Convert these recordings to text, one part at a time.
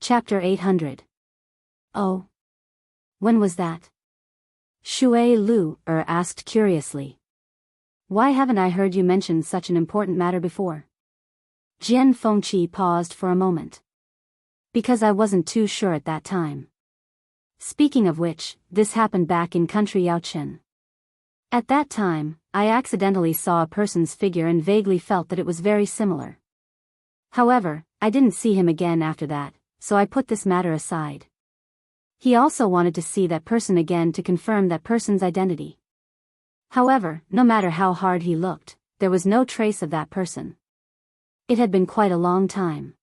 Chapter 800. Oh. When was that? Shui Lu asked curiously. Why haven't I heard you mention such an important matter before? Jian Fengqi paused for a moment. Because I wasn't too sure at that time. Speaking of which, this happened back in country Yaochen. At that time, I accidentally saw a person's figure and vaguely felt that it was very similar. However, I didn't see him again after that, so I put this matter aside. He also wanted to see that person again to confirm that person's identity. However, no matter how hard he looked, there was no trace of that person. It had been quite a long time.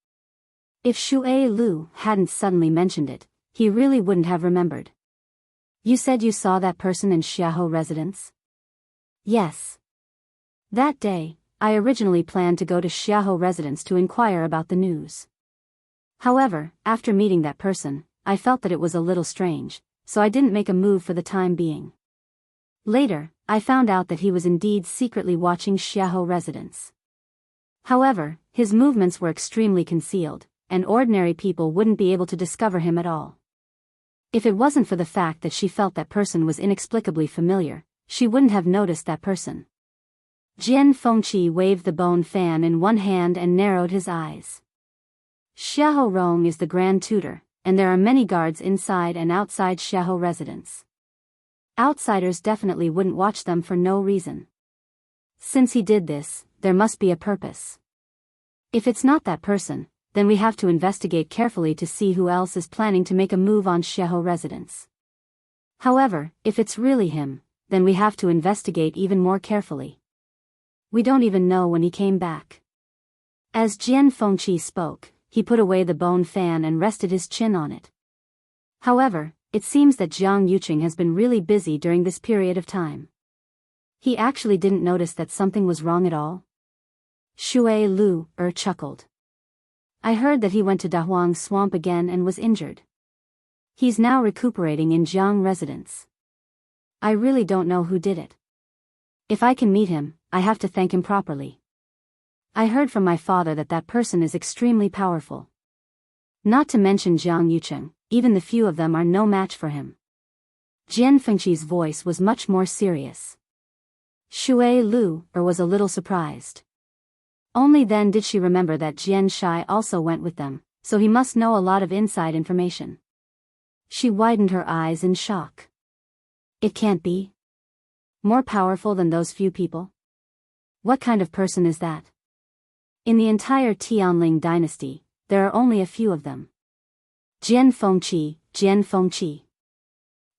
If Shui Lu hadn't suddenly mentioned it, he really wouldn't have remembered. You said you saw that person in Jianghu residence? Yes. That day, I originally planned to go to Jianghu residence to inquire about the news. However, after meeting that person, I felt that it was a little strange, so I didn't make a move for the time being. Later, I found out that he was indeed secretly watching Jianghu residence. However, his movements were extremely concealed, and ordinary people wouldn't be able to discover him at all. If it wasn't for the fact that she felt that person was inexplicably familiar, she wouldn't have noticed that person. Jian Fengqi waved the bone fan in one hand and narrowed his eyes. Xiahou Rong is the Grand Tutor, and there are many guards inside and outside Jianghu residence. Outsiders definitely wouldn't watch them for no reason. Since he did this, there must be a purpose. If it's not that person, then we have to investigate carefully to see who else is planning to make a move on Jianghu residence. However, if it's really him, then we have to investigate even more carefully. We don't even know when he came back. As Jian Fengqi spoke, he put away the bone fan and rested his chin on it. However, it seems that Jiang Yuqing has been really busy during this period of time. He actually didn't notice that something was wrong at all. Shui Lu chuckled. I heard that he went to Dahuang Swamp again and was injured. He's now recuperating in Jiang residence. I really don't know who did it. If I can meet him, I have to thank him properly. I heard from my father that that person is extremely powerful. Not to mention Jiang Yuqing, even the few of them are no match for him. Jian Fengqi's voice was much more serious. Shui Lu was a little surprised. Only then did she remember that Jian Shai also went with them, so he must know a lot of inside information. She widened her eyes in shock. It can't be. More powerful than those few people? What kind of person is that? In the entire Tianling dynasty, there are only a few of them. Jian Fengqi.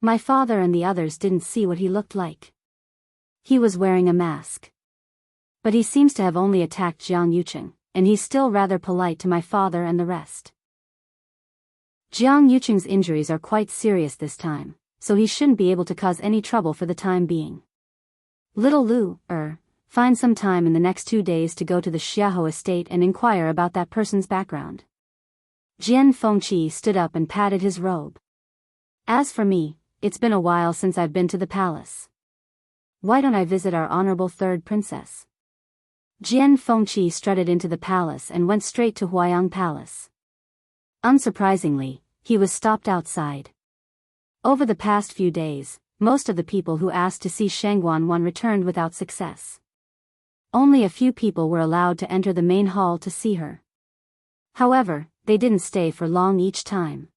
My father and the others didn't see what he looked like. He was wearing a mask. But he seems to have only attacked Jiang Yuqing, and he's still rather polite to my father and the rest. Jiang Yuqing's injuries are quite serious this time, so he shouldn't be able to cause any trouble for the time being. Little Lu, find some time in the next 2 days to go to the Jianghu estate and inquire about that person's background. Jian Fengqi stood up and patted his robe. As for me, it's been a while since I've been to the palace. Why don't I visit our honorable third princess? Jian Fengqi strutted into the palace and went straight to Huayang Palace. Unsurprisingly, he was stopped outside. Over the past few days, most of the people who asked to see Shangguan returned without success. Only a few people were allowed to enter the main hall to see her. However, they didn't stay for long each time.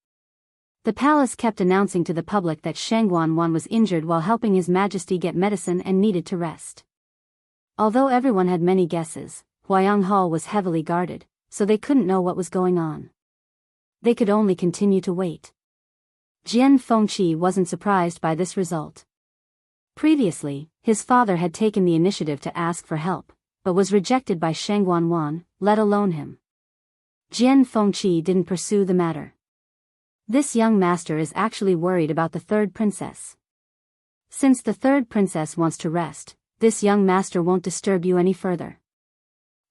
The palace kept announcing to the public that Shangguan was injured while helping His Majesty get medicine and needed to rest. Although everyone had many guesses, Huayang Hall was heavily guarded, so they couldn't know what was going on. They could only continue to wait. Jian Fengqi wasn't surprised by this result. Previously, his father had taken the initiative to ask for help, but was rejected by Shangguan, let alone him. Jian Fengqi didn't pursue the matter. This young master is actually worried about the third princess. Since the third princess wants to rest, this young master won't disturb you any further.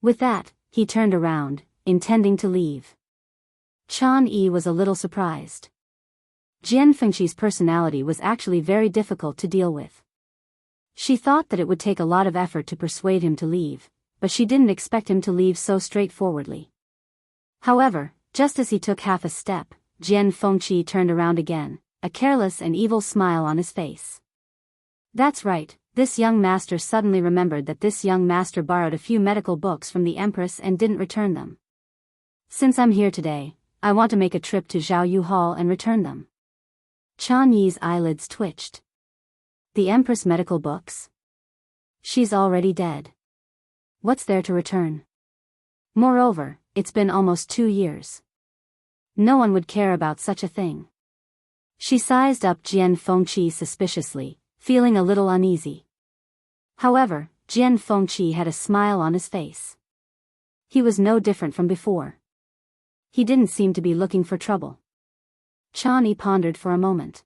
With that, he turned around, intending to leave. Chan Yi was a little surprised. Jian Fengqi's personality was actually very difficult to deal with. She thought that it would take a lot of effort to persuade him to leave, but she didn't expect him to leave so straightforwardly. However, Just as he took half a step, Jian Fengqi turned around again, a careless and evil smile on his face. That's right, this young master suddenly remembered that this young master borrowed a few medical books from the Empress and didn't return them. Since I'm here today, I want to make a trip to Jianghu Hall and return them. Chan Yi's eyelids twitched. The Empress medical books? She's already dead. What's there to return? Moreover, it's been almost 2 years. No one would care about such a thing. She sized up Jian Fengqi suspiciously, feeling a little uneasy. However, Jian Fengqi had a smile on his face. He was no different from before. He didn't seem to be looking for trouble. Chan Yi pondered for a moment.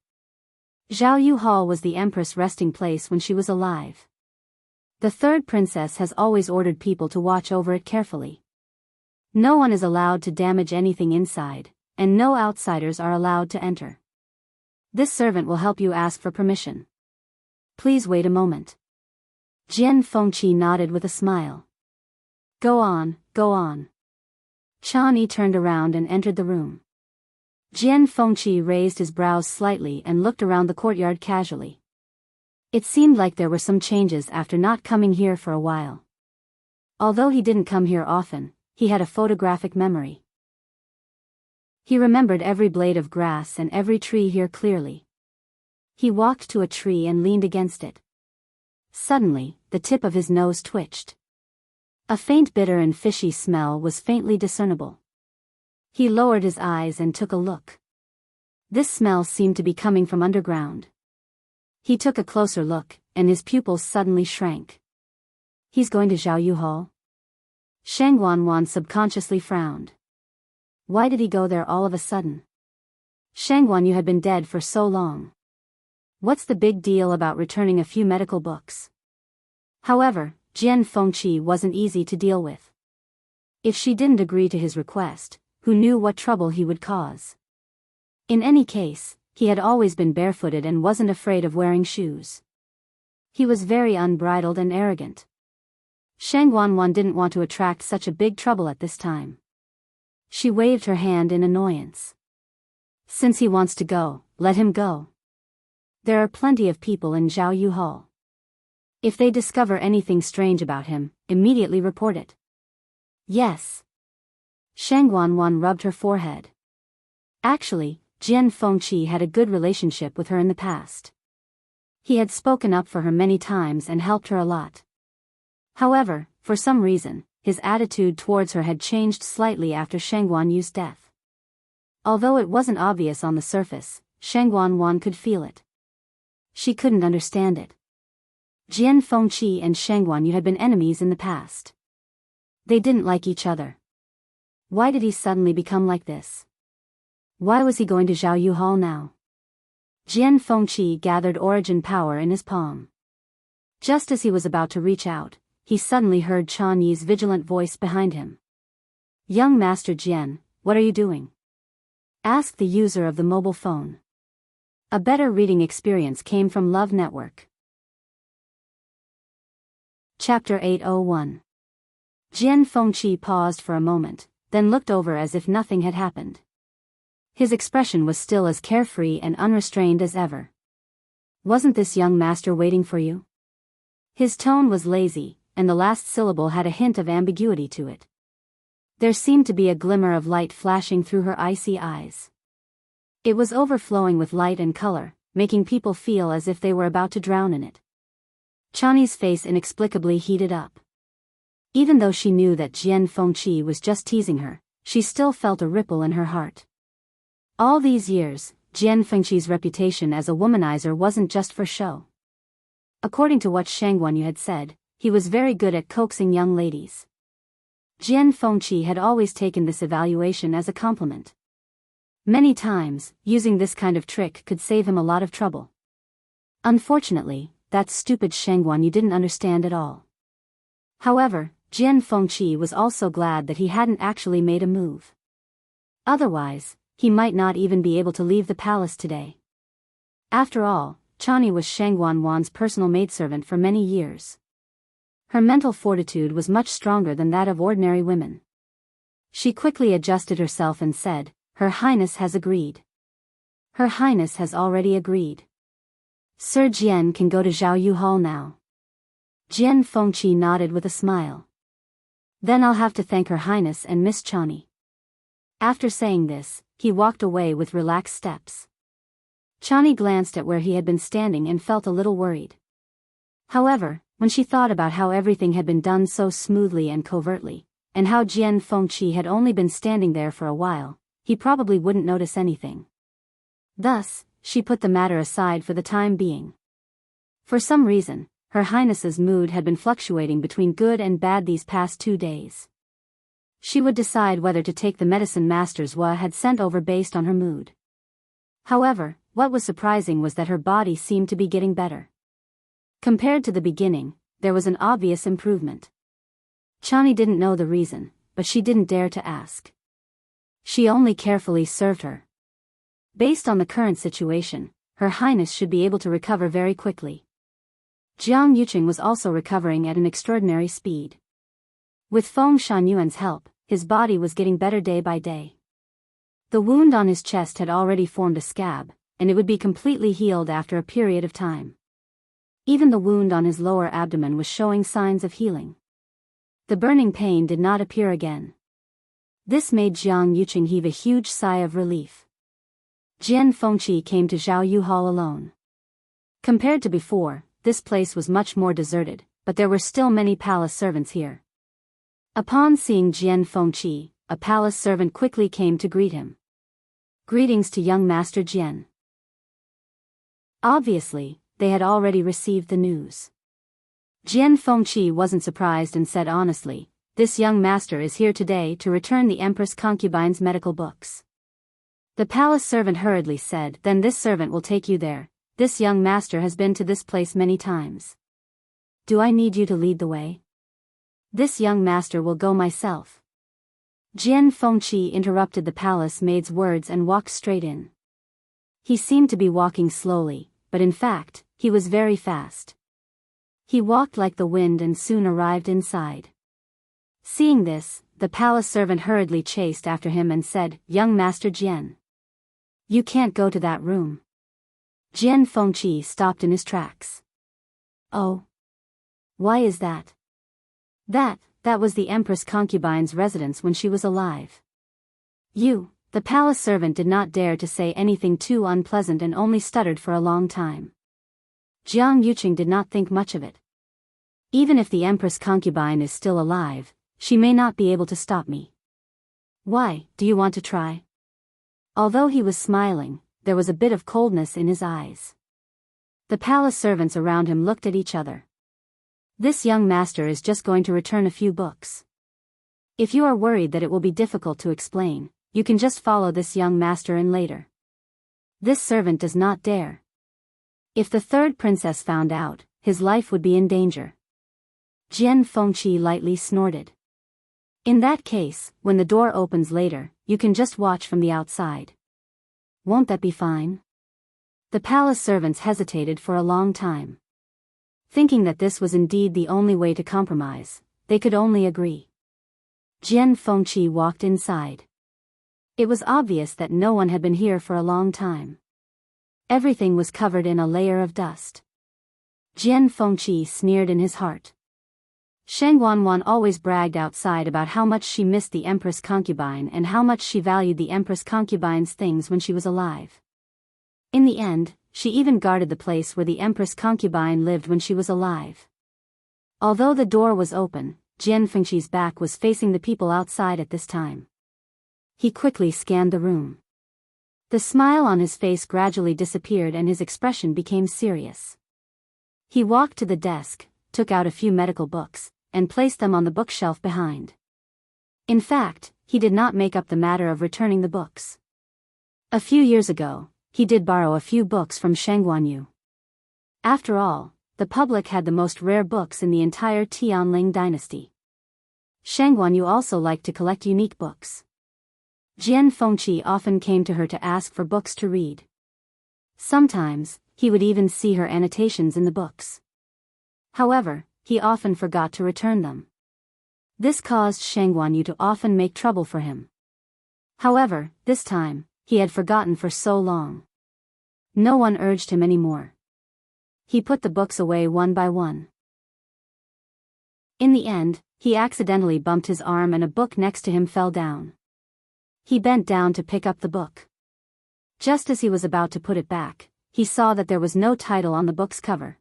Jianghu Hall was the Empress' resting place when she was alive. The third princess has always ordered people to watch over it carefully. No one is allowed to damage anything inside, and no outsiders are allowed to enter. This servant will help you ask for permission. Please wait a moment. Jian Fengqi nodded with a smile. Go on, go on. Chan Yi turned around and entered the room. Jian Fengqi raised his brows slightly and looked around the courtyard casually. It seemed like there were some changes after not coming here for a while. Although he didn't come here often, he had a photographic memory. He remembered every blade of grass and every tree here clearly. He walked to a tree and leaned against it. Suddenly, the tip of his nose twitched. A faint bitter and fishy smell was faintly discernible. He lowered his eyes and took a look. This smell seemed to be coming from underground. He took a closer look, and his pupils suddenly shrank. He's going to Jianghu Hall? Shang Wanwan subconsciously frowned. Why did he go there all of a sudden? Shang Wanyu had been dead for so long. What's the big deal about returning a few medical books? However, Jian Fengqi wasn't easy to deal with. If she didn't agree to his request, who knew what trouble he would cause? In any case, he had always been barefooted and wasn't afraid of wearing shoes. He was very unbridled and arrogant. Shang Wanwan didn't want to attract such a big trouble at this time. She waved her hand in annoyance. Since he wants to go, let him go. There are plenty of people in Jianghu Hall. If they discover anything strange about him, immediately report it. Yes. Shang Wanwan rubbed her forehead. Actually, Jian Fengqi had a good relationship with her in the past. He had spoken up for her many times and helped her a lot. However, for some reason, his attitude towards her had changed slightly after Shang Wanyu's death. Although it wasn't obvious on the surface, Shang Wanwan could feel it. She couldn't understand it. Jian Fengqi and Shang Wanyu had been enemies in the past. They didn't like each other. Why did he suddenly become like this? Why was he going to Jianghu Hall now? Jian Fengqi gathered origin power in his palm. Just as he was about to reach out, he suddenly heard Chan Yi's vigilant voice behind him. Young Master Jian, what are you doing? Asked the user of the mobile phone. A better reading experience came from Love Network. Chapter 801. Jian Fengqi paused for a moment, then looked over as if nothing had happened. His expression was still as carefree and unrestrained as ever. Wasn't this young master waiting for you? His tone was lazy, and the last syllable had a hint of ambiguity to it. There seemed to be a glimmer of light flashing through her icy eyes. It was overflowing with light and color, making people feel as if they were about to drown in it. Chani's face inexplicably heated up. Even though she knew that Jian Fengqi was just teasing her, she still felt a ripple in her heart. All these years, Jian Fengqi's reputation as a womanizer wasn't just for show. According to what Shang Wanyu had said, he was very good at coaxing young ladies. Jian Fengqi had always taken this evaluation as a compliment. Many times, using this kind of trick could save him a lot of trouble. Unfortunately, that stupid Shang Wanyu didn't understand at all. However, Jian Fengqi was also glad that he hadn't actually made a move. Otherwise, he might not even be able to leave the palace today. After all, Chani was Shang Wanwan's personal maidservant for many years. Her mental fortitude was much stronger than that of ordinary women. She quickly adjusted herself and said, "Her Highness has agreed." "Her Highness has already agreed. Sir Jian can go to Zhaoyu Hall now." Jian Fengqi nodded with a smile. "Then I'll have to thank Her Highness and Miss Chani." After saying this, he walked away with relaxed steps. Chani glanced at where he had been standing and felt a little worried. However, when she thought about how everything had been done so smoothly and covertly, and how Jian Fengqi had only been standing there for a while, he probably wouldn't notice anything. Thus, she put the matter aside for the time being. For some reason, Her Highness's mood had been fluctuating between good and bad these past 2 days. She would decide whether to take the medicine Masters Wa had sent over based on her mood. However, what was surprising was that her body seemed to be getting better. Compared to the beginning, there was an obvious improvement. Chani didn't know the reason, but she didn't dare to ask. She only carefully served her. Based on the current situation, Her Highness should be able to recover very quickly. Jiang Yuqing was also recovering at an extraordinary speed. With Feng Shangyuan's help, his body was getting better day by day. The wound on his chest had already formed a scab, and it would be completely healed after a period of time. Even the wound on his lower abdomen was showing signs of healing. The burning pain did not appear again. This made Jiang Yuqing heave a huge sigh of relief. Jian Fengqi came to Zhaoyu Hall alone. Compared to before, this place was much more deserted, but there were still many palace servants here. Upon seeing Jian Fengqi, a palace servant quickly came to greet him. "Greetings to young Master Jian." Obviously, they had already received the news. Jian Fengqi wasn't surprised and said honestly, "This young master is here today to return the Empress Concubine's medical books." The palace servant hurriedly said, "Then this servant will take you there. This young master has been to this place many times. Do I need you to lead the way? This young master will go myself." Jian Fengqi interrupted the palace maid's words and walked straight in. He seemed to be walking slowly, but in fact, he was very fast. He walked like the wind and soon arrived inside. Seeing this, the palace servant hurriedly chased after him and said, "Young Master Jian, you can't go to that room." Jian Fengqi stopped in his tracks. "Oh. Why is that?" That was the Empress Concubine's residence when she was alive." The palace servant did not dare to say anything too unpleasant and only stuttered for a long time. Jiang Yuqing did not think much of it. "Even if the Empress Concubine is still alive, she may not be able to stop me. Why, do you want to try?" Although he was smiling, there was a bit of coldness in his eyes. The palace servants around him looked at each other. This young master is just going to return a few books. If you are worried that it will be difficult to explain, you can just follow this young master in later. This servant does not dare. If the third princess found out, his life would be in danger. Jian Fengqi lightly snorted. "In that case, when the door opens later, you can just watch from the outside. Won't that be fine?" The palace servants hesitated for a long time. Thinking that this was indeed the only way to compromise, they could only agree. Jian Fengqi walked inside. It was obvious that no one had been here for a long time. Everything was covered in a layer of dust. Jian Fengqi sneered in his heart. Shang Wanwan always bragged outside about how much she missed the Empress Concubine and how much she valued the Empress Concubine's things when she was alive. In the end, she even guarded the place where the Empress Concubine lived when she was alive. Although the door was open, Jian Fengqi's back was facing the people outside at this time. He quickly scanned the room. The smile on his face gradually disappeared and his expression became serious. He walked to the desk, took out a few medical books, and placed them on the bookshelf behind. In fact, he did not make up the matter of returning the books. A few years ago, he did borrow a few books from Shangguanyu. After all, the public had the most rare books in the entire Tianling dynasty. Shangguanyu also liked to collect unique books. Jian Fengqi often came to her to ask for books to read. Sometimes, he would even see her annotations in the books. However, he often forgot to return them. This caused Shangguanyu to often make trouble for him. However, this time, he had forgotten for so long. No one urged him anymore. He put the books away one by one. In the end, he accidentally bumped his arm and a book next to him fell down. He bent down to pick up the book. Just as he was about to put it back, he saw that there was no title on the book's cover.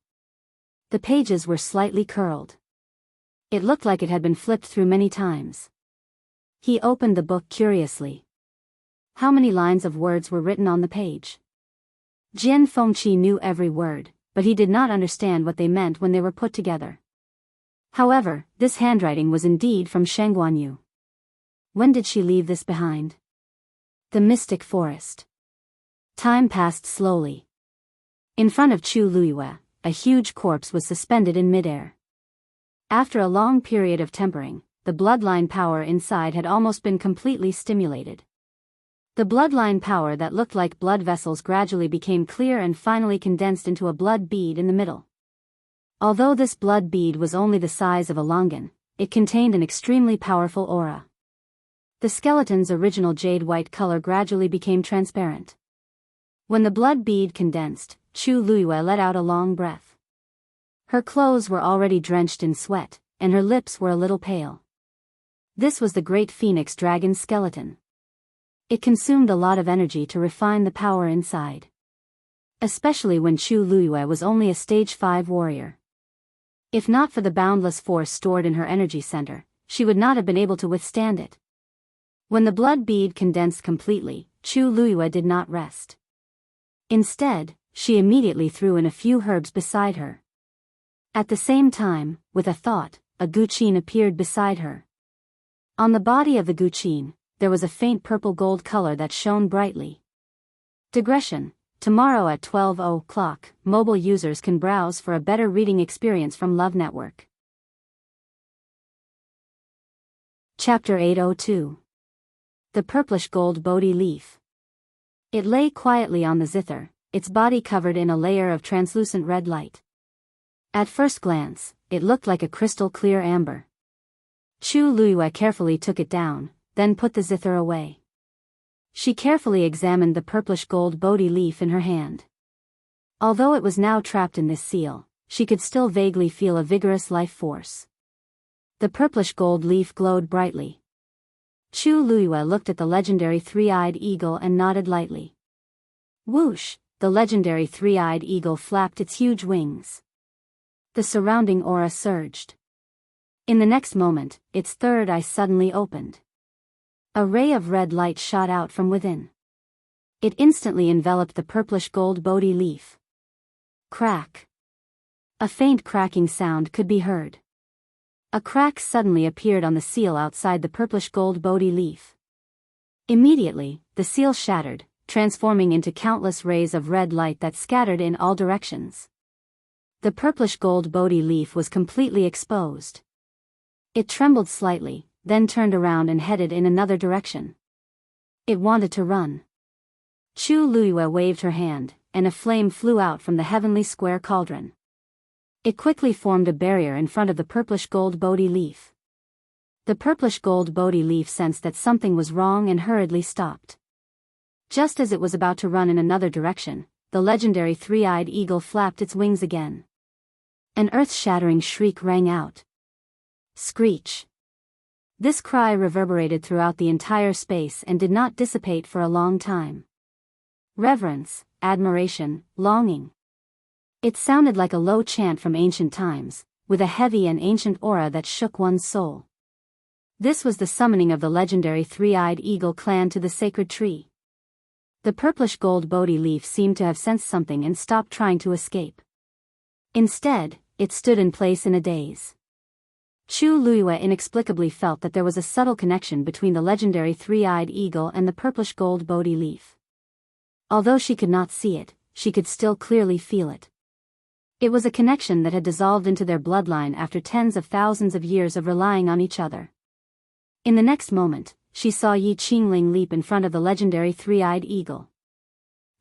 The pages were slightly curled. It looked like it had been flipped through many times. He opened the book curiously. How many lines of words were written on the page? Jian Fengqi knew every word, but he did not understand what they meant when they were put together. However, this handwriting was indeed from Shangguanyu. When did she leave this behind? The mystic forest. Time passed slowly. In front of Chu Luiyue, a huge corpse was suspended in midair. After a long period of tempering, the bloodline power inside had almost been completely stimulated. The bloodline power that looked like blood vessels gradually became clear and finally condensed into a blood bead in the middle. Although this blood bead was only the size of a longan, it contained an extremely powerful aura. The skeleton's original jade-white color gradually became transparent. When the blood bead condensed, Chu Luiyue let out a long breath. Her clothes were already drenched in sweat, and her lips were a little pale. This was the great phoenix dragon's skeleton. It consumed a lot of energy to refine the power inside. Especially when Chu Luiyue was only a stage 5 warrior. If not for the boundless force stored in her energy center, she would not have been able to withstand it. When the blood bead condensed completely, Chu Luiyue did not rest. Instead, she immediately threw in a few herbs beside her. At the same time, with a thought, a guqin appeared beside her. On the body of the guqin, there was a faint purple gold color that shone brightly. Digression. Tomorrow at 12 o'clock, mobile users can browse for a better reading experience from Love Network. Chapter 802. The Purplish Gold Bodhi Leaf. It lay quietly on the zither, its body covered in a layer of translucent red light. At first glance, it looked like a crystal clear amber. Chu Luiyue carefully took it down, then put the zither away. She carefully examined the purplish gold Bodhi leaf in her hand. Although it was now trapped in this seal, she could still vaguely feel a vigorous life force. The purplish gold leaf glowed brightly. Chu Luiyue looked at the legendary three-eyed eagle and nodded lightly. Whoosh! The legendary three-eyed eagle flapped its huge wings. The surrounding aura surged. In the next moment, its third eye suddenly opened. A ray of red light shot out from within. It instantly enveloped the purplish gold Bodhi leaf. Crack! A faint cracking sound could be heard. A crack suddenly appeared on the seal outside the purplish gold Bodhi leaf. Immediately, the seal shattered, transforming into countless rays of red light that scattered in all directions. The purplish gold Bodhi leaf was completely exposed. It trembled slightly, then turned around and headed in another direction. It wanted to run. Chu Luiyue waved her hand, and a flame flew out from the heavenly square cauldron. It quickly formed a barrier in front of the purplish gold Bodhi leaf. The purplish gold Bodhi leaf sensed that something was wrong and hurriedly stopped. Just as it was about to run in another direction, the legendary three-eyed eagle flapped its wings again. An earth-shattering shriek rang out. Screech! This cry reverberated throughout the entire space and did not dissipate for a long time. Reverence, admiration, longing. It sounded like a low chant from ancient times, with a heavy and ancient aura that shook one's soul. This was the summoning of the legendary three-eyed eagle clan to the sacred tree. The purplish gold Bodhi leaf seemed to have sensed something and stopped trying to escape. Instead, it stood in place in a daze. Chu Luiyue inexplicably felt that there was a subtle connection between the legendary three-eyed eagle and the purplish gold Bodhi leaf. Although she could not see it, she could still clearly feel it. It was a connection that had dissolved into their bloodline after tens of thousands of years of relying on each other. In the next moment, she saw Yi Qingling leap in front of the legendary three-eyed eagle.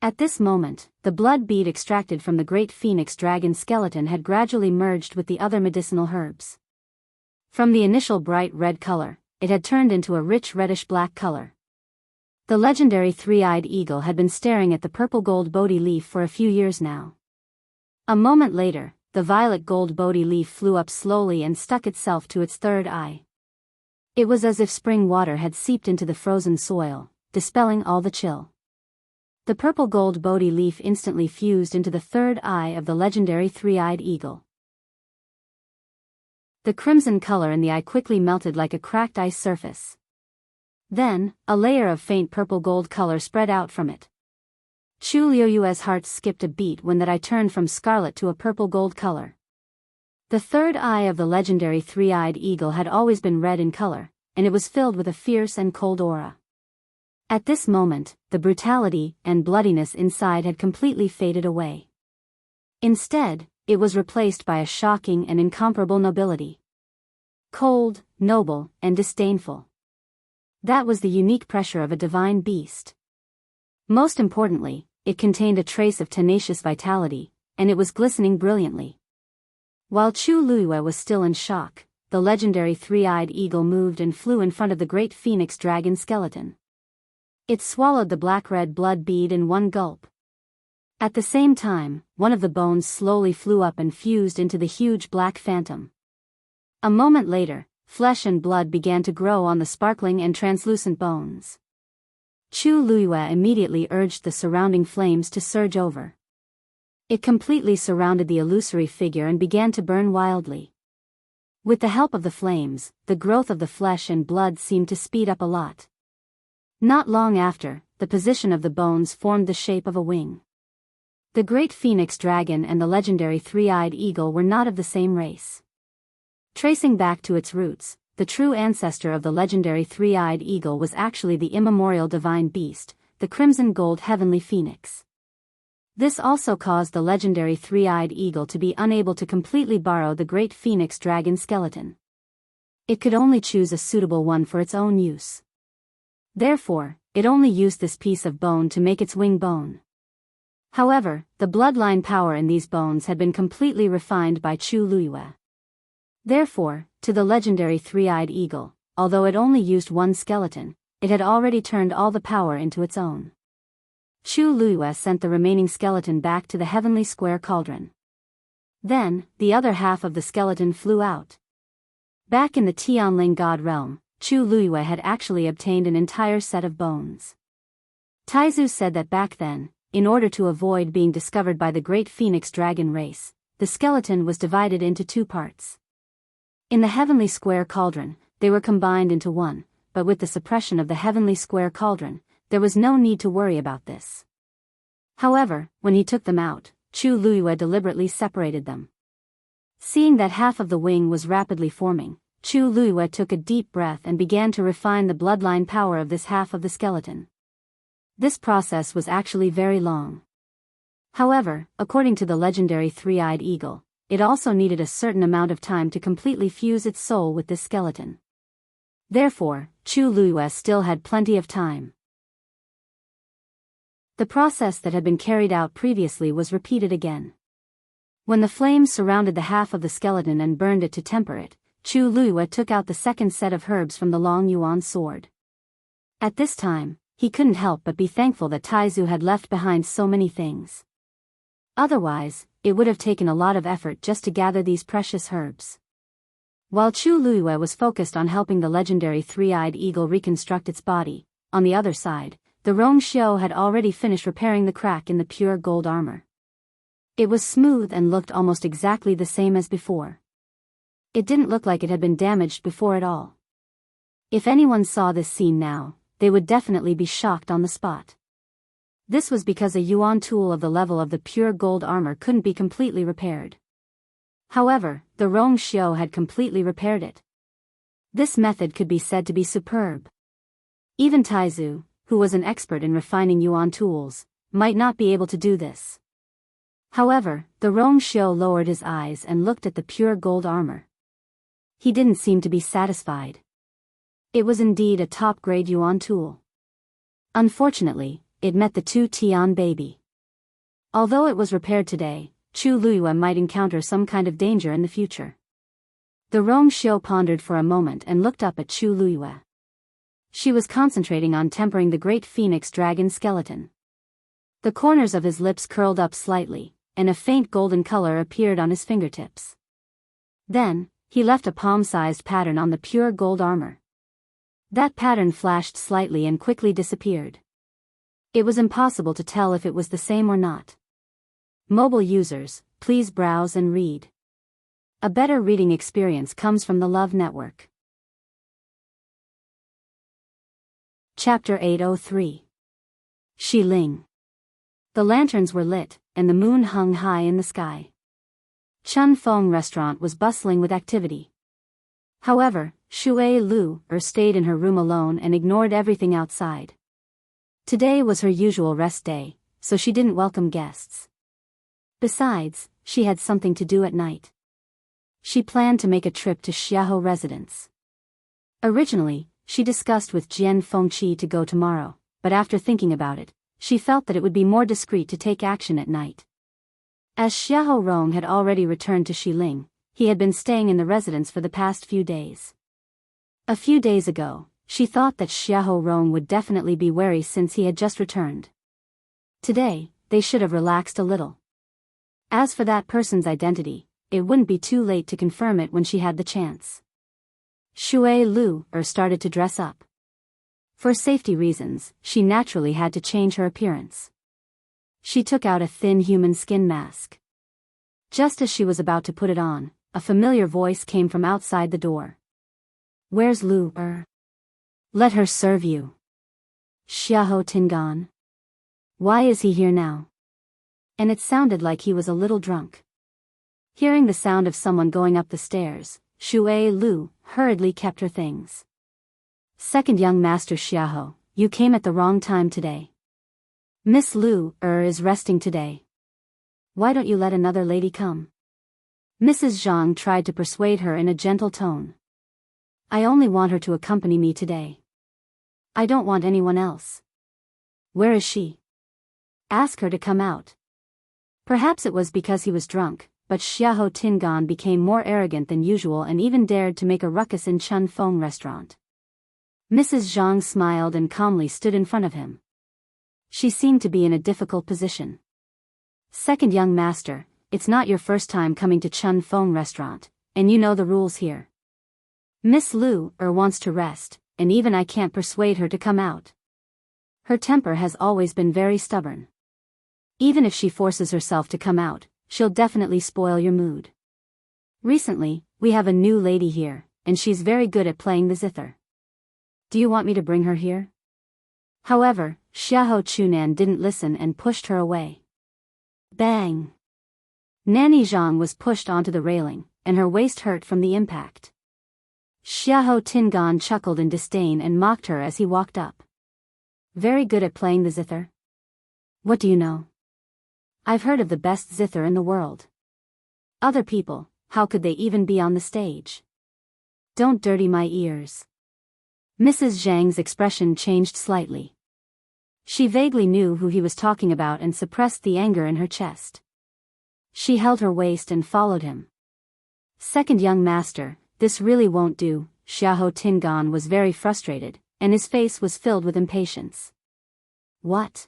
At this moment, the blood bead extracted from the great phoenix dragon skeleton had gradually merged with the other medicinal herbs. From the initial bright red color, it had turned into a rich reddish-black color. The legendary three-eyed eagle had been staring at the purple-gold Bodhi leaf for a few years now. A moment later, the violet-gold Bodhi leaf flew up slowly and stuck itself to its third eye. It was as if spring water had seeped into the frozen soil, dispelling all the chill. The purple-gold Bodhi leaf instantly fused into the third eye of the legendary three-eyed eagle. The crimson color in the eye quickly melted like a cracked ice surface. Then, a layer of faint purple-gold color spread out from it. Chu Liuyue's heart skipped a beat when that eye turned from scarlet to a purple-gold color. The third eye of the legendary three-eyed eagle had always been red in color, and it was filled with a fierce and cold aura. At this moment, the brutality and bloodiness inside had completely faded away. Instead, it was replaced by a shocking and incomparable nobility. Cold, noble, and disdainful. That was the unique pressure of a divine beast. Most importantly, it contained a trace of tenacious vitality, and it was glistening brilliantly. While Chu Luyue was still in shock, the legendary three-eyed eagle moved and flew in front of the great phoenix dragon skeleton. It swallowed the black-red blood bead in one gulp. At the same time, one of the bones slowly flew up and fused into the huge black phantom. A moment later, flesh and blood began to grow on the sparkling and translucent bones. Chu Luyue immediately urged the surrounding flames to surge over. It completely surrounded the illusory figure and began to burn wildly. With the help of the flames, the growth of the flesh and blood seemed to speed up a lot. Not long after, the position of the bones formed the shape of a wing. The great phoenix dragon and the legendary three-eyed eagle were not of the same race. Tracing back to its roots, the true ancestor of the legendary three-eyed eagle was actually the immemorial divine beast, the crimson gold heavenly phoenix. This also caused the legendary three-eyed eagle to be unable to completely borrow the great phoenix dragon skeleton. It could only choose a suitable one for its own use. Therefore, it only used this piece of bone to make its wing bone. However, the bloodline power in these bones had been completely refined by Chu Luyue. Therefore, to the legendary three-eyed eagle, although it only used one skeleton, it had already turned all the power into its own. Chu Luyue sent the remaining skeleton back to the heavenly square cauldron. Then, the other half of the skeleton flew out. Back in the Tianling God realm, Chu Luyue had actually obtained an entire set of bones. Taizu said that back then, in order to avoid being discovered by the great phoenix dragon race, the skeleton was divided into two parts. In the heavenly square cauldron, they were combined into one, but with the suppression of the heavenly square cauldron, there was no need to worry about this. However, when he took them out, Chu Luyue deliberately separated them. Seeing that half of the wing was rapidly forming, Chu Luyue took a deep breath and began to refine the bloodline power of this half of the skeleton. This process was actually very long. However, according to the legendary three-eyed eagle, it also needed a certain amount of time to completely fuse its soul with this skeleton. Therefore, Chu Luyue still had plenty of time. The process that had been carried out previously was repeated again. When the flames surrounded the half of the skeleton and burned it to temper it, Chu Luyue took out the second set of herbs from the long yuan sword. At this time, he couldn't help but be thankful that Taizu had left behind so many things. Otherwise, it would have taken a lot of effort just to gather these precious herbs. While Chu Luyue was focused on helping the legendary three-eyed eagle reconstruct its body, on the other side, the Rongxiu had already finished repairing the crack in the pure gold armor. It was smooth and looked almost exactly the same as before. It didn't look like it had been damaged before at all. If anyone saw this scene now, they would definitely be shocked on the spot. This was because a yuan tool of the level of the pure gold armor couldn't be completely repaired. However, the Rongxiu had completely repaired it. This method could be said to be superb. Even Taizu, who was an expert in refining yuan tools, might not be able to do this. However, the Rongxiu lowered his eyes and looked at the pure gold armor. He didn't seem to be satisfied. It was indeed a top-grade yuan tool. Unfortunately, it met the 2 Tian baby. Although it was repaired today, Chu Luyue might encounter some kind of danger in the future. The Rong Xiu pondered for a moment and looked up at Chu Luyue. She was concentrating on tempering the great phoenix dragon skeleton. The corners of his lips curled up slightly, and a faint golden color appeared on his fingertips. Then, he left a palm-sized pattern on the pure gold armor. That pattern flashed slightly and quickly disappeared. It was impossible to tell if it was the same or not. Mobile users, please browse and read. A better reading experience comes from the Love Network. Chapter 803. Xiling. The lanterns were lit, and the moon hung high in the sky. Chun Feng restaurant was bustling with activity. However, Shui Lu stayed in her room alone and ignored everything outside. Today was her usual rest day, so she didn't welcome guests. Besides, she had something to do at night. She planned to make a trip to Xiaohu residence. Originally, she discussed with Jian Fengqi to go tomorrow, but after thinking about it, she felt that it would be more discreet to take action at night. As Xiaohu Rong had already returned to Xiling, he had been staying in the residence for the past few days. A few days ago, she thought that Xiaohu Rong would definitely be wary since he had just returned. Today, they should have relaxed a little. As for that person's identity, it wouldn't be too late to confirm it when she had the chance. Shui Lu started to dress up. For safety reasons, she naturally had to change her appearance. She took out a thin human skin mask. Just as she was about to put it on, a familiar voice came from outside the door. "Where's Lu?" "Let her serve you." "Xiaohu Tingan? Why is he here now?" And it sounded like he was a little drunk. Hearing the sound of someone going up the stairs, Shui Lu hurriedly kept her things. "Second young master Xiaohu, you came at the wrong time today. Miss Lu is resting today. Why don't you let another lady come?" Mrs. Zhang tried to persuade her in a gentle tone. "I only want her to accompany me today. I don't want anyone else." "Where is she?" "Ask her to come out." Perhaps it was because he was drunk, but Xiaohu Tingan became more arrogant than usual and even dared to make a ruckus in Chun Feng restaurant. Mrs. Zhang smiled and calmly stood in front of him. She seemed to be in a difficult position. "Second young master, it's not your first time coming to Chun Feng restaurant, and you know the rules here. Miss Lu wants to rest, and even I can't persuade her to come out. Her temper has always been very stubborn. Even if she forces herself to come out, she'll definitely spoil your mood. Recently, we have a new lady here, and she's very good at playing the zither. Do you want me to bring her here?" However, Xiaohu Chunan didn't listen and pushed her away. Bang! Nanny Zhang was pushed onto the railing, and her waist hurt from the impact. Xiaohu Tingan chuckled in disdain and mocked her as he walked up. "Very good at playing the zither? What do you know? I've heard of the best zither in the world. Other people, how could they even be on the stage? Don't dirty my ears." Mrs. Zhang's expression changed slightly. She vaguely knew who he was talking about and suppressed the anger in her chest. She held her waist and followed him. "Second young master, this really won't do." Xiaohu Tingan was very frustrated, and his face was filled with impatience. "What?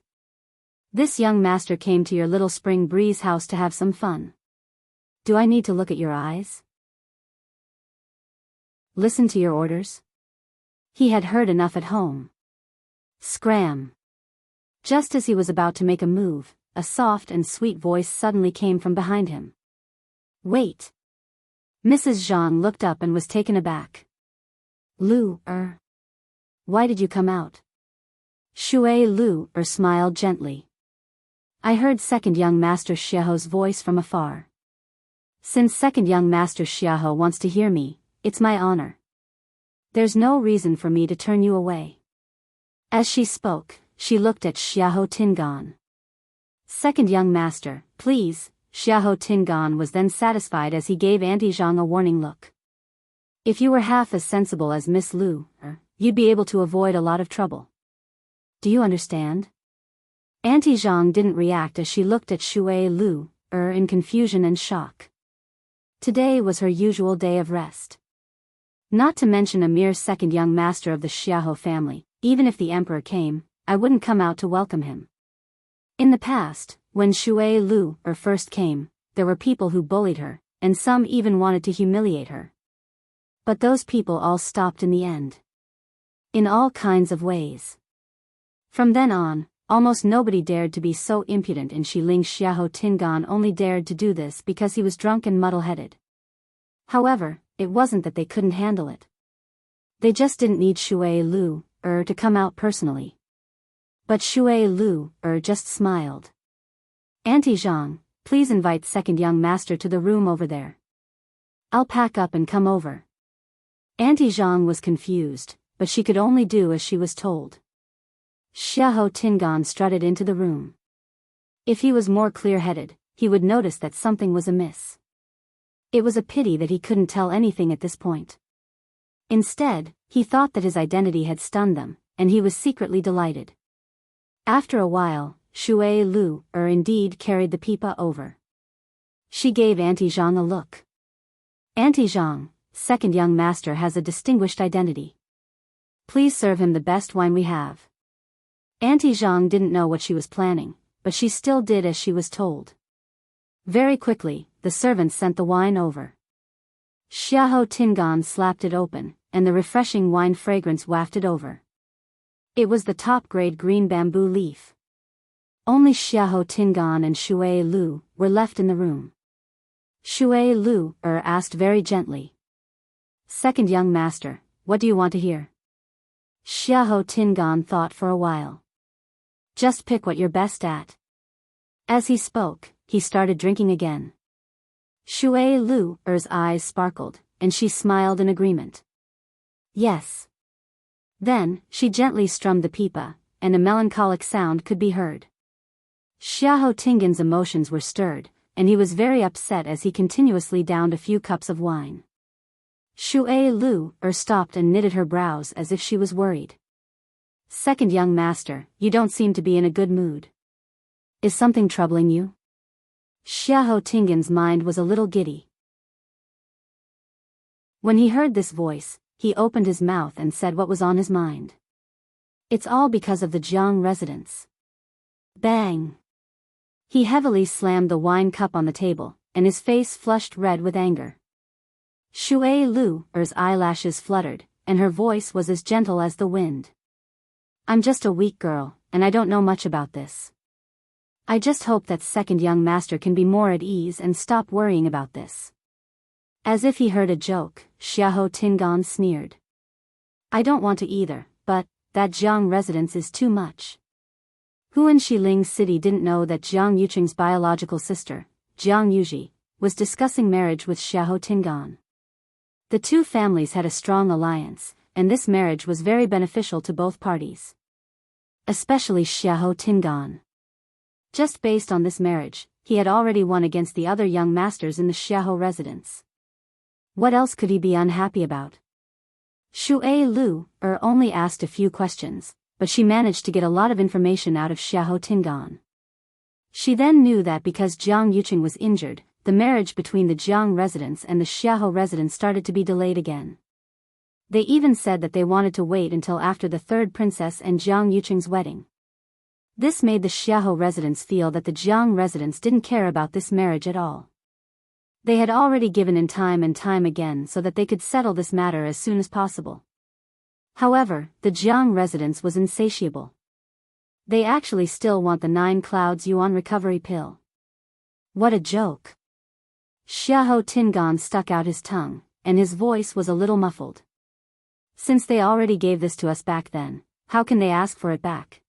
This young master came to your little spring breeze house to have some fun. Do I need to look at your eyes? Listen to your orders?" He had heard enough at home. Scram! Just as he was about to make a move, a soft and sweet voice suddenly came from behind him. "Wait!" Mrs. Zhang looked up and was taken aback. "Lu, why did you come out?" Shui Lu smiled gently. "I heard second young master Xiaohu's voice from afar. Since second young master Xiaohu wants to hear me, it's my honor. There's no reason for me to turn you away." As she spoke, she looked at Xiaohu Tingan. "Second young master, please." Xiaohu Tingan was then satisfied as he gave Auntie Zhang a warning look. "If you were half as sensible as Miss Lu, you'd be able to avoid a lot of trouble. Do you understand?" Auntie Zhang didn't react as she looked at Shui Lu in confusion and shock. Today was her usual day of rest. Not to mention a mere second young master of the Xiahou family, even if the emperor came, I wouldn't come out to welcome him. In the past, when Shui Lu first came, there were people who bullied her, and some even wanted to humiliate her. But those people all stopped in the end. In all kinds of ways. From then on, almost nobody dared to be so impudent, and Xiling Xiahou Tingan only dared to do this because he was drunk and muddle-headed. However, it wasn't that they couldn't handle it. They just didn't need Shui Lu to come out personally. But Shui Lu just smiled. Auntie Zhang, please invite second young master to the room over there. I'll pack up and come over. Auntie Zhang was confused, but she could only do as she was told. Xiahou Tingan strutted into the room. If he was more clear-headed, he would notice that something was amiss. It was a pity that he couldn't tell anything at this point. Instead, he thought that his identity had stunned them, and he was secretly delighted. After a while, Shui Lu indeed carried the pipa over. She gave Auntie Zhang a look. Auntie Zhang, second young master has a distinguished identity. Please serve him the best wine we have. Auntie Zhang didn't know what she was planning, but she still did as she was told. Very quickly, the servants sent the wine over. Xiahou Tingan slapped it open, and the refreshing wine fragrance wafted over. It was the top-grade green bamboo leaf. Only Xiahou Tingan and Shui Lu were left in the room. Shui Lu asked very gently. Second young master, what do you want to hear? Xiahou Tingan thought for a while. Just pick what you're best at. As he spoke, he started drinking again. Shui Lu's eyes sparkled, and she smiled in agreement. Yes. Then, she gently strummed the pipa, and a melancholic sound could be heard. Xiahou Tingan's emotions were stirred, and he was very upset as he continuously downed a few cups of wine. Shui Lu stopped and knitted her brows as if she was worried. Second young master, you don't seem to be in a good mood. Is something troubling you? Xiahou Tingan's mind was a little giddy. When he heard this voice, he opened his mouth and said what was on his mind. It's all because of the Jiang residence. Bang! He heavily slammed the wine cup on the table, and his face flushed red with anger. Shui Lu's eyelashes fluttered, and her voice was as gentle as the wind. I'm just a weak girl, and I don't know much about this. I just hope that second young master can be more at ease and stop worrying about this. As if he heard a joke, Xiahou Tingan sneered. I don't want to either, but that Jiang residence is too much. Who in Xiling City didn't know that Jiang Yuqing's biological sister, Jiang Yuji, was discussing marriage with Xiahou Tingan? The two families had a strong alliance, and this marriage was very beneficial to both parties. Especially Xiahou Tingan. Just based on this marriage, he had already won against the other young masters in the Xiahou residence. What else could he be unhappy about? Shui Lu only asked a few questions, but she managed to get a lot of information out of Xiahou Tingan. She then knew that because Jiang Yuqing was injured, the marriage between the Jiang residence and the Xiahou residence started to be delayed again. They even said that they wanted to wait until after the third princess and Jiang Yuqing's wedding. This made the Xiahou residence feel that the Jiang residence didn't care about this marriage at all. They had already given in time and time again so that they could settle this matter as soon as possible. However, the Jiang residence was insatiable. They actually still want the 9 Clouds Yuan recovery pill. What a joke. Xiahou Tingan stuck out his tongue, and his voice was a little muffled. Since they already gave this to us back then, how can they ask for it back?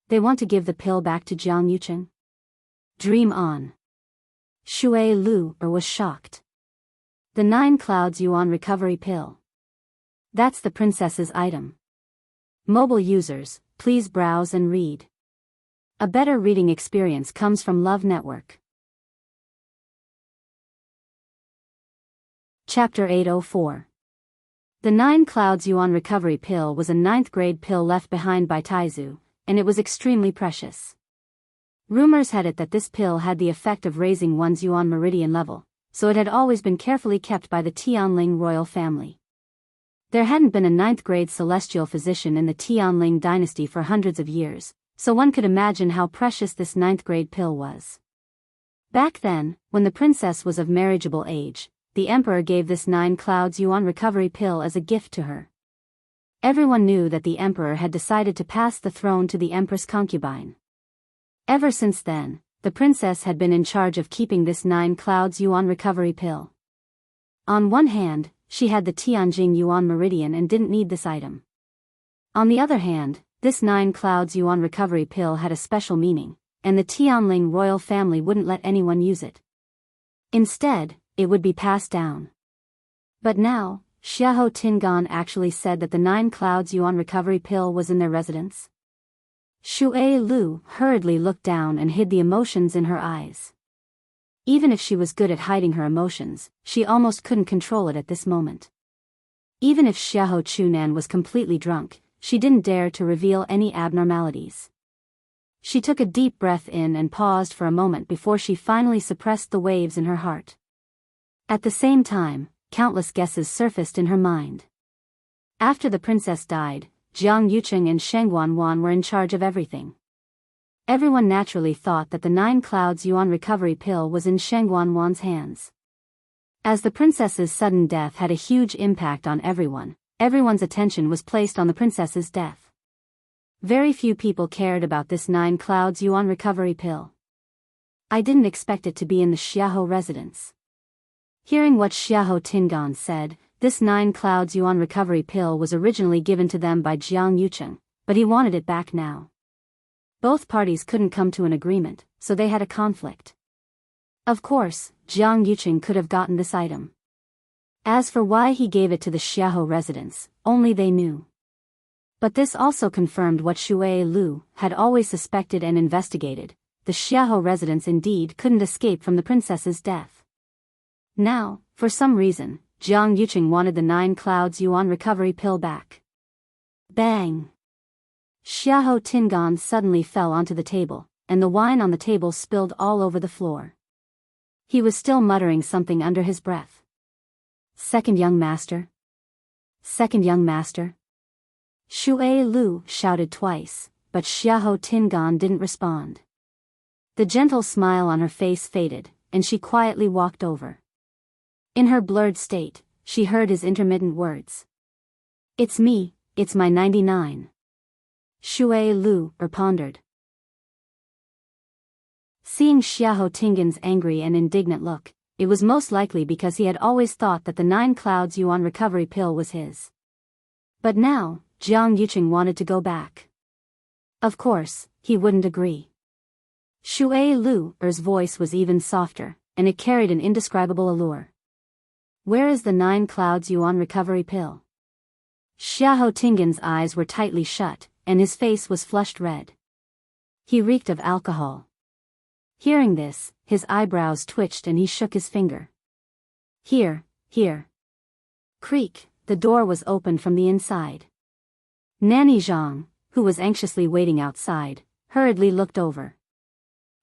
They want to give the pill back to Jiang Yuqing? Dream on. Shui Lu was shocked. The 9 Clouds Yuan recovery pill. That's the princess's item. Mobile users, please browse and read. A better reading experience comes from Love Network. Chapter 804. The 9 Clouds Yuan recovery pill was a 9th grade pill left behind by Taizu, and it was extremely precious. Rumors had it that this pill had the effect of raising one's yuan meridian level, so it had always been carefully kept by the Tianling royal family. There hadn't been a ninth-grade celestial physician in the Tianling dynasty for hundreds of years, so one could imagine how precious this ninth-grade pill was. Back then, when the princess was of marriageable age, the emperor gave this 9 clouds yuan recovery pill as a gift to her. Everyone knew that the emperor had decided to pass the throne to the empress concubine. Ever since then, the princess had been in charge of keeping this 9 clouds yuan recovery pill. On one hand, she had the Tianjing yuan meridian and didn't need this item. On the other hand, this 9 clouds yuan recovery pill had a special meaning, and the Tianling royal family wouldn't let anyone use it. Instead, it would be passed down. But now, Xiahou Tingan actually said that the 9 clouds yuan recovery pill was in their residence. Shui Lu hurriedly looked down and hid the emotions in her eyes. Even if she was good at hiding her emotions, she almost couldn't control it at this moment. Even if Xiahou Chunan was completely drunk, she didn't dare to reveal any abnormalities. She took a deep breath in and paused for a moment before she finally suppressed the waves in her heart. At the same time, countless guesses surfaced in her mind. After the princess died, Jiang Yucheng and Sheng Wanwan were in charge of everything. Everyone naturally thought that the 9 clouds yuan recovery pill was in Sheng Wanwan's hands. As the princess's sudden death had a huge impact on everyone, everyone's attention was placed on the princess's death. Very few people cared about this 9 clouds yuan recovery pill. I didn't expect it to be in the Xiahou residence. Hearing what Xiahou Tingan said, this 9 clouds yuan recovery pill was originally given to them by Jiang Yucheng, but he wanted it back now. Both parties couldn't come to an agreement, so they had a conflict. Of course, Jiang Yucheng could have gotten this item. As for why he gave it to the Xiahou residence, only they knew. But this also confirmed what Shui Lu had always suspected and investigated: the Xiahou residence indeed couldn't escape from the princess's death. Now, for some reason, Jiang Yucheng wanted the 9 clouds yuan recovery pill back. Bang! Xiahou Tingan suddenly fell onto the table, and the wine on the table spilled all over the floor. He was still muttering something under his breath. Second young master? Second young master? Shui Lu shouted twice, but Xiahou Tingan didn't respond. The gentle smile on her face faded, and she quietly walked over. In her blurred state, she heard his intermittent words. It's me, it's my 99. Shui Lu pondered. Seeing Xiahou Tingan's angry and indignant look, it was most likely because he had always thought that the 9 clouds yuan recovery pill was his. But now, Jiang Yucheng wanted to go back. Of course, he wouldn't agree. Shui Lu's voice was even softer, and it carried an indescribable allure. Where is the 9 clouds yuan recovery pill? Xiahou Tingan's eyes were tightly shut, and his face was flushed red. He reeked of alcohol. Hearing this, his eyebrows twitched and he shook his finger. Here. Creak, the door was opened from the inside. Nanny Zhang, who was anxiously waiting outside, hurriedly looked over.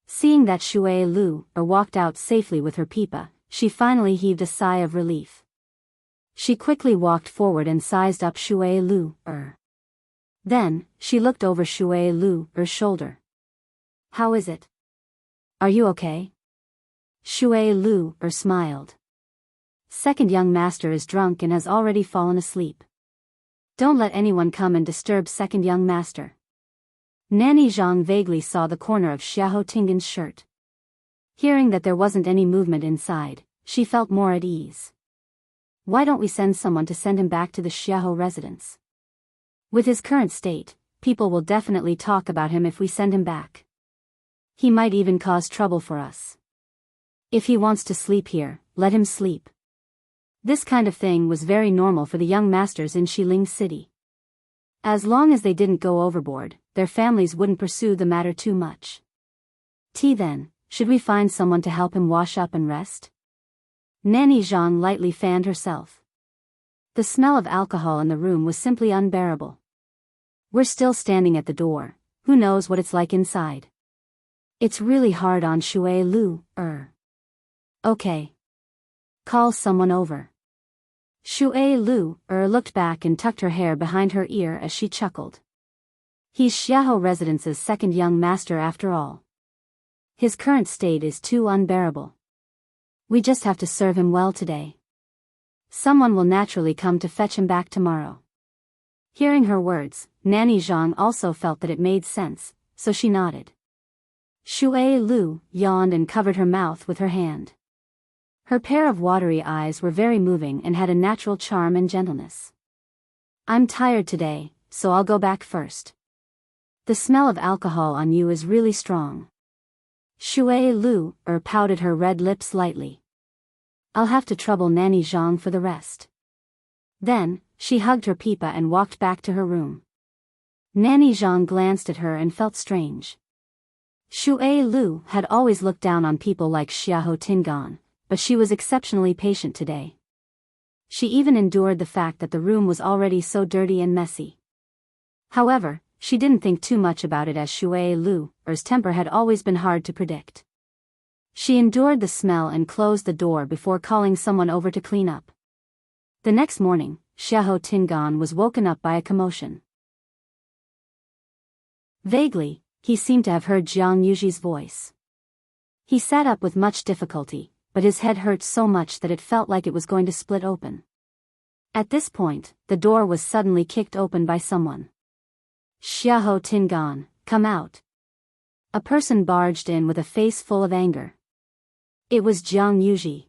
Seeing that Shui Lu walked out safely with her pipa, she finally heaved a sigh of relief. She quickly walked forward and sized up Shui Lu. Then, she looked over Shui Lu's shoulder. How is it? Are you okay? Shui Lu smiled. Second young master is drunk and has already fallen asleep. Don't let anyone come and disturb second young master. Nanny Zhang vaguely saw the corner of Xiahou Tingan's shirt. Hearing that there wasn't any movement inside, she felt more at ease. Why don't we send someone to send him back to the Xiahou residence? With his current state, people will definitely talk about him if we send him back. He might even cause trouble for us. If he wants to sleep here, let him sleep. This kind of thing was very normal for the young masters in Xiling City. As long as they didn't go overboard, their families wouldn't pursue the matter too much. Then, should we find someone to help him wash up and rest? Nanny Zhang lightly fanned herself. The smell of alcohol in the room was simply unbearable. We're still standing at the door, who knows what it's like inside. It's really hard on Shui Lu. Okay. Call someone over. Shui Lu looked back and tucked her hair behind her ear as she chuckled. He's Xiaohu Residence's second young master after all. His current state is too unbearable. We just have to serve him well today. Someone will naturally come to fetch him back tomorrow. Hearing her words, Nanny Zhang also felt that it made sense, so she nodded. Shui Lu yawned and covered her mouth with her hand. Her pair of watery eyes were very moving and had a natural charm and gentleness. I'm tired today, so I'll go back first. The smell of alcohol on you is really strong. Shui Lu pouted her red lips lightly. I'll have to trouble Nanny Zhang for the rest. Then, she hugged her pipa and walked back to her room. Nanny Zhang glanced at her and felt strange. Shui Lu had always looked down on people like Xiahou Tingan, but she was exceptionally patient today. She even endured the fact that the room was already so dirty and messy. However, she didn't think too much about it as Shui Lu's temper had always been hard to predict. She endured the smell and closed the door before calling someone over to clean up. The next morning, Xiahou Tingan was woken up by a commotion. Vaguely, he seemed to have heard Jiang Yuji's voice. He sat up with much difficulty, but his head hurt so much that it felt like it was going to split open. At this point, the door was suddenly kicked open by someone. Xiahou Tingan, come out. A person barged in with a face full of anger. It was Jiang Yuji.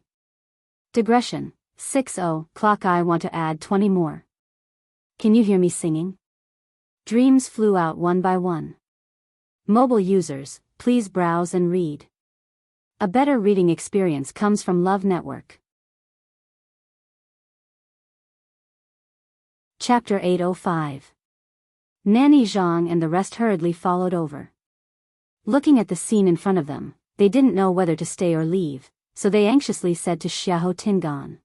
Digression, 60 clock. I want to add 20 more. Can you hear me singing? Dreams flew out one by one. Mobile users, please browse and read. A better reading experience comes from Love Network. Chapter 805. Nanny Zhang and the rest hurriedly followed over. Looking at the scene in front of them, they didn't know whether to stay or leave, so they anxiously said to Xiahou Tingan.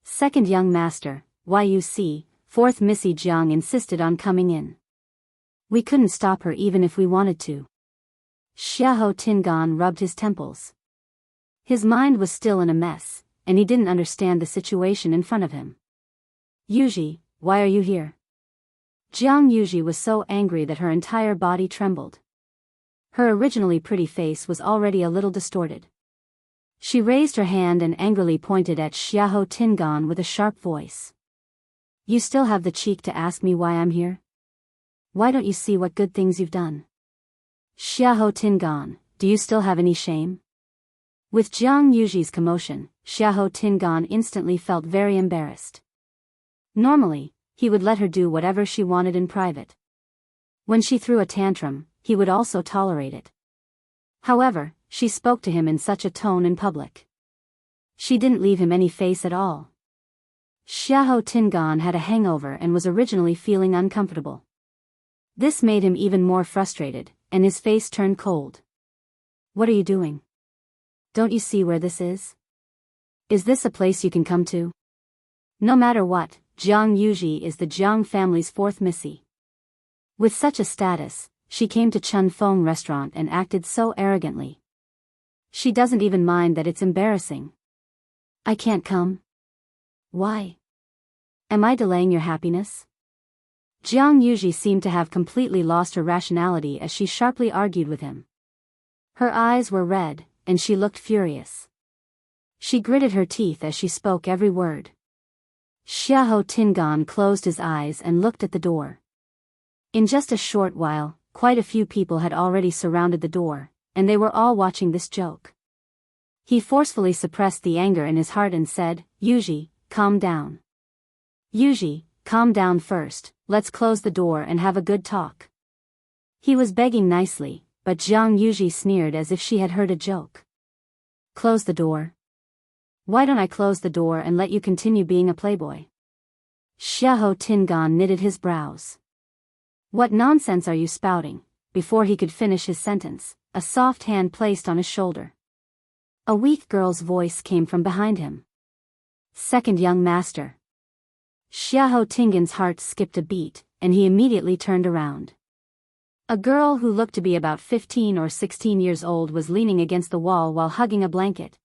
Second young master, YUC, fourth Missy Jiang insisted on coming in. We couldn't stop her even if we wanted to. Xiahou Tingan rubbed his temples. His mind was still in a mess, and he didn't understand the situation in front of him. Yuji, why are you here? Jiang Yuji was so angry that her entire body trembled. Her originally pretty face was already a little distorted. She raised her hand and angrily pointed at Xiahou Tingan with a sharp voice. You still have the cheek to ask me why I'm here? Why don't you see what good things you've done? Xiahou Tingan, do you still have any shame? With Jiang Yuji's commotion, Xiahou Tingan instantly felt very embarrassed. Normally, he would let her do whatever she wanted in private. When she threw a tantrum, he would also tolerate it. However, she spoke to him in such a tone in public. She didn't leave him any face at all. Xiahou Tingan had a hangover and was originally feeling uncomfortable. This made him even more frustrated, and his face turned cold. What are you doing? Don't you see where this is? Is this a place you can come to? No matter what, Jiang Yuji is the Jiang family's fourth Missy. With such a status, she came to Chun Feng restaurant and acted so arrogantly. She doesn't even mind that it's embarrassing. I can't come. Why? Am I delaying your happiness? Jiang Yuji seemed to have completely lost her rationality as she sharply argued with him. Her eyes were red, and she looked furious. She gritted her teeth as she spoke every word. Xiahou Tingan closed his eyes and looked at the door. In just a short while, quite a few people had already surrounded the door, and they were all watching this joke. He forcefully suppressed the anger in his heart and said, Yuji, calm down. Yuji, calm down first, let's close the door and have a good talk. He was begging nicely, but Jiang Yuji sneered as if she had heard a joke. Close the door? Why don't I close the door and let you continue being a playboy? Xiahou Tingan knitted his brows. What nonsense are you spouting? Before he could finish his sentence, a soft hand placed on his shoulder. A weak girl's voice came from behind him. Second young master. Xiahou Tingan's heart skipped a beat, and he immediately turned around. A girl who looked to be about 15 or 16 years old was leaning against the wall while hugging a blanket.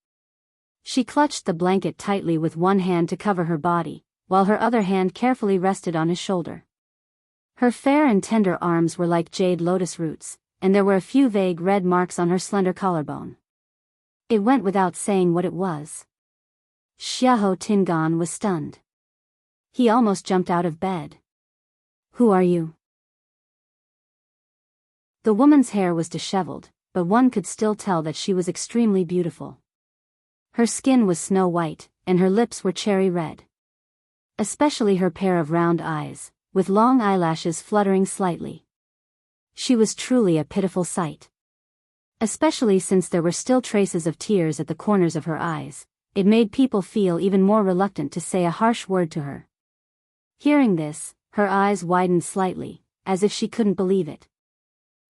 She clutched the blanket tightly with one hand to cover her body, while her other hand carefully rested on his shoulder. Her fair and tender arms were like jade lotus roots, and there were a few vague red marks on her slender collarbone. It went without saying what it was. Xiahou Tingan was stunned. He almost jumped out of bed. "Who are you?" The woman's hair was disheveled, but one could still tell that she was extremely beautiful. Her skin was snow white, and her lips were cherry red. Especially her pair of round eyes, with long eyelashes fluttering slightly. She was truly a pitiful sight. Especially since there were still traces of tears at the corners of her eyes, it made people feel even more reluctant to say a harsh word to her. Hearing this, her eyes widened slightly, as if she couldn't believe it.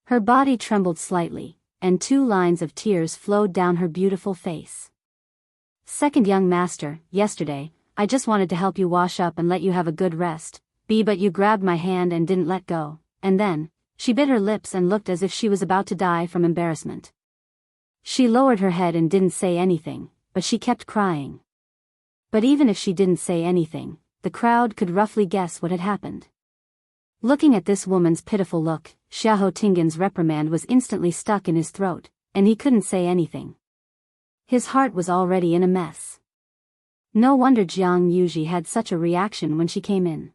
Her body trembled slightly, and 2 lines of tears flowed down her beautiful face. "Second young master, yesterday, I just wanted to help you wash up and let you have a good rest, but you grabbed my hand and didn't let go, and then," she bit her lips and looked as if she was about to die from embarrassment. She lowered her head and didn't say anything, but she kept crying. But even if she didn't say anything, the crowd could roughly guess what had happened. Looking at this woman's pitiful look, Xiahou Tingan's reprimand was instantly stuck in his throat, and he couldn't say anything. His heart was already in a mess. No wonder Jianghu had such a reaction when she came in.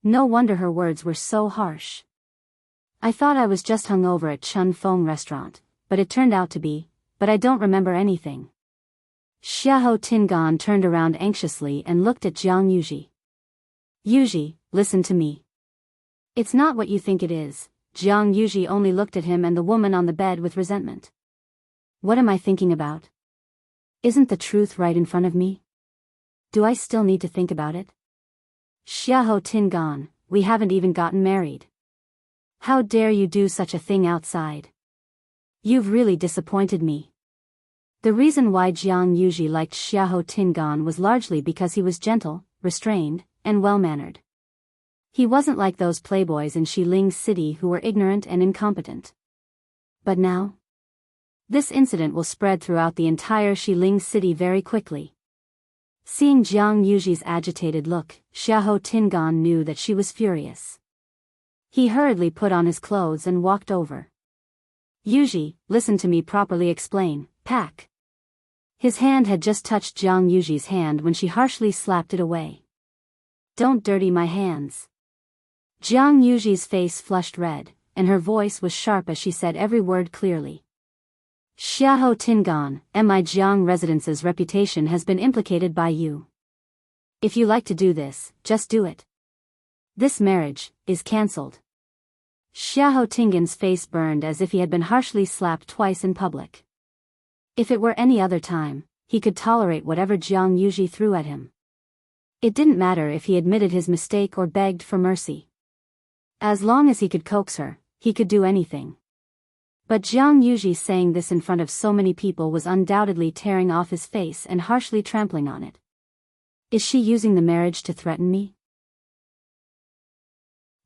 No wonder her words were so harsh. "I thought I was just hungover at Chun Fong restaurant, but it turned out to be, but I don't remember anything." Xiahou Tingan turned around anxiously and looked at Jianghu. "Yuji, listen to me. It's not what you think it is." Jianghu only looked at him and the woman on the bed with resentment. "What am I thinking about? Isn't the truth right in front of me? Do I still need to think about it? Xiahou Tingan, we haven't even gotten married. How dare you do such a thing outside? You've really disappointed me." The reason why Jianghu liked Xiahou Tingan was largely because he was gentle, restrained, and well-mannered. He wasn't like those playboys in Xiling City who were ignorant and incompetent. But now? This incident will spread throughout the entire Xiling City very quickly. Seeing Jianghu's agitated look, Xiahou Tingan knew that she was furious. He hurriedly put on his clothes and walked over. "Yuji, listen to me properly explain, pack." His hand had just touched Jianghu's hand when she harshly slapped it away. "Don't dirty my hands." Jianghu's face flushed red, and her voice was sharp as she said every word clearly. "Xiahou Tingan, my Jiang residence's reputation has been implicated by you. If you like to do this, just do it. This marriage is cancelled." Xiahou Tingan's face burned as if he had been harshly slapped twice in public. If it were any other time, he could tolerate whatever Jianghu threw at him. It didn't matter if he admitted his mistake or begged for mercy. As long as he could coax her, he could do anything. But Jianghu saying this in front of so many people was undoubtedly tearing off his face and harshly trampling on it. Is she using the marriage to threaten me?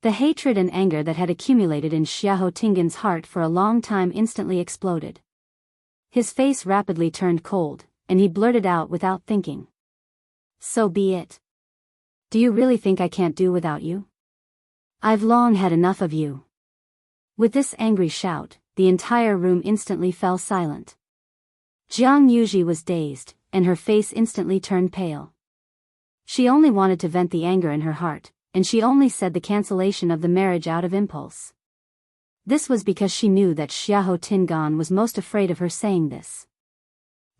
The hatred and anger that had accumulated in Xiahou Tingan's heart for a long time instantly exploded. His face rapidly turned cold, and he blurted out without thinking. "So be it. Do you really think I can't do without you? I've long had enough of you." With this angry shout, the entire room instantly fell silent. Jianghu was dazed, and her face instantly turned pale. She only wanted to vent the anger in her heart, and she only said the cancellation of the marriage out of impulse. This was because she knew that Xiahou Tingan was most afraid of her saying this.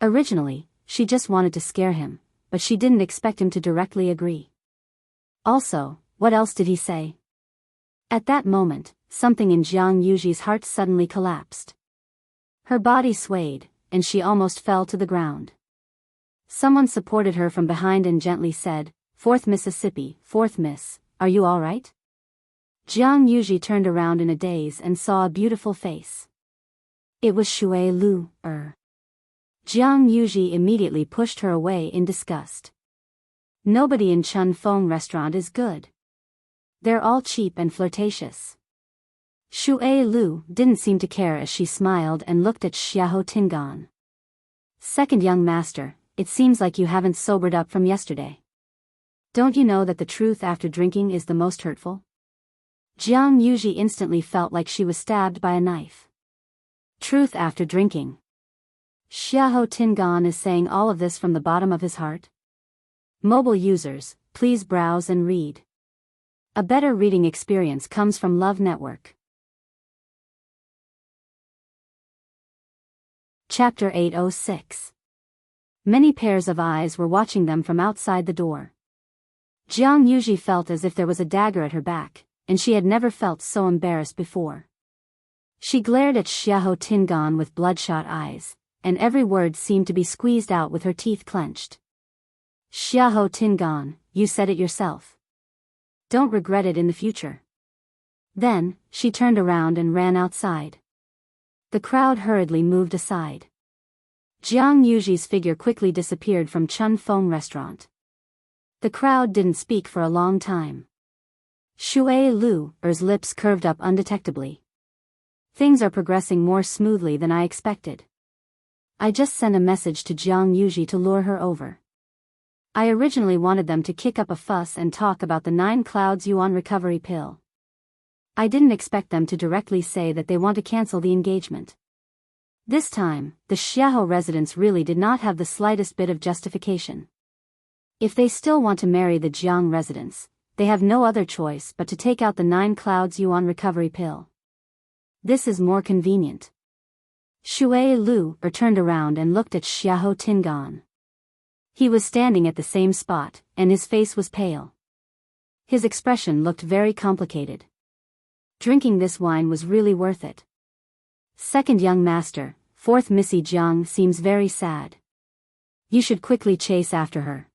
Originally, she just wanted to scare him, but she didn't expect him to directly agree. Also, what else did he say? At that moment, something in Jianghu's heart suddenly collapsed. Her body swayed, and she almost fell to the ground. Someone supported her from behind and gently said, "Fourth Mississippi, fourth Miss, are you all right?" Jianghu turned around in a daze and saw a beautiful face. It was Shui Lu. Jianghu immediately pushed her away in disgust. Nobody in Chun Fong restaurant is good. They're all cheap and flirtatious. Shui Lu didn't seem to care as she smiled and looked at Xiahou Tingan. "Second young master, it seems like you haven't sobered up from yesterday. Don't you know that the truth after drinking is the most hurtful? Jianghu instantly felt like she was stabbed by a knife. Truth after drinking. Xiahou Tingan is saying all of this from the bottom of his heart. Mobile users, please browse and read. A better reading experience comes from Love Network. Chapter 806. Many pairs of eyes were watching them from outside the door. Jianghu felt as if there was a dagger at her back, and she had never felt so embarrassed before. She glared at Xiahou Tingan with bloodshot eyes, and every word seemed to be squeezed out with her teeth clenched. Xiahou Tingan, you said it yourself. Don't regret it in the future. Then, she turned around and ran outside. The crowd hurriedly moved aside. Jianghu's figure quickly disappeared from Chun Feng restaurant. The crowd didn't speak for a long time. Shui Lu's lips curved up undetectably. Things are progressing more smoothly than I expected. I just sent a message to Jianghu to lure her over. I originally wanted them to kick up a fuss and talk about the 9 clouds yuan recovery pill. I didn't expect them to directly say that they want to cancel the engagement. This time, the Xiahou residents really did not have the slightest bit of justification. If they still want to marry the Jiang residents, they have no other choice but to take out the 9 clouds yuan recovery pill. This is more convenient. Shui Lu turned around and looked at Xiahou Tingan. He was standing at the same spot, and his face was pale. His expression looked very complicated. Drinking this wine was really worth it. Second young master, fourth Missy Jiang seems very sad. You should quickly chase after her.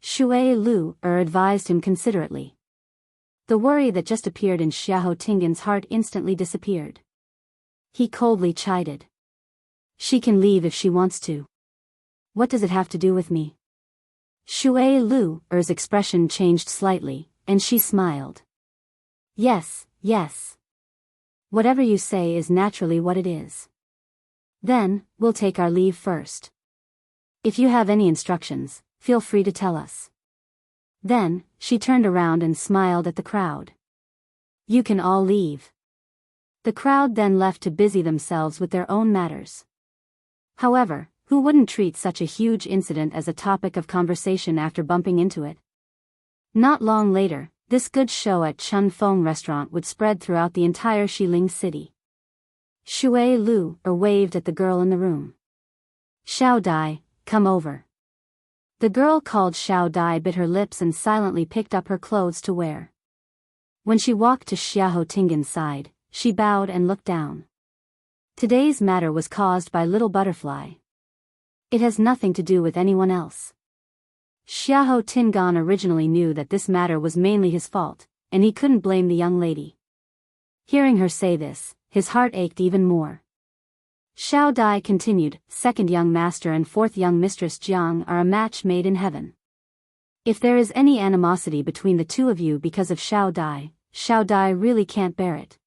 Shui Lu advised him considerately. The worry that just appeared in Xiahou Tingan's heart instantly disappeared. He coldly chided. She can leave if she wants to. What does it have to do with me? Shui Lu's expression changed slightly, and she smiled. Yes, yes. Whatever you say is naturally what it is. Then, we'll take our leave first. If you have any instructions, feel free to tell us. Then, she turned around and smiled at the crowd. You can all leave. The crowd then left to busy themselves with their own matters. However, who wouldn't treat such a huge incident as a topic of conversation after bumping into it? Not long later, this good show at Chun Feng restaurant would spread throughout the entire Xiling city. Shui Lu waved at the girl in the room. Xiao Dai, come over. The girl called Xiao Dai bit her lips and silently picked up her clothes to wear. When she walked to Xiahou Tingan's side, she bowed and looked down. Today's matter was caused by Little Butterfly. It has nothing to do with anyone else. Xiahou Tingan originally knew that this matter was mainly his fault, and he couldn't blame the young lady. Hearing her say this, his heart ached even more. Xiao Dai continued, second young master and fourth young mistress Jiang are a match made in heaven. If there is any animosity between the two of you because of Xiao Dai really can't bear it.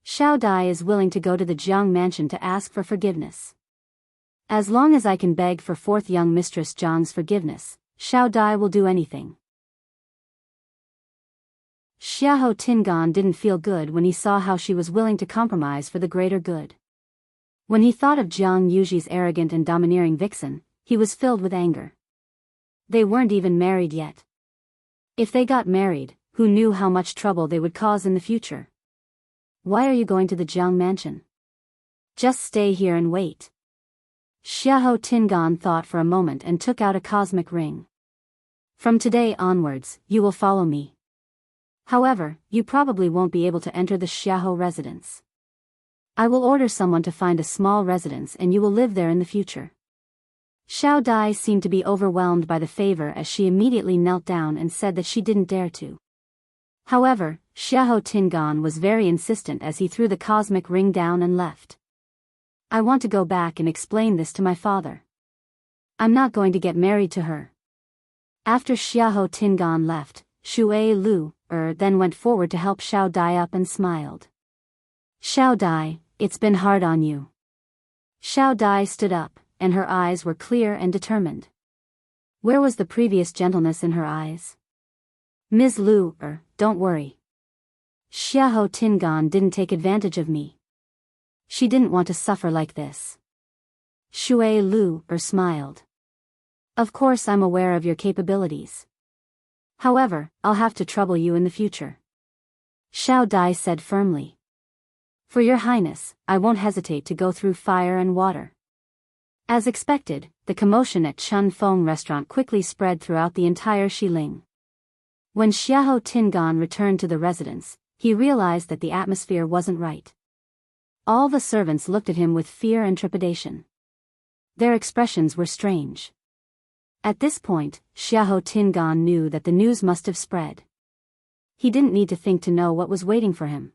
Xiao Dai is willing to go to the Jiang mansion to ask for forgiveness. As long as I can beg for fourth young mistress Jiang's forgiveness, Xiao Dai will do anything. Xiahou Tingan didn't feel good when he saw how she was willing to compromise for the greater good. When he thought of Jianghu's arrogant and domineering vixen, he was filled with anger. They weren't even married yet. If they got married, who knew how much trouble they would cause in the future? Why are you going to the Jiang mansion? Just stay here and wait. Xiahou Tingan thought for a moment and took out a cosmic ring. From today onwards, you will follow me. However, you probably won't be able to enter the Xiahou residence. I will order someone to find a small residence and you will live there in the future. Xiao Dai seemed to be overwhelmed by the favor as she immediately knelt down and said that she didn't dare to. However, Xiahou Tingan was very insistent as he threw the cosmic ring down and left. I want to go back and explain this to my father. I'm not going to get married to her. After Xiahou Tingan left, Shui Lu then went forward to help Xiao Dai up and smiled. Xiao Dai, it's been hard on you. Xiao Dai stood up, and her eyes were clear and determined. Where was the previous gentleness in her eyes? Ms. Lu, don't worry. Xiahou Tingan didn't take advantage of me. She didn't want to suffer like this. Shui Lu smiled. Of course I'm aware of your capabilities. However, I'll have to trouble you in the future. Xiao Dai said firmly. For your highness, I won't hesitate to go through fire and water. As expected, the commotion at Chun Feng restaurant quickly spread throughout the entire Xiling. When Xiahou Tingan returned to the residence, he realized that the atmosphere wasn't right. All the servants looked at him with fear and trepidation. Their expressions were strange. At this point, Xiahou Tingan knew that the news must have spread. He didn't need to think to know what was waiting for him.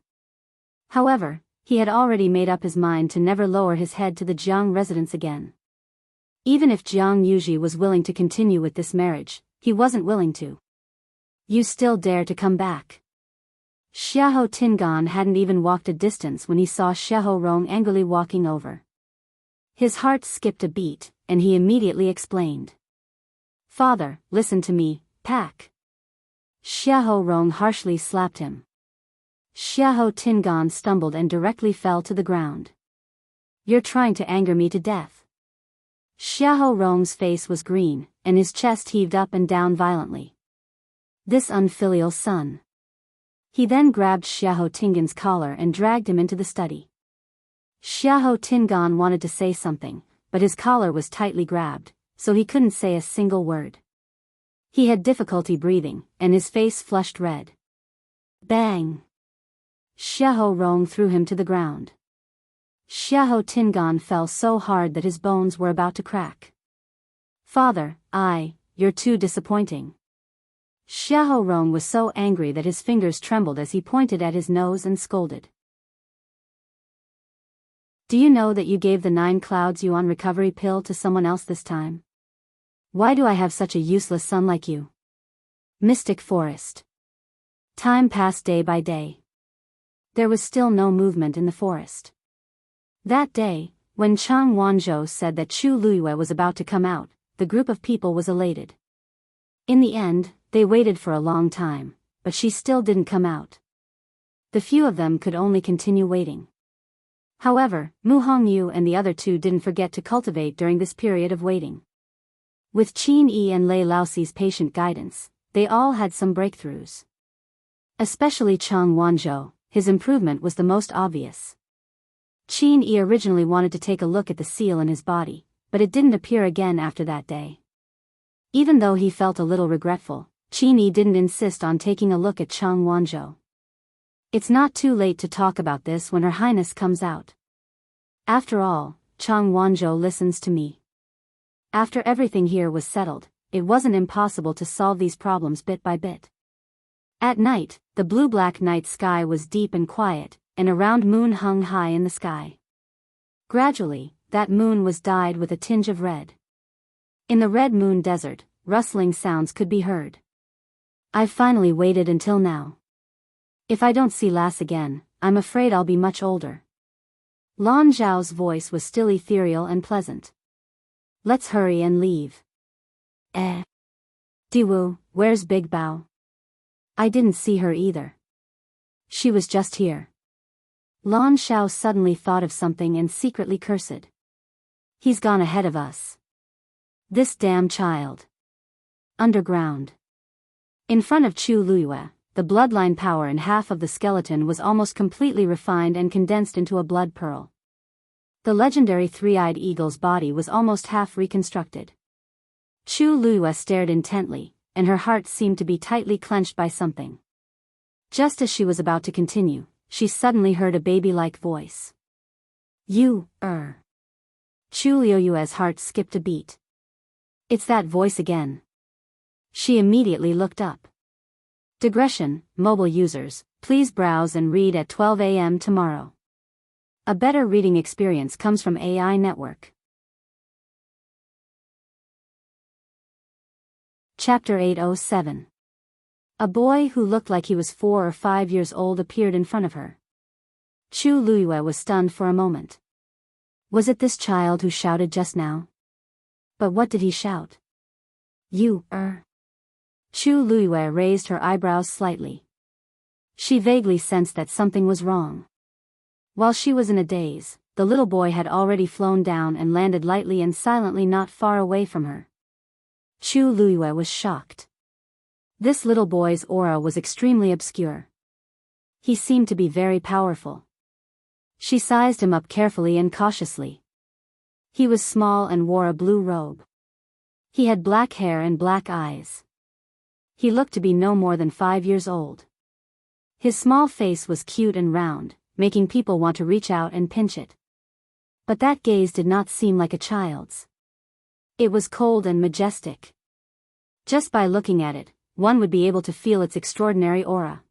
However, he had already made up his mind to never lower his head to the Jiang residence again. Even if Jiang Yuji was willing to continue with this marriage, he wasn't willing to. You still dare to come back? Xiahou Tingan hadn't even walked a distance when he saw Xiahou Rong angrily walking over. His heart skipped a beat, and he immediately explained. Father, listen to me, pack. Xiahou Rong harshly slapped him. Xiahou Tingan stumbled and directly fell to the ground. You're trying to anger me to death. Xiahou Rong's face was green, and his chest heaved up and down violently. This unfilial son. He then grabbed Xiahou Tingan's collar and dragged him into the study. Xiahou Tingan wanted to say something, but his collar was tightly grabbed, so he couldn't say a single word. He had difficulty breathing, and his face flushed red. Bang! Xiahou Rong threw him to the ground. Xiahou Tingan fell so hard that his bones were about to crack. Father, you're too disappointing. Xiahou Rong was so angry that his fingers trembled as he pointed at his nose and scolded. Do you know that you gave the 9 clouds yuan recovery pill to someone else this time? Why do I have such a useless son like you? Mystic Forest. Time passed day by day. There was still no movement in the forest. That day, when Chang Wanzhou said that Chu Luiyue was about to come out, the group of people was elated. In the end, they waited for a long time, but she still didn't come out. The few of them could only continue waiting. However, Mu Hongyu and the other 2 didn't forget to cultivate during this period of waiting. With Qin Yi and Lei Laoxi's patient guidance, they all had some breakthroughs. Especially Chang Wanzhou, his improvement was the most obvious. Qin Yi originally wanted to take a look at the seal in his body, but it didn't appear again after that day. Even though he felt a little regretful, Qin Yi didn't insist on taking a look at Chang Wanzhou. It's not too late to talk about this when Her Highness comes out. After all, Chang Wanzhou listens to me. After everything here was settled, it wasn't impossible to solve these problems bit by bit. At night, the blue-black night sky was deep and quiet, and a round moon hung high in the sky. Gradually, that moon was dyed with a tinge of red. In the Red Moon Desert, rustling sounds could be heard. I've finally waited until now. If I don't see Lass again, I'm afraid I'll be much older. Lan Zhao's voice was still ethereal and pleasant. Let's hurry and leave. Diwu, where's Big Bao? I didn't see her either. She was just here. Lan Zhao suddenly thought of something and secretly cursed. He's gone ahead of us. This damn child. Underground. In front of Chu Luiyue, the bloodline power in half of the skeleton was almost completely refined and condensed into a blood pearl. The legendary three-eyed eagle's body was almost half reconstructed. Chu Luiyue stared intently, and her heart seemed to be tightly clenched by something. Just as she was about to continue, she suddenly heard a baby-like voice. You. Chu Luiyue's heart skipped a beat. It's that voice again. She immediately looked up. Digression, mobile users, please browse and read at 12 a.m. tomorrow. A better reading experience comes from AI Network. Chapter 807. A boy who looked like he was 4 or 5 years old appeared in front of her. Chu Luiyue was stunned for a moment. Was it this child who shouted just now? But what did he shout? You, Chu Luiyue raised her eyebrows slightly. She vaguely sensed that something was wrong. While she was in a daze, the little boy had already flown down and landed lightly and silently not far away from her. Chu Luiyue was shocked. This little boy's aura was extremely obscure. He seemed to be very powerful. She sized him up carefully and cautiously. He was small and wore a blue robe. He had black hair and black eyes. He looked to be no more than 5 years old. His small face was cute and round, making people want to reach out and pinch it. But that gaze did not seem like a child's. It was cold and majestic. Just by looking at it, one would be able to feel its extraordinary aura.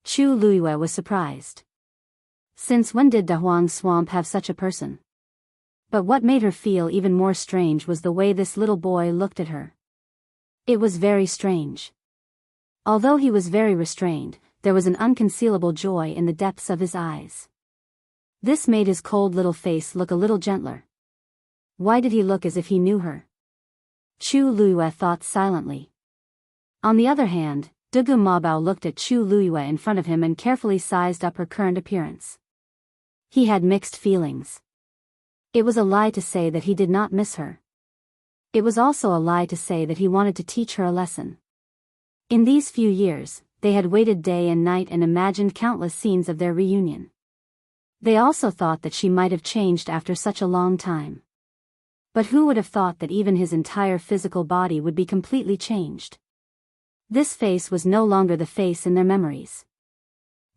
Chu Luiyue was surprised. Since when did Dahuang Swamp have such a person? But what made her feel even more strange was the way this little boy looked at her. It was very strange. Although he was very restrained, there was an unconcealable joy in the depths of his eyes. This made his cold little face look a little gentler. Why did he look as if he knew her? Chu Luiyue thought silently. On the other hand, Dugu Mabao looked at Chu Luiyue in front of him and carefully sized up her current appearance. He had mixed feelings. It was a lie to say that he did not miss her. It was also a lie to say that he wanted to teach her a lesson. In these few years, they had waited day and night and imagined countless scenes of their reunion. They also thought that she might have changed after such a long time. But who would have thought that even his entire physical body would be completely changed? This face was no longer the face in their memories.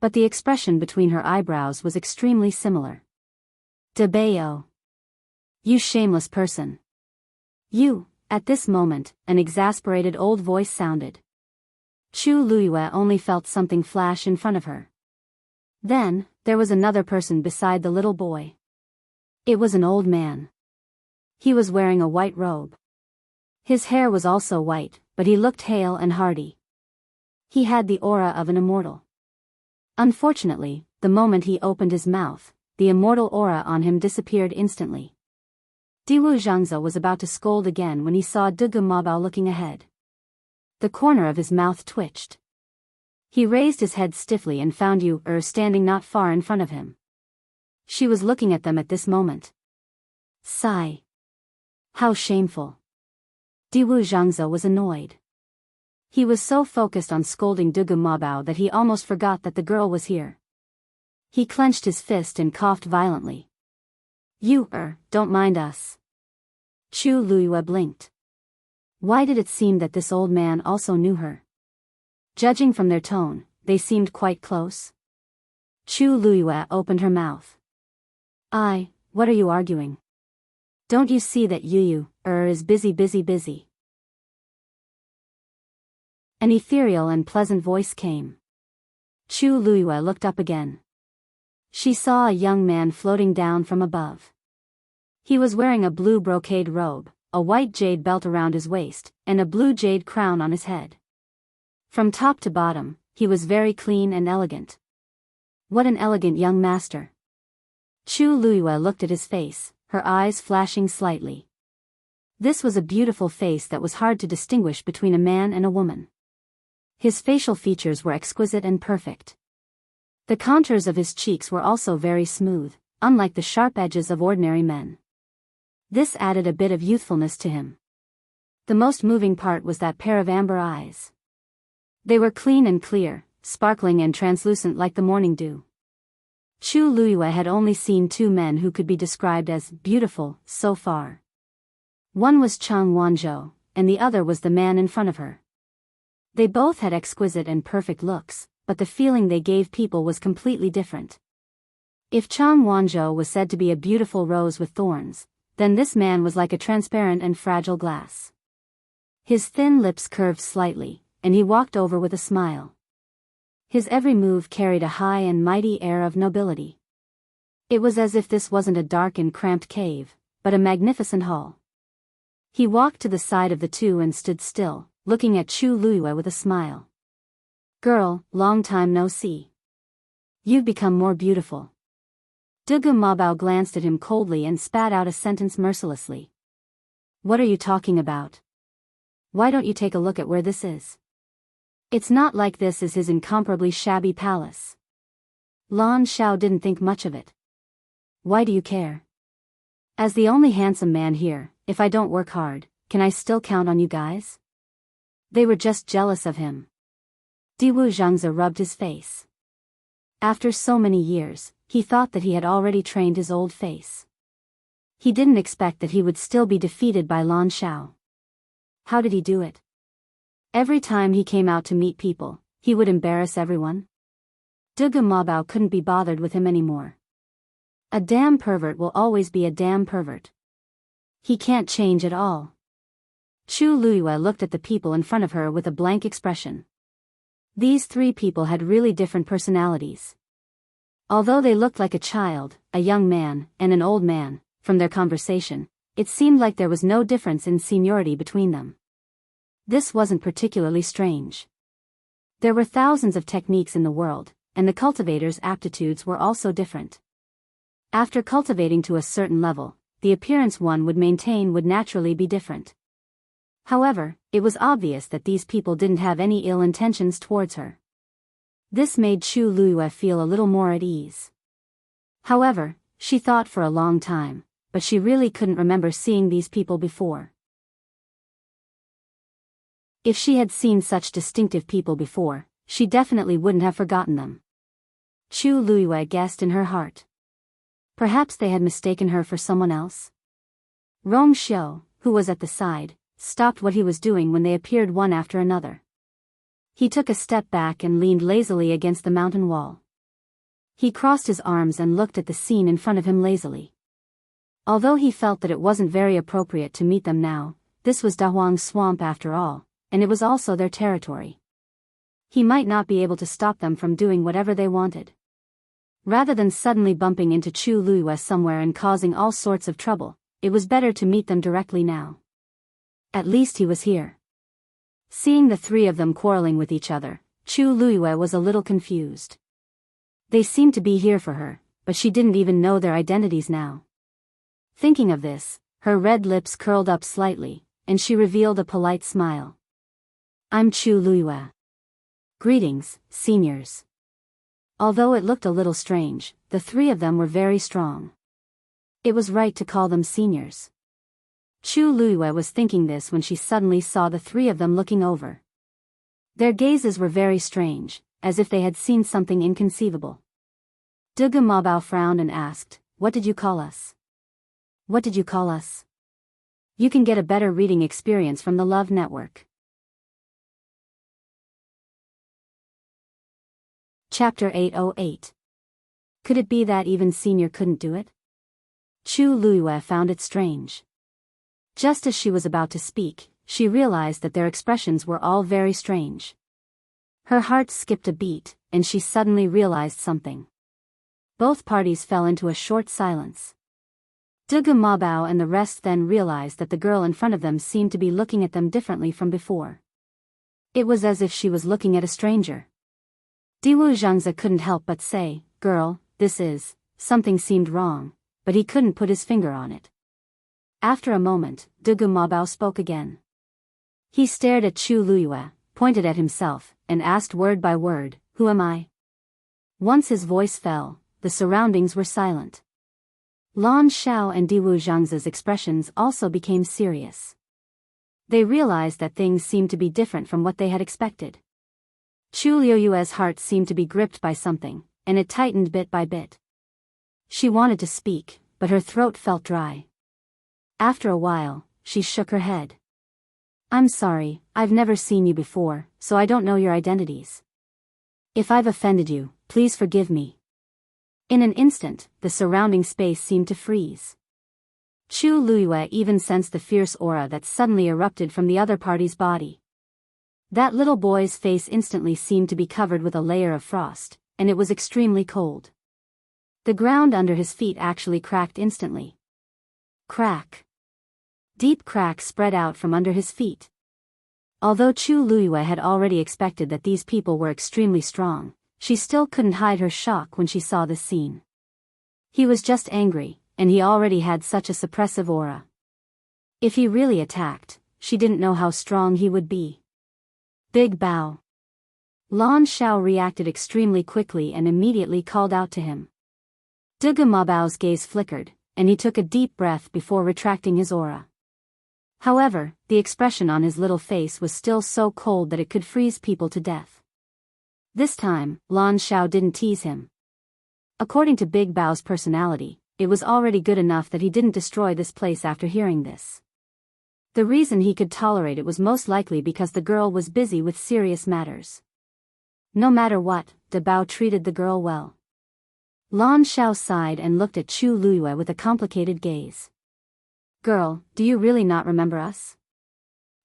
But the expression between her eyebrows was extremely similar. Biyao. You shameless person. You, at this moment, an exasperated old voice sounded. Chu Luiyue only felt something flash in front of her. Then, there was another person beside the little boy. It was an old man. He was wearing a white robe. His hair was also white, but he looked hale and hearty. He had the aura of an immortal. Unfortunately, the moment he opened his mouth, the immortal aura on him disappeared instantly. Diwu Zhangzi was about to scold again when he saw Dugu Mabao looking ahead. The corner of his mouth twitched. He raised his head stiffly and found Yu standing not far in front of him. She was looking at them at this moment. Sigh. How shameful. Diwu Zhangzi was annoyed. He was so focused on scolding Dugu Mabao that he almost forgot that the girl was here. He clenched his fist and coughed violently. You, don't mind us. Chu Luiyue blinked. Why did it seem that this old man also knew her? Judging from their tone, they seemed quite close. Chu Luiyue opened her mouth. What are you arguing? Don't you see that Yu is busy? An ethereal and pleasant voice came. Chu Luiyue looked up again. She saw a young man floating down from above. He was wearing a blue brocade robe, a white jade belt around his waist, and a blue jade crown on his head. From top to bottom, he was very clean and elegant. What an elegant young master. Chu Luiyue looked at his face, her eyes flashing slightly. This was a beautiful face that was hard to distinguish between a man and a woman. His facial features were exquisite and perfect. The contours of his cheeks were also very smooth, unlike the sharp edges of ordinary men. This added a bit of youthfulness to him. The most moving part was that pair of amber eyes. They were clean and clear, sparkling and translucent like the morning dew. Chu Luiyue had only seen 2 men who could be described as beautiful so far. One was Chang Wanzhou, and the other was the man in front of her. They both had exquisite and perfect looks, but the feeling they gave people was completely different. If Chang Wanzhou was said to be a beautiful rose with thorns, then this man was like a transparent and fragile glass. His thin lips curved slightly, and he walked over with a smile. His every move carried a high and mighty air of nobility. It was as if this wasn't a dark and cramped cave, but a magnificent hall. He walked to the side of the two and stood still, looking at Chu Luiyue with a smile. Girl, long time no see. You've become more beautiful. Dugu Mabao glanced at him coldly and spat out a sentence mercilessly. What are you talking about? Why don't you take a look at where this is? It's not like this is his incomparably shabby palace. Lan Shao didn't think much of it. Why do you care? As the only handsome man here, if I don't work hard, can I still count on you guys? They were just jealous of him. Diwu Zhangzi rubbed his face. After so many years, he thought that he had already trained his old face. He didn't expect that he would still be defeated by Lan Shao. How did he do it? Every time he came out to meet people, he would embarrass everyone. Dugu Mabao couldn't be bothered with him anymore. A damn pervert will always be a damn pervert. He can't change at all. Chu Luiyue looked at the people in front of her with a blank expression. These three people had really different personalities. Although they looked like a child, a young man, and an old man, from their conversation, it seemed like there was no difference in seniority between them. This wasn't particularly strange. There were thousands of techniques in the world, and the cultivators' aptitudes were also different. After cultivating to a certain level, the appearance one would maintain would naturally be different. However, it was obvious that these people didn't have any ill intentions towards her. This made Chu Luiyue feel a little more at ease. However, she thought for a long time, but she really couldn't remember seeing these people before. If she had seen such distinctive people before, she definitely wouldn't have forgotten them. Chu Luiyue guessed in her heart. Perhaps they had mistaken her for someone else? Rong Xiu, who was at the side, stopped what he was doing when they appeared one after another. He took a step back and leaned lazily against the mountain wall. He crossed his arms and looked at the scene in front of him lazily. Although he felt that it wasn't very appropriate to meet them now, this was Dahuang's swamp after all, and it was also their territory. He might not be able to stop them from doing whatever they wanted. Rather than suddenly bumping into Chu Luiyue somewhere and causing all sorts of trouble, it was better to meet them directly now. At least he was here. Seeing the three of them quarreling with each other, Chu Luiyue was a little confused. They seemed to be here for her, but she didn't even know their identities now. Thinking of this, her red lips curled up slightly, and she revealed a polite smile. I'm Chu Luiyue. Greetings, seniors. Although it looked a little strange, the three of them were very strong. It was right to call them seniors. Chu Luiyue was thinking this when she suddenly saw the three of them looking over. Their gazes were very strange, as if they had seen something inconceivable. Dugu Mabao frowned and asked, "What did you call us?" "What did you call us?" You can get a better reading experience from the Love Network. Chapter 808. Could it be that even Senior couldn't do it? Chu Luiyue found it strange. Just as she was about to speak, she realized that their expressions were all very strange. Her heart skipped a beat, and she suddenly realized something. Both parties fell into a short silence. Dugu Mabao and the rest then realized that the girl in front of them seemed to be looking at them differently from before. It was as if she was looking at a stranger. Diwu Zhangzi couldn't help but say, "Girl, this is..." Something seemed wrong, but he couldn't put his finger on it. After a moment, Dugu Mabao spoke again. He stared at Chu Luiyue, pointed at himself, and asked word by word, "Who am I?" Once his voice fell, the surroundings were silent. Lan Shao and Diwu Zhangzi's expressions also became serious. They realized that things seemed to be different from what they had expected. Chu Luiyue's heart seemed to be gripped by something, and it tightened bit by bit. She wanted to speak, but her throat felt dry. After a while, she shook her head. "I'm sorry, I've never seen you before, so I don't know your identities. If I've offended you, please forgive me." In an instant, the surrounding space seemed to freeze. Chu Luiyue even sensed the fierce aura that suddenly erupted from the other party's body. That little boy's face instantly seemed to be covered with a layer of frost, and it was extremely cold. The ground under his feet actually cracked instantly. Crack. Deep cracks spread out from under his feet. Although Chu Luiyue had already expected that these people were extremely strong, she still couldn't hide her shock when she saw this scene. He was just angry, and he already had such a suppressive aura. If he really attacked, she didn't know how strong he would be. Big Bao. Lan Shao reacted extremely quickly and immediately called out to him. Dugu Mabao's gaze flickered, and he took a deep breath before retracting his aura. However, the expression on his little face was still so cold that it could freeze people to death. This time, Lan Shao didn't tease him. According to Big Bao's personality, it was already good enough that he didn't destroy this place after hearing this. The reason he could tolerate it was most likely because the girl was busy with serious matters. No matter what, De Bao treated the girl well. Lan Shao sighed and looked at Chu Luiyue with a complicated gaze. Girl, do you really not remember us?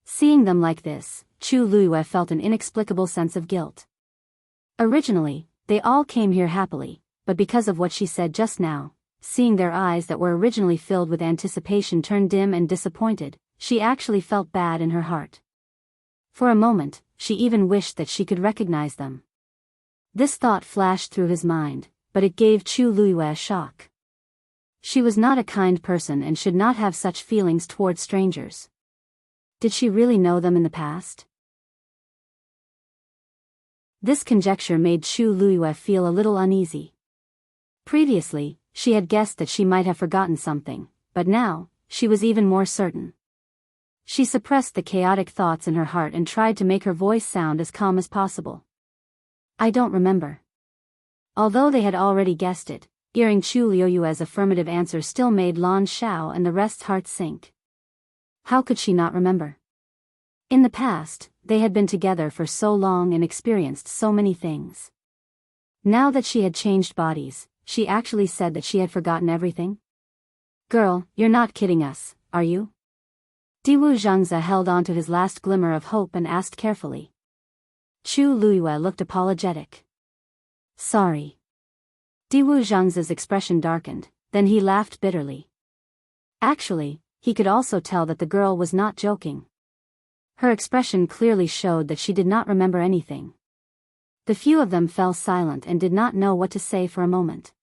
Seeing them like this, Chu Luiyue felt an inexplicable sense of guilt. Originally, they all came here happily, but because of what she said just now, seeing their eyes that were originally filled with anticipation turn dim and disappointed, she actually felt bad in her heart. For a moment, she even wished that she could recognize them. This thought flashed through his mind, but it gave Chu Luiyue a shock. She was not a kind person and should not have such feelings towards strangers. Did she really know them in the past? This conjecture made Chu Luiyue feel a little uneasy. Previously, she had guessed that she might have forgotten something, but now, she was even more certain. She suppressed the chaotic thoughts in her heart and tried to make her voice sound as calm as possible. I don't remember. Although they had already guessed it, hearing Chu Luiyue's affirmative answer still made Lan Shao and the rest's hearts sink. How could she not remember? In the past, they had been together for so long and experienced so many things. Now that she had changed bodies, she actually said that she had forgotten everything? Girl, you're not kidding us, are you? Diwu Zhangze held on to his last glimmer of hope and asked carefully. Chu Luiyue looked apologetic. Sorry. Diwu Zhangze's expression darkened, then he laughed bitterly. Actually, he could also tell that the girl was not joking. Her expression clearly showed that she did not remember anything. The few of them fell silent and did not know what to say for a moment.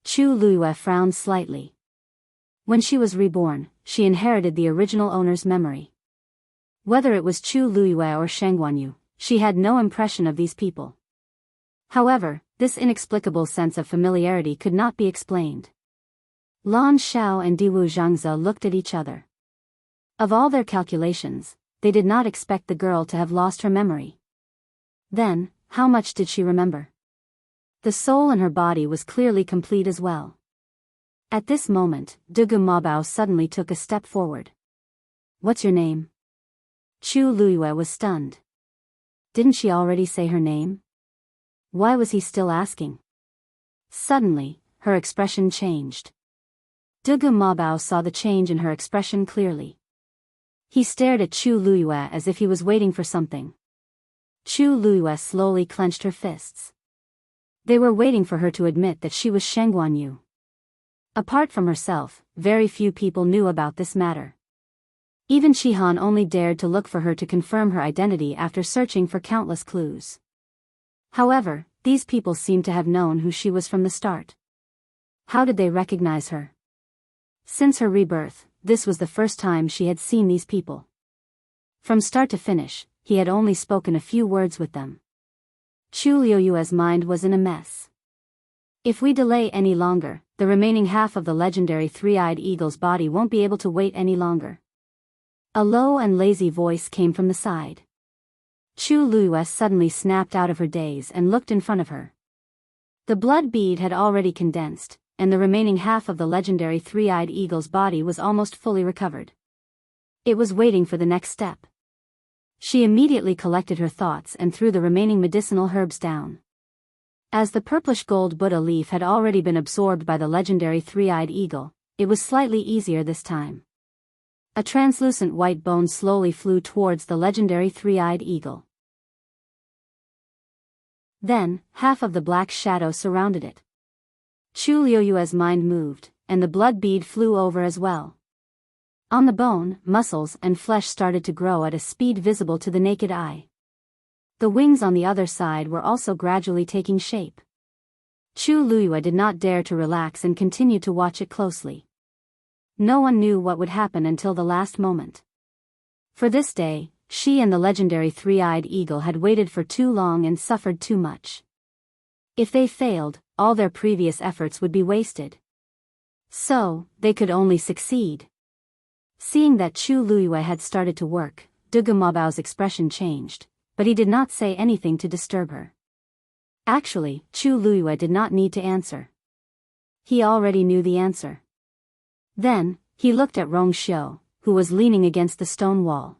Chu Luiyue frowned slightly. When she was reborn, she inherited the original owner's memory. Whether it was Chu Luiyue or Sheng Guanyu, she had no impression of these people. However, this inexplicable sense of familiarity could not be explained. Lan Shao and Diwu Zhangze looked at each other. Of all their calculations, they did not expect the girl to have lost her memory. Then, how much did she remember? The soul in her body was clearly complete as well. At this moment, Dugu Mabao suddenly took a step forward. What's your name? Chu Luiyue was stunned. Didn't she already say her name? Why was he still asking? Suddenly, her expression changed. Dugu Mabao saw the change in her expression clearly. He stared at Chu Luiyue as if he was waiting for something. Chu Luiyue slowly clenched her fists. They were waiting for her to admit that she was Sheng Guanyu. Apart from herself, very few people knew about this matter. Even Shihan only dared to look for her to confirm her identity after searching for countless clues. However, these people seemed to have known who she was from the start. How did they recognize her? Since her rebirth, this was the first time she had seen these people. From start to finish, he had only spoken a few words with them. Chu Luiyue's mind was in a mess. If we delay any longer, the remaining half of the legendary three-eyed eagle's body won't be able to wait any longer. A low and lazy voice came from the side. Chu Luiyue suddenly snapped out of her daze and looked in front of her. The blood bead had already condensed, and the remaining half of the legendary three-eyed eagle's body was almost fully recovered. It was waiting for the next step. She immediately collected her thoughts and threw the remaining medicinal herbs down. As the purplish gold Buddha leaf had already been absorbed by the legendary three-eyed eagle, it was slightly easier this time. A translucent white bone slowly flew towards the legendary three-eyed eagle. Then, half of the black shadow surrounded it. Chu Luiyue's mind moved, and the blood bead flew over as well. On the bone, muscles and flesh started to grow at a speed visible to the naked eye. The wings on the other side were also gradually taking shape. Chu Luiyue did not dare to relax and continued to watch it closely. no one knew what would happen until the last moment. For this day, she and the legendary three-eyed eagle had waited for too long and suffered too much. If they failed, all their previous efforts would be wasted. So, they could only succeed. Seeing that Chu Luiyue had started to work, Dugu Mabao's expression changed, but he did not say anything to disturb her. Actually, Chu Luiyue did not need to answer. He already knew the answer. Then, he looked at Rong Xiu, who was leaning against the stone wall.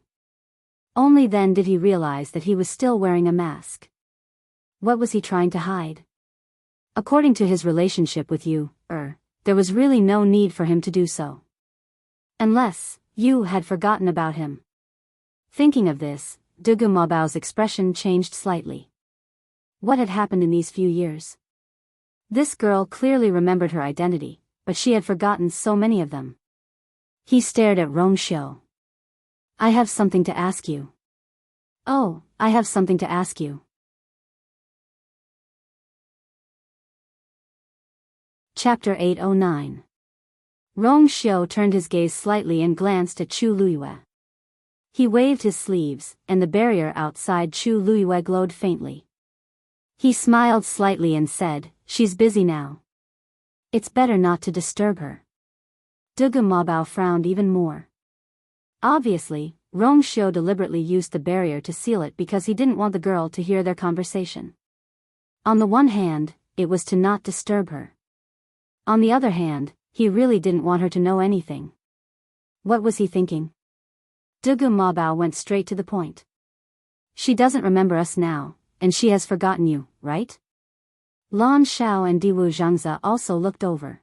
Only then did he realize that he was still wearing a mask. What was he trying to hide? According to his relationship with you, there was really no need for him to do so. Unless, you had forgotten about him. Thinking of this, Dugu Mabao's expression changed slightly. What had happened in these few years? This girl clearly remembered her identity, but she had forgotten so many of them. He stared at Rong Xiu. I have something to ask you. Oh, I have something to ask you. Chapter 809. Rong Xiu turned his gaze slightly and glanced at Chu Luiyue. He waved his sleeves, and the barrier outside Chu Luiyue glowed faintly. He smiled slightly and said, "She's busy now. It's better not to disturb her." Dugu Mabao frowned even more. Obviously, Rong Xiu deliberately used the barrier to seal it because he didn't want the girl to hear their conversation. On the one hand, it was to not disturb her. On the other hand, he really didn't want her to know anything. What was he thinking? Dugu Mabao went straight to the point. She doesn't remember us now, and she has forgotten you, right? Lan Xiao and Diwu Zhangzi also looked over.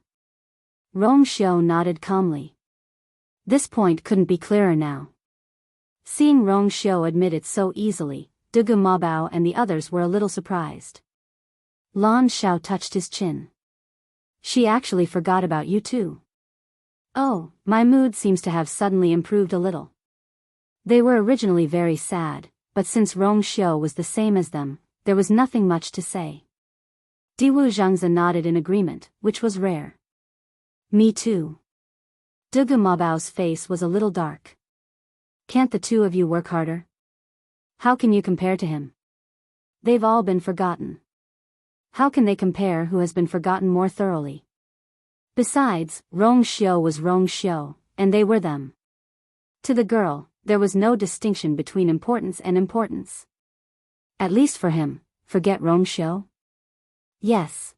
Rong Xiu nodded calmly. This point couldn't be clearer now. Seeing Rong Xiu admit it so easily, Dugu Mabao and the others were a little surprised. Lan Xiao touched his chin. She actually forgot about you too. Oh, my mood seems to have suddenly improved a little. They were originally very sad, but since Rong Xiu was the same as them, there was nothing much to say. Diwu Zhangzi nodded in agreement, which was rare. Me too. Dugu Mabao's face was a little dark. Can't the two of you work harder? How can you compare to him? They've all been forgotten. How can they compare who has been forgotten more thoroughly? Besides, Rong Xiu was Rong Xiu, and they were them. To the girl, there was no distinction between importance and importance. At least for him, forget Rong Xiu? Yes.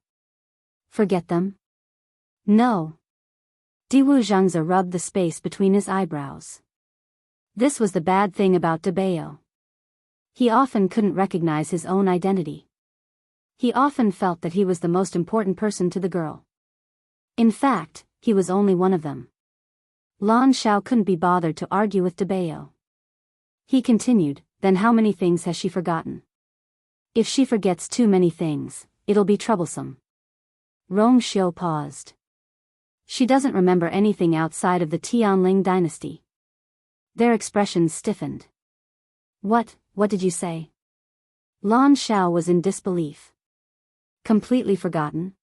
Forget them? No. Diwu Zhangzi rubbed the space between his eyebrows. This was the bad thing about Biyao. He often couldn't recognize his own identity. He often felt that he was the most important person to the girl. In fact, he was only one of them. Lan Xiao couldn't be bothered to argue with Biyao. He continued, then how many things has she forgotten? If she forgets too many things, it'll be troublesome. Rong Xiu paused. She doesn't remember anything outside of the Tianling dynasty. Their expressions stiffened. What did you say? Lan Xiao was in disbelief. Completely forgotten?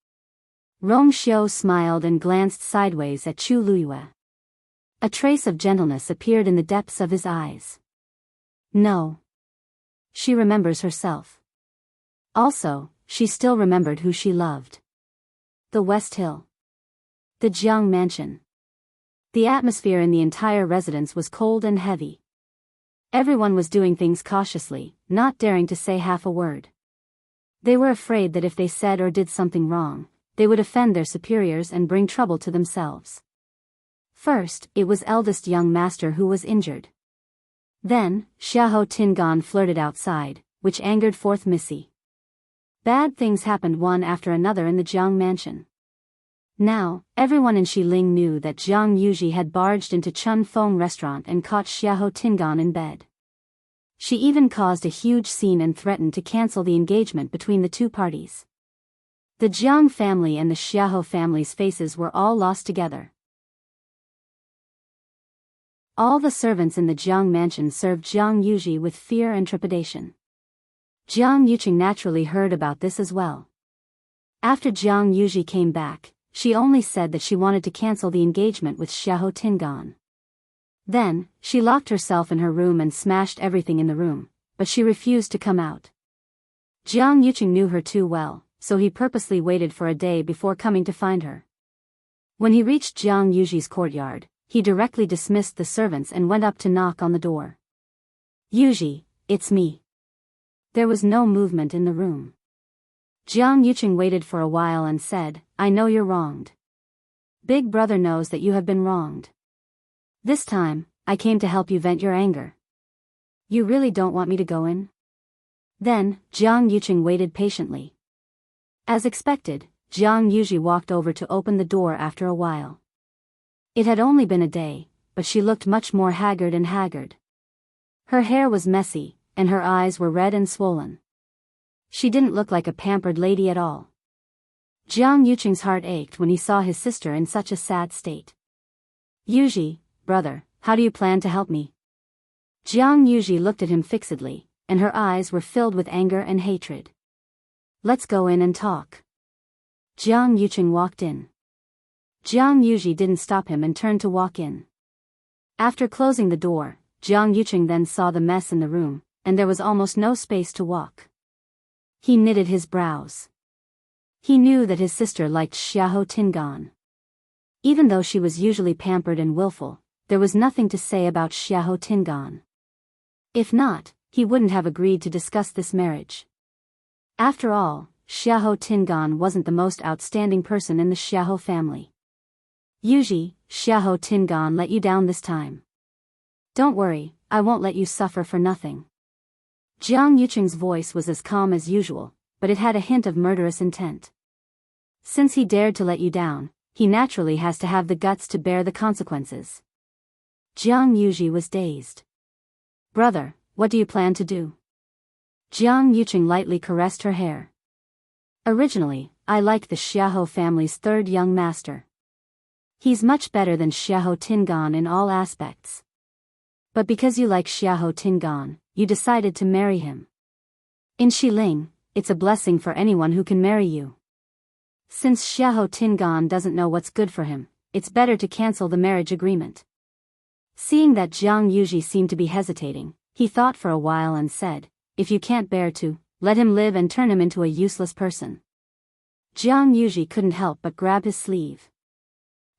Rong Xiu smiled and glanced sideways at Chu Luiyue. A trace of gentleness appeared in the depths of his eyes. No. She remembers herself. Also, she still remembered who she loved. The West Hill. The Jiang mansion. The atmosphere in the entire residence was cold and heavy. Everyone was doing things cautiously, not daring to say half a word. They were afraid that if they said or did something wrong, they would offend their superiors and bring trouble to themselves. First, it was eldest young master who was injured. Then, Xiahou Tingan flirted outside, which angered fourth Missy. Bad things happened one after another in the Jiang mansion. Now, everyone in Xiling knew that Jiang Yuji had barged into Chun Feng restaurant and caught Xiahou Tingan in bed. She even caused a huge scene and threatened to cancel the engagement between the two parties. The Jiang family and the Xiahou family's faces were all lost together. All the servants in the Jiang mansion served Jiang Yuji with fear and trepidation. Jiang Yuqing naturally heard about this as well. After Jiang Yuji came back, she only said that she wanted to cancel the engagement with Xiahou Tingan. Then, she locked herself in her room and smashed everything in the room, but she refused to come out. Jiang Yuqing knew her too well, so he purposely waited for a day before coming to find her. When he reached Jiang Yuji's courtyard, he directly dismissed the servants and went up to knock on the door. "Yuji, it's me." There was no movement in the room. Jiang Yuqing waited for a while and said, "I know you're wronged. Big brother knows that you have been wronged. This time, I came to help you vent your anger. You really don't want me to go in?" Then, Jiang Yuqing waited patiently. As expected, Jiang Yuji walked over to open the door after a while. It had only been a day, but she looked much more haggard and haggard. Her hair was messy, and her eyes were red and swollen. She didn't look like a pampered lady at all. Jiang Yuqing's heart ached when he saw his sister in such a sad state. "Yuji, brother, how do you plan to help me?" Jiang Yuji looked at him fixedly, and her eyes were filled with anger and hatred. "Let's go in and talk." Jiang Yuqing walked in. Jiang Yuji didn't stop him and turned to walk in. After closing the door, Jiang Yuqing then saw the mess in the room, and there was almost no space to walk. He knitted his brows. He knew that his sister liked Xiahou Tingan. Even though she was usually pampered and willful, there was nothing to say about Xiahou Tingan. If not, he wouldn't have agreed to discuss this marriage. After all, Xiahou Tingan wasn't the most outstanding person in the Xiahou family. "Yuji, Xiahou Tingan let you down this time. Don't worry, I won't let you suffer for nothing." Jiang Yuqing's voice was as calm as usual, but it had a hint of murderous intent. Since he dared to let you down, he naturally has to have the guts to bear the consequences. Jiang Yuji was dazed. "Brother, what do you plan to do?" Jiang Yuqing lightly caressed her hair. "Originally, I liked the Xiahou family's third young master. He's much better than Xiahou Tingan in all aspects. But because you like Xiahou Tingan, you decided to marry him. In Xiling, it's a blessing for anyone who can marry you. Since Xiahou Tingan doesn't know what's good for him, it's better to cancel the marriage agreement." Seeing that Jiang Yuji seemed to be hesitating, he thought for a while and said, "If you can't bear to, let him live and turn him into a useless person." Jiang Yuji couldn't help but grab his sleeve.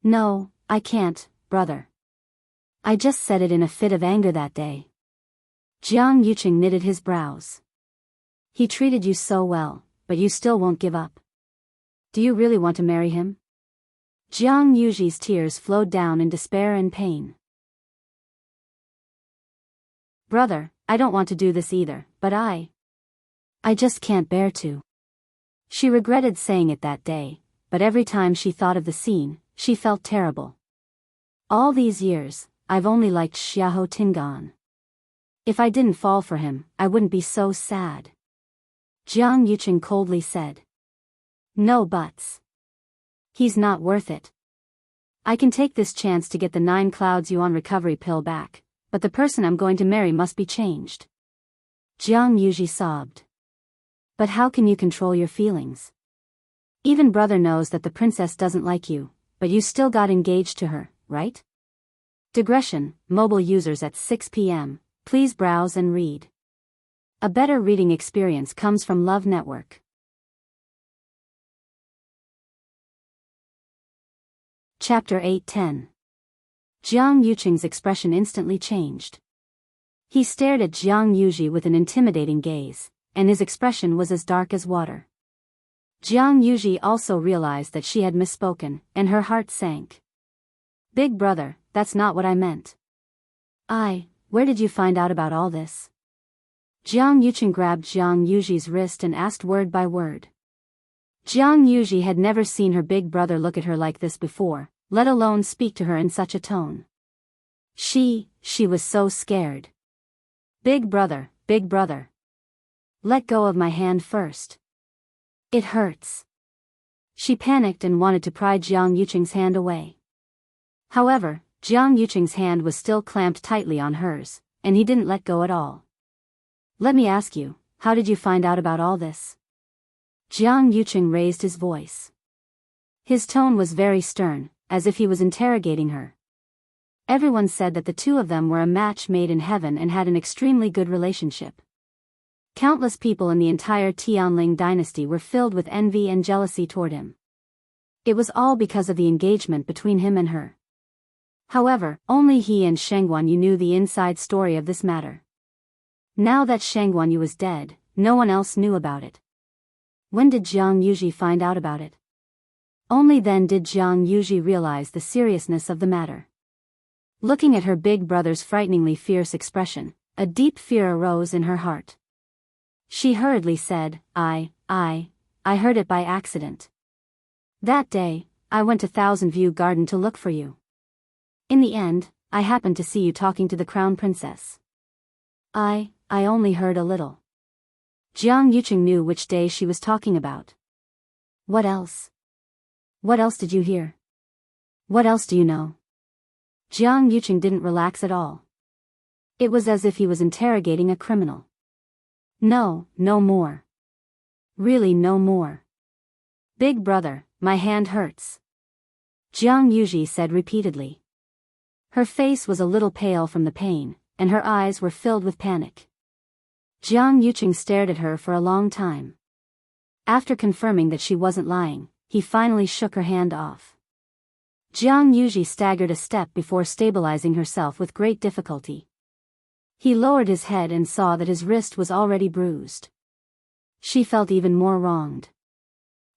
"No, I can't, brother. I just said it in a fit of anger that day." Jiang Yuqing knitted his brows. "He treated you so well, but you still won't give up. Do you really want to marry him?" Jiang Yuji's tears flowed down in despair and pain. "Brother, I don't want to do this either, but I just can't bear to." She regretted saying it that day, but every time she thought of the scene, she felt terrible. "All these years, I've only liked Xiahou Tingan. If I didn't fall for him, I wouldn't be so sad." Jiang Yuqing coldly said. "No buts. He's not worth it. I can take this chance to get the 9 clouds yuan recovery pill back, but the person I'm going to marry must be changed." Jiang Yuji sobbed. "But how can you control your feelings? Even brother knows that the princess doesn't like you, but you still got engaged to her, right?" Digression, mobile users at 6 p.m. Please browse and read. A better reading experience comes from Love Network. Chapter 8:10. Jiang Yuqing's expression instantly changed. He stared at Jiang Yuji with an intimidating gaze, and his expression was as dark as water. Jiang Yuji also realized that she had misspoken, and her heart sank. "Big brother, that's not what I meant." Where did you find out about all this?" Jiang Yuqing grabbed Jiang Yuji's wrist and asked word by word. Jiang Yuji had never seen her big brother look at her like this before, let alone speak to her in such a tone. She was so scared. Big brother, let go of my hand first. It hurts." She panicked and wanted to pry Jiang Yuqing's hand away. However, Jiang Yuqing's hand was still clamped tightly on hers, and he didn't let go at all. "Let me ask you, how did you find out about all this?" Jiang Yuqing raised his voice. His tone was very stern, as if he was interrogating her. Everyone said that the two of them were a match made in heaven and had an extremely good relationship. Countless people in the entire Tianling dynasty were filled with envy and jealousy toward him. It was all because of the engagement between him and her. However, only he and Sheng Guanyu knew the inside story of this matter. Now that Sheng Guanyu was dead, no one else knew about it. When did Jiang Yuji find out about it? Only then did Jiang Yuji realize the seriousness of the matter. Looking at her big brother's frighteningly fierce expression, a deep fear arose in her heart. She hurriedly said, I heard it by accident. That day, I went to Thousand View Garden to look for you. In the end, I happened to see you talking to the crown princess. I only heard a little. Jiang Yuqing knew which day she was talking about. What else? What else did you hear? What else do you know? Jiang Yuqing didn't relax at all. It was as if he was interrogating a criminal. No more. Really no more. Big brother, my hand hurts. Jiang Yuji said repeatedly. Her face was a little pale from the pain, and her eyes were filled with panic. Jiang Yuqing stared at her for a long time. After confirming that she wasn't lying, he finally shook her hand off. Jiang Yuji staggered a step before stabilizing herself with great difficulty. He lowered his head and saw that his wrist was already bruised. She felt even more wronged.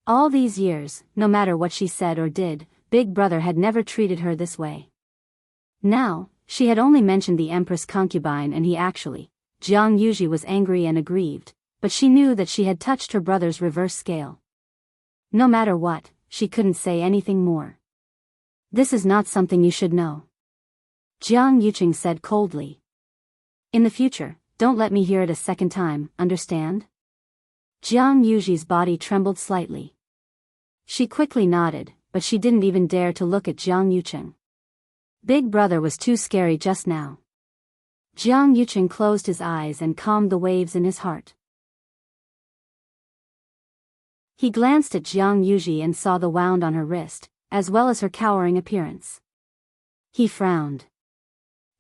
All these years, no matter what she said or did, Big Brother had never treated her this way. Now, she had only mentioned the Empress concubine and he actually, Jiang Yuji was angry and aggrieved, but she knew that she had touched her brother's reverse scale. No matter what, she couldn't say anything more. This is not something you should know. Jiang Yuqing said coldly. In the future, don't let me hear it a second time, understand? Jiang Yuji's body trembled slightly. She quickly nodded, but she didn't even dare to look at Jiang Yuqing. Big Brother was too scary just now. Jiang Yuqing closed his eyes and calmed the waves in his heart. He glanced at Jiang Yuji and saw the wound on her wrist, as well as her cowering appearance. He frowned.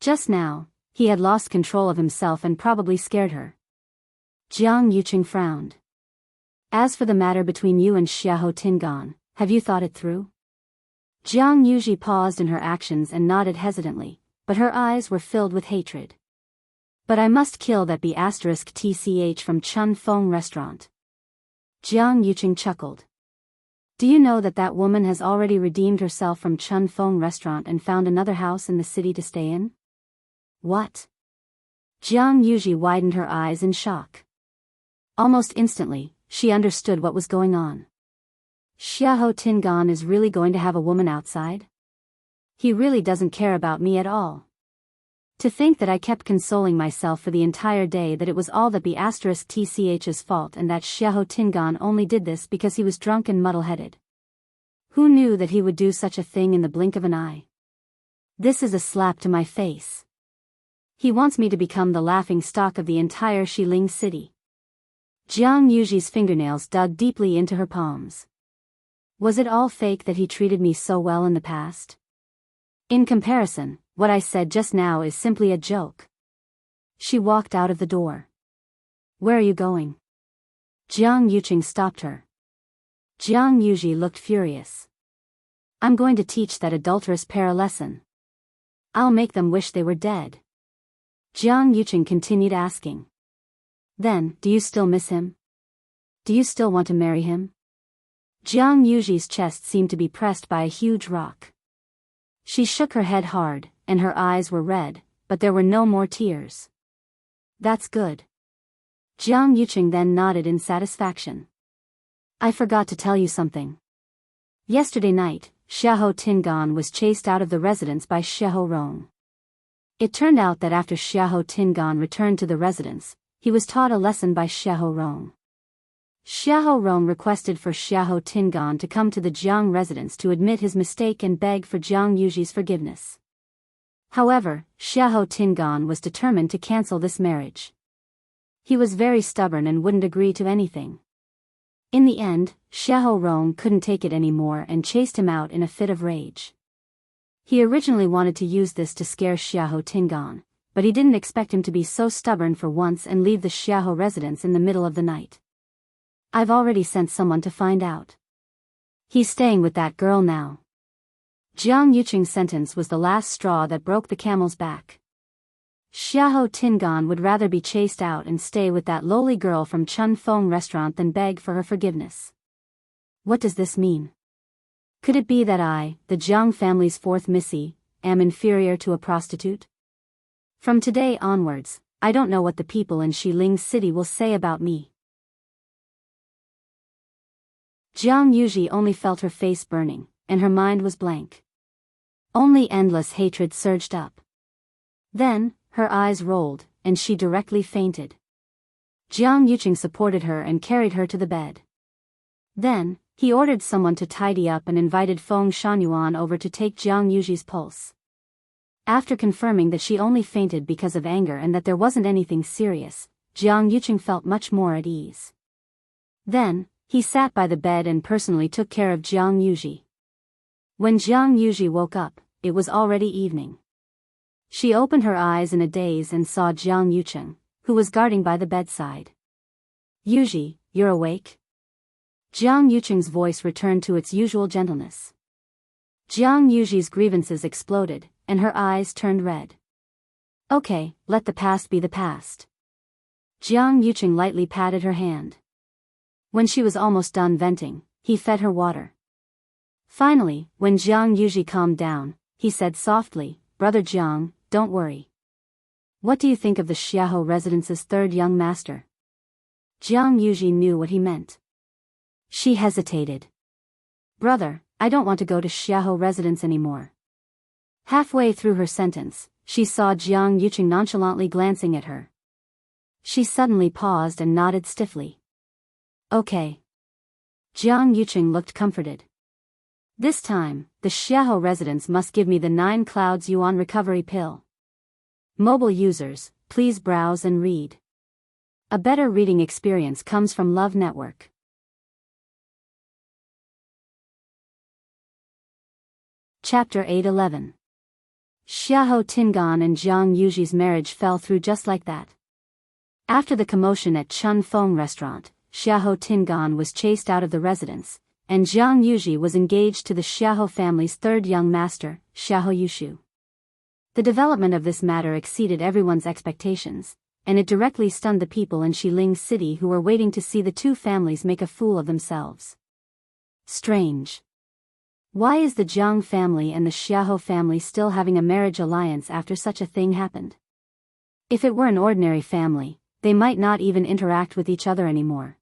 Just now, he had lost control of himself and probably scared her. Jiang Yuqing frowned. As for the matter between you and Xiahou Tingan, have you thought it through? Jiang Yuji paused in her actions and nodded hesitantly, but her eyes were filled with hatred. But I must kill that B*TCH from Chun Feng restaurant. Jiang Yuqing chuckled. Do you know that that woman has already redeemed herself from Chun Feng restaurant and found another house in the city to stay in? What? Jiang Yuji widened her eyes in shock. Almost instantly, she understood what was going on. Xiahou Tingan is really going to have a woman outside? He really doesn't care about me at all. To think that I kept consoling myself for the entire day that it was all that B*TCH's fault and that Xiahou Tingan only did this because he was drunk and muddle-headed. Who knew that he would do such a thing in the blink of an eye? This is a slap to my face. He wants me to become the laughing stock of the entire Xiling city. Jiang Yuji's fingernails dug deeply into her palms. Was it all fake that he treated me so well in the past? In comparison, what I said just now is simply a joke. She walked out of the door. Where are you going? Jiang Yuqing stopped her. Jiang Yuji looked furious. I'm going to teach that adulterous pair a lesson. I'll make them wish they were dead. Jiang Yuqing continued asking. Then, do you still miss him? Do you still want to marry him? Jiang Yuji's chest seemed to be pressed by a huge rock. She shook her head hard, and her eyes were red, but there were no more tears. That's good. Jiang Yuqing then nodded in satisfaction. I forgot to tell you something. Yesterday night, Xiahou Tingan was chased out of the residence by Xiahou Rong. It turned out that after Xiahou Tingan returned to the residence, he was taught a lesson by Xiahou Rong. Xiahou Rong requested for Xiahou Tingan to come to the Jiang residence to admit his mistake and beg for Jiang Yuji's forgiveness. However, Xiahou Tingan was determined to cancel this marriage. He was very stubborn and wouldn't agree to anything. In the end, Xiahou Rong couldn't take it anymore and chased him out in a fit of rage. He originally wanted to use this to scare Xiahou Tingan, but he didn't expect him to be so stubborn for once and leave the Xiahou residence in the middle of the night. I've already sent someone to find out. He's staying with that girl now. Jiang Yuqing's sentence was the last straw that broke the camel's back. Xiahou Tingan would rather be chased out and stay with that lowly girl from Chun Feng restaurant than beg for her forgiveness. What does this mean? Could it be that I, the Jiang family's fourth Missy, am inferior to a prostitute? From today onwards, I don't know what the people in Xiling City will say about me. Jiang Yuji only felt her face burning, and her mind was blank. Only endless hatred surged up. Then, her eyes rolled, and she directly fainted. Jiang Yuqing supported her and carried her to the bed. Then, he ordered someone to tidy up and invited Feng Shangyuan over to take Jiang Yuji's pulse. After confirming that she only fainted because of anger and that there wasn't anything serious, Jiang Yuqing felt much more at ease. Then, he sat by the bed and personally took care of Jiang Yuji. When Jiang Yuji woke up, it was already evening. She opened her eyes in a daze and saw Jiang Yuqing, who was guarding by the bedside. Yuji, you're awake? Jiang Yuqing's voice returned to its usual gentleness. Jiang Yuji's grievances exploded, and her eyes turned red. Okay, let the past be the past. Jiang Yuqing lightly patted her hand. When she was almost done venting, he fed her water. Finally, when Jiang Yuji calmed down, he said softly, Brother Jiang, don't worry. What do you think of the Xiahou residence's third young master? Jiang Yuji knew what he meant. She hesitated. Brother, I don't want to go to Xiahou residence anymore. Halfway through her sentence, she saw Jiang Yuqing nonchalantly glancing at her. She suddenly paused and nodded stiffly. Okay. Jiang Yuqing looked comforted. This time, the Xiahou residence must give me the 9 Clouds Yuan recovery pill. Mobile users, please browse and read. A better reading experience comes from Love Network. Chapter 811. Xiahou Tingan and Jiang Yuji's marriage fell through just like that. After the commotion at Chun Feng restaurant, Xiahou Tingan was chased out of the residence, and Jiang Yuji was engaged to the Xiahou family's third young master, Xiahou Yushu. The development of this matter exceeded everyone's expectations, and it directly stunned the people in Xiling City who were waiting to see the two families make a fool of themselves. Strange. Why is the Jiang family and the Xiahou family still having a marriage alliance after such a thing happened? If it were an ordinary family, they might not even interact with each other anymore.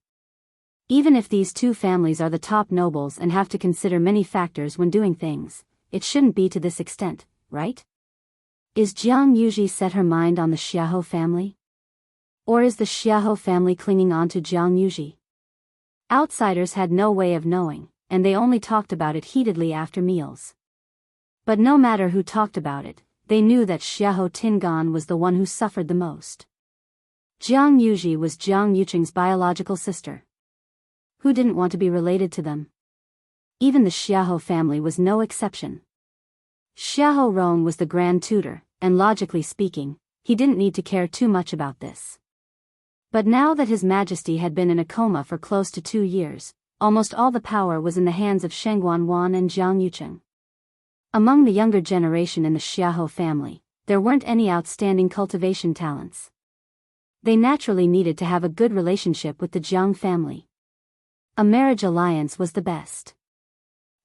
Even if these two families are the top nobles and have to consider many factors when doing things, it shouldn't be to this extent, right? Is Jiang Yuji set her mind on the Xiahou family? Or is the Xiahou family clinging on to Jiang Yuji? Outsiders had no way of knowing, and they only talked about it heatedly after meals. But no matter who talked about it, they knew that Xiahou Tingan was the one who suffered the most. Jiang Yuji was Jiang Yuqing's biological sister. Who didn't want to be related to them? Even the Xiahou family was no exception. Xiahou Rong was the grand tutor, and logically speaking, he didn't need to care too much about this. But now that His Majesty had been in a coma for close to 2 years, almost all the power was in the hands of Shengguan Wan and Jiang Yuqing. Among the younger generation in the Xiahou family, there weren't any outstanding cultivation talents. They naturally needed to have a good relationship with the Jiang family. A marriage alliance was the best.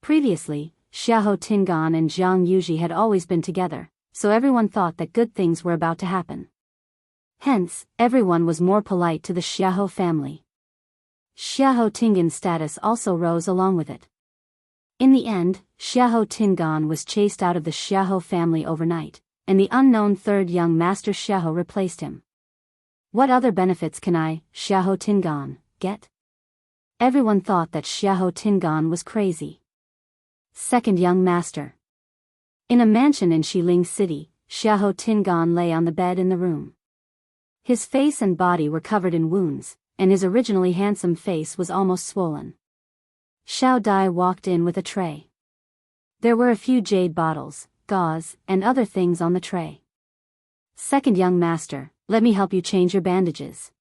Previously, Xiahou Tingan and Jiang Yuji had always been together, so everyone thought that good things were about to happen. Hence, everyone was more polite to the Xiahou family. Xiahou Tingan's status also rose along with it. In the end, Xiahou Tingan was chased out of the Xiahou family overnight, and the unknown third young master Xiahou replaced him. What other benefits can I, Xiahou Tingan, get? Everyone thought that Xiahou Tingan was crazy. Second young master. In a mansion in Xiling City, Xiahou Tingan lay on the bed in the room. His face and body were covered in wounds, and his originally handsome face was almost swollen. Xiao Dai walked in with a tray. There were a few jade bottles, gauze, and other things on the tray. "Second young master, let me help you change your bandages."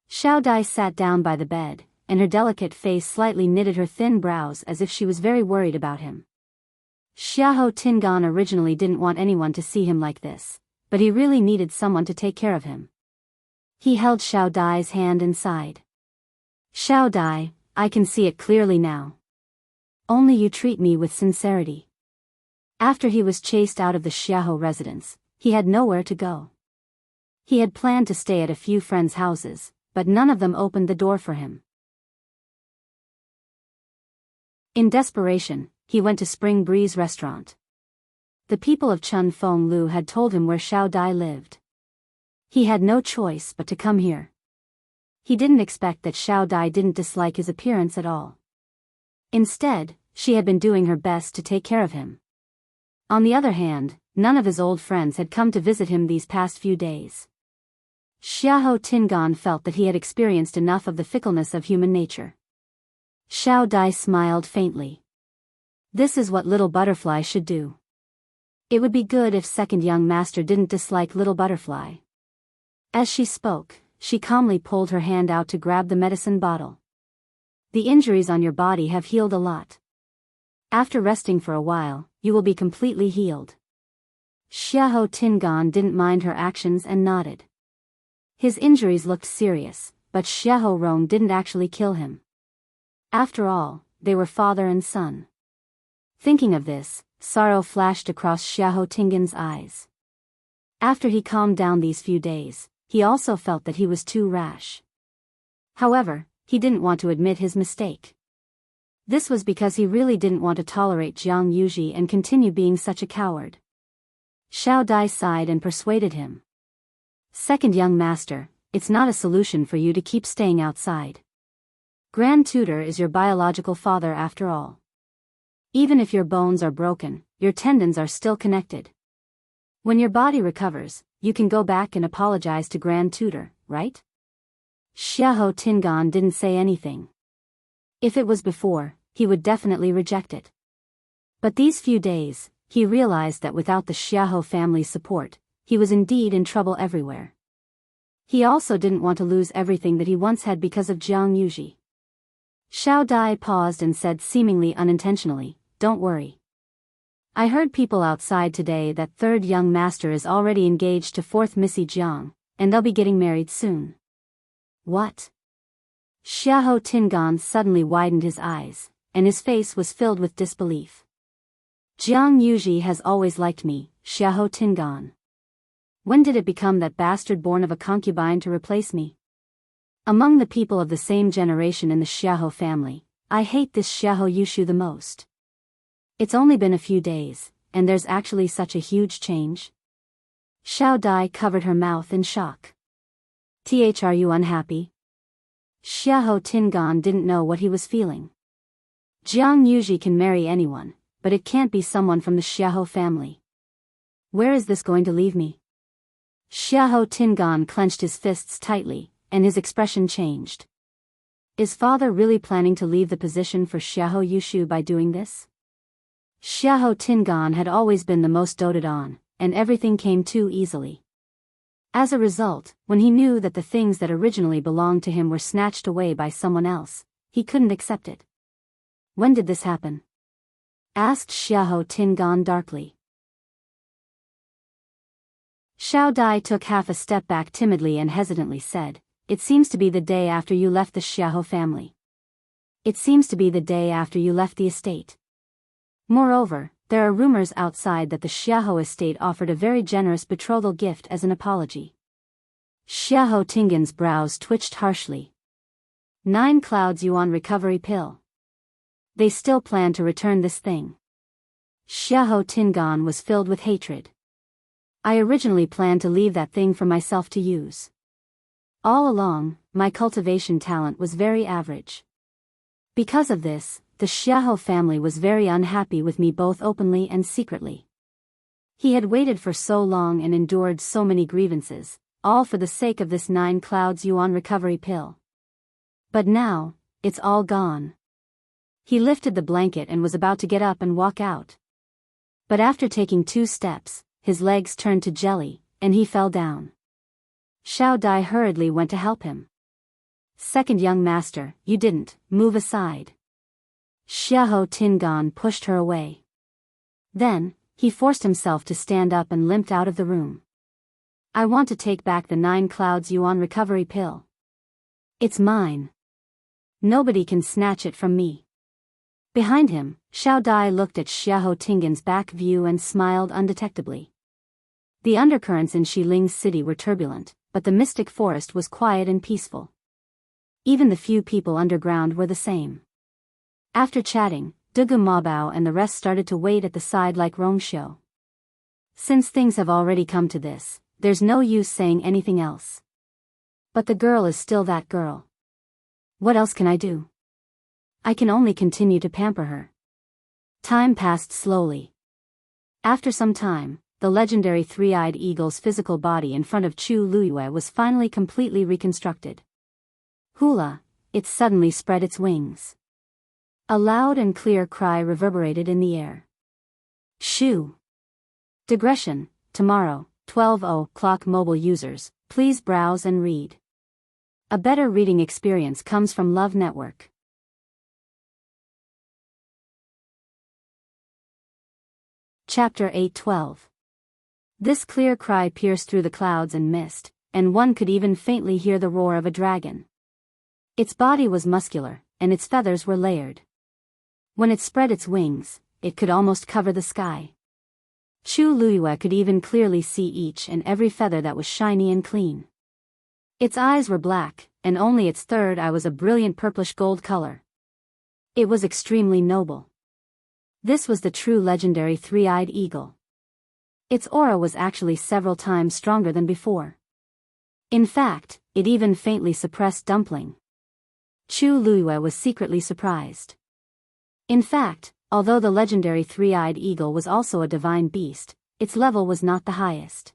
Xiao Dai sat down by the bed, and her delicate face slightly knitted her thin brows as if she was very worried about him. Xiahou Tingan originally didn't want anyone to see him like this, but he really needed someone to take care of him. He held Xiao Dai's hand and sighed. "Xiao Dai, I can see it clearly now. Only you treat me with sincerity." After he was chased out of the Xiahou residence, he had nowhere to go. He had planned to stay at a few friends' houses, but none of them opened the door for him. In desperation, he went to Spring Breeze restaurant. The people of Chun Feng Lu had told him where Xiao Dai lived. He had no choice but to come here. He didn't expect that Xiao Dai didn't dislike his appearance at all. Instead, she had been doing her best to take care of him. On the other hand, none of his old friends had come to visit him these past few days. Xiahou Tingan felt that he had experienced enough of the fickleness of human nature. Xiao Dai smiled faintly. This is what Little Butterfly should do. It would be good if second young master didn't dislike Little Butterfly. As she spoke, she calmly pulled her hand out to grab the medicine bottle. "The injuries on your body have healed a lot. After resting for a while, you will be completely healed." Xiahou Tingan didn't mind her actions and nodded. His injuries looked serious, but Xiahou Rong didn't actually kill him. After all, they were father and son. Thinking of this, sorrow flashed across Xiahou Tingan's eyes. After he calmed down these few days, he also felt that he was too rash. However, he didn't want to admit his mistake. This was because he really didn't want to tolerate Jiang Yuji and continue being such a coward. Xiao Dai sighed and persuaded him. "Second young master, it's not a solution for you to keep staying outside. Grand Tutor is your biological father after all. Even if your bones are broken, your tendons are still connected. When your body recovers, you can go back and apologize to Grand Tutor, right?" Xiahou Tingan didn't say anything. If it was before, he would definitely reject it. But these few days, he realized that without the Xiahou family's support, he was indeed in trouble everywhere. He also didn't want to lose everything that he once had because of Jiang Yuji. Xiao Dai paused and said seemingly unintentionally, "Don't worry. I heard people outside today that third young master is already engaged to fourth Missy Jiang, and they'll be getting married soon." "What?" Xiahou Tingan suddenly widened his eyes, and his face was filled with disbelief. "Jiang Yuji has always liked me, Xiahou Tingan. When did it become that bastard born of a concubine to replace me? Among the people of the same generation in the Xiahou family, I hate this Xiahou Yushu the most. It's only been a few days, and there's actually such a huge change." Xiao Dai covered her mouth in shock. Are you unhappy?" Xiahou Tingan didn't know what he was feeling. Jiang Yuji can marry anyone, but it can't be someone from the Xiahou family. Where is this going to leave me? Xiahou Tingan clenched his fists tightly, and his expression changed. Is father really planning to leave the position for Xiahou Yushu by doing this? Xiahou Tingan had always been the most doted on, and everything came too easily. As a result, when he knew that the things that originally belonged to him were snatched away by someone else, he couldn't accept it. "When did this happen?" asked Xiahou Tingan darkly. Xiao Dai took half a step back timidly and hesitantly said, "It seems to be the day after you left the Xiahou family. It seems to be the day after you left the estate. Moreover, there are rumors outside that the Xiahou estate offered a very generous betrothal gift as an apology." Xiahou Tingan's brows twitched harshly. 9 clouds yuan recovery pill. They still plan to return this thing. Xiahou Tingan was filled with hatred. "I originally planned to leave that thing for myself to use. All along, my cultivation talent was very average. Because of this, the Xiahou family was very unhappy with me both openly and secretly. He had waited for so long and endured so many grievances, all for the sake of this 9 clouds yuan recovery pill. But now, it's all gone. He lifted the blanket and was about to get up and walk out. But after taking 2 steps, his legs turned to jelly, and he fell down. Xiao Dai hurriedly went to help him. "Second young master, you didn't, move aside." Xiahou Tingan pushed her away. Then, he forced himself to stand up and limped out of the room. "I want to take back the 9 clouds yuan recovery pill. It's mine. Nobody can snatch it from me." Behind him, Xiao Dai looked at Xiahou Tingan's back view and smiled undetectably. The undercurrents in Shiling's city were turbulent, but the mystic forest was quiet and peaceful. Even the few people underground were the same. After chatting, Dugu Mabao and the rest started to wait at the side like Rongxiu. Since things have already come to this, there's no use saying anything else. But the girl is still that girl. What else can I do? I can only continue to pamper her. Time passed slowly. After some time, the legendary 3-eyed eagle's physical body in front of Chu Luiyue was finally completely reconstructed. Hula, it suddenly spread its wings. A loud and clear cry reverberated in the air. Shoo! Digression, tomorrow, 12:00 mobile users, please browse and read. A better reading experience comes from Love Network. Chapter 8:12. This clear cry pierced through the clouds and mist, and one could even faintly hear the roar of a dragon. Its body was muscular, and its feathers were layered. When it spread its wings, it could almost cover the sky. Chu Luiyue could even clearly see each and every feather that was shiny and clean. Its eyes were black, and only its third eye was a brilliant purplish gold color. It was extremely noble. This was the true legendary 3-eyed eagle. Its aura was actually several times stronger than before. In fact, it even faintly suppressed Dumpling. Chu Luiyue was secretly surprised. In fact, although the legendary 3-eyed eagle was also a divine beast, its level was not the highest.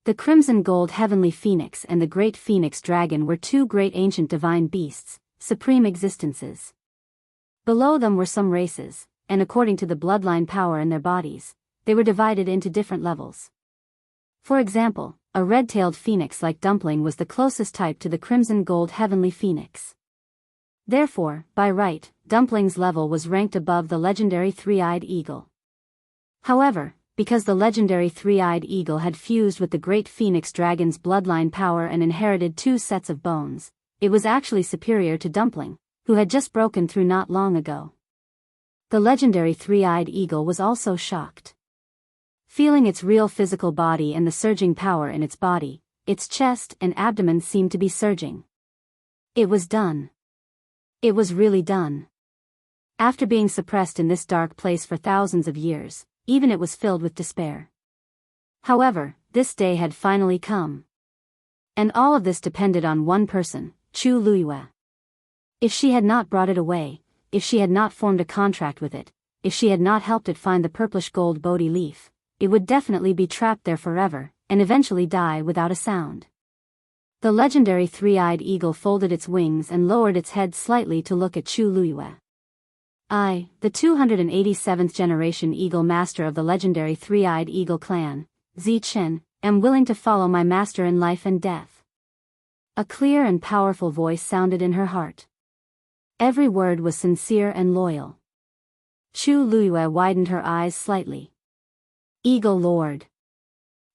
The crimson gold heavenly phoenix and the great phoenix dragon were 2 great ancient divine beasts, supreme existences. Below them were some races, and according to the bloodline power in their bodies, they were divided into different levels. For example, a red-tailed phoenix like Dumpling was the closest type to the crimson gold heavenly phoenix. Therefore, by right, Dumpling's level was ranked above the legendary 3-eyed eagle. However, because the legendary 3-eyed eagle had fused with the great phoenix dragon's bloodline power and inherited 2 sets of bones, it was actually superior to Dumpling, who had just broken through not long ago. The legendary 3-eyed eagle was also shocked. Feeling its real physical body and the surging power in its body, its chest and abdomen seemed to be surging. It was done. It was really done. After being suppressed in this dark place for thousands of years, even it was filled with despair. However, this day had finally come. And all of this depended on one person, Chu Luiyue. If she had not brought it away, if she had not formed a contract with it, if she had not helped it find the purplish gold Bodhi leaf, it would definitely be trapped there forever, and eventually die without a sound. The legendary 3-eyed eagle folded its wings and lowered its head slightly to look at Chu Luiyue. I, the 287th generation eagle master of the legendary 3-eyed eagle clan, Zichen, am willing to follow my master in life and death. A clear and powerful voice sounded in her heart. Every word was sincere and loyal. Chu Luiyue widened her eyes slightly. Eagle Lord.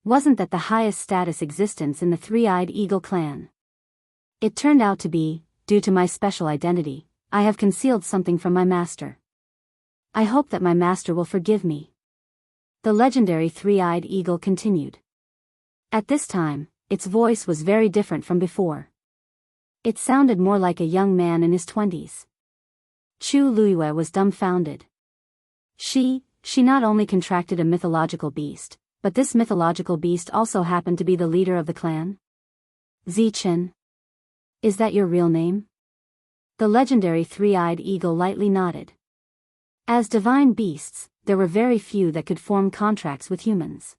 Wasn't that the highest status existence in the 3-eyed eagle clan? It turned out to be, due to my special identity, I have concealed something from my master. I hope that my master will forgive me. The legendary 3-eyed eagle continued. At this time, its voice was very different from before. It sounded more like a young man in his 20s. Chu Luiyue was dumbfounded. She not only contracted a mythological beast, but this mythological beast also happened to be the leader of the clan? Zichen. Is that your real name? The legendary 3-eyed eagle lightly nodded. As divine beasts, there were very few that could form contracts with humans.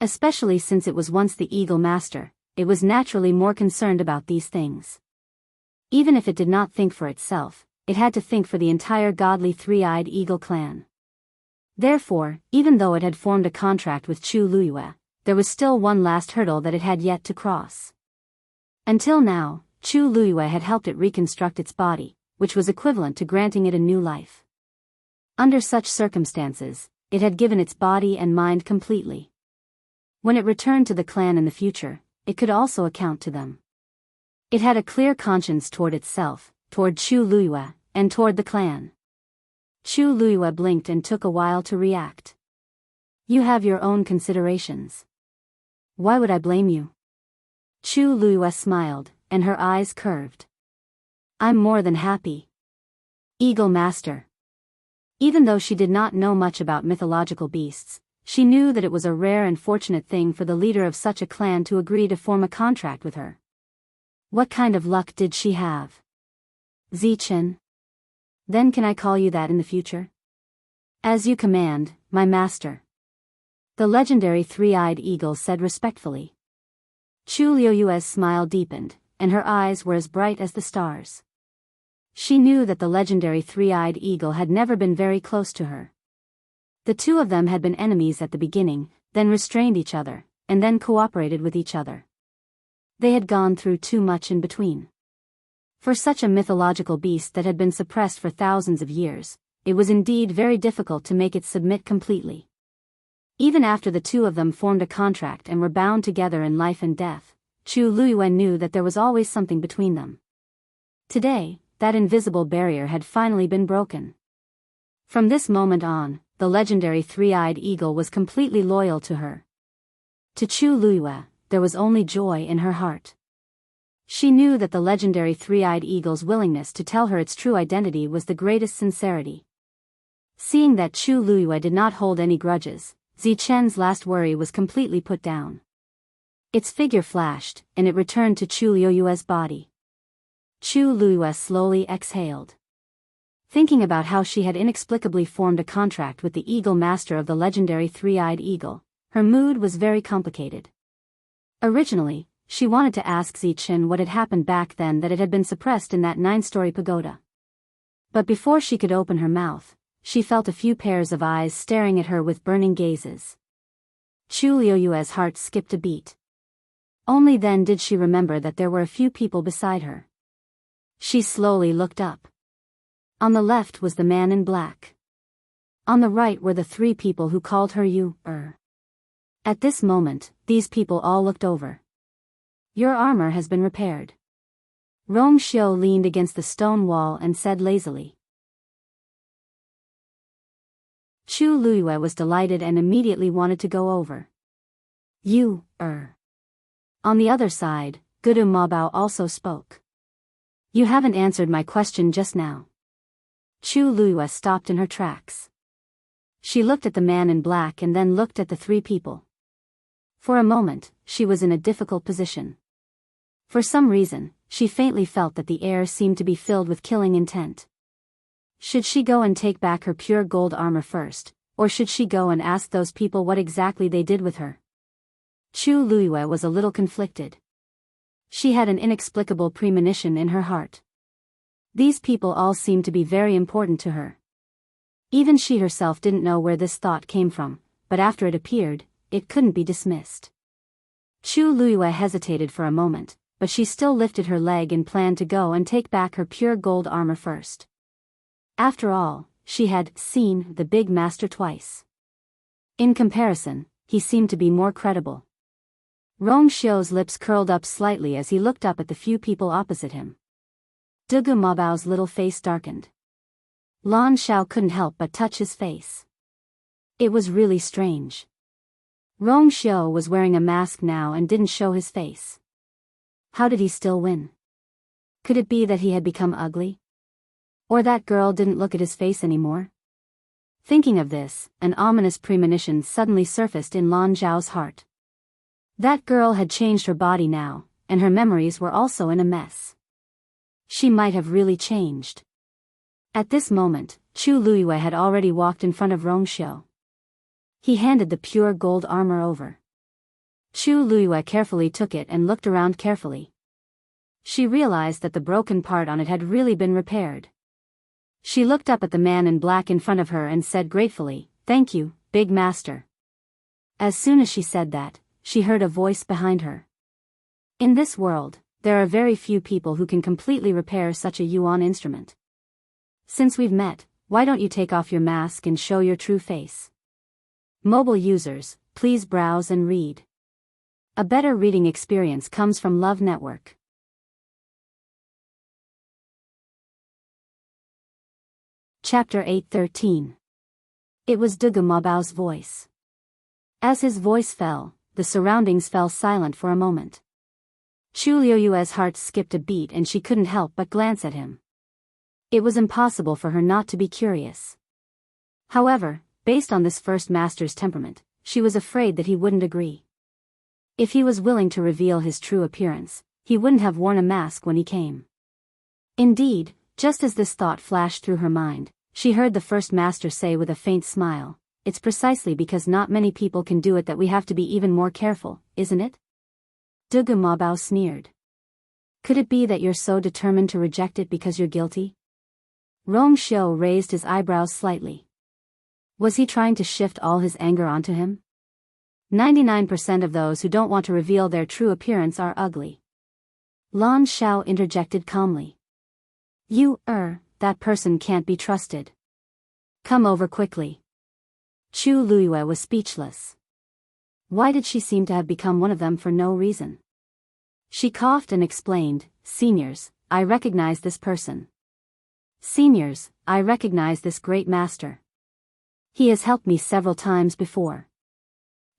Especially since it was once the eagle master, it was naturally more concerned about these things. Even if it did not think for itself, it had to think for the entire godly three-eyed eagle clan. Therefore, even though it had formed a contract with Chu Luyue, there was still one last hurdle that it had yet to cross. Until now, Chu Luyue had helped it reconstruct its body, which was equivalent to granting it a new life. Under such circumstances, it had given its body and mind completely. When it returned to the clan in the future, it could also account to them. It had a clear conscience toward itself, toward Chu Luyue, and toward the clan. Chu Luyue blinked and took a while to react. You have your own considerations. Why would I blame you? Chu Luyue smiled, and her eyes curved. I'm more than happy. Eagle Master. Even though she did not know much about mythological beasts, she knew that it was a rare and fortunate thing for the leader of such a clan to agree to form a contract with her. What kind of luck did she have? Zichen. Then can I call you that in the future? As you command, my master. The legendary three-eyed eagle said respectfully. Chu Liyue's smile deepened, and her eyes were as bright as the stars. She knew that the legendary three-eyed eagle had never been very close to her. The two of them had been enemies at the beginning, then restrained each other, and then cooperated with each other. They had gone through too much in between. For such a mythological beast that had been suppressed for thousands of years, it was indeed very difficult to make it submit completely. Even after the two of them formed a contract and were bound together in life and death, Chu Luyue knew that there was always something between them. Today, that invisible barrier had finally been broken. From this moment on, the legendary three-eyed eagle was completely loyal to her. To Chu Luyue, there was only joy in her heart. She knew that the legendary three-eyed eagle's willingness to tell her its true identity was the greatest sincerity. Seeing that Chu Luyue did not hold any grudges, Zichen's last worry was completely put down. Its figure flashed, and it returned to Chu Liyue's body. Chu Luyue slowly exhaled. Thinking about how she had inexplicably formed a contract with the eagle master of the legendary three-eyed eagle, her mood was very complicated. Originally, she wanted to ask Zichen what had happened back then that it had been suppressed in that 9-story pagoda. But before she could open her mouth, she felt a few pairs of eyes staring at her with burning gazes. Chu Liyue's heart skipped a beat. Only then did she remember that there were a few people beside her. She slowly looked up. On the left was the man in black. On the right were the 3 people who called her you-er. At this moment, these people all looked over. Your armor has been repaired. Rong Xiu leaned against the stone wall and said lazily. Chu Luyue was delighted and immediately wanted to go over. You-er. On the other side, Gudu Mabao also spoke. You haven't answered my question just now. Chu Luyue stopped in her tracks. She looked at the man in black and then looked at the 3 people. For a moment, she was in a difficult position. For some reason, she faintly felt that the air seemed to be filled with killing intent. Should she go and take back her pure gold armor first, or should she go and ask those people what exactly they did with her? Chu Luyue was a little conflicted. She had an inexplicable premonition in her heart. These people all seemed to be very important to her. Even she herself didn't know where this thought came from, but after it appeared, it couldn't be dismissed. Chu Luyue hesitated for a moment, but she still lifted her leg and planned to go and take back her pure gold armor first. After all, she had seen the big master twice. In comparison, he seemed to be more credible. Rong Xiu's lips curled up slightly as he looked up at the few people opposite him. Dugu Mabao's little face darkened. Lan Xiao couldn't help but touch his face. It was really strange. Rong Xiu was wearing a mask now and didn't show his face. How did he still win? Could it be that he had become ugly? Or that girl didn't look at his face anymore? Thinking of this, an ominous premonition suddenly surfaced in Lan Zhao's heart. That girl had changed her body now, and her memories were also in a mess. She might have really changed. At this moment, Chu Luyue had already walked in front of Rong Xiu. He handed the pure gold armor over. Chu Luiyue carefully took it and looked around carefully. She realized that the broken part on it had really been repaired. She looked up at the man in black in front of her and said gratefully, "Thank you, big master." As soon as she said that, she heard a voice behind her. In this world, there are very few people who can completely repair such a yuan instrument. Since we've met, why don't you take off your mask and show your true face? Mobile users, please browse and read. A better reading experience comes from Love Network. Chapter 8:13. It was Dugu Mabao's voice. As his voice fell, the surroundings fell silent for a moment. Chu Luiyue's heart skipped a beat and she couldn't help but glance at him. It was impossible for her not to be curious. However, based on this first master's temperament, she was afraid that he wouldn't agree. If he was willing to reveal his true appearance, he wouldn't have worn a mask when he came. Indeed, just as this thought flashed through her mind, she heard the first master say with a faint smile, "It's precisely because not many people can do it that we have to be even more careful, isn't it?" Dugu Mabao sneered. "Could it be that you're so determined to reject it because you're guilty?" Rong Xiu raised his eyebrows slightly. Was he trying to shift all his anger onto him? 99% of those who don't want to reveal their true appearance are ugly. Lan Xiao interjected calmly. That person can't be trusted. Come over quickly." Chu Luiyue was speechless. Why did she seem to have become one of them for no reason? She coughed and explained, "Seniors, I recognize this person. Seniors, I recognize this great master. He has helped me several times before.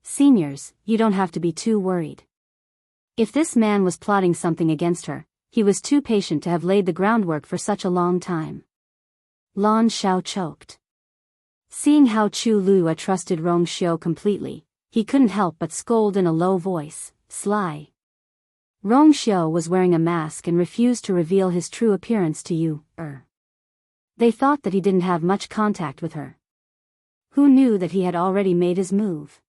Seniors, you don't have to be too worried." If this man was plotting something against her, he was too patient to have laid the groundwork for such a long time. Lan Xiao choked. Seeing how Chu Luiyue trusted Rong Xiu completely, he couldn't help but scold in a low voice, "Sly." Rong Xiu was wearing a mask and refused to reveal his true appearance to you. They thought that he didn't have much contact with her. Who knew that he had already made his move?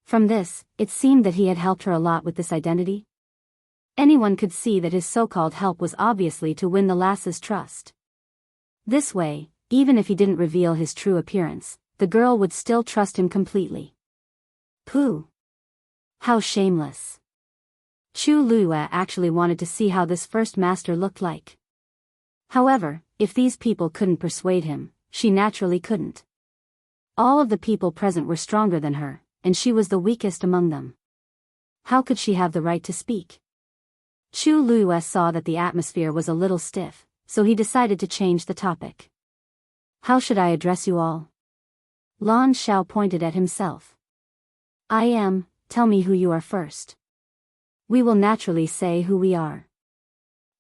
From this, it seemed that he had helped her a lot with this identity. Anyone could see that his so-called help was obviously to win the lass's trust. This way, even if he didn't reveal his true appearance, the girl would still trust him completely. Pooh! How shameless! Chu Luiyue actually wanted to see how this first master looked like. However, if these people couldn't persuade him, she naturally couldn't. All of the people present were stronger than her, and she was the weakest among them. How could she have the right to speak? Chu Luiyue saw that the atmosphere was a little stiff, so he decided to change the topic. "How should I address you all?" Lan Xiao pointed at himself. Tell me who you are first." "We will naturally say who we are."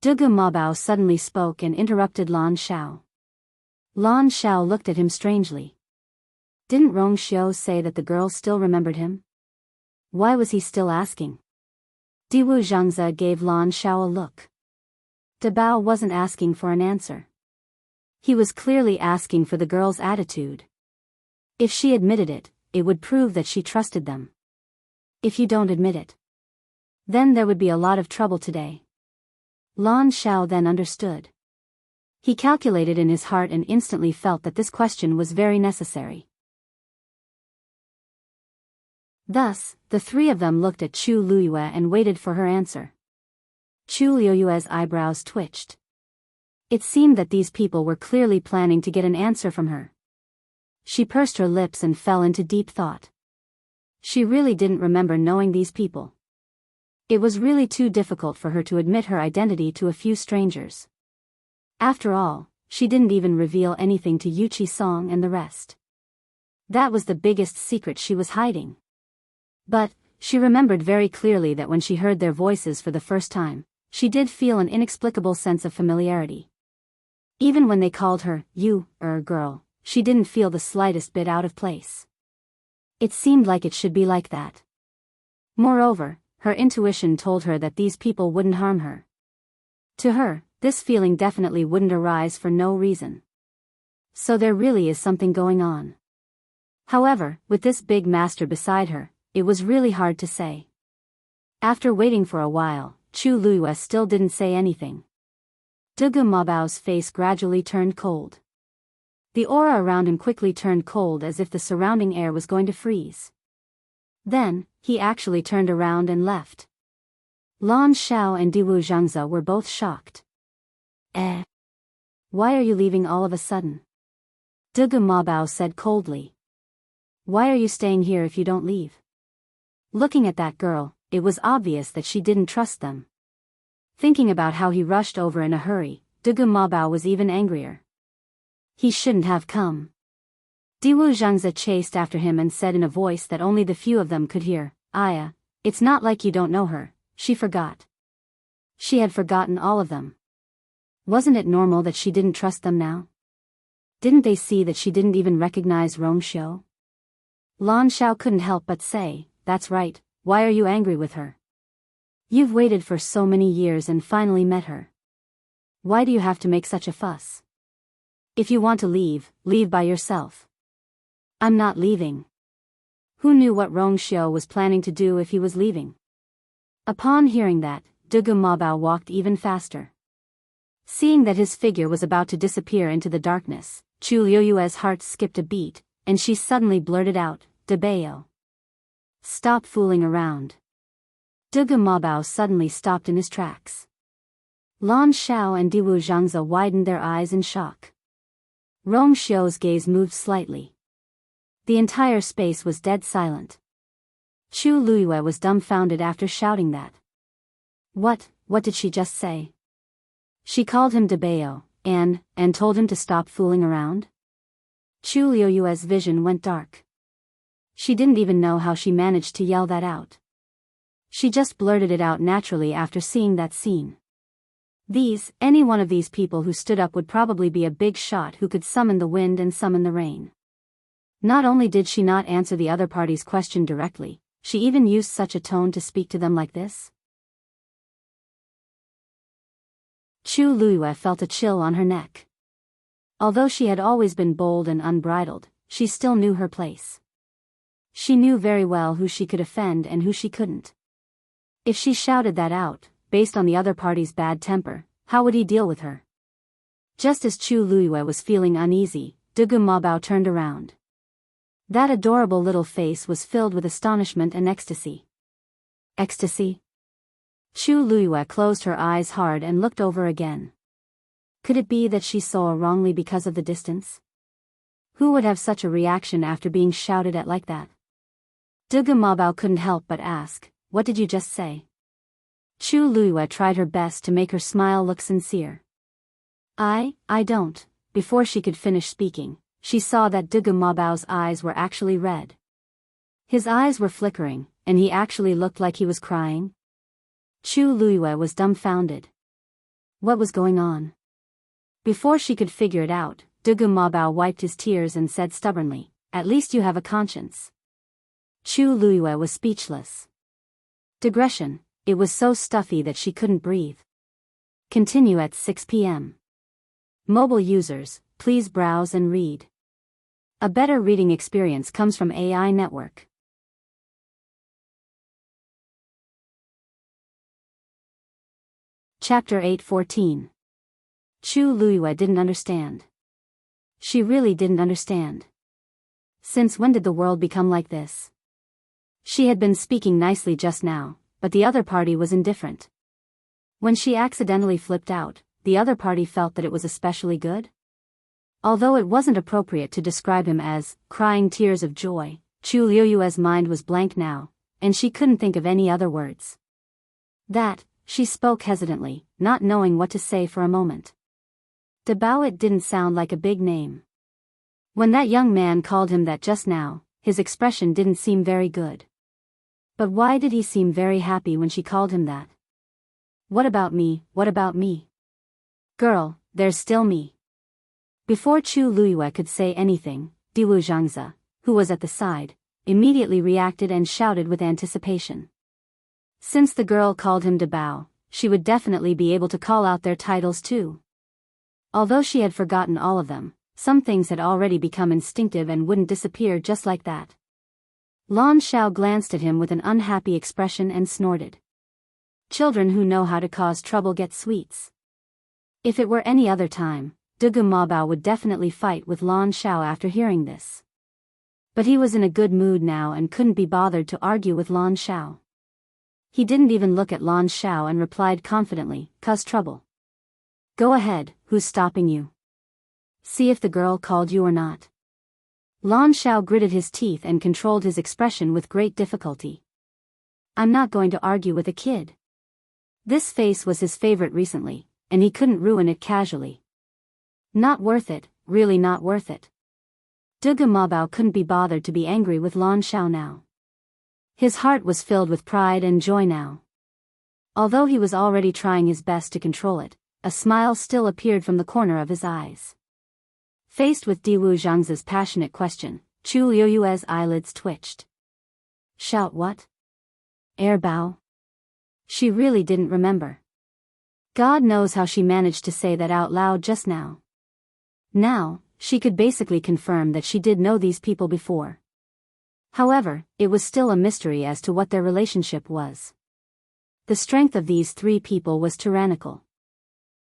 Dugu Mabao suddenly spoke and interrupted Lan Xiao. Lan Xiao looked at him strangely. Didn't Rong Xiu say that the girl still remembered him? Why was he still asking? Diwu Zhangzi gave Lan Xiao a look. Dabao wasn't asking for an answer. He was clearly asking for the girl's attitude. If she admitted it, it would prove that she trusted them. If you don't admit it, then there would be a lot of trouble today. Lan Xiao then understood. He calculated in his heart and instantly felt that this question was very necessary. Thus, the three of them looked at Chu Luiyue and waited for her answer. Chu Luiyue's eyebrows twitched. It seemed that these people were clearly planning to get an answer from her. She pursed her lips and fell into deep thought. She really didn't remember knowing these people. It was really too difficult for her to admit her identity to a few strangers. After all, she didn't even reveal anything to Yuchi Song and the rest. That was the biggest secret she was hiding. But, she remembered very clearly that when she heard their voices for the first time, she did feel an inexplicable sense of familiarity. Even when they called her, girl, she didn't feel the slightest bit out of place. It seemed like it should be like that. Moreover, her intuition told her that these people wouldn't harm her. To her, this feeling definitely wouldn't arise for no reason. So there really is something going on. However, with this big master beside her, it was really hard to say. After waiting for a while, Chu Luiyue still didn't say anything. Dugu Mabao's face gradually turned cold. The aura around him quickly turned cold as if the surrounding air was going to freeze. Then, he actually turned around and left. Lan Xiao and Diwu Zhangze were both shocked. Why are you leaving all of a sudden? Dugu Mabao said coldly. Why are you staying here if you don't leave? Looking at that girl, it was obvious that she didn't trust them. Thinking about how he rushed over in a hurry, Dugu Mabao was even angrier. He shouldn't have come. Diwu Zhangze chased after him and said in a voice that only the few of them could hear, Aya, it's not like you don't know her, she forgot. She had forgotten all of them. Wasn't it normal that she didn't trust them now? Didn't they see that she didn't even recognize Rongxiu? Lan Xiao couldn't help but say, that's right, why are you angry with her? You've waited for so many years and finally met her. Why do you have to make such a fuss? If you want to leave, leave by yourself. I'm not leaving. Who knew what Rongxiu was planning to do if he was leaving? Upon hearing that, Dugu Mabao walked even faster. Seeing that his figure was about to disappear into the darkness, Chu Luiyue's heart skipped a beat, and she suddenly blurted out, Biyao. Stop fooling around. Dugu Mabao suddenly stopped in his tracks. Lan Xiao and Diwu Zhangze widened their eyes in shock. Rongxiu's gaze moved slightly. The entire space was dead silent. Chu Luiyue was dumbfounded after shouting that. What did she just say? She called him Biyao, and told him to stop fooling around? Chu Luiyue's vision went dark. She didn't even know how she managed to yell that out. She just blurted it out naturally after seeing that scene. Any one of these people who stood up would probably be a big shot who could summon the wind and summon the rain. Not only did she not answer the other party's question directly, she even used such a tone to speak to them like this. Chu Luiyue felt a chill on her neck. Although she had always been bold and unbridled, she still knew her place. She knew very well who she could offend and who she couldn't. If she shouted that out, based on the other party's bad temper, how would he deal with her? Just as Chu Luiyue was feeling uneasy, Dugu Mabao turned around. That adorable little face was filled with astonishment and ecstasy. Ecstasy? Chu Luiyue closed her eyes hard and looked over again. Could it be that she saw wrongly because of the distance? Who would have such a reaction after being shouted at like that? Dugu Mabao couldn't help but ask, what did you just say? Chu Luiyue tried her best to make her smile look sincere. I don't. Before she could finish speaking, she saw that Dugu Mabao's eyes were actually red. His eyes were flickering, and he actually looked like he was crying. Chu Luiyue was dumbfounded. What was going on? Before she could figure it out, Dugu Mabao wiped his tears and said stubbornly, at least you have a conscience. Chu Luiyue was speechless. Digression, it was so stuffy that she couldn't breathe. Continue at 6 p.m. Mobile users, please browse and read. A better reading experience comes from AI Network. Chapter 8:14. Chu Luiyue didn't understand. She really didn't understand. Since when did the world become like this? She had been speaking nicely just now, but the other party was indifferent. When she accidentally flipped out, the other party felt that it was especially good? Although it wasn't appropriate to describe him as crying tears of joy, Chu Luiyue's mind was blank now, and she couldn't think of any other words. She spoke hesitantly, not knowing what to say for a moment. Biyao, it didn't sound like a big name. When that young man called him that just now, his expression didn't seem very good. But why did he seem very happy when she called him that? What about me, what about me? Girl, there's still me. Before Chu Luiyue could say anything, Diwu Zhangze, who was at the side, immediately reacted and shouted with anticipation. Since the girl called him Biyao, she would definitely be able to call out their titles too. Although she had forgotten all of them, some things had already become instinctive and wouldn't disappear just like that. Lan Xiao glanced at him with an unhappy expression and snorted. Children who know how to cause trouble get sweets. If it were any other time, Dugu Mabao would definitely fight with Lan Shao after hearing this. But he was in a good mood now and couldn't be bothered to argue with Lan Shao. He didn't even look at Lan Shao and replied confidently, "Cause trouble. Go ahead, who's stopping you? See if the girl called you or not." Lan Shao gritted his teeth and controlled his expression with great difficulty. "I'm not going to argue with a kid." This face was his favorite recently, and he couldn't ruin it casually. Not worth it, really not worth it. Dugu Mabao couldn't be bothered to be angry with Lan Shao now. His heart was filled with pride and joy now. Although he was already trying his best to control it, a smile still appeared from the corner of his eyes. Faced with Diwu Zhang's passionate question, Chu Liuyue's eyelids twitched. Shout what? Air Bao? She really didn't remember. God knows how she managed to say that out loud just now. Now, she could basically confirm that she did know these people before. However, it was still a mystery as to what their relationship was. The strength of these three people was tyrannical.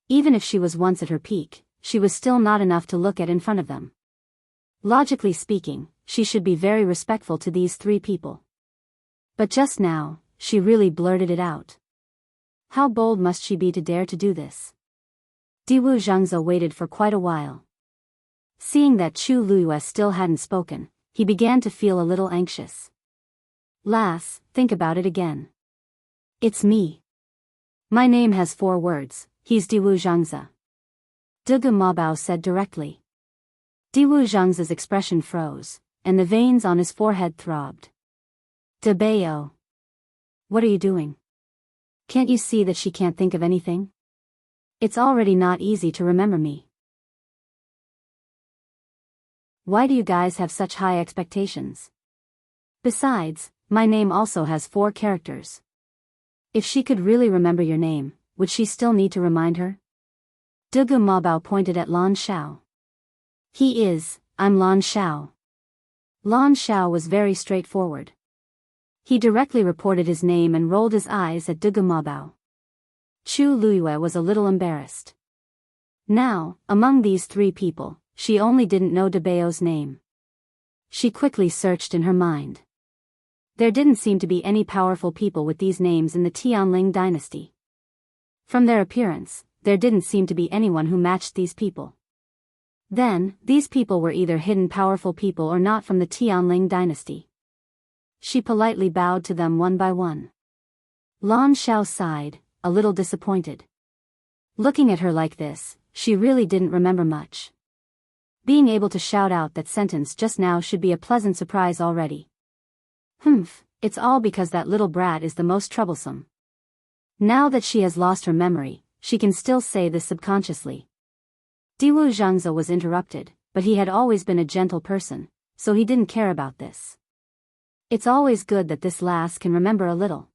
Even if she was once at her peak, she was still not enough to look at in front of them. Logically speaking, she should be very respectful to these three people. But just now, she really blurted it out. How bold must she be to dare to do this? Diwu Zhangze waited for quite a while. Seeing that Chu Luyue still hadn't spoken, he began to feel a little anxious. Lass, think about it again. It's me. My name has 4 words, he's Diwu Zhangze. Dugu Mabao said directly. Diwu Zhangze's expression froze, and the veins on his forehead throbbed. Biyao. What are you doing? Can't you see that she can't think of anything? It's already not easy to remember me. Why do you guys have such high expectations? Besides, my name also has 4 characters. If she could really remember your name, would she still need to remind her? Dugu Mabao pointed at Lan Shao. I'm Lan Shao. Lan Shao was very straightforward. He directly reported his name and rolled his eyes at Dugu Mabao. Chu Luyue was a little embarrassed. Now, among these 3 people, she only didn't know Biyao's name. She quickly searched in her mind. There didn't seem to be any powerful people with these names in the Tianling dynasty. From their appearance, there didn't seem to be anyone who matched these people. Then, these people were either hidden powerful people or not from the Tianling dynasty. She politely bowed to them one by one. Lan Shao sighed, a little disappointed. Looking at her like this, she really didn't remember much. Being able to shout out that sentence just now should be a pleasant surprise already. It's all because that little brat is the most troublesome. Now that she has lost her memory, she can still say this subconsciously. Diwu Zhangze was interrupted, but he had always been a gentle person, so he didn't care about this. It's always good that this lass can remember a little.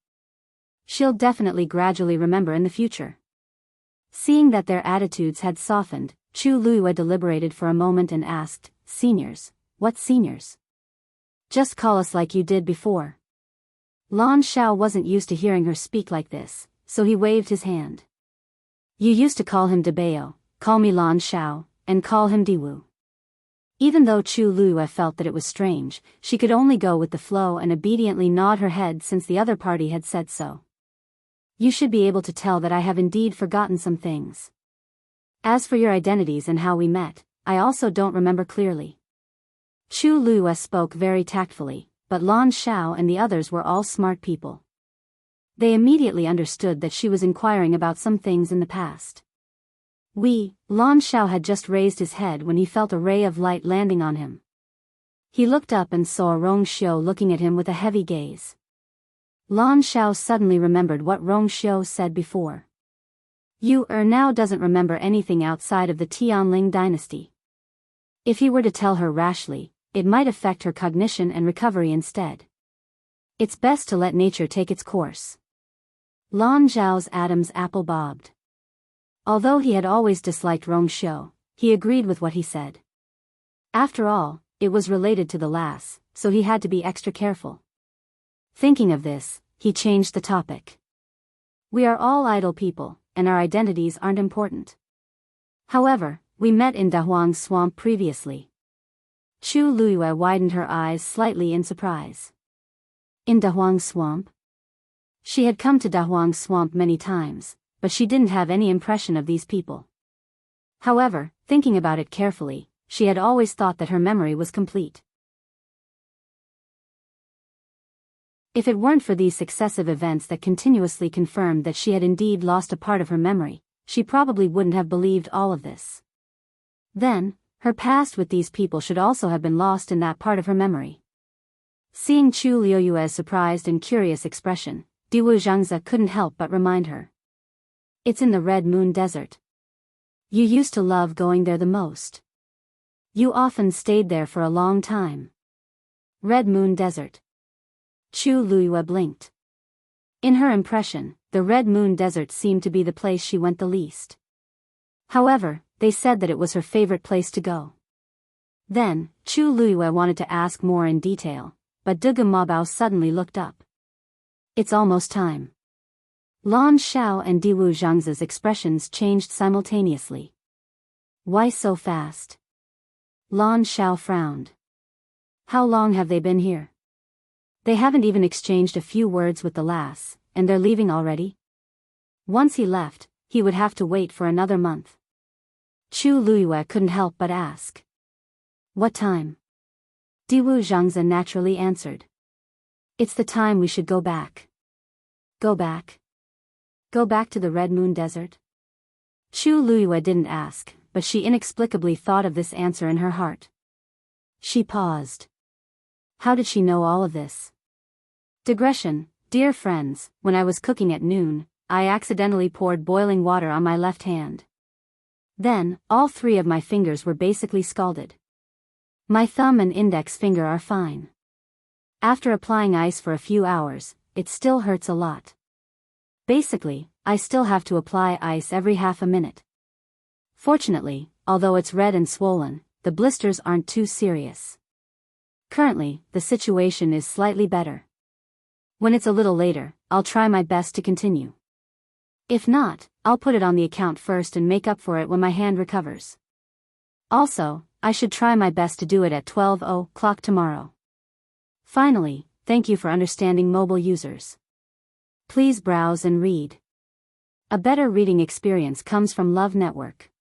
She'll definitely gradually remember in the future. Seeing that their attitudes had softened, Chu Luyue deliberated for a moment and asked, "Seniors? What seniors? Just call us like you did before." Lan Shao wasn't used to hearing her speak like this, so he waved his hand. "You used to call him Biyao, call me Lan Shao, and call him Diwu." Even though Chu Luyue felt that it was strange, she could only go with the flow and obediently nod her head since the other party had said so. "You should be able to tell that I have indeed forgotten some things. As for your identities and how we met, I also don't remember clearly." Chu Luyue spoke very tactfully, but Lan Shao and the others were all smart people. They immediately understood that she was inquiring about some things in the past. Lan Shao had just raised his head when he felt a ray of light landing on him. He looked up and saw Rong Xiu looking at him with a heavy gaze. Lan Shao suddenly remembered what Rong Xiu said before. You now doesn't remember anything outside of the Tianling dynasty. If he were to tell her rashly, it might affect her cognition and recovery instead. It's best to let nature take its course. Lan Zhao's Adam's apple bobbed. Although he had always disliked Rong Xiu, he agreed with what he said. After all, it was related to the lass, so he had to be extra careful. Thinking of this, he changed the topic. We are all idle people, and our identities aren't important. However, we met in Dahuang Swamp previously. Chu Luiyue widened her eyes slightly in surprise. In Dahuang Swamp? She had come to Dahuang Swamp many times, but she didn't have any impression of these people. However, thinking about it carefully, she had always thought that her memory was complete. If it weren't for these successive events that continuously confirmed that she had indeed lost a part of her memory, she probably wouldn't have believed all of this. Then, her past with these people should also have been lost in that part of her memory. Seeing Chu Liuyue's surprised and curious expression, Diwu Zhangze couldn't help but remind her. It's in the Red Moon Desert. You used to love going there the most. You often stayed there for a long time. Red Moon Desert. Chu Luiyue blinked. In her impression, the Red Moon Desert seemed to be the place she went the least. However, they said that it was her favorite place to go. Then, Chu Luiyue wanted to ask more in detail, but Dugu Mabao suddenly looked up. It's almost time. Lan Xiao and Diwu Zhangze's expressions changed simultaneously. Why so fast? Lan Xiao frowned. How long have they been here? They haven't even exchanged a few words with the lass, and they're leaving already? Once he left, he would have to wait for another month. Chu Luiyue couldn't help but ask. What time? Diwu Zhangze naturally answered. It's the time we should go back. Go back? Go back to the Red Moon Desert? Chu Luiyue didn't ask, but she inexplicably thought of this answer in her heart. She paused. How did she know all of this? Digression, dear friends, when I was cooking at noon, I accidentally poured boiling water on my left hand. Then, all three of my fingers were basically scalded. My thumb and index finger are fine. After applying ice for a few hours, it still hurts a lot. Basically, I still have to apply ice every half a minute. Fortunately, although it's red and swollen, the blisters aren't too serious. Currently, the situation is slightly better. When it's a little later, I'll try my best to continue. If not, I'll put it on the account first and make up for it when my hand recovers. Also, I should try my best to do it at 12 o'clock tomorrow. Finally, thank you for understanding mobile users. Please browse and read. A better reading experience comes from Love Network.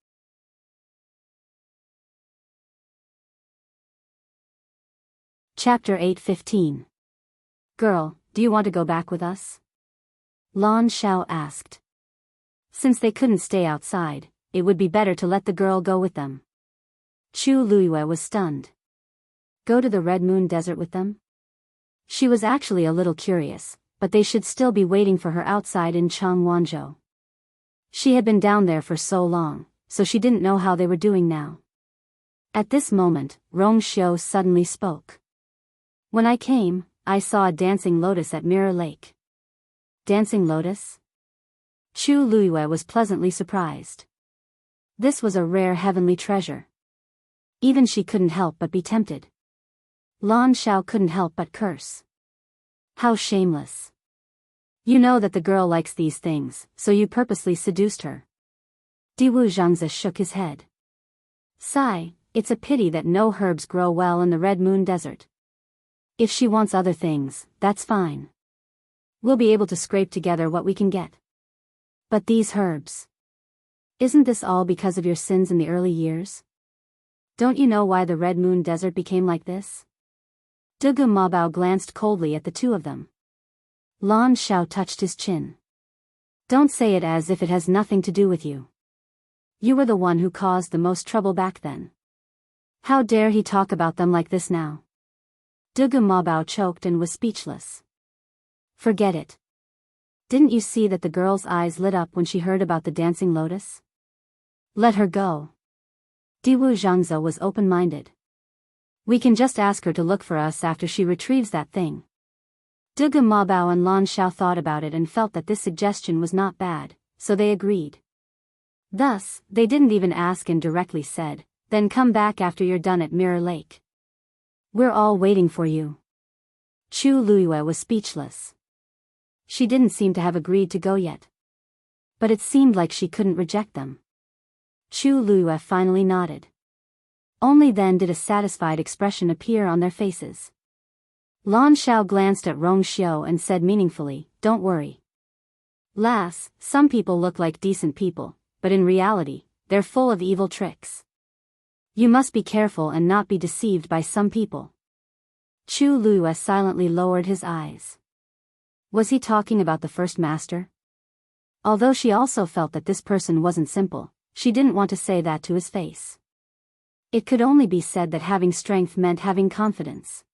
Chapter 8:15. Girl, do you want to go back with us? Lan Xiao asked. Since they couldn't stay outside, it would be better to let the girl go with them. Chu Luiyue was stunned. Go to the Red Moon Desert with them? She was actually a little curious, but they should still be waiting for her outside in Changwanzhou. She had been down there for so long, so she didn't know how they were doing now. At this moment, Rong Xiu suddenly spoke. When I came, I saw a dancing lotus at Mirror Lake. Dancing lotus? Chu Luiyue was pleasantly surprised. This was a rare heavenly treasure. Even she couldn't help but be tempted. Lan Xiao couldn't help but curse. How shameless. You know that the girl likes these things, so you purposely seduced her. Diwu Zhangze shook his head. Sigh, it's a pity that no herbs grow well in the Red Moon Desert. If she wants other things, that's fine. We'll be able to scrape together what we can get. But these herbs. Isn't this all because of your sins in the early years? Don't you know why the Red Moon Desert became like this? Dugu Mabao glanced coldly at the two of them. Lan Xiao touched his chin. Don't say it as if it has nothing to do with you. You were the one who caused the most trouble back then. How dare he talk about them like this now? Dugu Mabao choked and was speechless. Forget it. Didn't you see that the girl's eyes lit up when she heard about the dancing lotus? Let her go. Diwu Zhangze was open-minded. We can just ask her to look for us after she retrieves that thing. Dugu Mabao and Lan Xiao thought about it and felt that this suggestion was not bad, so they agreed. Thus, they didn't even ask and directly said, then come back after you're done at Mirror Lake. We're all waiting for you. Chu Luiyue was speechless. She didn't seem to have agreed to go yet. but it seemed like she couldn't reject them. Chu Luyue finally nodded. Only then did a satisfied expression appear on their faces. Lan Xiao glanced at Rong Xiu and said meaningfully, "Don't worry. Lass, some people look like decent people, but in reality, they're full of evil tricks. You must be careful and not be deceived by some people." Chu Luyue silently lowered his eyes. Was he talking about the first master? Although she also felt that this person wasn't simple, she didn't want to say that to his face. It could only be said that having strength meant having confidence.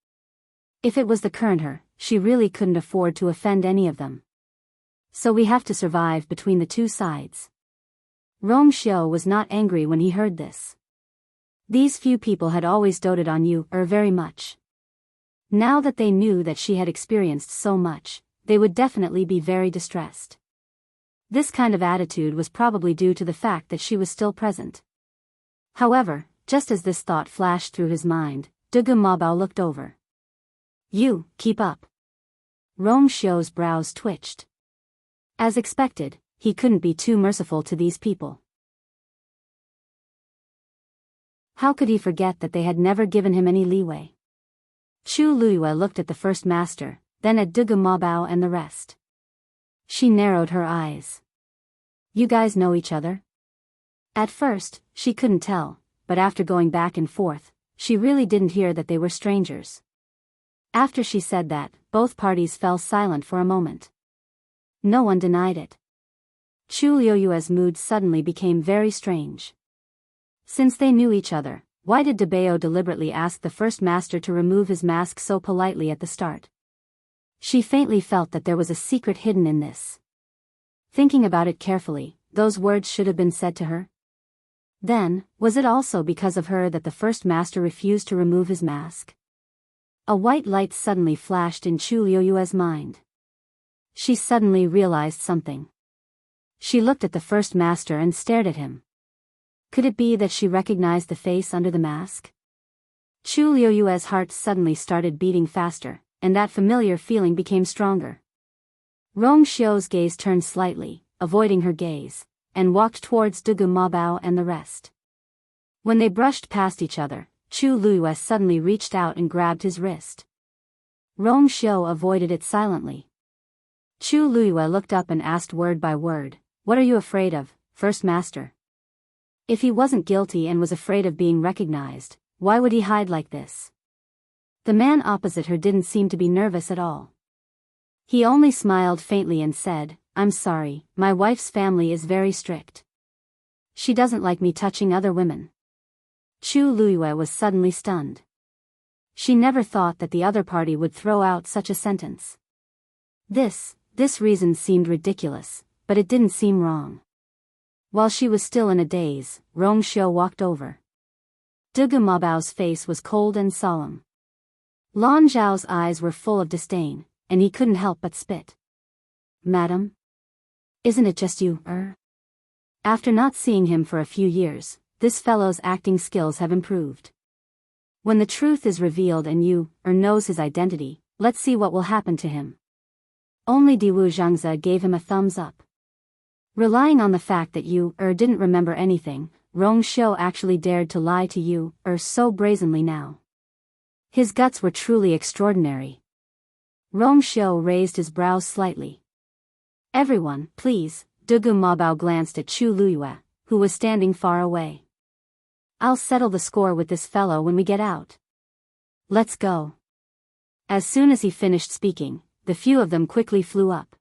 If it was the current her, she really couldn't afford to offend any of them. So we have to survive between the two sides. Rong Xiu was not angry when he heard this. These few people had always doted on you very much. Now that they knew that she had experienced so much, they would definitely be very distressed. This kind of attitude was probably due to the fact that she was still present. However, just as this thought flashed through his mind, Dugu Mabao looked over. "You, keep up." Rong Xiu's brows twitched. As expected, he couldn't be too merciful to these people. How could he forget that they had never given him any leeway? Chu Luyue looked at the first master, then at Dugu Mabao and the rest. She narrowed her eyes. "You guys know each other?" At first, she couldn't tell, but after going back and forth, she really didn't hear that they were strangers. After she said that, both parties fell silent for a moment. No one denied it. Chu Liyue's mood suddenly became very strange. Since they knew each other, why did Biyao deliberately ask the first master to remove his mask so politely at the start? She faintly felt that there was a secret hidden in this. Thinking about it carefully, those words should have been said to her. Then, was it also because of her that the first master refused to remove his mask? A white light suddenly flashed in Chu Liyue's mind. She suddenly realized something. She looked at the first master and stared at him. Could it be that she recognized the face under the mask? Chu Liyue's heart suddenly started beating faster, and that familiar feeling became stronger. Rong Xiu's gaze turned slightly, avoiding her gaze, and walked towards Dugu Mabao and the rest. When they brushed past each other, Chu Luyue suddenly reached out and grabbed his wrist. Rong Xiu avoided it silently. Chu Luyue looked up and asked word by word, "What are you afraid of, first master?" If he wasn't guilty and was afraid of being recognized, why would he hide like this? The man opposite her didn't seem to be nervous at all. He only smiled faintly and said, "I'm sorry, my wife's family is very strict. She doesn't like me touching other women." Chu Luyue was suddenly stunned. She never thought that the other party would throw out such a sentence. This reason seemed ridiculous, but it didn't seem wrong. While she was still in a daze, Rong Xiu walked over. Dugu Mabao's face was cold and solemn. Lan Zhao's eyes were full of disdain, and he couldn't help but spit. "Madam? Isn't it just you, After not seeing him for a few years, this fellow's acting skills have improved. When the truth is revealed and you, knows his identity, let's see what will happen to him." Only Diwu Zhangze gave him a thumbs up. Relying on the fact that you, didn't remember anything, Rong Xiu actually dared to lie to you, so brazenly now. His guts were truly extraordinary. Rong Xiu raised his brows slightly. "Everyone, please," Dugu Mabao glanced at Chu Luyue, who was standing far away. "I'll settle the score with this fellow when we get out. Let's go." As soon as he finished speaking, the few of them quickly flew up.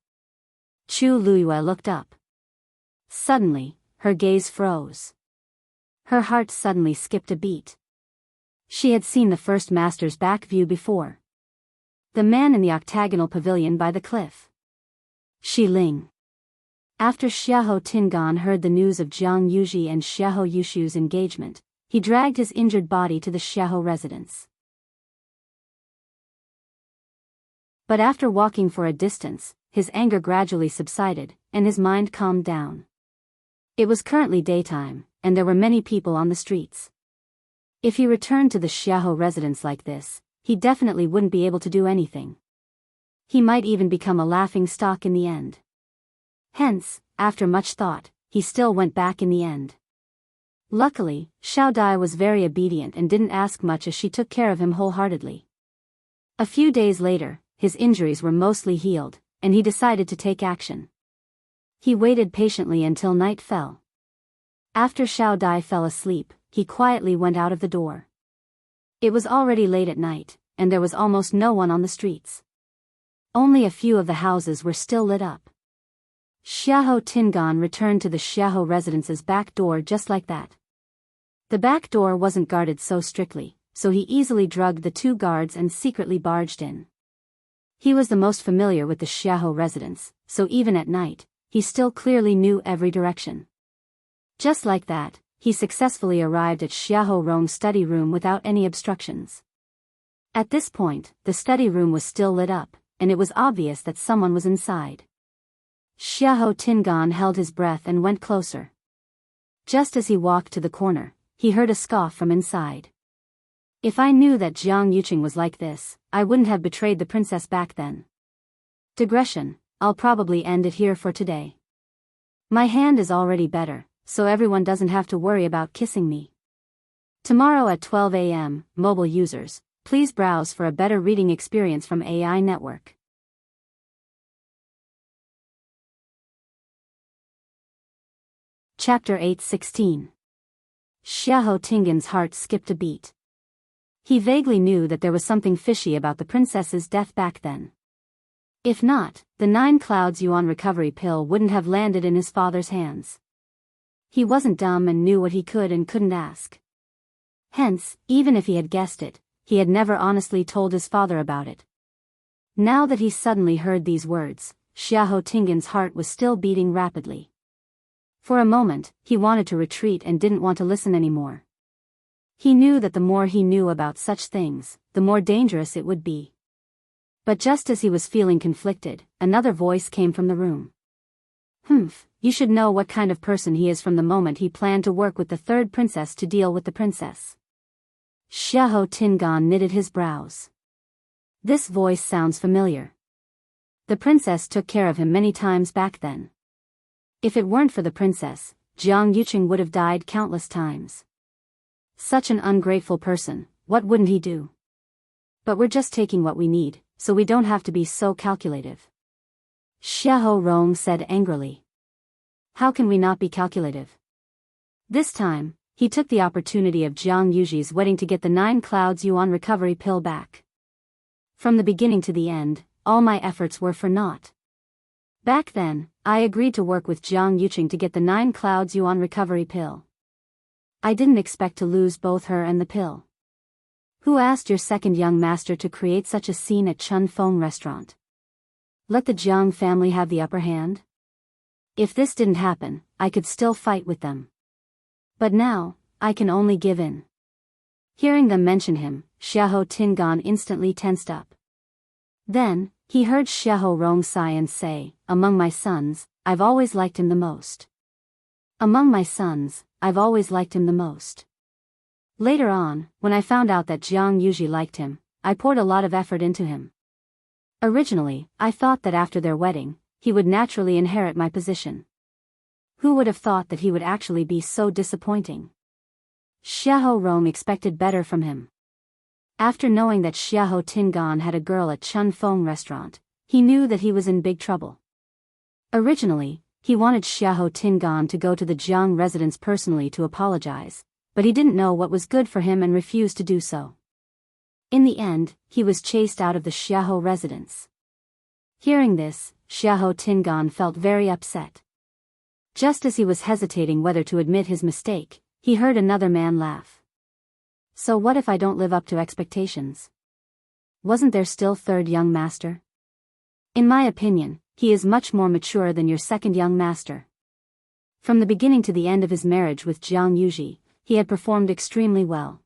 Chu Luyue looked up. Suddenly, her gaze froze. Her heart suddenly skipped a beat. She had seen the first master's back view before. The man in the octagonal pavilion by the cliff. Shi Ling. After Xiahou Tingan heard the news of Jiang Yuji and Xiahou Yushu's engagement, he dragged his injured body to the Xiahou residence. But after walking for a distance, his anger gradually subsided, and his mind calmed down. It was currently daytime, and there were many people on the streets. If he returned to the Xiahou residence like this, he definitely wouldn't be able to do anything. He might even become a laughing stock in the end. Hence, after much thought, he still went back in the end. Luckily, Xiao Dai was very obedient and didn't ask much as she took care of him wholeheartedly. A few days later, his injuries were mostly healed, and he decided to take action. He waited patiently until night fell. After Xiao Dai fell asleep, he quietly went out of the door. It was already late at night, and there was almost no one on the streets. Only a few of the houses were still lit up. Xiahou Tingan returned to the Xiahou residence's back door just like that. The back door wasn't guarded so strictly, so he easily drugged the 2 guards and secretly barged in. He was the most familiar with the Xiahou residence, so even at night, he still clearly knew every direction. Just like that, he successfully arrived at Xiahou Rong's study room without any obstructions. At this point, the study room was still lit up, and it was obvious that someone was inside. Xiahou Tingan held his breath and went closer. Just as he walked to the corner, he heard a scoff from inside. If I knew that Jiang Yuqing was like this, I wouldn't have betrayed the princess back then. Digression, I'll probably end it here for today. My hand is already better, so everyone doesn't have to worry about kissing me. Tomorrow at 12 a.m., mobile users, please browse for a better reading experience from AI Network. Chapter 8:16. Xiahou Tingan's heart skipped a beat. He vaguely knew that there was something fishy about the princess's death back then. If not, the 9 clouds yuan recovery pill wouldn't have landed in his father's hands. He wasn't dumb and knew what he could and couldn't ask. Hence, even if he had guessed it, he had never honestly told his father about it. Now that he suddenly heard these words, Xiahou Tingan's heart was still beating rapidly. For a moment, he wanted to retreat and didn't want to listen anymore. He knew that the more he knew about such things, the more dangerous it would be. But just as he was feeling conflicted, another voice came from the room. You should know what kind of person he is from the moment he planned to work with the 3rd princess to deal with the princess. Xiahou Tingan knitted his brows. This voice sounds familiar. The princess took care of him many times back then. If it weren't for the princess, Jiang Yuqing would have died countless times. Such an ungrateful person, what wouldn't he do? But we're just taking what we need, so we don't have to be so calculative. Xiahou Rong said angrily. How can we not be calculative? This time, he took the opportunity of Jiang Yuji's wedding to get the 9 clouds yuan recovery pill back. From the beginning to the end, all my efforts were for naught. Back then, I agreed to work with Jiang Yuqing to get the 9 clouds yuan recovery pill. I didn't expect to lose both her and the pill. Who asked your 2nd young master to create such a scene at Chun Feng restaurant? Let the Jiang family have the upper hand? If this didn't happen, I could still fight with them. But now, I can only give in. Hearing them mention him, Xiahou Tingan instantly tensed up. Then, he heard Xiahou Rong sigh and say, among my sons, I've always liked him the most. Among my sons, I've always liked him the most. Later on, when I found out that Jiang Yuji liked him, I poured a lot of effort into him. Originally, I thought that after their wedding, he would naturally inherit my position. Who would have thought that he would actually be so disappointing? Xiahou Rong expected better from him. After knowing that Xiahou Tingan had a girl at Chun Feng restaurant, he knew that he was in big trouble. Originally, he wanted Xiahou Tingan to go to the Jiang residence personally to apologize, but he didn't know what was good for him and refused to do so. In the end, he was chased out of the Xiahou residence. Hearing this, Xiahou Tingan felt very upset. Just as he was hesitating whether to admit his mistake, he heard another man laugh. So what if I don't live up to expectations? Wasn't there still 3rd young master? In my opinion, he is much more mature than your 2nd young master. From the beginning to the end of his marriage with Jiang Yuji, he had performed extremely well.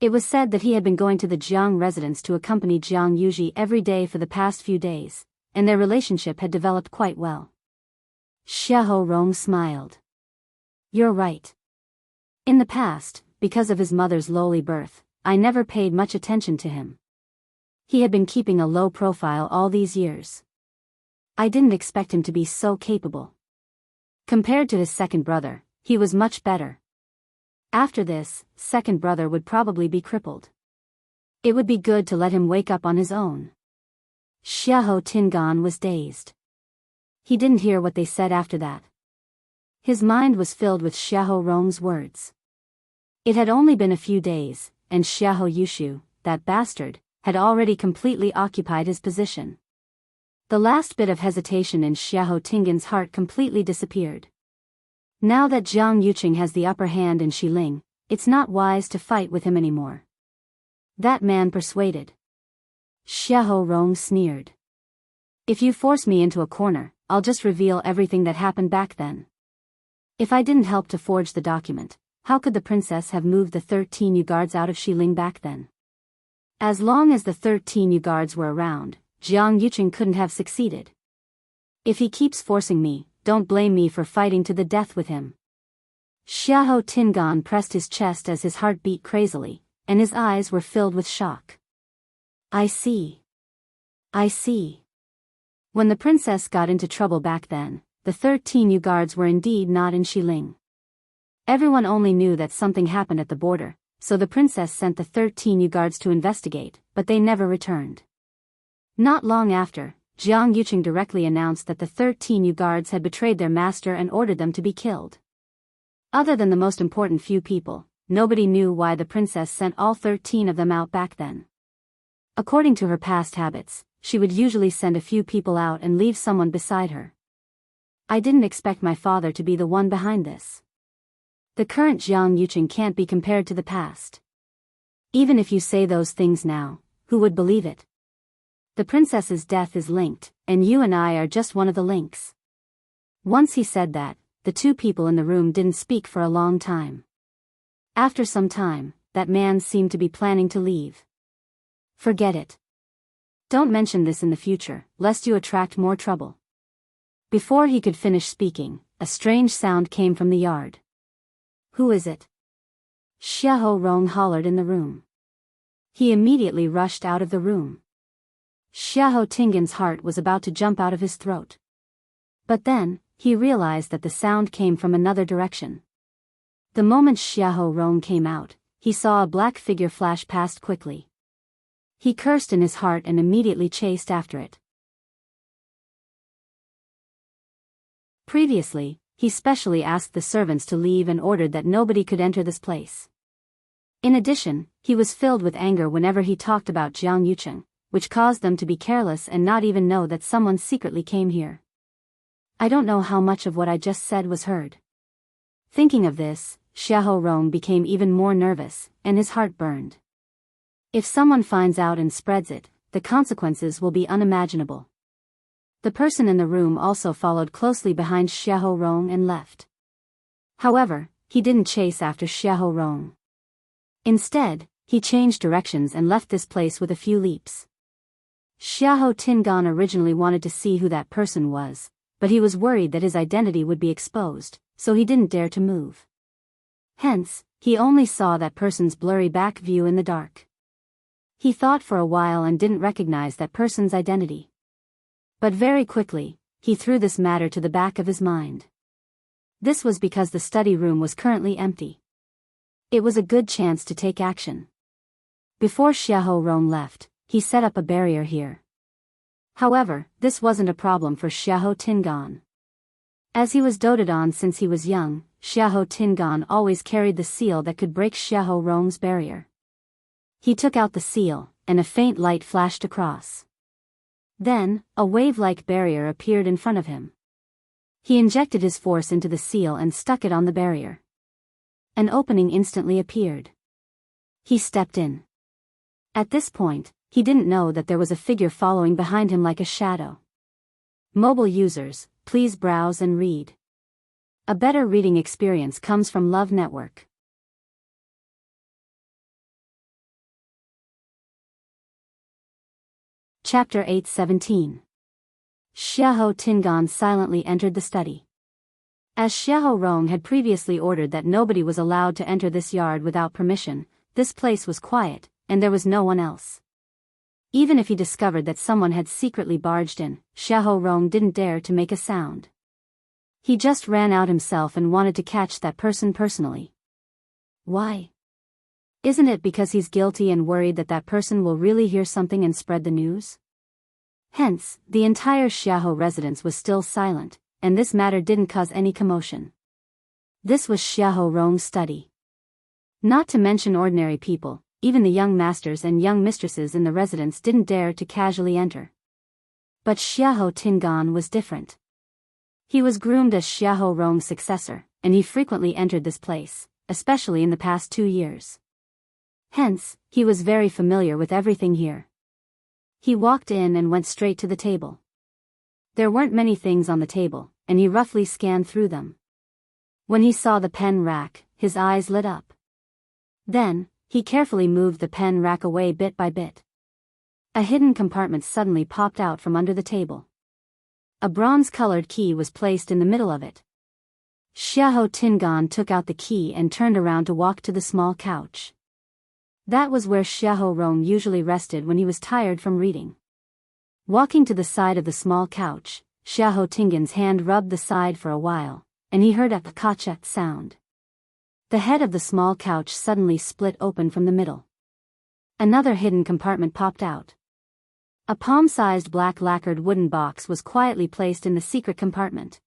It was said that he had been going to the Jiang residence to accompany Jiang Yuji every day for the past few days, and their relationship had developed quite well. Xiahou Rong smiled. You're right. In the past, because of his mother's lowly birth, I never paid much attention to him. He had been keeping a low profile all these years. I didn't expect him to be so capable. Compared to his second brother, he was much better. After this, second brother would probably be crippled. It would be good to let him wake up on his own. Xiahou Tingan was dazed. He didn't hear what they said after that. His mind was filled with Xiahou Rong's words. It had only been a few days, and Xiahou Yushu, that bastard, had already completely occupied his position. The last bit of hesitation in Xiahou Tingan's heart completely disappeared. Now that Jiang Yuqing has the upper hand in Xiling, it's not wise to fight with him anymore. That man persuaded. Xiahou Rong sneered. If you force me into a corner, I'll just reveal everything that happened back then. If I didn't help to forge the document, how could the princess have moved the 13 Yu guards out of Xiling back then? As long as the 13 Yu guards were around, Jiang Yuqing couldn't have succeeded. If he keeps forcing me, don't blame me for fighting to the death with him. Xiahou Tingan pressed his chest as his heart beat crazily, and his eyes were filled with shock. I see. I see. When the princess got into trouble back then, the 13 Yu guards were indeed not in Xiling. Everyone only knew that something happened at the border, so the princess sent the 13 Yu guards to investigate, but they never returned. Not long after, Jiang Yuqing directly announced that the 13 Yu guards had betrayed their master and ordered them to be killed. Other than the most important few people, nobody knew why the princess sent all 13 of them out back then. According to her past habits, she would usually send a few people out and leave someone beside her. I didn't expect my father to be the one behind this. The current Jiang Yuqing can't be compared to the past. Even if you say those things now, who would believe it? The princess's death is linked, and you and I are just one of the links. Once he said that, the two people in the room didn't speak for a long time. After some time, that man seemed to be planning to leave. Forget it. Don't mention this in the future, lest you attract more trouble. Before he could finish speaking, a strange sound came from the yard. Who is it? Xiahou Rong hollered in the room. He immediately rushed out of the room. Xiahou Tingan's heart was about to jump out of his throat. But then, he realized that the sound came from another direction. The moment Xiahou Rong came out, he saw a black figure flash past quickly. He cursed in his heart and immediately chased after it. Previously, he specially asked the servants to leave and ordered that nobody could enter this place. In addition, he was filled with anger whenever he talked about Jiang Yuqing, which caused them to be careless and not even know that someone secretly came here. I don't know how much of what I just said was heard. Thinking of this, Xiahou Rong became even more nervous, and his heart burned. If someone finds out and spreads it, the consequences will be unimaginable. The person in the room also followed closely behind Xiahou Rong and left. However, he didn't chase after Xiahou Rong. Instead, he changed directions and left this place with a few leaps. Xiahou Tingan originally wanted to see who that person was, but he was worried that his identity would be exposed, so he didn't dare to move. Hence, he only saw that person's blurry back view in the dark. He thought for a while and didn't recognize that person's identity. But very quickly, he threw this matter to the back of his mind. This was because the study room was currently empty. It was a good chance to take action. Before Xiahou Rong left, he set up a barrier here. However, this wasn't a problem for Xiahou Tingan. As he was doted on since he was young, Xiahou Tingan always carried the seal that could break Xiahou Rong's barrier. He took out the seal, and a faint light flashed across. Then, a wave-like barrier appeared in front of him. He injected his force into the seal and stuck it on the barrier. An opening instantly appeared. He stepped in. At this point, he didn't know that there was a figure following behind him like a shadow. Mobile users, please browse and read. A better reading experience comes from Love Network. Chapter 8:17. Xiahou Tingan silently entered the study. As Xiahou Rong had previously ordered that nobody was allowed to enter this yard without permission, this place was quiet, and there was no one else. Even if he discovered that someone had secretly barged in, Xiahou Rong didn't dare to make a sound. He just ran out himself and wanted to catch that person personally. Why? Isn't it because he's guilty and worried that that person will really hear something and spread the news? Hence, the entire Xiahou residence was still silent, and this matter didn't cause any commotion. This was Xiahou Rong's study. Not to mention ordinary people, even the young masters and young mistresses in the residence didn't dare to casually enter. But Xiahou Tingan was different. He was groomed as Xiahou Rong's successor, and he frequently entered this place, especially in the past 2 years. Hence, he was very familiar with everything here. He walked in and went straight to the table. There weren't many things on the table, and he roughly scanned through them. When he saw the pen rack, his eyes lit up. Then, he carefully moved the pen rack away bit by bit. A hidden compartment suddenly popped out from under the table. A bronze-colored key was placed in the middle of it. Xiahou Tingan took out the key and turned around to walk to the small couch. That was where Xiahou Rong usually rested when he was tired from reading. Walking to the side of the small couch, Xiahou Tingan's hand rubbed the side for a while, and he heard a kachet sound. The head of the small couch suddenly split open from the middle. Another hidden compartment popped out. A palm-sized black lacquered wooden box was quietly placed in the secret compartment.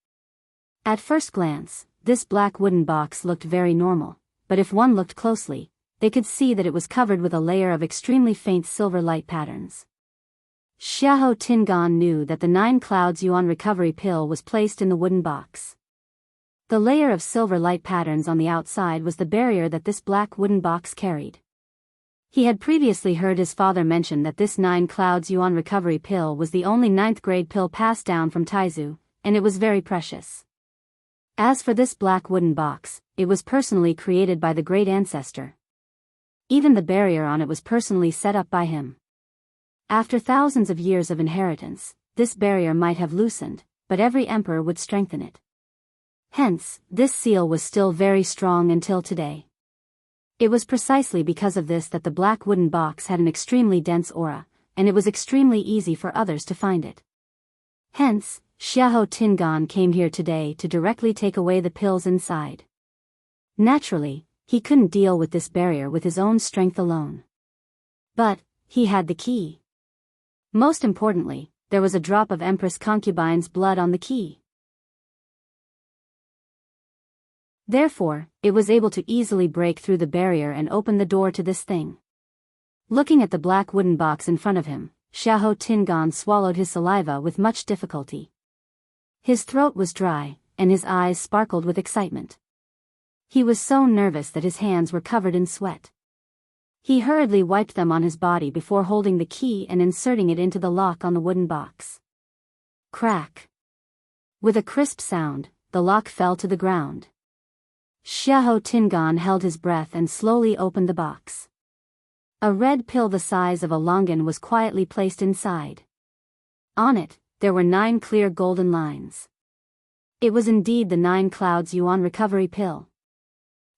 At first glance, this black wooden box looked very normal, but if one looked closely, they could see that it was covered with a layer of extremely faint silver light patterns. Xiahou Tingan knew that the 9 Clouds Yuan recovery pill was placed in the wooden box. The layer of silver light patterns on the outside was the barrier that this black wooden box carried. He had previously heard his father mention that this 9 Clouds Yuan recovery pill was the only 9th grade pill passed down from Taizu, and it was very precious. As for this black wooden box, it was personally created by the great ancestor. Even the barrier on it was personally set up by him. After thousands of years of inheritance, this barrier might have loosened, but every emperor would strengthen it. Hence, this seal was still very strong until today. It was precisely because of this that the black wooden box had an extremely dense aura, and it was extremely easy for others to find it. Hence, Xiahou Tingan came here today to directly take away the pills inside. Naturally, he couldn't deal with this barrier with his own strength alone. But, he had the key. Most importantly, there was a drop of Empress Concubine's blood on the key. Therefore, it was able to easily break through the barrier and open the door to this thing. Looking at the black wooden box in front of him, Xiahou Tingan swallowed his saliva with much difficulty. His throat was dry, and his eyes sparkled with excitement. He was so nervous that his hands were covered in sweat. He hurriedly wiped them on his body before holding the key and inserting it into the lock on the wooden box. Crack! With a crisp sound, the lock fell to the ground. Xiahou Tingan held his breath and slowly opened the box. A red pill the size of a longan was quietly placed inside. On it, there were 9 clear golden lines. It was indeed the 9 Clouds Yuan recovery pill.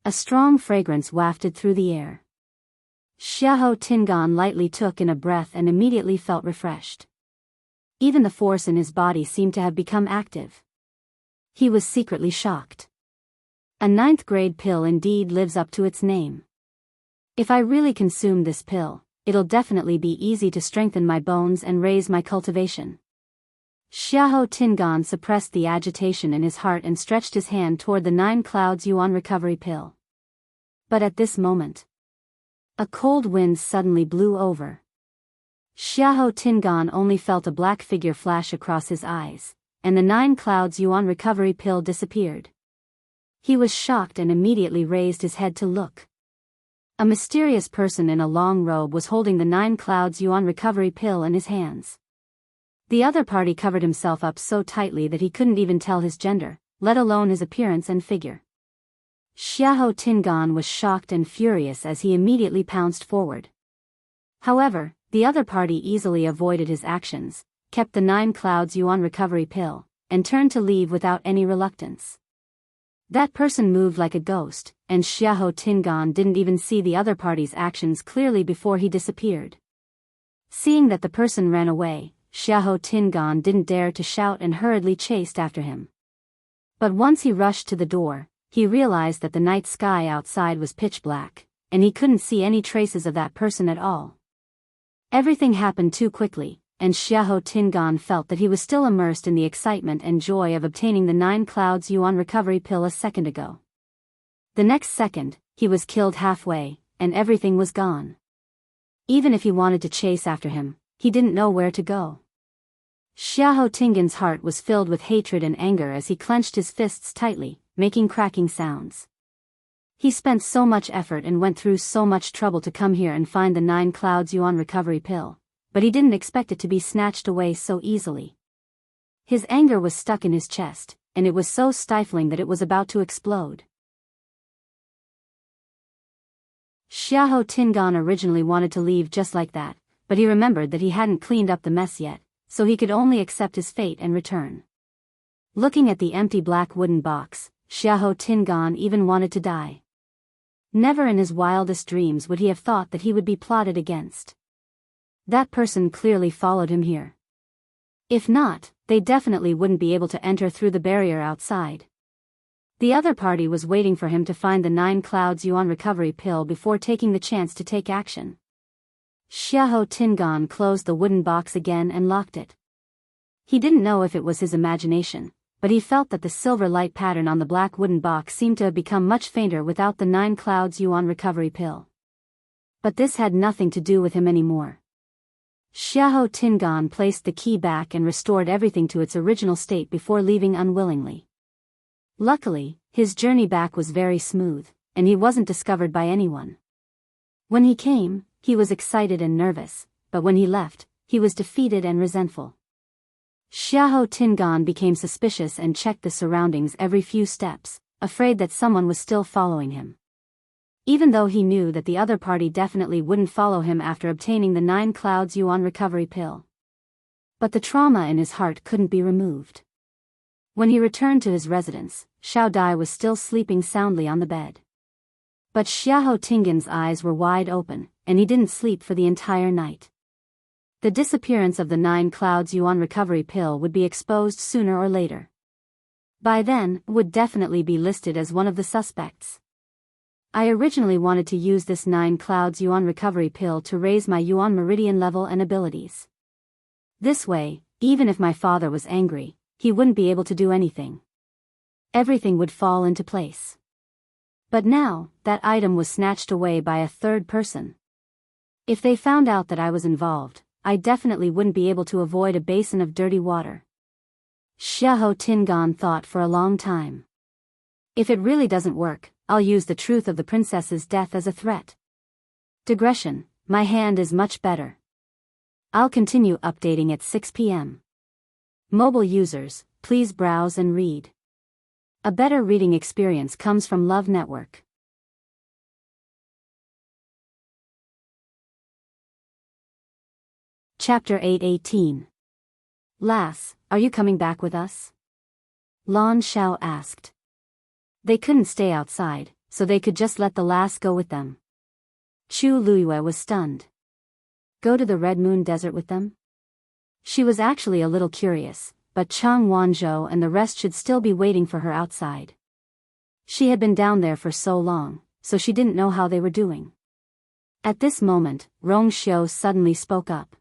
A strong fragrance wafted through the air. Xiahou Tingan lightly took in a breath and immediately felt refreshed. Even the force in his body seemed to have become active. He was secretly shocked. A 9th grade pill indeed lives up to its name. If I really consume this pill, it'll definitely be easy to strengthen my bones and raise my cultivation. Xiahou Tingan suppressed the agitation in his heart and stretched his hand toward the 9 Clouds Yuan recovery pill. But at this moment, a cold wind suddenly blew over. Xiahou Tingan only felt a black figure flash across his eyes, and the 9 Clouds Yuan recovery pill disappeared. He was shocked and immediately raised his head to look. A mysterious person in a long robe was holding the 9 Clouds Yuan recovery pill in his hands. The other party covered himself up so tightly that he couldn't even tell his gender, let alone his appearance and figure. Xiahou Tingan was shocked and furious as he immediately pounced forward. However, the other party easily avoided his actions, kept the 9 Clouds Yuan recovery pill, and turned to leave without any reluctance. That person moved like a ghost, and Xiahou Tingan didn't even see the other party's actions clearly before he disappeared. Seeing that the person ran away, Xiahou Tingan didn't dare to shout and hurriedly chased after him. But once he rushed to the door, he realized that the night sky outside was pitch black, and he couldn't see any traces of that person at all. Everything happened too quickly, and Xiahou Tingan felt that he was still immersed in the excitement and joy of obtaining the 9 Clouds Yuan recovery pill a second ago. The next second, he was killed halfway, and everything was gone. Even if he wanted to chase after him, he didn't know where to go. Xiahou Tingan's heart was filled with hatred and anger as he clenched his fists tightly, making cracking sounds. He spent so much effort and went through so much trouble to come here and find the 9 Clouds Yuan recovery pill, but he didn't expect it to be snatched away so easily. His anger was stuck in his chest, and it was so stifling that it was about to explode. Xiahou Tingan originally wanted to leave just like that, but he remembered that he hadn't cleaned up the mess yet, so he could only accept his fate and return. Looking at the empty black wooden box, Xiahou Tingan even wanted to die. Never in his wildest dreams would he have thought that he would be plotted against. That person clearly followed him here. If not, they definitely wouldn't be able to enter through the barrier outside. The other party was waiting for him to find the 9 Clouds Yuan recovery pill before taking the chance to take action. Xiahou Tingan closed the wooden box again and locked it. He didn't know if it was his imagination, but he felt that the silver light pattern on the black wooden box seemed to have become much fainter without the 9 Clouds Yuan recovery pill. But this had nothing to do with him anymore. Xiahou Tingan placed the key back and restored everything to its original state before leaving unwillingly. Luckily, his journey back was very smooth, and he wasn't discovered by anyone. When he came, he was excited and nervous, but when he left, he was defeated and resentful. Xiahou Tingan became suspicious and checked the surroundings every few steps, afraid that someone was still following him. Even though he knew that the other party definitely wouldn't follow him after obtaining the 9 Clouds Yuan recovery pill. But the trauma in his heart couldn't be removed. When he returned to his residence, Xiao Dai was still sleeping soundly on the bed. But Xiahou Tingan's eyes were wide open, and he didn't sleep for the entire night. The disappearance of the 9 Clouds Yuan recovery pill would be exposed sooner or later. By then, would definitely be listed as one of the suspects. I originally wanted to use this 9 Clouds Yuan recovery pill to raise my Yuan meridian level and abilities. This way, even if my father was angry, he wouldn't be able to do anything. Everything would fall into place. But now, that item was snatched away by a third person. If they found out that I was involved, I definitely wouldn't be able to avoid a basin of dirty water. Xiahou Tingan thought for a long time. If it really doesn't work, I'll use the truth of the princess's death as a threat. Digression, my hand is much better. I'll continue updating at 6 p.m. Mobile users, please browse and read. A better reading experience comes from Love Network. Chapter 8:18. Lass, are you coming back with us? Lan Xiao asked. They couldn't stay outside, so they could just let the lass go with them. Chu Luiyue was stunned. Go to the Red Moon Desert with them? She was actually a little curious, but Chang Wanzhou and the rest should still be waiting for her outside. She had been down there for so long, so she didn't know how they were doing. At this moment, Rong Xiu suddenly spoke up.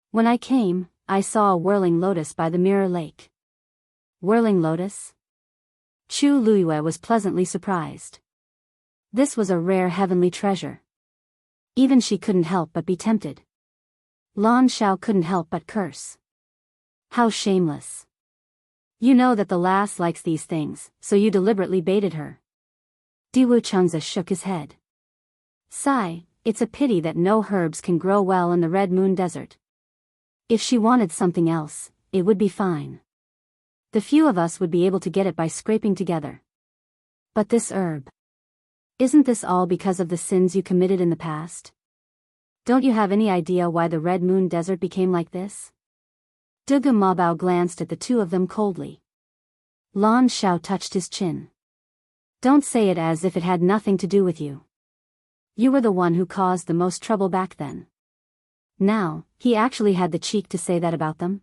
When I came, I saw a whirling lotus by the Mirror Lake. Whirling lotus? Chu Luiyue was pleasantly surprised. This was a rare heavenly treasure. Even she couldn't help but be tempted. Lan Xiao couldn't help but curse. How shameless. You know that the lass likes these things, so you deliberately baited her. Diwu Chengze shook his head. Sigh, it's a pity that no herbs can grow well in the Red Moon Desert. If she wanted something else, it would be fine. The few of us would be able to get it by scraping together. But this herb. Isn't this all because of the sins you committed in the past? Don't you have any idea why the Red Moon Desert became like this? Dugu Mabao glanced at the two of them coldly. Lan Xiao touched his chin. Don't say it as if it had nothing to do with you. You were the one who caused the most trouble back then. Now, he actually had the cheek to say that about them?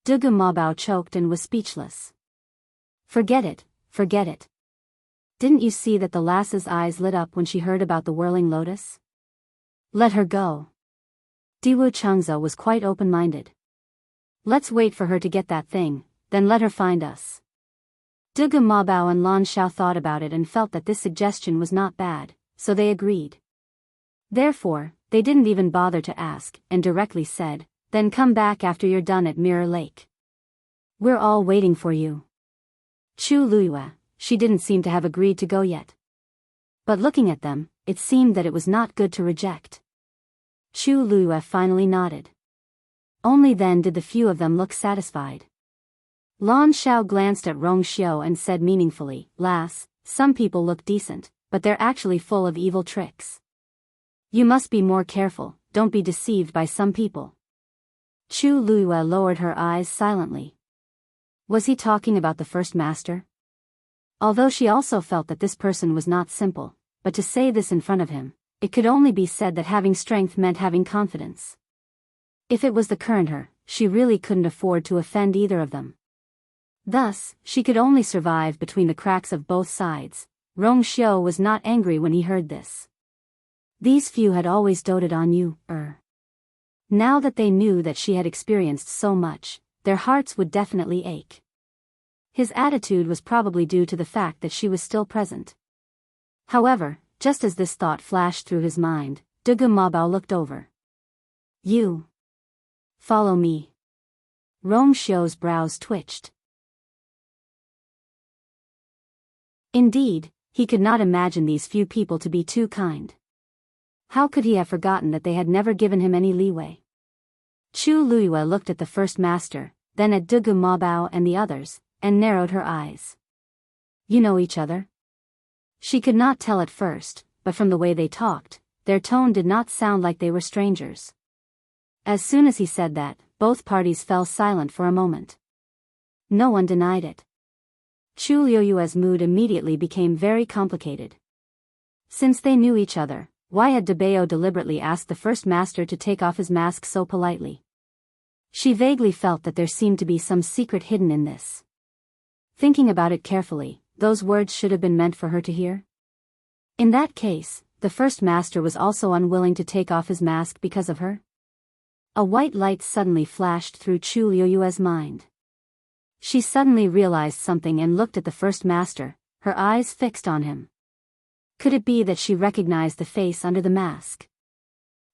Dugu Mabao choked and was speechless. Forget it, forget it. Didn't you see that the lass's eyes lit up when she heard about the whirling lotus? Let her go. Diwu Changza was quite open-minded. Let's wait for her to get that thing, then let her find us. Dugu Mabao and Lan Xiao thought about it and felt that this suggestion was not bad, so they agreed. Therefore, they didn't even bother to ask, and directly said, then come back after you're done at Mirror Lake. We're all waiting for you. Chu Luiyue, she didn't seem to have agreed to go yet. But looking at them, it seemed that it was not good to reject. Chu Luiyue finally nodded. Only then did the few of them look satisfied. Lan Xiao glanced at Rong Xiu and said meaningfully, Lass, some people look decent, but they're actually full of evil tricks. You must be more careful, don't be deceived by some people. Chu Luiyue lowered her eyes silently. Was he talking about the first master? Although she also felt that this person was not simple, but to say this in front of him, it could only be said that having strength meant having confidence. If it was the current her, she really couldn't afford to offend either of them. Thus, she could only survive between the cracks of both sides. Rong Xiu was not angry when he heard this. These few had always doted on you, Now that they knew that she had experienced so much, their hearts would definitely ache. His attitude was probably due to the fact that she was still present. However, just as this thought flashed through his mind, Dugu Mabao looked over. You. Follow me. Rong Xiu's brows twitched. Indeed, he could not imagine these few people to be too kind. How could he have forgotten that they had never given him any leeway? Chu Luiyue looked at the first master, then at Dugu Mabao and the others, and narrowed her eyes. You know each other? She could not tell at first, but from the way they talked, their tone did not sound like they were strangers. As soon as he said that, both parties fell silent for a moment. No one denied it. Chu Luiyue's mood immediately became very complicated. Since they knew each other, why had Biyao deliberately asked the first master to take off his mask so politely? She vaguely felt that there seemed to be some secret hidden in this. Thinking about it carefully, those words should have been meant for her to hear. In that case, the first master was also unwilling to take off his mask because of her. A white light suddenly flashed through Chu Luiyue's mind. She suddenly realized something and looked at the first master, her eyes fixed on him. Could it be that she recognized the face under the mask?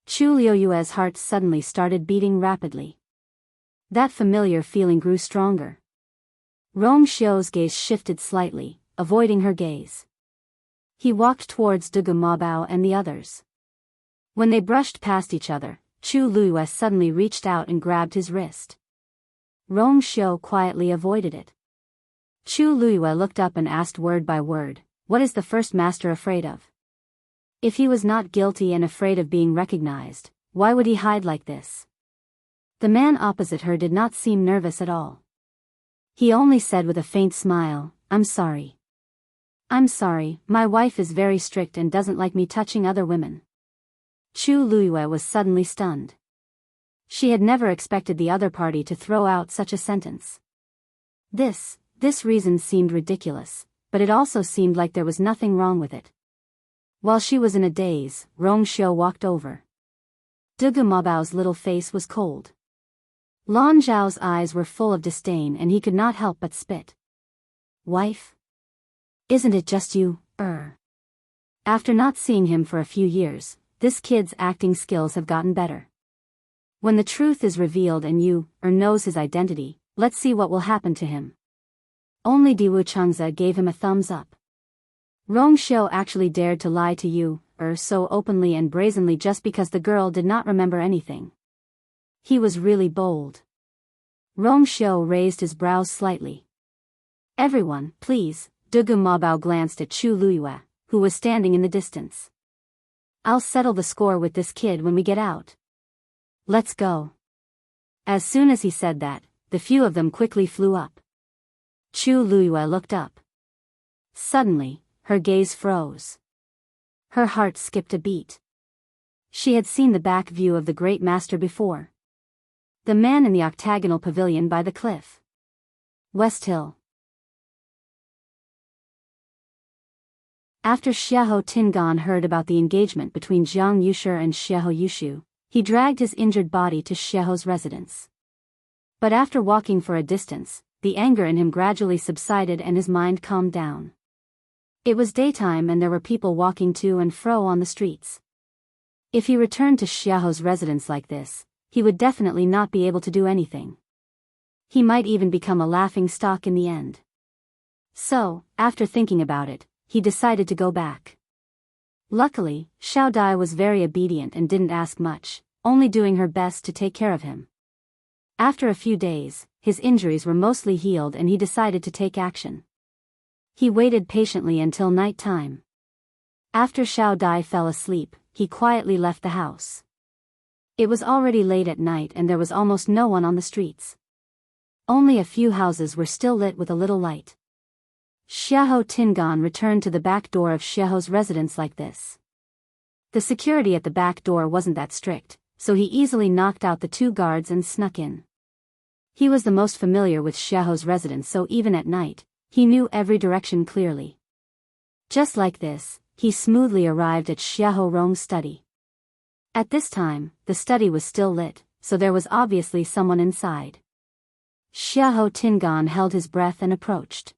Chu Luiyue's heart suddenly started beating rapidly. That familiar feeling grew stronger. Rong Xiu's gaze shifted slightly, avoiding her gaze. He walked towards Dugu Mabao and the others. When they brushed past each other, Chu Luiyue suddenly reached out and grabbed his wrist. Rong Xiu quietly avoided it. Chu Luiyue looked up and asked word by word, what is the first master afraid of? If he was not guilty and afraid of being recognized, why would he hide like this? The man opposite her did not seem nervous at all. He only said with a faint smile, I'm sorry. I'm sorry, my wife is very strict and doesn't like me touching other women. Chu Luiyue was suddenly stunned. She had never expected the other party to throw out such a sentence. This reason seemed ridiculous, but it also seemed like there was nothing wrong with it. While she was in a daze, Rong Xiu walked over. Dugu Mabao's little face was cold. Lan Zhao's eyes were full of disdain and he could not help but spit. Wife? Isn't it just you, After not seeing him for a few years, this kid's acting skills have gotten better. When the truth is revealed and you, knows his identity, let's see what will happen to him. Only Diwu Changza gave him a thumbs up. Rong Xiu actually dared to lie to you, so openly and brazenly just because the girl did not remember anything. He was really bold. Rong Xiu raised his brows slightly. Everyone, please, Dugu Mabao glanced at Chu Luiyue, who was standing in the distance. I'll settle the score with this kid when we get out. Let's go. As soon as he said that, the few of them quickly flew up. Chu Luiyue looked up. Suddenly, her gaze froze. Her heart skipped a beat. She had seen the back view of the great master before. The man in the octagonal pavilion by the cliff. West Hill. After Xiahou Tingan heard about the engagement between Jiang Yushi and Xiahou Yushu, he dragged his injured body to Xiahou's residence. But after walking for a distance, the anger in him gradually subsided and his mind calmed down. It was daytime and there were people walking to and fro on the streets. If he returned to Xiahou's residence like this, he would definitely not be able to do anything. He might even become a laughing stock in the end. So, after thinking about it, he decided to go back. Luckily, Xiao Dai was very obedient and didn't ask much, only doing her best to take care of him. After a few days, his injuries were mostly healed and he decided to take action. He waited patiently until night time. After Xiao Dai fell asleep, he quietly left the house. It was already late at night and there was almost no one on the streets. Only a few houses were still lit with a little light. Xiahou Tingan returned to the back door of Xiahou's residence like this. The security at the back door wasn't that strict, so he easily knocked out the 2 guards and snuck in. He was the most familiar with Xiahou's residence, so even at night, he knew every direction clearly. Just like this, he smoothly arrived at Xiahou Rong's study. At this time, the study was still lit, so there was obviously someone inside. Xiahou Tingan held his breath and approached.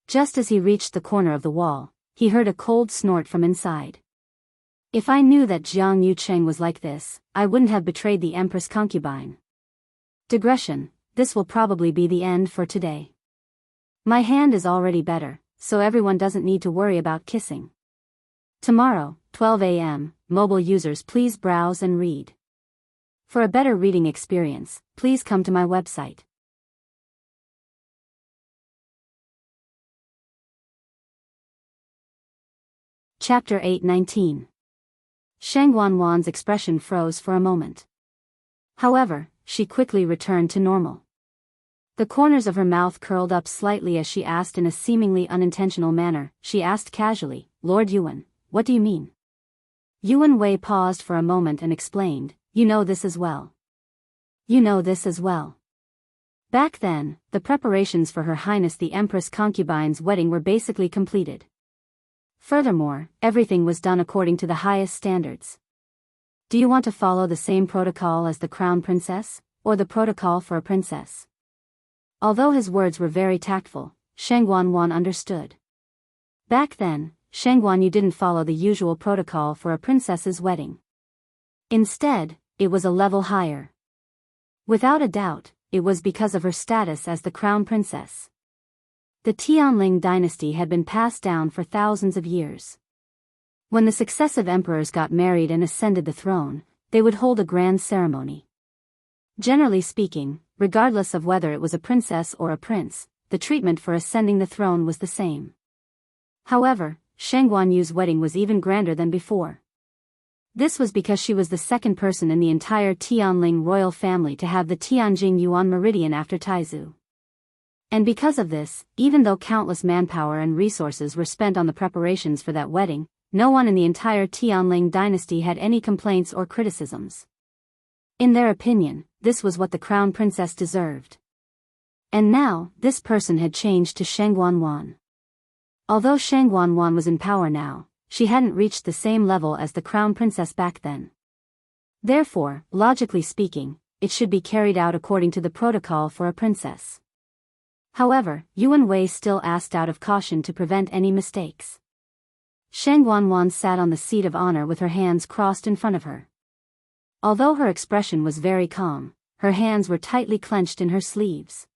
Just as he reached the corner of the wall, he heard a cold snort from inside. If I knew that Jiang Yucheng was like this, I wouldn't have betrayed the Empress concubine. Digression, this will probably be the end for today. My hand is already better, so everyone doesn't need to worry about kissing. Tomorrow, 12 a.m., mobile users please browse and read. For a better reading experience, please come to my website. Chapter 8:19. Sheng Wanwan's expression froze for a moment. However, she quickly returned to normal. The corners of her mouth curled up slightly as she asked in a seemingly unintentional manner. She asked casually, "Lord Yuan, what do you mean?" Yuan Wei paused for a moment and explained, "You know this as well. You know this as well." Back then, the preparations for Her Highness the Empress Concubine's wedding were basically completed. Furthermore, everything was done according to the highest standards. Do you want to follow the same protocol as the crown princess, or the protocol for a princess? Although his words were very tactful, Sheng Wanwan understood. Back then, Sheng Wanyu didn't follow the usual protocol for a princess's wedding. Instead, it was a level higher. Without a doubt, it was because of her status as the crown princess. The Tianling dynasty had been passed down for thousands of years. When the successive emperors got married and ascended the throne, they would hold a grand ceremony. Generally speaking, regardless of whether it was a princess or a prince, the treatment for ascending the throne was the same. However, Sheng Guanyu's wedding was even grander than before. This was because she was the second person in the entire Tianling royal family to have the Tianjing Yuan meridian after Taizu. And because of this, even though countless manpower and resources were spent on the preparations for that wedding, no one in the entire Tianling dynasty had any complaints or criticisms. In their opinion, this was what the crown princess deserved. And now, this person had changed to Sheng Guanwan. Although Sheng Guanwan was in power now, she hadn't reached the same level as the crown princess back then. Therefore, logically speaking, it should be carried out according to the protocol for a princess. However, Yuan Wei still asked out of caution to prevent any mistakes. Sheng Guanwan sat on the seat of honor with her hands crossed in front of her. Although her expression was very calm, her hands were tightly clenched in her sleeves.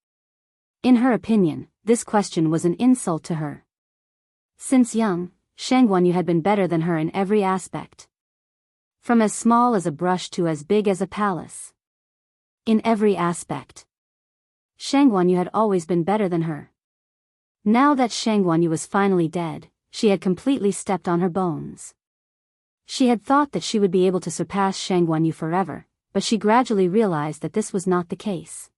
In her opinion, this question was an insult to her. Since young, Sheng Guanyu had been better than her in every aspect. From as small as a brush to as big as a palace. In every aspect. Sheng Guanyu had always been better than her. Now that Sheng Guanyu was finally dead, she had completely stepped on her bones. She had thought that she would be able to surpass Sheng Guanyu forever, but she gradually realized that this was not the case.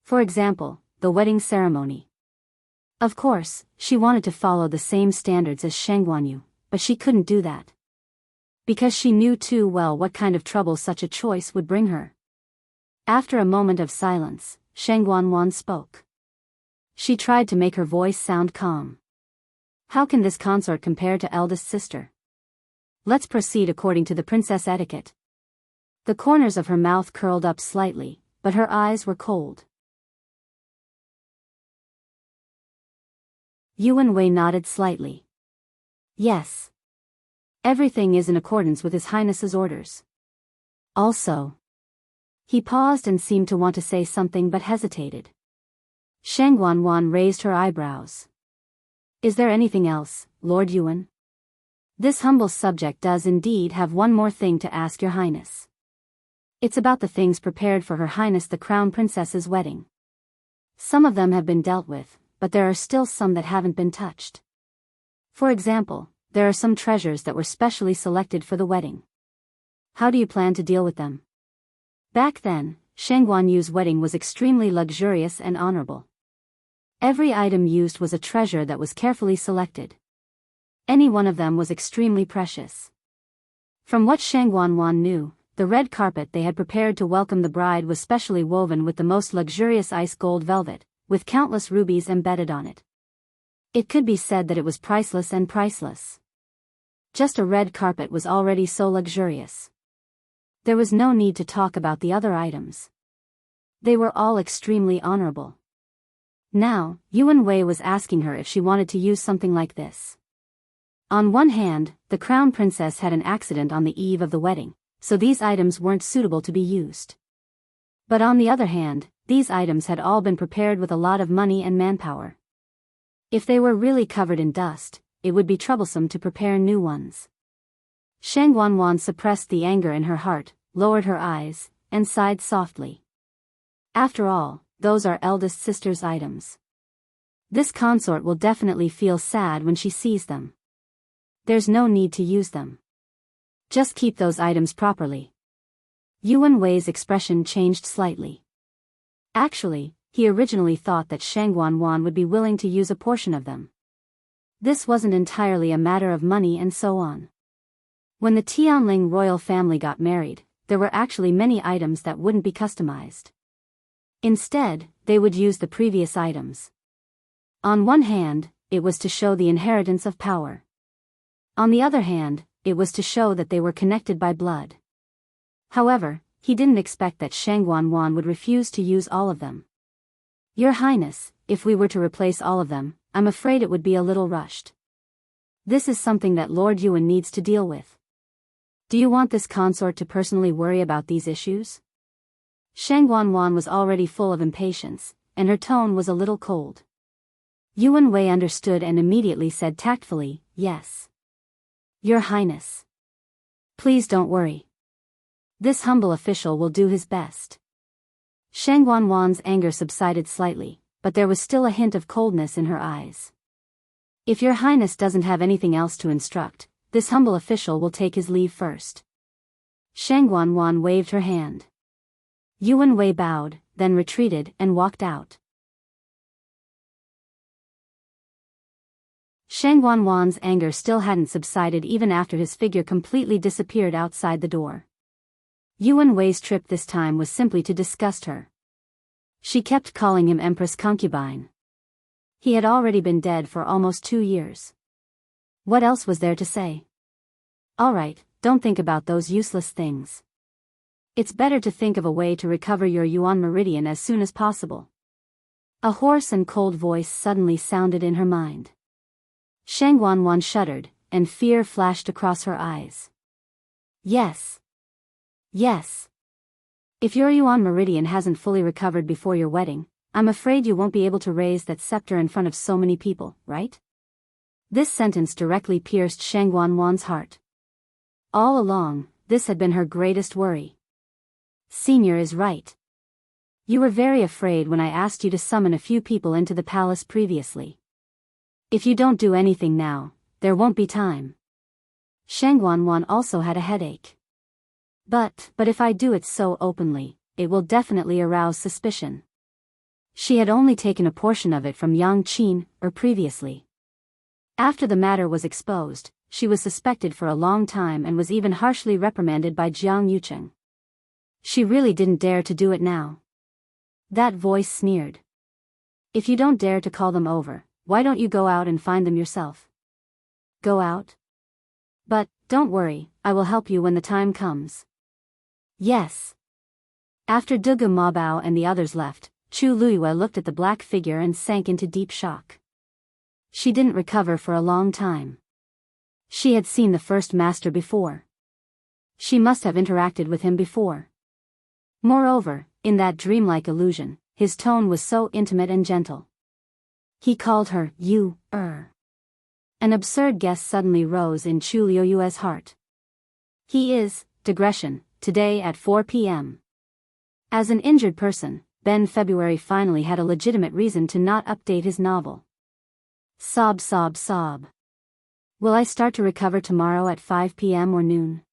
For example, the wedding ceremony. Of course, she wanted to follow the same standards as Sheng Guanyu, but she couldn't do that. because she knew too well what kind of trouble such a choice would bring her. After a moment of silence, Sheng Wanwan spoke. She tried to make her voice sound calm. How can this consort compare to eldest sister? Let's proceed according to the princess etiquette. The corners of her mouth curled up slightly, but her eyes were cold. Yuan Wei nodded slightly. Yes. Everything is in accordance with His Highness's orders. Also. He paused and seemed to want to say something but hesitated. Sheng Wanwan raised her eyebrows. Is there anything else, Lord Yuan? This humble subject does indeed have one more thing to ask Your Highness. It's about the things prepared for Her Highness the Crown Princess's wedding. Some of them have been dealt with, but there are still some that haven't been touched. For example, there are some treasures that were specially selected for the wedding. How do you plan to deal with them? Back then, Sheng Guanyu's wedding was extremely luxurious and honorable. Every item used was a treasure that was carefully selected. Any one of them was extremely precious. From what Sheng Guanwan knew, the red carpet they had prepared to welcome the bride was specially woven with the most luxurious ice gold velvet, with countless rubies embedded on it. It could be said that it was priceless and priceless. Just a red carpet was already so luxurious. There was no need to talk about the other items. They were all extremely honorable. Now, Yuan Wei was asking her if she wanted to use something like this. On one hand, the crown princess had an accident on the eve of the wedding, so these items weren't suitable to be used. But on the other hand, these items had all been prepared with a lot of money and manpower. If they were really covered in dust, it would be troublesome to prepare new ones. Sheng Wanwan suppressed the anger in her heart, lowered her eyes, and sighed softly. After all, those are eldest sister's items. This consort will definitely feel sad when she sees them. There's no need to use them. Just keep those items properly. Yuan Wei's expression changed slightly. Actually, he originally thought that Sheng Wanwan would be willing to use a portion of them. This wasn't entirely a matter of money and so on. When the Tianling royal family got married, there were actually many items that wouldn't be customized. Instead, they would use the previous items. On one hand, it was to show the inheritance of power. On the other hand, it was to show that they were connected by blood. However, he didn't expect that Sheng Wanwan would refuse to use all of them. Your Highness, if we were to replace all of them, I'm afraid it would be a little rushed. This is something that Lord Yuan needs to deal with. Do you want this consort to personally worry about these issues? Sheng Wanwan was already full of impatience, and her tone was a little cold. Yuan Wei understood and immediately said tactfully, yes. Your Highness. Please don't worry. This humble official will do his best. Sheng Wanwan's anger subsided slightly, but there was still a hint of coldness in her eyes. If Your Highness doesn't have anything else to instruct, this humble official will take his leave first. Sheng Wanwan waved her hand. Yuan Wei bowed, then retreated and walked out. Sheng Wanwan's anger still hadn't subsided even after his figure completely disappeared outside the door. Yuan Wei's trip this time was simply to disgust her. She kept calling him Empress Concubine. He had already been dead for almost 2 years. What else was there to say? All right, don't think about those useless things. It's better to think of a way to recover your Yuan meridian as soon as possible. A hoarse and cold voice suddenly sounded in her mind. Sheng Wanwan shuddered, and fear flashed across her eyes. Yes. Yes. If your Yuan meridian hasn't fully recovered before your wedding, I'm afraid you won't be able to raise that scepter in front of so many people, right? This sentence directly pierced Sheng Wanwan's heart. All along, this had been her greatest worry. Senior is right. You were very afraid when I asked you to summon a few people into the palace previously. If you don't do anything now, there won't be time. Sheng Wanwan also had a headache. But if I do it so openly, it will definitely arouse suspicion. She had only taken a portion of it from Yang Qin, or previously. After the matter was exposed, she was suspected for a long time and was even harshly reprimanded by Jianghu. She really didn't dare to do it now. That voice sneered. If you don't dare to call them over, why don't you go out and find them yourself? Go out? But, don't worry, I will help you when the time comes. Yes. After Dugu Mabao and the others left, Chu Luiyue looked at the black figure and sank into deep shock. She didn't recover for a long time. She had seen the first master before. She must have interacted with him before. Moreover, in that dreamlike illusion, his tone was so intimate and gentle. He called her, you. An absurd guess suddenly rose in Chu Luiyue's heart. He is, digression, today at 4 p.m. As an injured person, Ben February finally had a legitimate reason to not update his novel. Sob sob sob. Will I start to recover tomorrow at 5 p.m. or noon?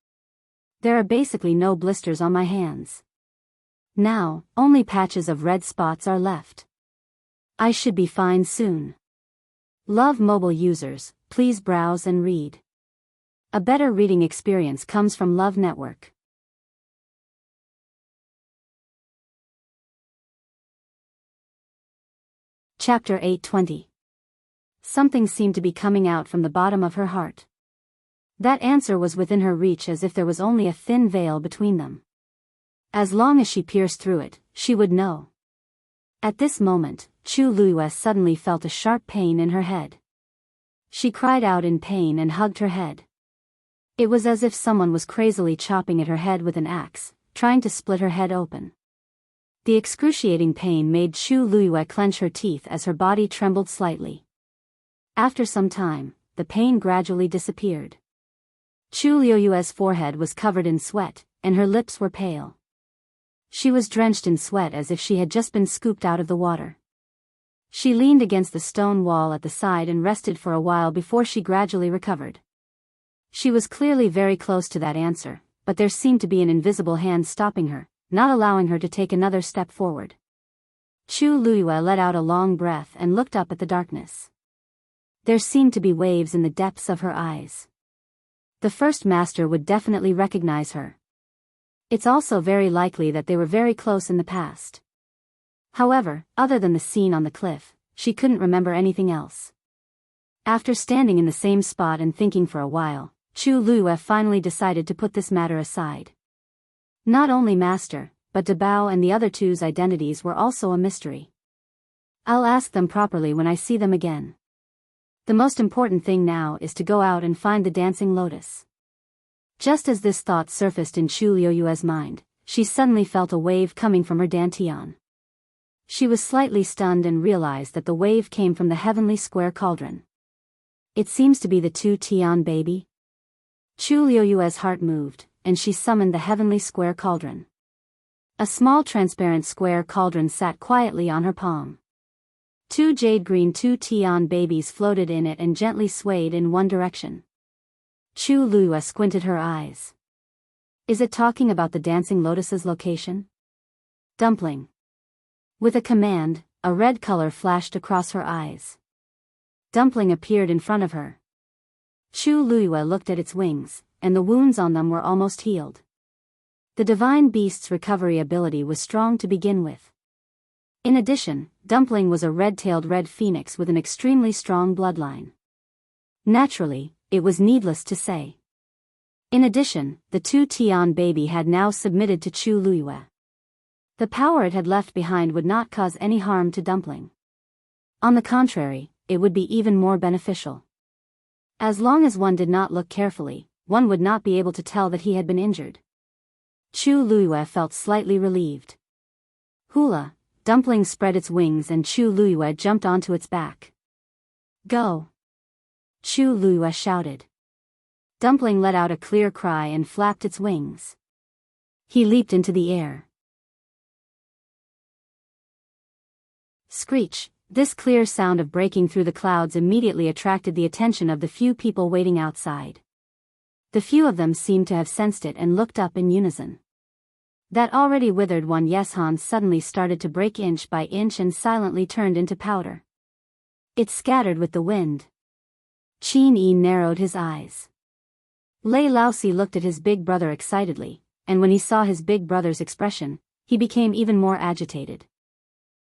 There are basically no blisters on my hands. Now, only patches of red spots are left. I should be fine soon. Love mobile users, please browse and read. A better reading experience comes from Love Network. Chapter 820. Something seemed to be coming out from the bottom of her heart. That answer was within her reach, as if there was only a thin veil between them. As long as she pierced through it, she would know. At this moment, Chu Luiyue suddenly felt a sharp pain in her head. She cried out in pain and hugged her head. It was as if someone was crazily chopping at her head with an axe, trying to split her head open. The excruciating pain made Chu Luiyue clench her teeth as her body trembled slightly. After some time, the pain gradually disappeared. Chu Luiyue's forehead was covered in sweat, and her lips were pale. She was drenched in sweat as if she had just been scooped out of the water. She leaned against the stone wall at the side and rested for a while before she gradually recovered. She was clearly very close to that answer, but there seemed to be an invisible hand stopping her, not allowing her to take another step forward. Chu Luiyue let out a long breath and looked up at the darkness. There seemed to be waves in the depths of her eyes. The first master would definitely recognize her. It's also very likely that they were very close in the past. However, other than the scene on the cliff, she couldn't remember anything else. After standing in the same spot and thinking for a while, Chu Luiyue finally decided to put this matter aside. Not only master, but Biyao and the other two's identities were also a mystery. I'll ask them properly when I see them again. The most important thing now is to go out and find the dancing lotus. Just as this thought surfaced in Chu Luiyue's mind, she suddenly felt a wave coming from her dantian. She was slightly stunned and realized that the wave came from the heavenly square cauldron. It seems to be the 2 baby. Chu Luiyue's heart moved, and she summoned the heavenly square cauldron. A small transparent square cauldron sat quietly on her palm. 2 jade green 2 babies floated in it and gently swayed in one direction. Chu Luiyue squinted her eyes. Is it talking about the dancing lotus's location? Dumpling. With a command, a red color flashed across her eyes. Dumpling appeared in front of her. Chu Luiyue looked at its wings, and the wounds on them were almost healed. The divine beast's recovery ability was strong to begin with. In addition, Dumpling was a red-tailed red phoenix with an extremely strong bloodline. Naturally, it was needless to say. In addition, the 2 baby had now submitted to Chu Luiyue. The power it had left behind would not cause any harm to Dumpling. On the contrary, it would be even more beneficial. As long as one did not look carefully, one would not be able to tell that he had been injured. Chu Luiyue felt slightly relieved. Hula, Dumpling spread its wings and Chu Luiyue jumped onto its back. Go! Chu Luiyue shouted. Dumpling let out a clear cry and flapped its wings. He leaped into the air. Screech! This clear sound of breaking through the clouds immediately attracted the attention of the few people waiting outside. The few of them seemed to have sensed it and looked up in unison. That already withered one Yeshan suddenly started to break inch by inch and silently turned into powder. It scattered with the wind. Qin Yi narrowed his eyes. Lei Laosi looked at his big brother excitedly, and when he saw his big brother's expression, he became even more agitated.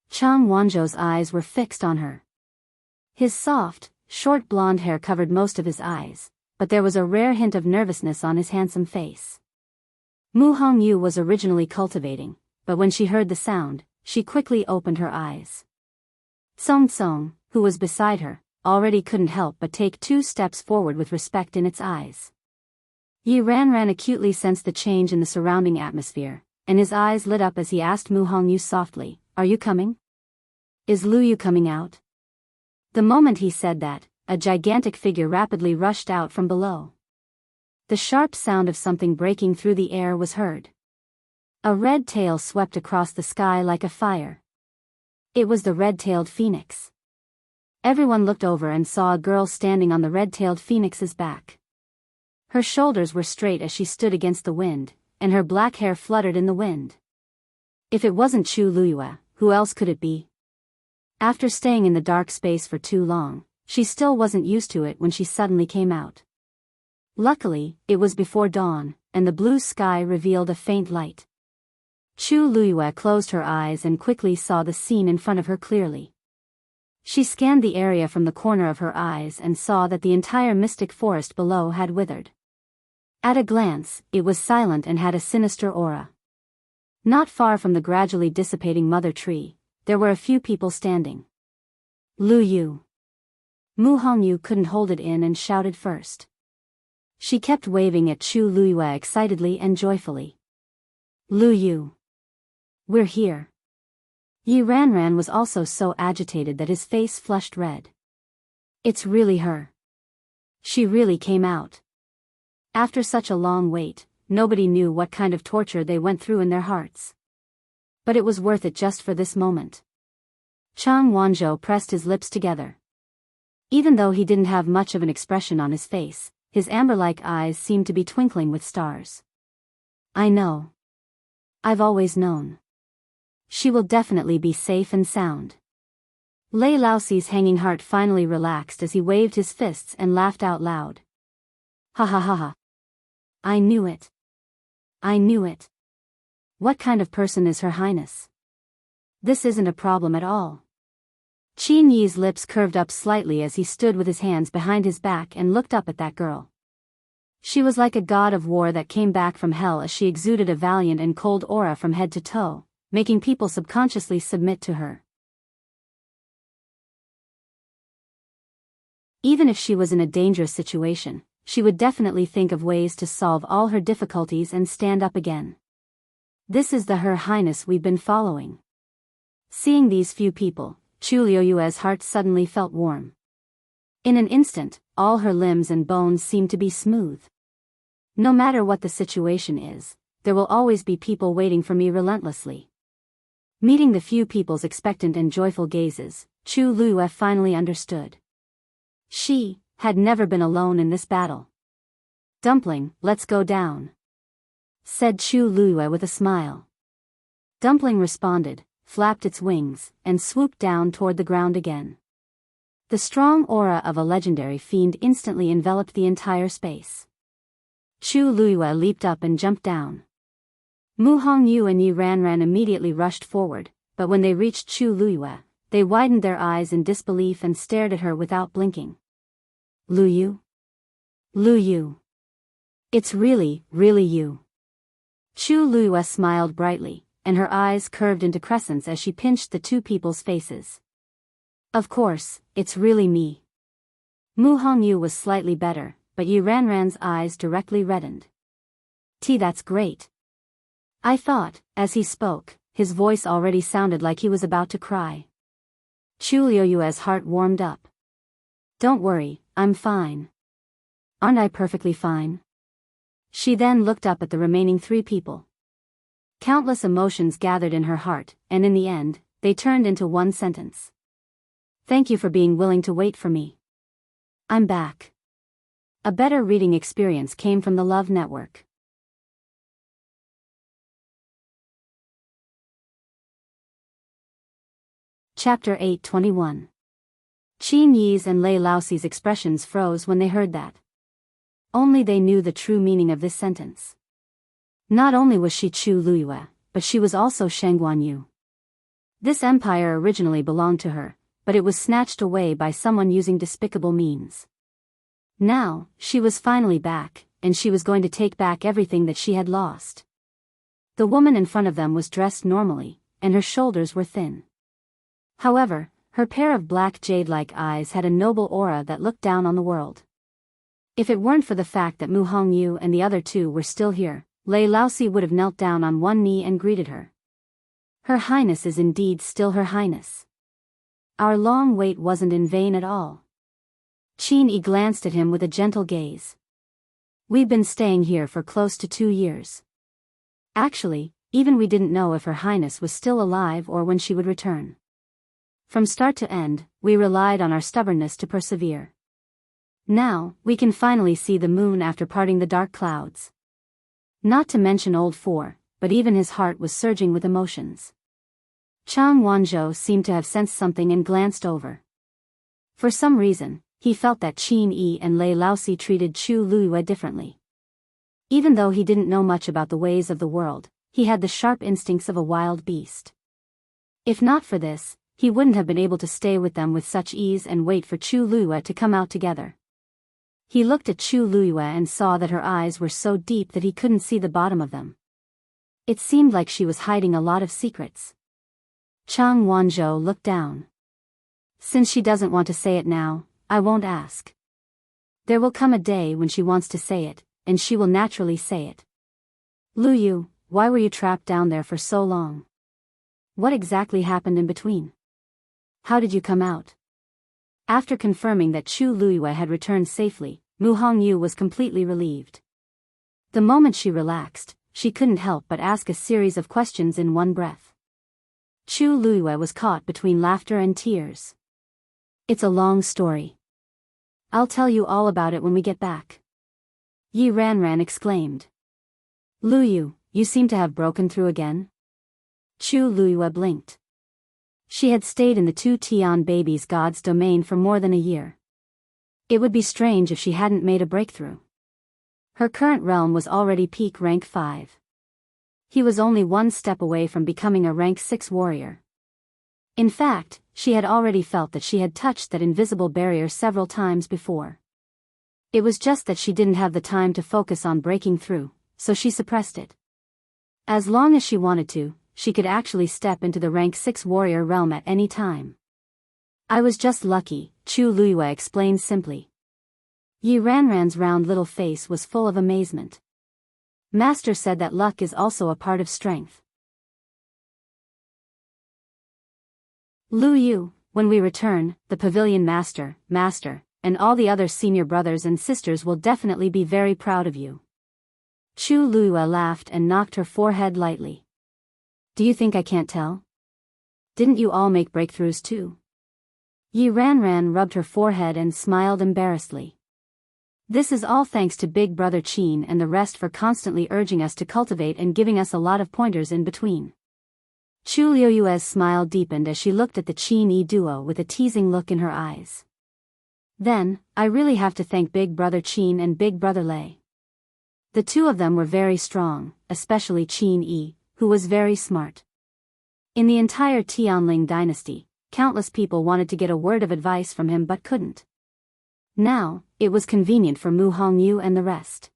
Chang Wanzhou's eyes were fixed on her. His soft, short blonde hair covered most of his eyes, but there was a rare hint of nervousness on his handsome face. Mu Hongyu was originally cultivating, but when she heard the sound, she quickly opened her eyes. Song Song, who was beside her, already couldn't help but take 2 steps forward with respect in its eyes. Yi Ranran acutely sensed the change in the surrounding atmosphere, and his eyes lit up as he asked Mu Hongyu softly, "Are you coming? Is Lu Yu coming out?" The moment he said that, a gigantic figure rapidly rushed out from below. The sharp sound of something breaking through the air was heard. A red tail swept across the sky like a fire. It was the red-tailed phoenix. Everyone looked over and saw a girl standing on the red-tailed phoenix's back. Her shoulders were straight as she stood against the wind, and her black hair fluttered in the wind. If it wasn't Chu Luyue, who else could it be? After staying in the dark space for too long, she still wasn't used to it when she suddenly came out. Luckily, it was before dawn, and the blue sky revealed a faint light. Chu Luyue closed her eyes and quickly saw the scene in front of her clearly. She scanned the area from the corner of her eyes and saw that the entire mystic forest below had withered. At a glance, it was silent and had a sinister aura. Not far from the gradually dissipating mother tree, there were a few people standing. Lu Yu. Mu Hongyu couldn't hold it in and shouted first. She kept waving at Chu Luyue excitedly and joyfully. Lu Yu. We're here. Yi Ranran was also so agitated that his face flushed red. It's really her. She really came out. After such a long wait, nobody knew what kind of torture they went through in their hearts. But it was worth it just for this moment. Chang Wanzhou pressed his lips together. Even though he didn't have much of an expression on his face, his amber-like eyes seemed to be twinkling with stars. I know. I've always known. She will definitely be safe and sound. Lei Laoxi's hanging heart finally relaxed as he waved his fists and laughed out loud. Ha ha ha ha. I knew it. I knew it. What kind of person is Her Highness? This isn't a problem at all. Qin Yi's lips curved up slightly as he stood with his hands behind his back and looked up at that girl. She was like a god of war that came back from hell as she exuded a valiant and cold aura from head to toe, making people subconsciously submit to her. Even if she was in a dangerous situation, she would definitely think of ways to solve all her difficulties and stand up again. This is the Her Highness we've been following. Seeing these few people, Chu Liyue's heart suddenly felt warm. In an instant, all her limbs and bones seemed to be smooth. No matter what the situation is, there will always be people waiting for me relentlessly. Meeting the few people's expectant and joyful gazes, Chu Liyue finally understood. She had never been alone in this battle. Dumpling, let's go down, said Chu Liyue with a smile. Dumpling responded, flapped its wings, and swooped down toward the ground again. The strong aura of a legendary fiend instantly enveloped the entire space. Chu Liyue leaped up and jumped down. Mu Hongyu and Yi Ranran immediately rushed forward, but when they reached Chu Liyue, they widened their eyes in disbelief and stared at her without blinking. Lu Yu? Lu Yu. It's really you. Chu Liyue smiled brightly, and her eyes curved into crescents as she pinched the two people's faces. Of course, it's really me. Mu Hongyu was slightly better, but Yi Ranran's eyes directly reddened. That's great. I thought, as he spoke, his voice already sounded like he was about to cry. Chu Liyue's heart warmed up. Don't worry, I'm fine. Aren't I perfectly fine? She then looked up at the remaining three people. Countless emotions gathered in her heart, and in the end, they turned into one sentence. Thank you for being willing to wait for me. I'm back. A better reading experience came from the Love Network. Chapter 8:21. Qin Yi's and Lei Laoxi's expressions froze when they heard that. Only they knew the true meaning of this sentence. Not only was she Chu Luyue, but she was also Shengguan Yu. This empire originally belonged to her, but it was snatched away by someone using despicable means. Now, she was finally back, and she was going to take back everything that she had lost. The woman in front of them was dressed normally, and her shoulders were thin. However, her pair of black jade-like eyes had a noble aura that looked down on the world. If it weren't for the fact that Mu Hongyu and the other two were still here, Lei Laoxi would have knelt down on one knee and greeted her. Her Highness is indeed still Her Highness. Our long wait wasn't in vain at all. Qin Yi glanced at him with a gentle gaze. We've been staying here for close to 2 years. Actually, even we didn't know if Her Highness was still alive or when she would return. From start to end, we relied on our stubbornness to persevere. Now, we can finally see the moon after parting the dark clouds. Not to mention old Four, but even his heart was surging with emotions. Chang Wanzhou seemed to have sensed something and glanced over. For some reason, he felt that Qin Yi and Lei Laoxi treated Chu Luyue differently. Even though he didn't know much about the ways of the world, he had the sharp instincts of a wild beast. If not for this, he wouldn't have been able to stay with them with such ease and wait for Chu Luyue to come out together. He looked at Chu Luyue and saw that her eyes were so deep that he couldn't see the bottom of them. It seemed like she was hiding a lot of secrets. Chang Wanzhou looked down. Since she doesn't want to say it now, I won't ask. There will come a day when she wants to say it, and she will naturally say it. Lu Yu, why were you trapped down there for so long? What exactly happened in between? How did you come out? After confirming that Chu Luyue had returned safely, Mu Hongyu was completely relieved. The moment she relaxed, she couldn't help but ask a series of questions in one breath. Chu Luyue was caught between laughter and tears. It's a long story. I'll tell you all about it when we get back. Yi Ranran exclaimed. Lu Yu, you seem to have broken through again? Chu Luyue blinked. She had stayed in the two Tian babies' god's domain for more than a year. It would be strange if she hadn't made a breakthrough. Her current realm was already peak rank 5. He was only one step away from becoming a rank 6 warrior. In fact, she had already felt that she had touched that invisible barrier several times before. It was just that she didn't have the time to focus on breaking through, so she suppressed it. As long as she wanted to, she could actually step into the rank 6 warrior realm at any time. I was just lucky, Chu Luyue explained simply. Yi Ranran's round little face was full of amazement. Master said that luck is also a part of strength. Lu Yu, when we return, the pavilion master, and all the other senior brothers and sisters will definitely be very proud of you. Chu Luyue laughed and knocked her forehead lightly. Do you think I can't tell? Didn't you all make breakthroughs too? Yi Ranran rubbed her forehead and smiled embarrassedly. This is all thanks to Big Brother Qin and the rest for constantly urging us to cultivate and giving us a lot of pointers in between. Chu Liyue's smile deepened as she looked at the Qin Yi duo with a teasing look in her eyes. Then, I really have to thank Big Brother Qin and Big Brother Lei. The two of them were very strong, especially Qin Yi, who was very smart. In the entire Tianling dynasty, countless people wanted to get a word of advice from him but couldn't. Now, it was convenient for Mu Hongyu and the rest.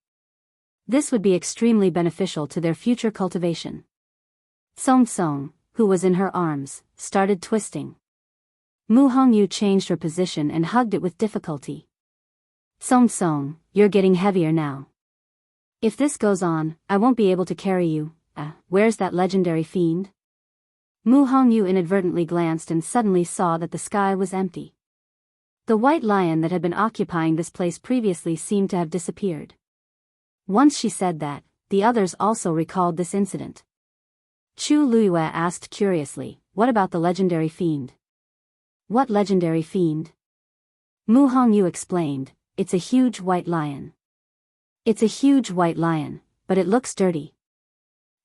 This would be extremely beneficial to their future cultivation. Song Song, who was in her arms, started twisting. Mu Hongyu changed her position and hugged it with difficulty. Song Song, you're getting heavier now. If this goes on, I won't be able to carry you. Where's that legendary fiend? Mu Hongyu inadvertently glanced and suddenly saw that the sky was empty. The white lion that had been occupying this place previously seemed to have disappeared. Once she said that, the others also recalled this incident. Chu Luyue asked curiously, what about the legendary fiend? What legendary fiend? Mu Hongyu explained, it's a huge white lion. It's a huge white lion, but it looks dirty.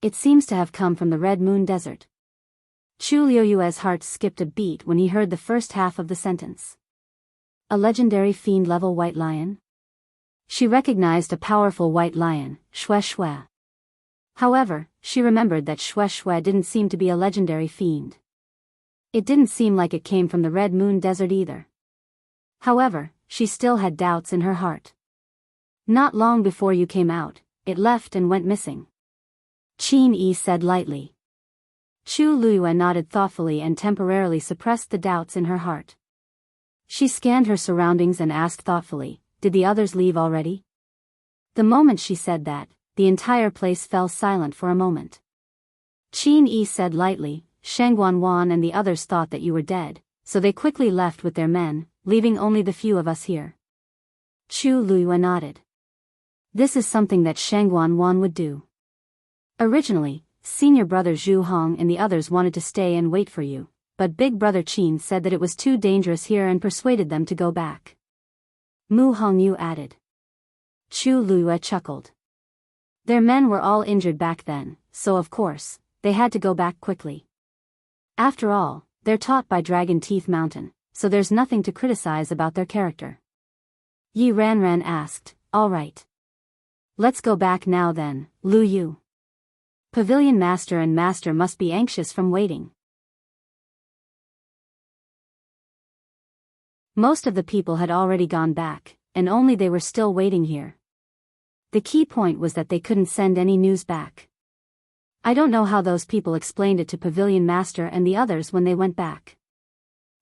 It seems to have come from the Red Moon Desert. Chu Liyue's heart skipped a beat when he heard the first half of the sentence. A legendary fiend-level white lion? She recognized a powerful white lion, Xue Xue. However, she remembered that Xue Xue didn't seem to be a legendary fiend. It didn't seem like it came from the Red Moon Desert either. However, she still had doubts in her heart. Not long before you came out, it left and went missing. Qin Yi said lightly. Chu Luyue nodded thoughtfully and temporarily suppressed the doubts in her heart. She scanned her surroundings and asked thoughtfully, did the others leave already? The moment she said that, the entire place fell silent for a moment. Qin Yi said lightly, Shangguan and the others thought that you were dead, so they quickly left with their men, leaving only the few of us here. Chu Luyue nodded. This is something that Shangguan would do. Originally, senior brother Zhu Hong and the others wanted to stay and wait for you, but big brother Qin said that it was too dangerous here and persuaded them to go back. Mu Hongyu added. Chu Luyue chuckled. Their men were all injured back then, so of course, they had to go back quickly. After all, they're taught by Dragon Teeth Mountain, so there's nothing to criticize about their character. Yi Ranran asked, all right. Let's go back now then, Lu Yu. Pavilion Master and Master must be anxious from waiting. Most of the people had already gone back, and only they were still waiting here. The key point was that they couldn't send any news back. I don't know how those people explained it to Pavilion Master and the others when they went back.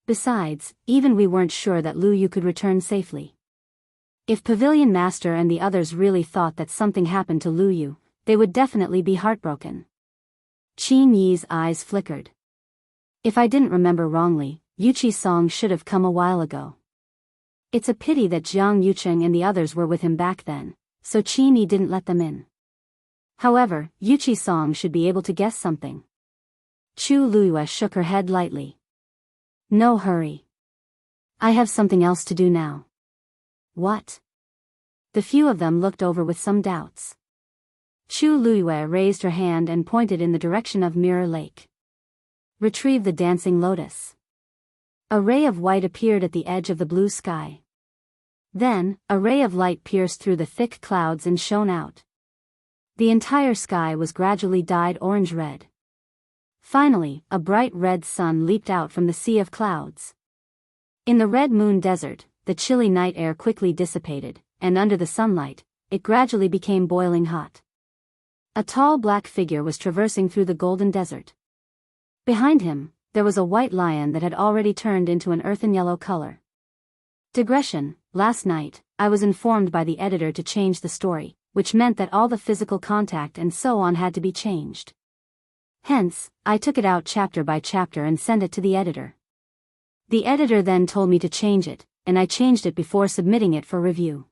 Besides, even we weren't sure that Lu Yu could return safely. If Pavilion Master and the others really thought that something happened to Lu Yu, they would definitely be heartbroken. Qin Yi's eyes flickered. If I didn't remember wrongly, Yuchi Song should have come a while ago. It's a pity that Jiang Yucheng and the others were with him back then, so Qin Yi didn't let them in. However, Yuchi Song should be able to guess something. Chu Luyue shook her head lightly. No hurry. I have something else to do now. What? The few of them looked over with some doubts. Chu Luyue raised her hand and pointed in the direction of Mirror Lake. Retrieve the dancing lotus. A ray of white appeared at the edge of the blue sky. Then, a ray of light pierced through the thick clouds and shone out. The entire sky was gradually dyed orange-red. Finally, a bright red sun leaped out from the sea of clouds. In the Red Moon Desert, the chilly night air quickly dissipated, and under the sunlight, it gradually became boiling hot. A tall black figure was traversing through the golden desert. Behind him, there was a white lion that had already turned into an earthen yellow color. Digression: last night, I was informed by the editor to change the story, which meant that all the physical contact and so on had to be changed. Hence, I took it out chapter by chapter and sent it to the editor. The editor then told me to change it, and I changed it before submitting it for review.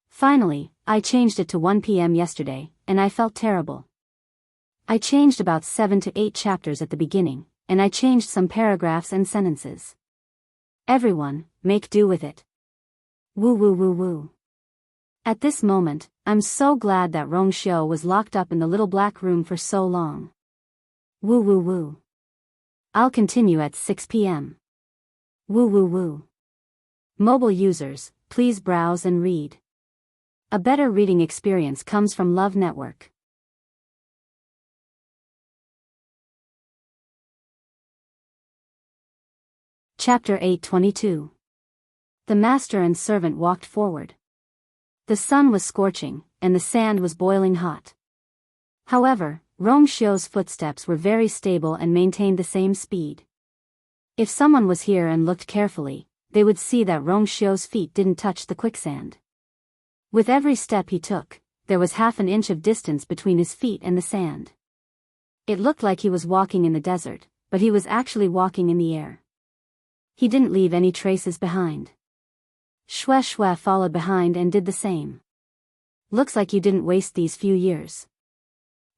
Finally, I changed it to 1 p.m. yesterday, and I felt terrible. I changed about 7 to 8 chapters at the beginning, and I changed some paragraphs and sentences. Everyone, make do with it. Woo woo woo woo. At this moment, I'm so glad that Rong Xiu was locked up in the little black room for so long. Woo woo woo. I'll continue at 6 p.m. Woo woo woo. Mobile users, please browse and read. A better reading experience comes from Love Network. Chapter 822. The master and servant walked forward. The sun was scorching, and the sand was boiling hot. However, Rong Xiu's footsteps were very stable and maintained the same speed. If someone was here and looked carefully, they would see that Rong Xiu's feet didn't touch the quicksand. With every step he took, there was half an inch of distance between his feet and the sand. It looked like he was walking in the desert, but he was actually walking in the air. He didn't leave any traces behind. Xue Xue followed behind and did the same. Looks like you didn't waste these few years.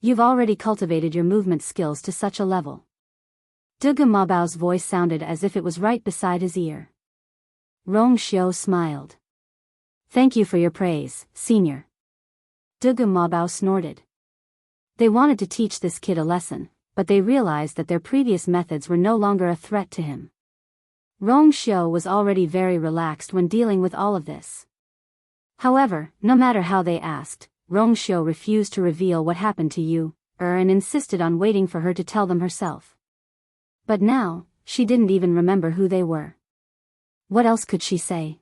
You've already cultivated your movement skills to such a level. Dugu Mabao's voice sounded as if it was right beside his ear. Rong Xiu smiled. Thank you for your praise, senior. Dugu Mabao snorted. They wanted to teach this kid a lesson, but they realized that their previous methods were no longer a threat to him. Rong Xiu was already very relaxed when dealing with all of this. However, no matter how they asked, Rong Xiu refused to reveal what happened to Yu and insisted on waiting for her to tell them herself. But now, she didn't even remember who they were. What else could she say?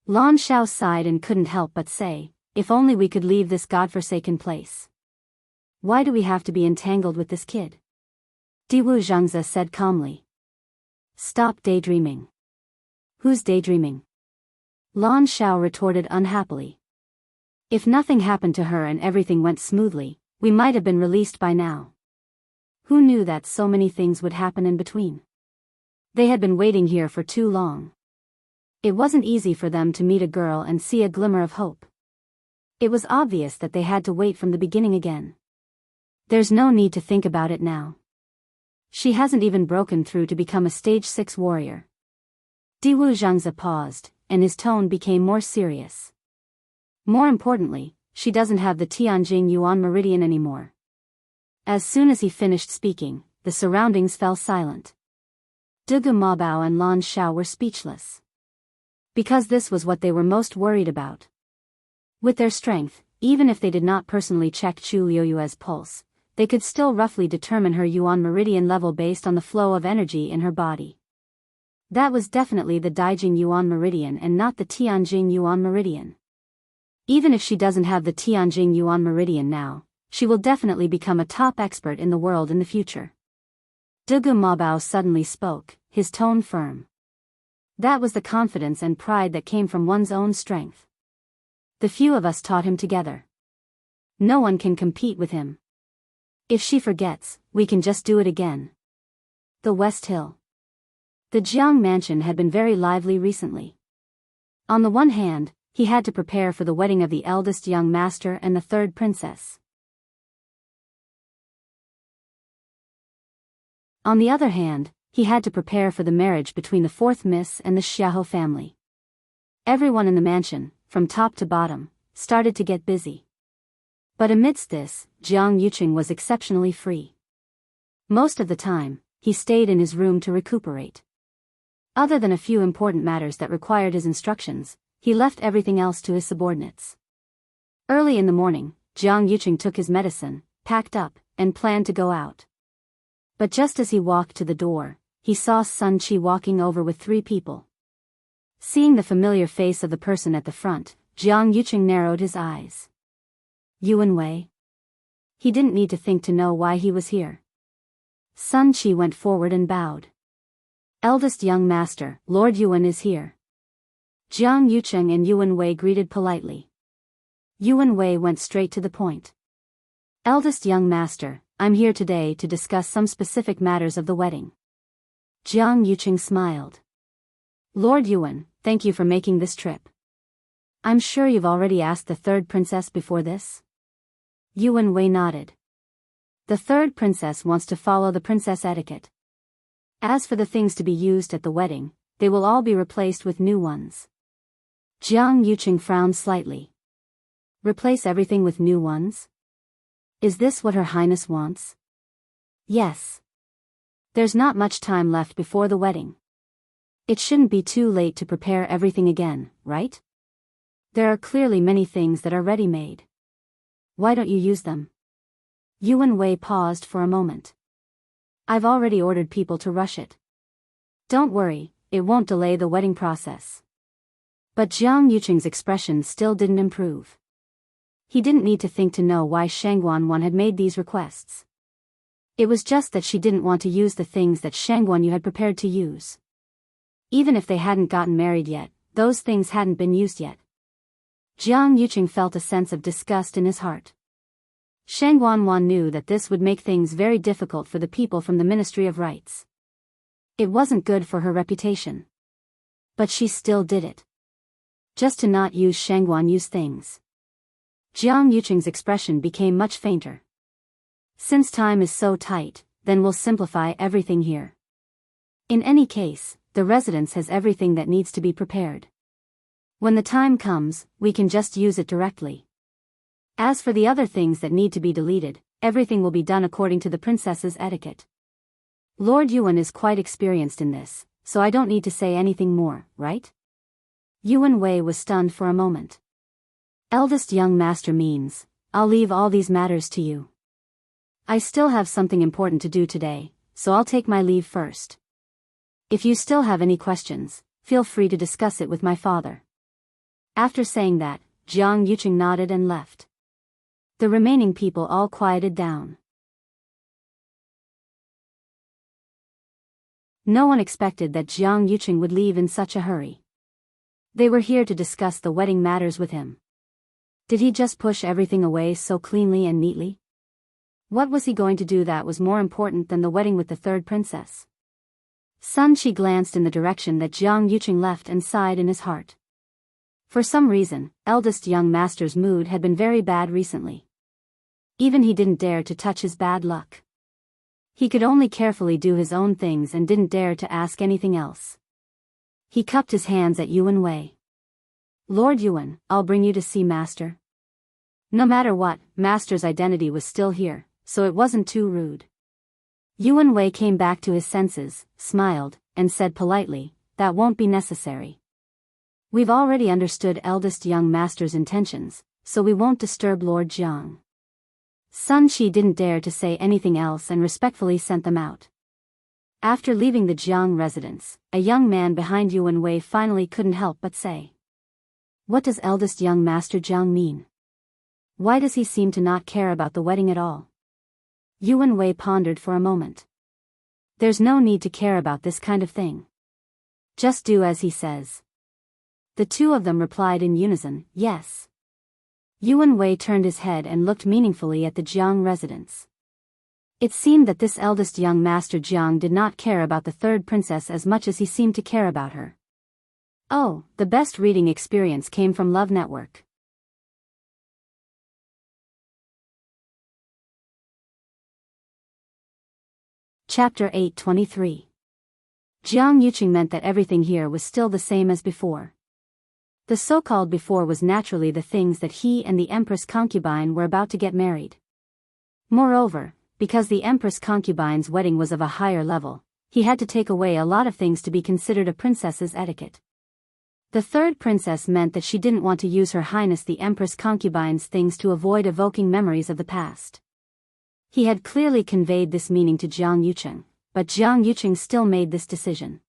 Lan Xiao sighed and couldn't help but say, if only we could leave this godforsaken place. Why do we have to be entangled with this kid? Diwu Zhangzi said calmly. Stop daydreaming. Who's daydreaming? Lan Xiao retorted unhappily. If nothing happened to her and everything went smoothly, we might have been released by now. Who knew that so many things would happen in between? They had been waiting here for too long. It wasn't easy for them to meet a girl and see a glimmer of hope. It was obvious that they had to wait from the beginning again. There's no need to think about it now. She hasn't even broken through to become a stage 6 warrior. Diwu Zhangzi paused, and his tone became more serious. More importantly, she doesn't have the Tianjing Yuan meridian anymore. As soon as he finished speaking, the surroundings fell silent. Dugu Mabao and Lan Xiao were speechless. Because this was what they were most worried about. With their strength, even if they did not personally check Chu Liuyue's pulse, they could still roughly determine her Yuan meridian level based on the flow of energy in her body. That was definitely the Daijing Yuan meridian and not the Tianjing Yuan meridian. Even if she doesn't have the Tianjing Yuan meridian now, she will definitely become a top expert in the world in the future. Dugu Mabao suddenly spoke, his tone firm. That was the confidence and pride that came from one's own strength. The few of us taught him together. No one can compete with him. If she forgets, we can just do it again. The West Hill. The Jiang mansion had been very lively recently. On the one hand, he had to prepare for the wedding of the eldest young master and the third princess. On the other hand, he had to prepare for the marriage between the fourth miss and the Xiahou family. Everyone in the mansion, from top to bottom, started to get busy. But amidst this, Jiang Yuqing was exceptionally free. Most of the time, he stayed in his room to recuperate. Other than a few important matters that required his instructions, he left everything else to his subordinates. Early in the morning, Jiang Yuqing took his medicine, packed up, and planned to go out. But just as he walked to the door, he saw Sun Qi walking over with 3 people. Seeing the familiar face of the person at the front, Jiang Yuqing narrowed his eyes. Yuan Wei? He didn't need to think to know why he was here. Sun Qi went forward and bowed. Eldest young master, Lord Yuan is here. Jiang Yuqing and Yuan Wei greeted politely. Yuan Wei went straight to the point. Eldest young master, I'm here today to discuss some specific matters of the wedding. Jiang Yuqing smiled. Lord Yuan, thank you for making this trip. I'm sure you've already asked the third princess before this? Yuan Wei nodded. The third princess wants to follow the princess etiquette. As for the things to be used at the wedding, they will all be replaced with new ones. Jiang Yuqing frowned slightly. Replace everything with new ones? Is this what Her Highness wants? Yes. There's not much time left before the wedding. It shouldn't be too late to prepare everything again, right? There are clearly many things that are ready-made. Why don't you use them? Yuan Wei paused for a moment. I've already ordered people to rush it. Don't worry, it won't delay the wedding process. But Jiang Yuqing's expression still didn't improve. He didn't need to think to know why Shangguan had made these requests. It was just that she didn't want to use the things that Shangguan had prepared to use. Even if they hadn't gotten married yet, those things hadn't been used yet. Jiang Yuqing felt a sense of disgust in his heart. Shangguan knew that this would make things very difficult for the people from the Ministry of Rites. It wasn't good for her reputation. But she still did it. Just to not use Shangguan's things. Jiang Yuqing's expression became much fainter. Since time is so tight, then we'll simplify everything here. In any case, the residence has everything that needs to be prepared. When the time comes, we can just use it directly. As for the other things that need to be deleted, everything will be done according to the princess's etiquette. Lord Yuan is quite experienced in this, so I don't need to say anything more, right? Yuan Wei was stunned for a moment. Eldest young master means, I'll leave all these matters to you. I still have something important to do today, so I'll take my leave first. If you still have any questions, feel free to discuss it with my father. After saying that, Jiang Yuqing nodded and left. The remaining people all quieted down. No one expected that Jiang Yuqing would leave in such a hurry. They were here to discuss the wedding matters with him. Did he just push everything away so cleanly and neatly? What was he going to do that was more important than the wedding with the third princess? Sun Qi glanced in the direction that Jiang Yuqing left and sighed in his heart. For some reason, eldest young master's mood had been very bad recently. Even he didn't dare to touch his bad luck. He could only carefully do his own things and didn't dare to ask anything else. He cupped his hands at Yuan Wei. Lord Yuan, I'll bring you to see Master. No matter what, Master's identity was still here, so it wasn't too rude. Yuan Wei came back to his senses, smiled, and said politely, that won't be necessary. We've already understood eldest young Master's intentions, so we won't disturb Lord Jiang. Sun Qi didn't dare to say anything else and respectfully sent them out. After leaving the Jiang residence, a young man behind Yuan Wei finally couldn't help but say, what does eldest young Master Jiang mean? Why does he seem to not care about the wedding at all? Yuan Wei pondered for a moment. There's no need to care about this kind of thing. Just do as he says. The two of them replied in unison, yes. Yuan Wei turned his head and looked meaningfully at the Jiang residence. It seemed that this eldest young Master Jiang did not care about the third princess as much as he seemed to care about her. Oh, the best reading experience came from Love Network. Chapter 823. Jiang Yuqing meant that everything here was still the same as before. The so-called before was naturally the things that he and the Empress concubine were about to get married. Moreover, because the Empress concubine's wedding was of a higher level, he had to take away a lot of things to be considered a princess's etiquette. The third princess meant that she didn't want to use Her Highness the Empress concubine's things to avoid evoking memories of the past. He had clearly conveyed this meaning to Jiang Yuqing, but Jiang Yuqing still made this decision.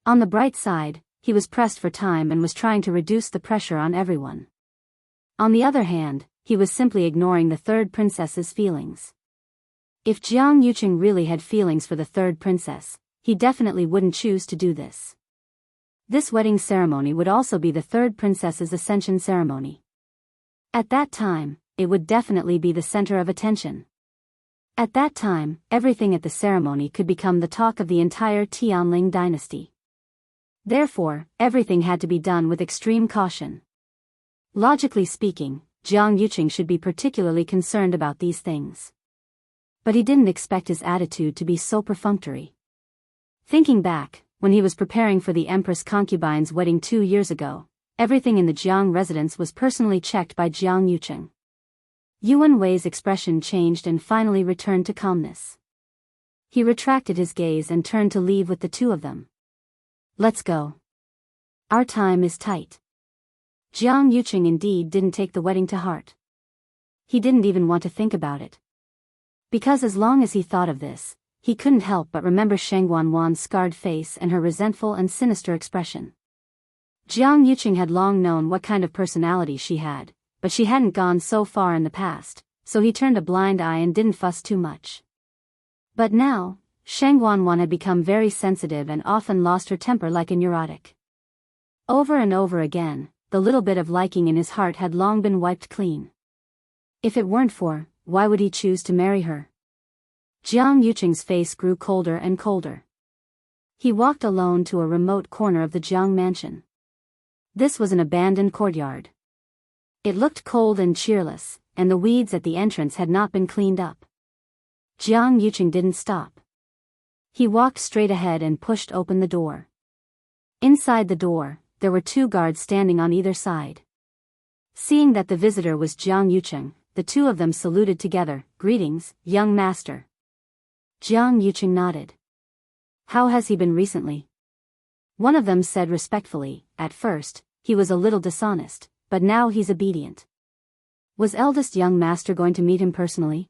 On the bright side, he was pressed for time and was trying to reduce the pressure on everyone. On the other hand, he was simply ignoring the third princess's feelings. If Jiang Yuqing really had feelings for the third princess, he definitely wouldn't choose to do this. This wedding ceremony would also be the third princess's ascension ceremony. At that time, it would definitely be the center of attention. At that time, everything at the ceremony could become the talk of the entire Tianling dynasty. Therefore, everything had to be done with extreme caution. Logically speaking, Jiang Yuqing should be particularly concerned about these things. But he didn't expect his attitude to be so perfunctory. Thinking back, when he was preparing for the Empress concubine's wedding 2 years ago, everything in the Jiang residence was personally checked by Jiang Yuqing. Yuan Wei's expression changed and finally returned to calmness. He retracted his gaze and turned to leave with the two of them. Let's go. Our time is tight. Jiang Yuqing indeed didn't take the wedding to heart. He didn't even want to think about it. Because as long as he thought of this, he couldn't help but remember Sheng Wanwan's scarred face and her resentful and sinister expression. Jiang Yuqing had long known what kind of personality she had, but she hadn't gone so far in the past, so he turned a blind eye and didn't fuss too much. But now, Sheng Wanwan had become very sensitive and often lost her temper like a neurotic. Over and over again, the little bit of liking in his heart had long been wiped clean. If it weren't for, why would he choose to marry her? Jiang Yuqing's face grew colder and colder. He walked alone to a remote corner of the Jiang mansion. This was an abandoned courtyard. It looked cold and cheerless, and the weeds at the entrance had not been cleaned up. Jiang Yuqing didn't stop. He walked straight ahead and pushed open the door. Inside the door, there were 2 guards standing on either side. Seeing that the visitor was Jiang Yuqing, the two of them saluted together. Greetings, young master. Jiang Yuqing nodded. How has he been recently? One of them said respectfully, "At first, he was a little dishonest, but now he's obedient." Was eldest young master going to meet him personally?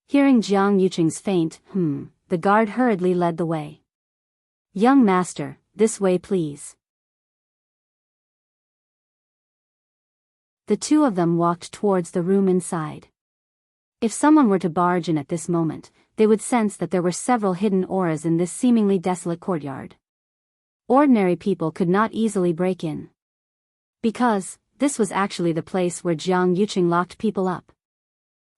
Hearing Jiang Yuqing's faint, the guard hurriedly led the way. "Young master, this way please." The two of them walked towards the room inside. If someone were to barge in at this moment, they would sense that there were several hidden auras in this seemingly desolate courtyard. Ordinary people could not easily break in. Because this was actually the place where Jiang Yuqing locked people up.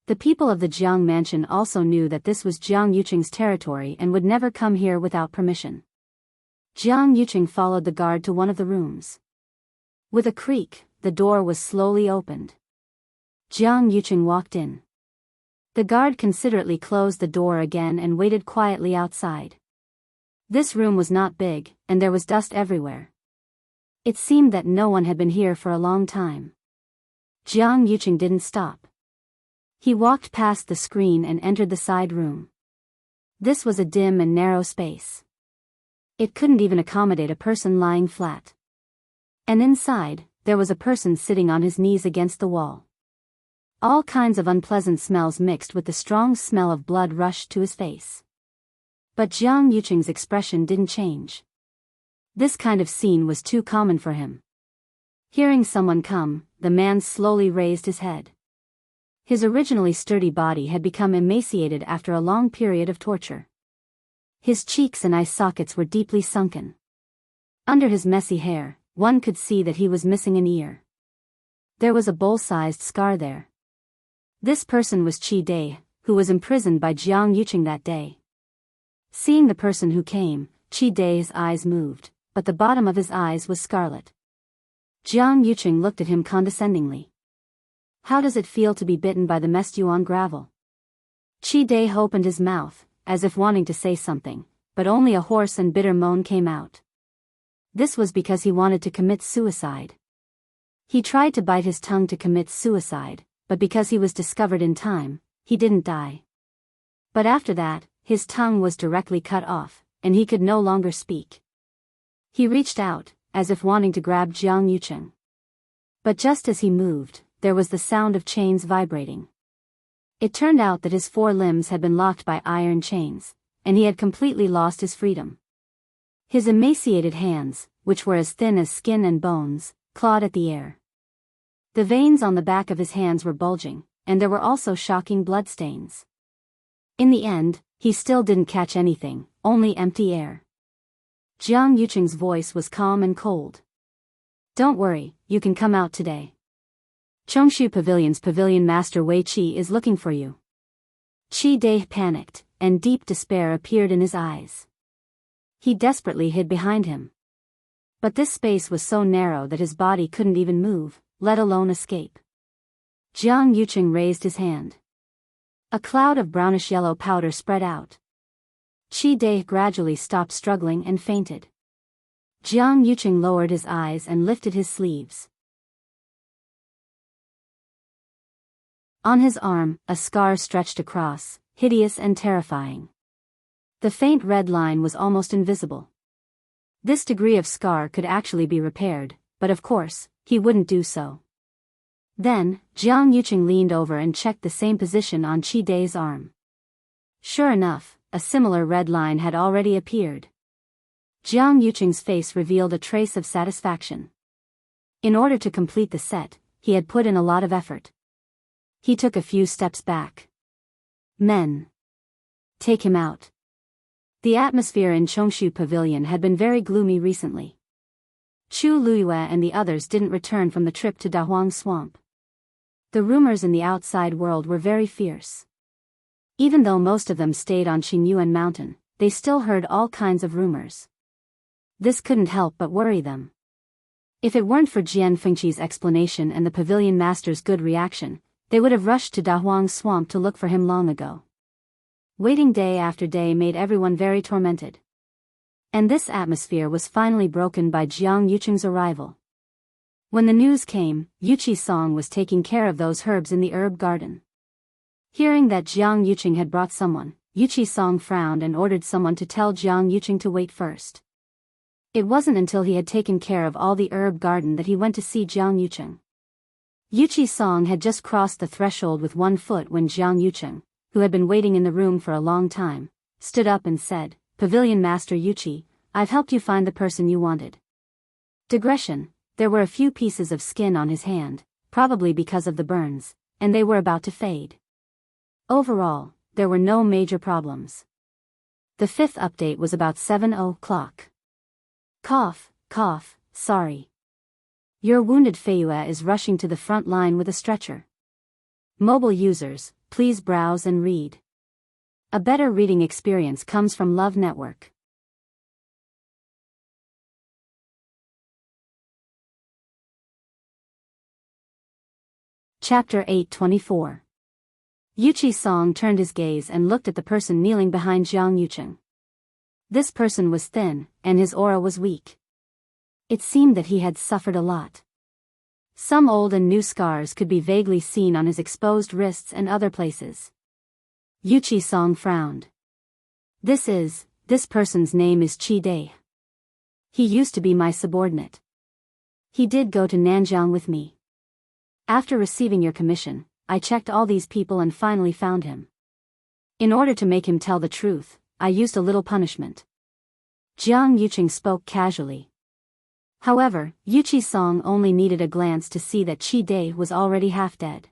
The people of the Jiang mansion also knew that this was Jiang Yuqing's territory and would never come here without permission. Jiang Yuqing followed the guard to one of the rooms. With a creak, the door was slowly opened. Jiang Yuqing walked in. The guard considerately closed the door again and waited quietly outside. This room was not big, and there was dust everywhere. It seemed that no one had been here for a long time. Jiang Yuqing didn't stop. He walked past the screen and entered the side room. This was a dim and narrow space. It couldn't even accommodate a person lying flat. And inside, there was a person sitting on his knees against the wall. All kinds of unpleasant smells mixed with the strong smell of blood rushed to his face. But Jiang Yuqing's expression didn't change. This kind of scene was too common for him. Hearing someone come, the man slowly raised his head. His originally sturdy body had become emaciated after a long period of torture. His cheeks and eye sockets were deeply sunken. Under his messy hair, one could see that he was missing an ear. There was a bowl-sized scar there. This person was Qi Dai, who was imprisoned by Jiang Yuqing that day. Seeing the person who came, Qi Dai's eyes moved, but the bottom of his eyes was scarlet. Jiang Yuqing looked at him condescendingly. "How does it feel to be bitten by the mestiu on gravel?" Qi Dai opened his mouth, as if wanting to say something, but only a hoarse and bitter moan came out. This was because he wanted to commit suicide. He tried to bite his tongue to commit suicide, but because he was discovered in time, he didn't die. But after that, his tongue was directly cut off, and he could no longer speak. He reached out, as if wanting to grab Jiang Yuqing. But just as he moved, there was the sound of chains vibrating. It turned out that his four limbs had been locked by iron chains, and he had completely lost his freedom. His emaciated hands, which were as thin as skin and bones, clawed at the air. The veins on the back of his hands were bulging, and there were also shocking bloodstains. In the end, he still didn't catch anything, only empty air. Jiang Yuqing's voice was calm and cold. "Don't worry, you can come out today. Chongshu Pavilion's pavilion master Wei Qi is looking for you." Qi Dai panicked, and deep despair appeared in his eyes. He desperately hid behind him. But this space was so narrow that his body couldn't even move, let alone escape. Jiang Yuqing raised his hand. A cloud of brownish-yellow powder spread out. Qi Dai gradually stopped struggling and fainted. Jiang Yuqing lowered his eyes and lifted his sleeves. On his arm, a scar stretched across, hideous and terrifying. The faint red line was almost invisible. This degree of scar could actually be repaired, but of course, he wouldn't do so. Then, Jiang Yuqing leaned over and checked the same position on Qi Dai's arm. Sure enough, a similar red line had already appeared. Jiang Yuqing's face revealed a trace of satisfaction. In order to complete the set, he had put in a lot of effort. He took a few steps back. "Men. Take him out." The atmosphere in Chongshu Pavilion had been very gloomy recently. Chu Luiyue and the others didn't return from the trip to Dahuang Swamp. The rumors in the outside world were very fierce. Even though most of them stayed on Qingyuan Mountain, they still heard all kinds of rumors. This couldn't help but worry them. If it weren't for Jian Fengqi's explanation and the pavilion master's good reaction, they would have rushed to Dahuang Swamp to look for him long ago. Waiting day after day made everyone very tormented. And this atmosphere was finally broken by Jiang Yuqing's arrival. When the news came, Yuqi Song was taking care of those herbs in the herb garden. Hearing that Jiang Yuqing had brought someone, Yuqi Song frowned and ordered someone to tell Jiang Yuqing to wait first. It wasn't until he had taken care of all the herb garden that he went to see Jiang Yucheng. Yuchi Song had just crossed the threshold with one foot when Jiang Yucheng, who had been waiting in the room for a long time, stood up and said, "Pavilion Master Yuchi, I've helped you find the person you wanted." Digression: there were a few pieces of skin on his hand, probably because of the burns, and they were about to fade. Overall, there were no major problems. The fifth update was about 7:00. Cough, cough, sorry. Your wounded Feiyue is rushing to the front line with a stretcher. Mobile users, please browse and read. A better reading experience comes from Love Network. Chapter 8:24. Yuchi Song turned his gaze and looked at the person kneeling behind Jiang Yucheng. This person was thin, and his aura was weak. It seemed that he had suffered a lot. Some old and new scars could be vaguely seen on his exposed wrists and other places. Yuchi Song frowned. This person's name is Qi Dai. He used to be my subordinate. He did go to Nanjiang with me. After receiving your commission, I checked all these people and finally found him. In order to make him tell the truth, I used a little punishment. Jiang Yucheng spoke casually. However, Yuchi Song only needed a glance to see that Qi Dai was already half dead.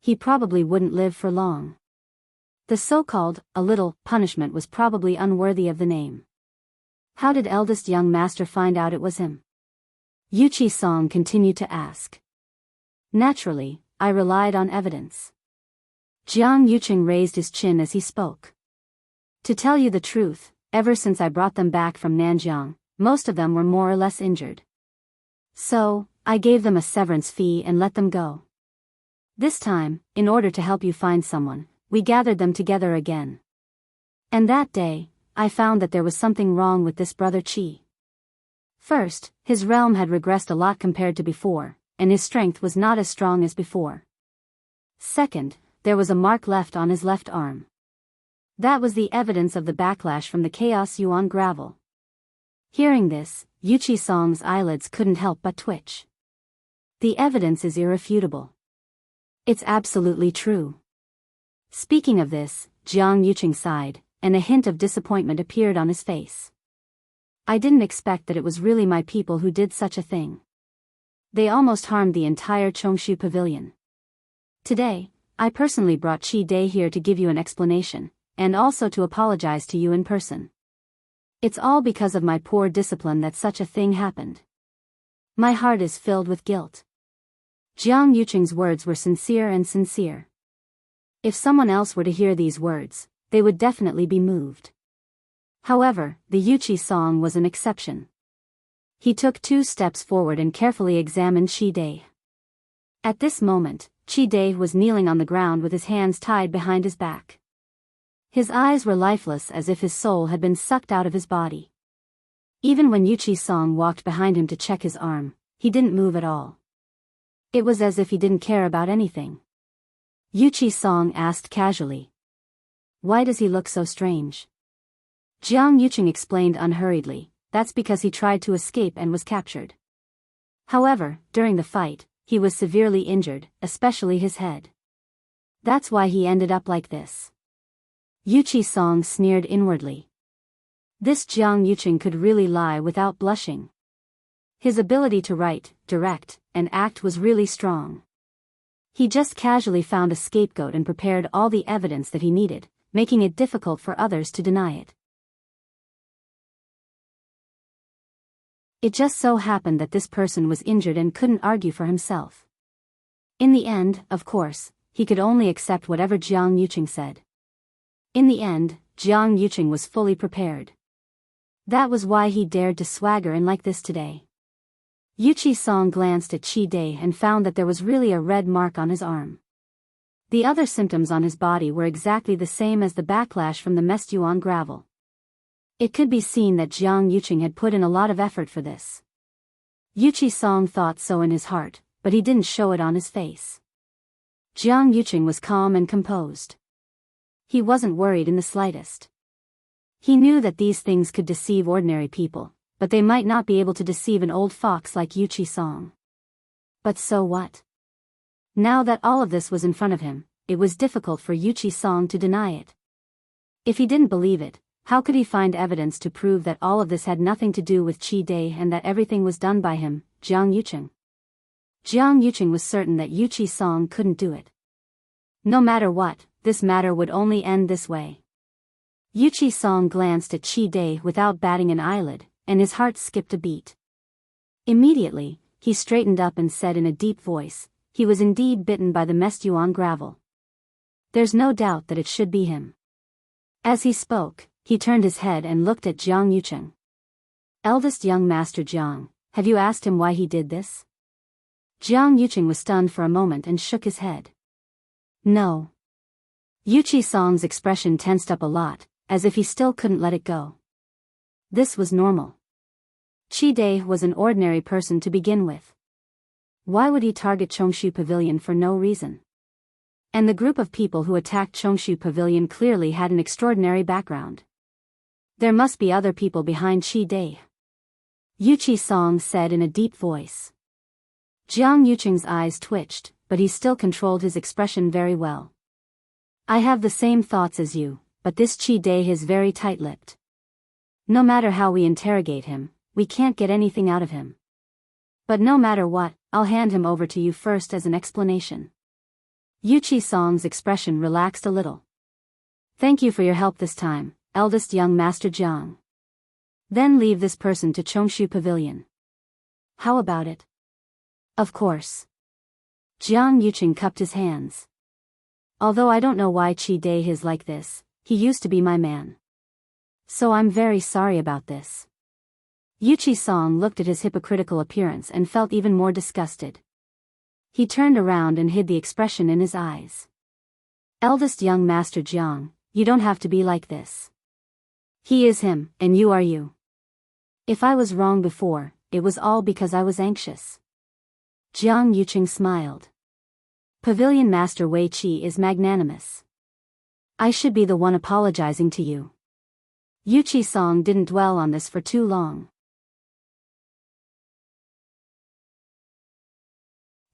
He probably wouldn't live for long. The so-called, a little, punishment was probably unworthy of the name. How did eldest young master find out it was him? Yuchi Song continued to ask. Naturally, I relied on evidence. Jiang Yucheng raised his chin as he spoke. To tell you the truth, ever since I brought them back from Nanjiang, most of them were more or less injured. So, I gave them a severance fee and let them go. This time, in order to help you find someone, we gathered them together again. And that day, I found that there was something wrong with this brother Qi. First, his realm had regressed a lot compared to before, and his strength was not as strong as before. Second, there was a mark left on his left arm. That was the evidence of the backlash from the Chaos Yuan gravel. Hearing this, Yuchi Song's eyelids couldn't help but twitch. The evidence is irrefutable. It's absolutely true. Speaking of this, Jiang Yucheng sighed, and a hint of disappointment appeared on his face. I didn't expect that it was really my people who did such a thing. They almost harmed the entire Chongshu pavilion. Today, I personally brought Qi Dai here to give you an explanation, and also to apologize to you in person. It's all because of my poor discipline that such a thing happened. My heart is filled with guilt. Jiang Yucheng's words were sincere and sincere. If someone else were to hear these words, they would definitely be moved. However, the Yuchi Song was an exception. He took 2 steps forward and carefully examined Qi Dai. At this moment, Qi Dai was kneeling on the ground with his hands tied behind his back. His eyes were lifeless as if his soul had been sucked out of his body. Even when Yuchi Song walked behind him to check his arm, he didn't move at all. It was as if he didn't care about anything. Yuchi Song asked casually. Why does he look so strange? Jiang Yucheng explained unhurriedly, that's because he tried to escape and was captured. However, during the fight, he was severely injured, especially his head. That's why he ended up like this. Yuchi Song sneered inwardly. This Jiang Yucheng could really lie without blushing. His ability to write, direct, and act was really strong. He just casually found a scapegoat and prepared all the evidence that he needed, making it difficult for others to deny it. It just so happened that this person was injured and couldn't argue for himself. In the end, of course, he could only accept whatever Jiang Yucheng said. In the end, Jiang Yucheng was fully prepared. That was why he dared to swagger in like this today. Yuchi Song glanced at Qi Dai and found that there was really a red mark on his arm. The other symptoms on his body were exactly the same as the backlash from the Mestyuan gravel. It could be seen that Jiang Yucheng had put in a lot of effort for this. Yuchi Song thought so in his heart, but he didn't show it on his face. Jiang Yucheng was calm and composed. He wasn't worried in the slightest. He knew that these things could deceive ordinary people, but they might not be able to deceive an old fox like Yuchi Song. But so what? Now that all of this was in front of him, it was difficult for Yuchi Song to deny it. If he didn't believe it, how could he find evidence to prove that all of this had nothing to do with Qi Dai and that everything was done by him, Jiang Yucheng? Jiang Yucheng was certain that Yuchi Song couldn't do it. No matter what, this matter would only end this way. Yuchi Song glanced at Qi Dai without batting an eyelid, and his heart skipped a beat. Immediately, he straightened up and said in a deep voice, he was indeed bitten by the Mestuan gravel. There's no doubt that it should be him. As he spoke, he turned his head and looked at Jiang Yucheng. Eldest young Master Jiang, have you asked him why he did this? Jiang Yucheng was stunned for a moment and shook his head. No. Yuchi Song's expression tensed up a lot, as if he still couldn't let it go. This was normal. Qi Dai was an ordinary person to begin with. Why would he target Chongshu Pavilion for no reason? And the group of people who attacked Chongshu Pavilion clearly had an extraordinary background. There must be other people behind Qi Dai. Yuchi Song said in a deep voice. Jiang Yucheng's eyes twitched, but he still controlled his expression very well. I have the same thoughts as you, but this Qi Dai is very tight-lipped. No matter how we interrogate him, we can't get anything out of him. But no matter what, I'll hand him over to you first as an explanation. Yuchi Song's expression relaxed a little. Thank you for your help this time, eldest young Master Jiang. Then leave this person to Chongshu Pavilion. How about it? Of course. Jiang Yucheng cupped his hands. Although I don't know why Qi Dai is like this, he used to be my man. So I'm very sorry about this. Yuchi Song looked at his hypocritical appearance and felt even more disgusted. He turned around and hid the expression in his eyes. Eldest young Master Jiang, you don't have to be like this. He is him, and you are you. If I was wrong before, it was all because I was anxious. Jiang Yucheng smiled. Pavilion Master Wei Qi is magnanimous. I should be the one apologizing to you. Yuchi Song didn't dwell on this for too long.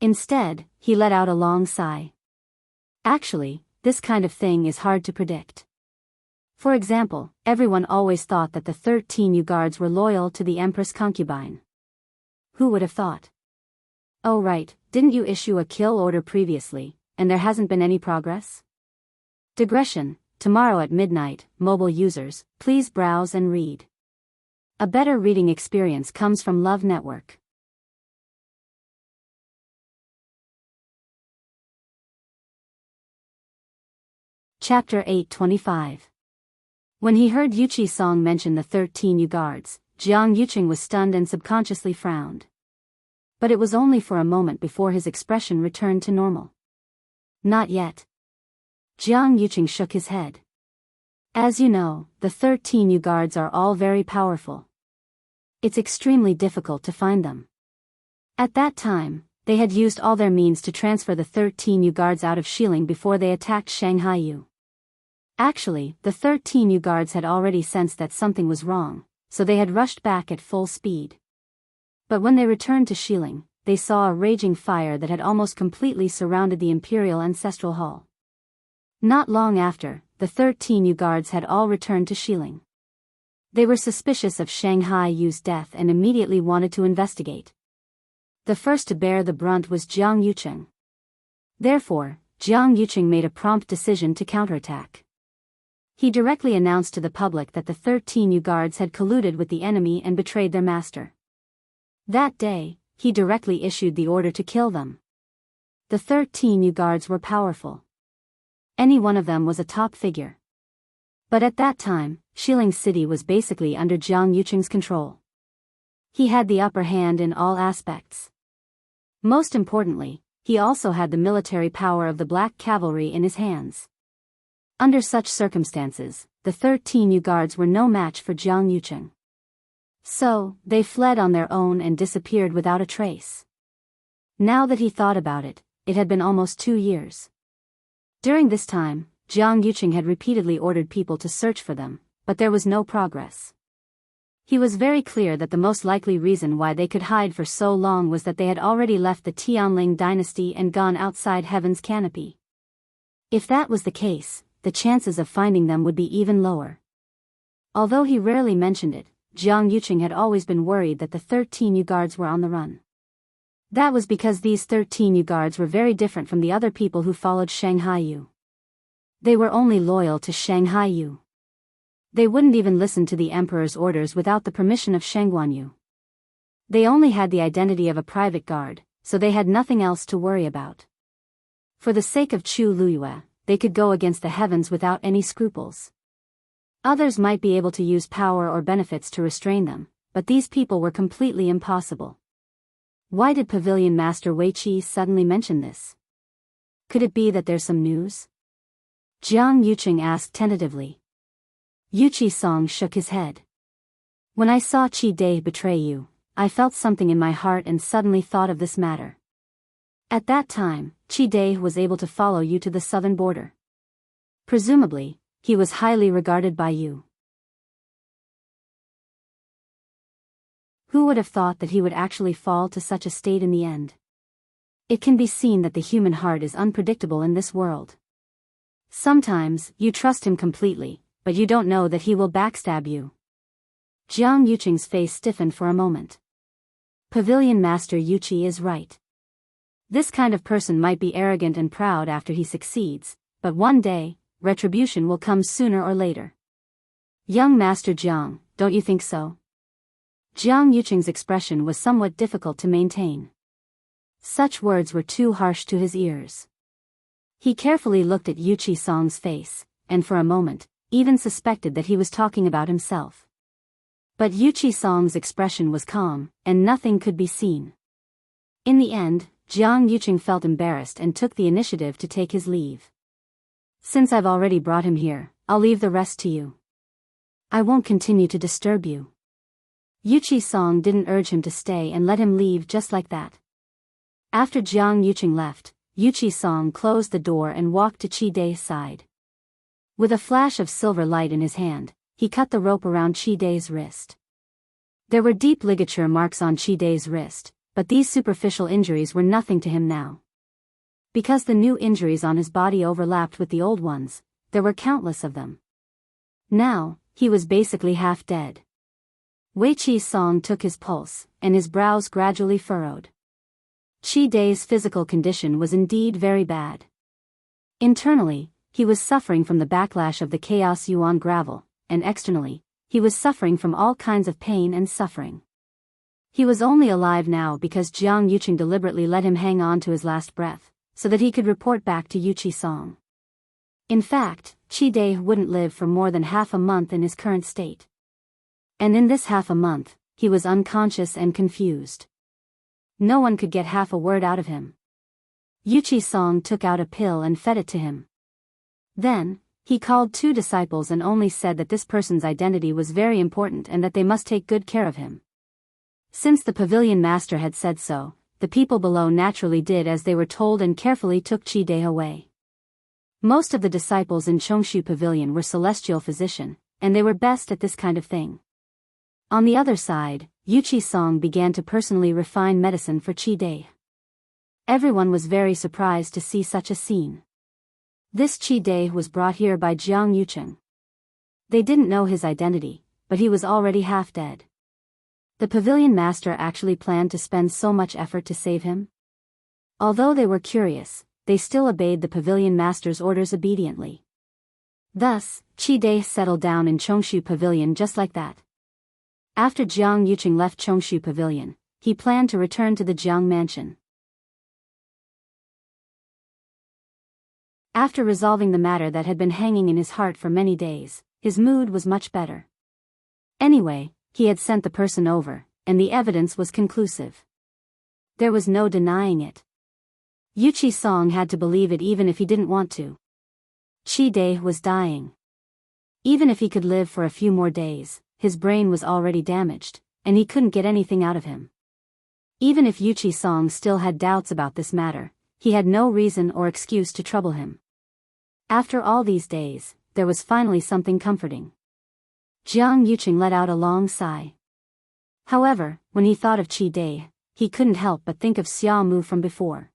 Instead, he let out a long sigh. Actually, this kind of thing is hard to predict. For example, everyone always thought that the 13 Yu guards were loyal to the Empress concubine. Who would have thought? Oh right, didn't you issue a kill order previously, and there hasn't been any progress? Digression, tomorrow at midnight, mobile users, please browse and read. A better reading experience comes from Love Network. Chapter 825. When he heard Yuchi Song mention the 13 Yu guards, Jiang Yucheng was stunned and subconsciously frowned. But it was only for a moment before his expression returned to normal. Not yet. Jiang Yucheng shook his head. As you know, the 13 Yu guards are all very powerful. It's extremely difficult to find them. At that time, they had used all their means to transfer the 13 Yu guards out of Xiling before they attacked Shanghai Yu. Actually, the 13 Yu guards had already sensed that something was wrong, so they had rushed back at full speed. But when they returned to Xiling, they saw a raging fire that had almost completely surrounded the Imperial Ancestral Hall. Not long after, the 13 Yu guards had all returned to Xiling. They were suspicious of Shanghai Yu's death and immediately wanted to investigate. The first to bear the brunt was Jiang Yucheng. Therefore, Jiang Yucheng made a prompt decision to counterattack. He directly announced to the public that the 13 Yu guards had colluded with the enemy and betrayed their master. That day, he directly issued the order to kill them. The 13 Yu guards were powerful. Any one of them was a top figure. But at that time, Xiling City was basically under Jiang Yucheng's control. He had the upper hand in all aspects. Most importantly, he also had the military power of the Black Cavalry in his hands. Under such circumstances, the 13 Yu guards were no match for Jiang Yucheng. So, they fled on their own and disappeared without a trace. Now that he thought about it, it had been almost 2 years. During this time, Jiang Yucheng had repeatedly ordered people to search for them, but there was no progress. He was very clear that the most likely reason why they could hide for so long was that they had already left the Tianling dynasty and gone outside heaven's canopy. If that was the case, the chances of finding them would be even lower. Although he rarely mentioned it, Jiang Yuqing had always been worried that the 13 Yu guards were on the run. That was because these 13 Yu guards were very different from the other people who followed Shanghai Yu. They were only loyal to Shanghai Yu. They wouldn't even listen to the emperor's orders without the permission of Shangguan Yu. They only had the identity of a private guard, so they had nothing else to worry about. For the sake of Chu Luyue, they could go against the heavens without any scruples. Others might be able to use power or benefits to restrain them, but these people were completely impossible. Why did Pavilion Master Wei Qi suddenly mention this? Could it be that there's some news? Jiang Yuqing asked tentatively. Yu Qi-song shook his head. When I saw Qi Dai betray you, I felt something in my heart and suddenly thought of this matter. At that time, Qi Dai was able to follow you to the southern border. Presumably, he was highly regarded by you. Who would have thought that he would actually fall to such a state in the end? It can be seen that the human heart is unpredictable in this world. Sometimes, you trust him completely, but you don't know that he will backstab you. Jiang Yuqing's face stiffened for a moment. Pavilion Master Yu Qi is right. This kind of person might be arrogant and proud after he succeeds, but one day, retribution will come sooner or later. Young Master Jiang, don't you think so? Jiang Yuqing's expression was somewhat difficult to maintain. Such words were too harsh to his ears. He carefully looked at Yu Qi-song's face, and for a moment, even suspected that he was talking about himself. But Yu Qi-song's expression was calm, and nothing could be seen. In the end, Jiang Yuqing felt embarrassed and took the initiative to take his leave. Since I've already brought him here, I'll leave the rest to you. I won't continue to disturb you. Yu Qi-song didn't urge him to stay and let him leave just like that. After Jiang Yuqing left, Yu Qi-song closed the door and walked to Qi Dai's side. With a flash of silver light in his hand, he cut the rope around Qi Dai's wrist. There were deep ligature marks on Qi Dai's wrist, but these superficial injuries were nothing to him now. Because the new injuries on his body overlapped with the old ones, there were countless of them. Now, he was basically half dead. Wei Qi-song took his pulse, and his brows gradually furrowed. Qi Dai's physical condition was indeed very bad. Internally, he was suffering from the backlash of the chaos yuan gravel, and externally, he was suffering from all kinds of pain and suffering. He was only alive now because Jiang Yuqing deliberately let him hang on to his last breath, so that he could report back to Yu Qi-song. In fact, Qi Dai wouldn't live for more than half a month in his current state. And in this half a month, he was unconscious and confused. No one could get half a word out of him. Yu Qi-song took out a pill and fed it to him. Then, he called 2 disciples and only said that this person's identity was very important and that they must take good care of him. Since the pavilion master had said so, the people below naturally did as they were told and carefully took Qi Dai away. Most of the disciples in Chongshu Pavilion were celestial physician, and they were best at this kind of thing. On the other side, Yu Qi-song began to personally refine medicine for Qi Dai. Everyone was very surprised to see such a scene. This Qi Dai was brought here by Jiang Yuqing. They didn't know his identity, but he was already half dead. The pavilion master actually planned to spend so much effort to save him? Although they were curious, they still obeyed the pavilion master's orders obediently. Thus, Qi Dai settled down in Chongshu Pavilion just like that. After Jiang Yuqing left Chongshu Pavilion, he planned to return to the Jiang mansion. After resolving the matter that had been hanging in his heart for many days, his mood was much better. Anyway, he had sent the person over, and the evidence was conclusive. There was no denying it. Yu Qi-song had to believe it even if he didn't want to. Qi Dai was dying. Even if he could live for a few more days, his brain was already damaged, and he couldn't get anything out of him. Even if Yu Qi-song still had doubts about this matter, he had no reason or excuse to trouble him. After all these days, there was finally something comforting. Jiang Yuqing let out a long sigh. However, when he thought of Chi Dai, he couldn't help but think of Xia Mu from before.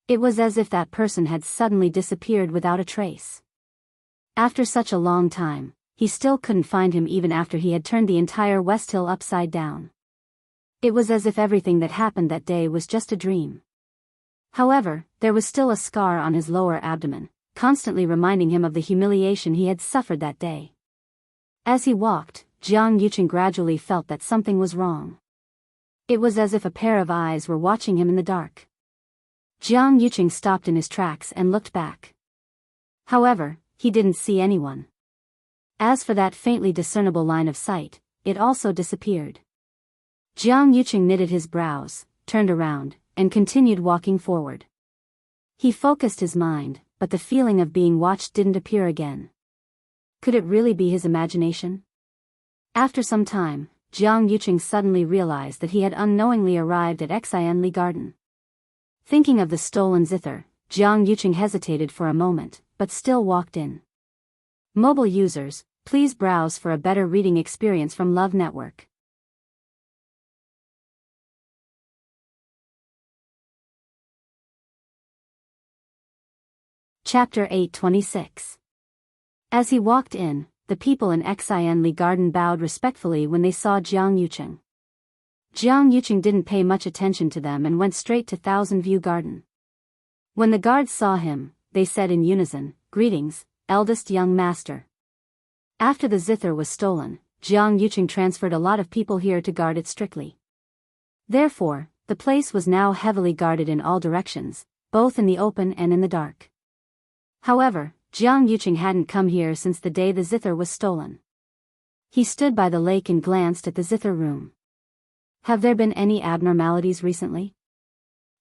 It was as if that person had suddenly disappeared without a trace. After such a long time, he still couldn't find him even after he had turned the entire West Hill upside down. It was as if everything that happened that day was just a dream. However, there was still a scar on his lower abdomen, constantly reminding him of the humiliation he had suffered that day. As he walked, Jiang Yuqing gradually felt that something was wrong. It was as if a pair of eyes were watching him in the dark. Jiang Yuqing stopped in his tracks and looked back. However, he didn't see anyone. As for that faintly discernible line of sight, it also disappeared. Jiang Yuqing knitted his brows, turned around, and continued walking forward. He focused his mind, but the feeling of being watched didn't appear again. Could it really be his imagination? After some time, Jiang Yuqing suddenly realized that he had unknowingly arrived at Xianli Garden. Thinking of the stolen zither, Jiang Yuqing hesitated for a moment, but still walked in. Mobile users, please browse for a better reading experience from Love Network. Chapter 826. As he walked in, the people in Xianli Garden bowed respectfully when they saw Jiang Yuqing. Jiang Yuqing didn't pay much attention to them and went straight to Thousand View Garden. When the guards saw him, they said in unison, "Greetings, eldest young master." After the zither was stolen, Jiang Yuqing transferred a lot of people here to guard it strictly. Therefore, the place was now heavily guarded in all directions, both in the open and in the dark. However, Jiang Yuqing hadn't come here since the day the zither was stolen. He stood by the lake and glanced at the zither room. Have there been any abnormalities recently?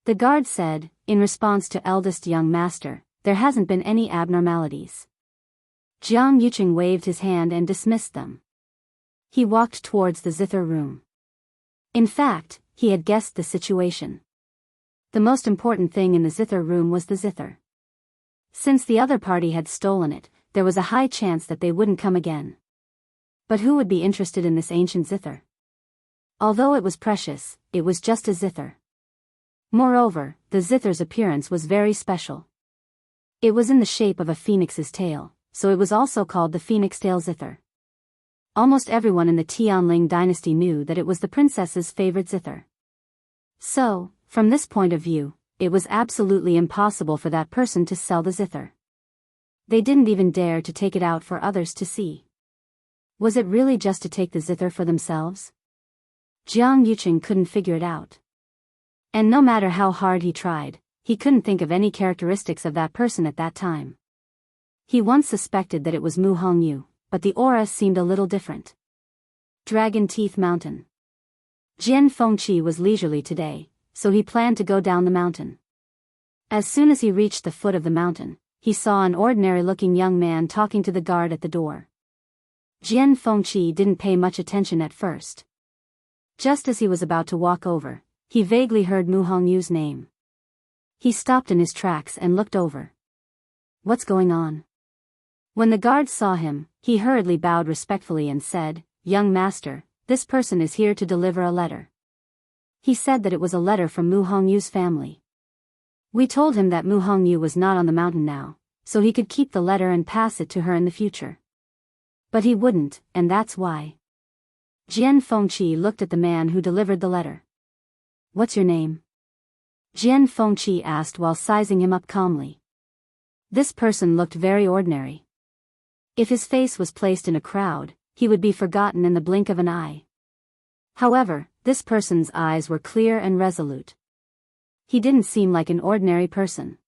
The guard said, in response to eldest young master, there hasn't been any abnormalities. Jiang Yuqing waved his hand and dismissed them. He walked towards the zither room. In fact, he had guessed the situation. The most important thing in the zither room was the zither. Since the other party had stolen it, there was a high chance that they wouldn't come again. But who would be interested in this ancient zither? Although it was precious, it was just a zither. Moreover, the zither's appearance was very special. It was in the shape of a phoenix's tail, so it was also called the phoenix tail zither. Almost everyone in the Tianling dynasty knew that it was the princess's favorite zither. So, from this point of view, it was absolutely impossible for that person to sell the zither. They didn't even dare to take it out for others to see. Was it really just to take the zither for themselves? Jiang Yuqing couldn't figure it out. And no matter how hard he tried, he couldn't think of any characteristics of that person at that time. He once suspected that it was Mu Hongyu, but the aura seemed a little different. Dragon Teeth Mountain. Jian Fengqi was leisurely today, so he planned to go down the mountain. As soon as he reached the foot of the mountain, he saw an ordinary-looking young man talking to the guard at the door. Jian Fengqi didn't pay much attention at first. Just as he was about to walk over, he vaguely heard Mu Hongyu's name. He stopped in his tracks and looked over. What's going on? When the guard saw him, he hurriedly bowed respectfully and said, "Young master, this person is here to deliver a letter." He said that it was a letter from Mu Hongyu's family. We told him that Mu Hongyu was not on the mountain now, so he could keep the letter and pass it to her in the future. But he wouldn't, and that's why. Jian Fengqi looked at the man who delivered the letter. "What's your name?" Jian Fengqi asked while sizing him up calmly. This person looked very ordinary. If his face was placed in a crowd, he would be forgotten in the blink of an eye. However, this person's eyes were clear and resolute. He didn't seem like an ordinary person.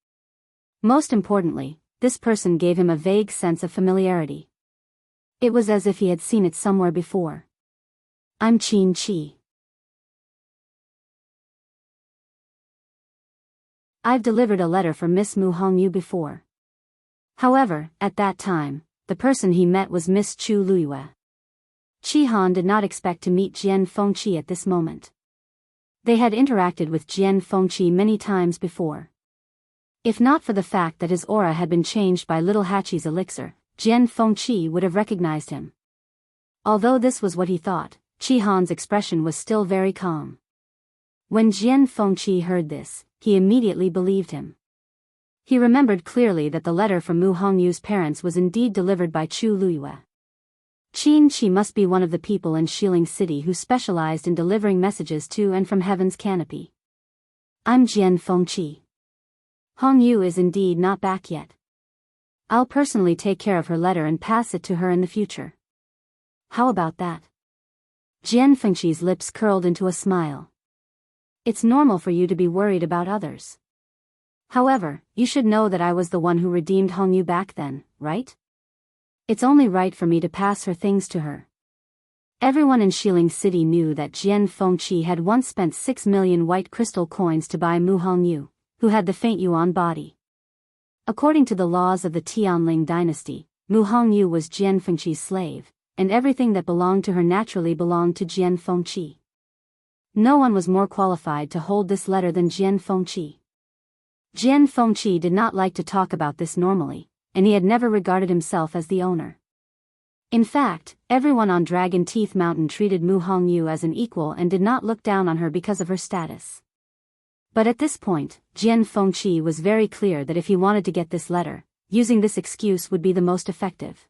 Most importantly, this person gave him a vague sense of familiarity. It was as if he had seen it somewhere before. "I'm Qin Qi. I've delivered a letter for Miss Mu Hongyu before." However, at that time, the person he met was Miss Chu Luiyue. Qi Han did not expect to meet Jian Fengqi at this moment. They had interacted with Jian Fengqi many times before. If not for the fact that his aura had been changed by Little Hachi's elixir, Jian Fengqi would have recognized him. Although this was what he thought, Chihan's expression was still very calm. When Jian Fengqi heard this, he immediately believed him. He remembered clearly that the letter from Mu Hongyu's parents was indeed delivered by Chu Luyue. Qin Chi must be one of the people in Xiling City who specialized in delivering messages to and from heaven's canopy. I'm Jian Fengqi. Hongyu is indeed not back yet. I'll personally take care of her letter and pass it to her in the future. How about that? Jian Fengqi's lips curled into a smile. It's normal for you to be worried about others. However, you should know that I was the one who redeemed Hongyu back then, right? It's only right for me to pass her things to her. Everyone in Xiling City knew that Jian Fengqi had once spent 6 million white crystal coins to buy Mu Hongyu, who had the faint yuan body. According to the laws of the Tianling dynasty, Mu Hongyu was Jian Fengqi's slave, and everything that belonged to her naturally belonged to Jian Fengqi. No one was more qualified to hold this letter than Jian Fengqi. Jian Fengqi did not like to talk about this normally, and he had never regarded himself as the owner. In fact, everyone on Dragon Teeth Mountain treated Mu Hongyu as an equal and did not look down on her because of her status. But at this point, Jian Fengqi was very clear that if he wanted to get this letter, using this excuse would be the most effective.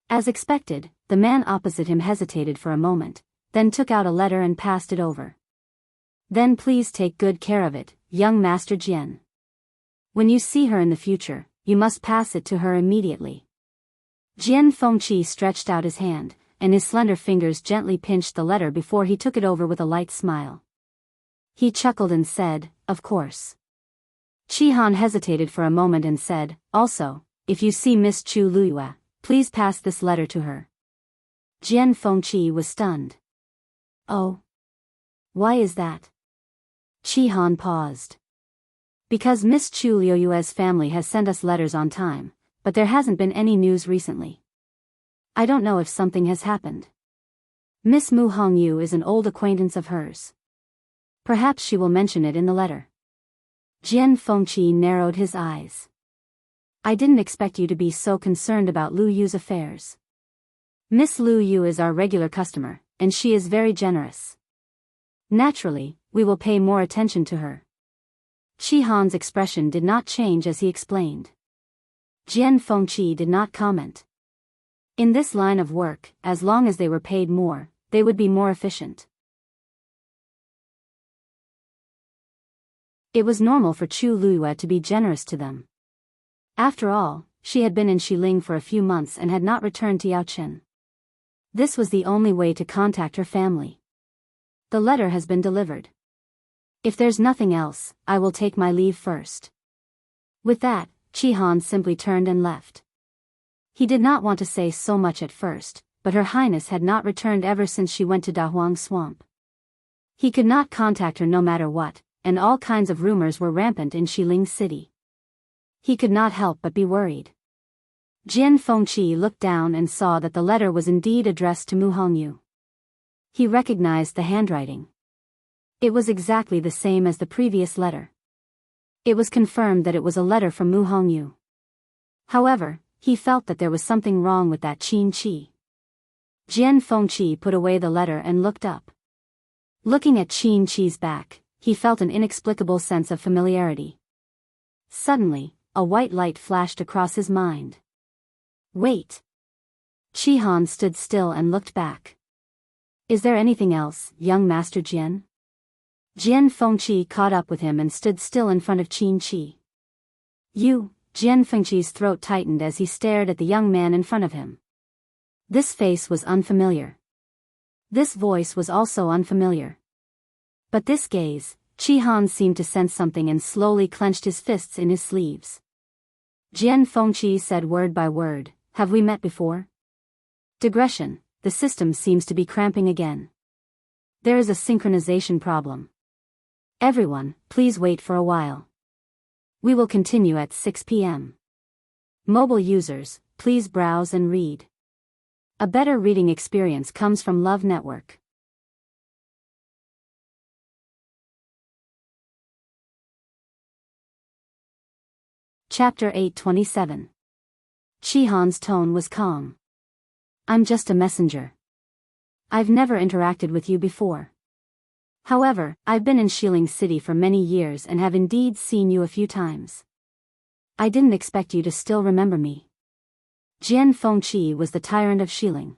As expected, the man opposite him hesitated for a moment, then took out a letter and passed it over. Then please take good care of it, young Master Jian. When you see her in the future, you must pass it to her immediately. Jian Fengqi stretched out his hand, and his slender fingers gently pinched the letter before he took it over with a light smile. He chuckled and said, "Of course." Chihan hesitated for a moment and said, "Also, if you see Miss Chu Luyue, please pass this letter to her." Jian Fengqi was stunned. "Oh? Why is that?" Chihan paused. "Because Miss Chu Luyue's family has sent us letters on time, but there hasn't been any news recently. I don't know if something has happened. Miss Mu Hongyu is an old acquaintance of hers. Perhaps she will mention it in the letter." Jian Fengqi narrowed his eyes. "I didn't expect you to be so concerned about Lu Yu's affairs. Miss Lu Yu is our regular customer, and she is very generous. Naturally, we will pay more attention to her." Chihan's expression did not change as he explained. Jian Fengqi did not comment. In this line of work, as long as they were paid more, they would be more efficient. It was normal for Chu Luyue to be generous to them. After all, she had been in Xiling for a few months and had not returned to Yaochen. This was the only way to contact her family. "The letter has been delivered. If there's nothing else, I will take my leave first." With that, Chihan simply turned and left. He did not want to say so much at first, but Her Highness had not returned ever since she went to Dahuang Swamp. He could not contact her no matter what, and all kinds of rumors were rampant in Xiling City. He could not help but be worried. Jian Fengqi looked down and saw that the letter was indeed addressed to Mu Hongyu. He recognized the handwriting. It was exactly the same as the previous letter. It was confirmed that it was a letter from Mu Hongyu. However, he felt that there was something wrong with that Qin Chi. Jian Fengqi put away the letter and looked up. Looking at Qin Chi's back, he felt an inexplicable sense of familiarity. Suddenly, a white light flashed across his mind. "Wait." Chihan stood still and looked back. "Is there anything else, young Master Jian?" Jian Fengqi caught up with him and stood still in front of Qin Chi. "You?" Jian Fengqi's throat tightened as he stared at the young man in front of him. This face was unfamiliar. This voice was also unfamiliar. But this gaze, Chihan seemed to sense something and slowly clenched his fists in his sleeves. Jian Fengqi said word by word, "Have we met before?" Digression, the system seems to be cramping again. There is a synchronization problem. Everyone, please wait for a while. We will continue at 6 p.m. Mobile users, please browse and read. A better reading experience comes from Love Network. Chapter 827. Chihan's tone was calm. "I'm just a messenger. I've never interacted with you before. However, I've been in Shilin City for many years and have indeed seen you a few times. I didn't expect you to still remember me. Jian Fengqi was the tyrant of Shilin.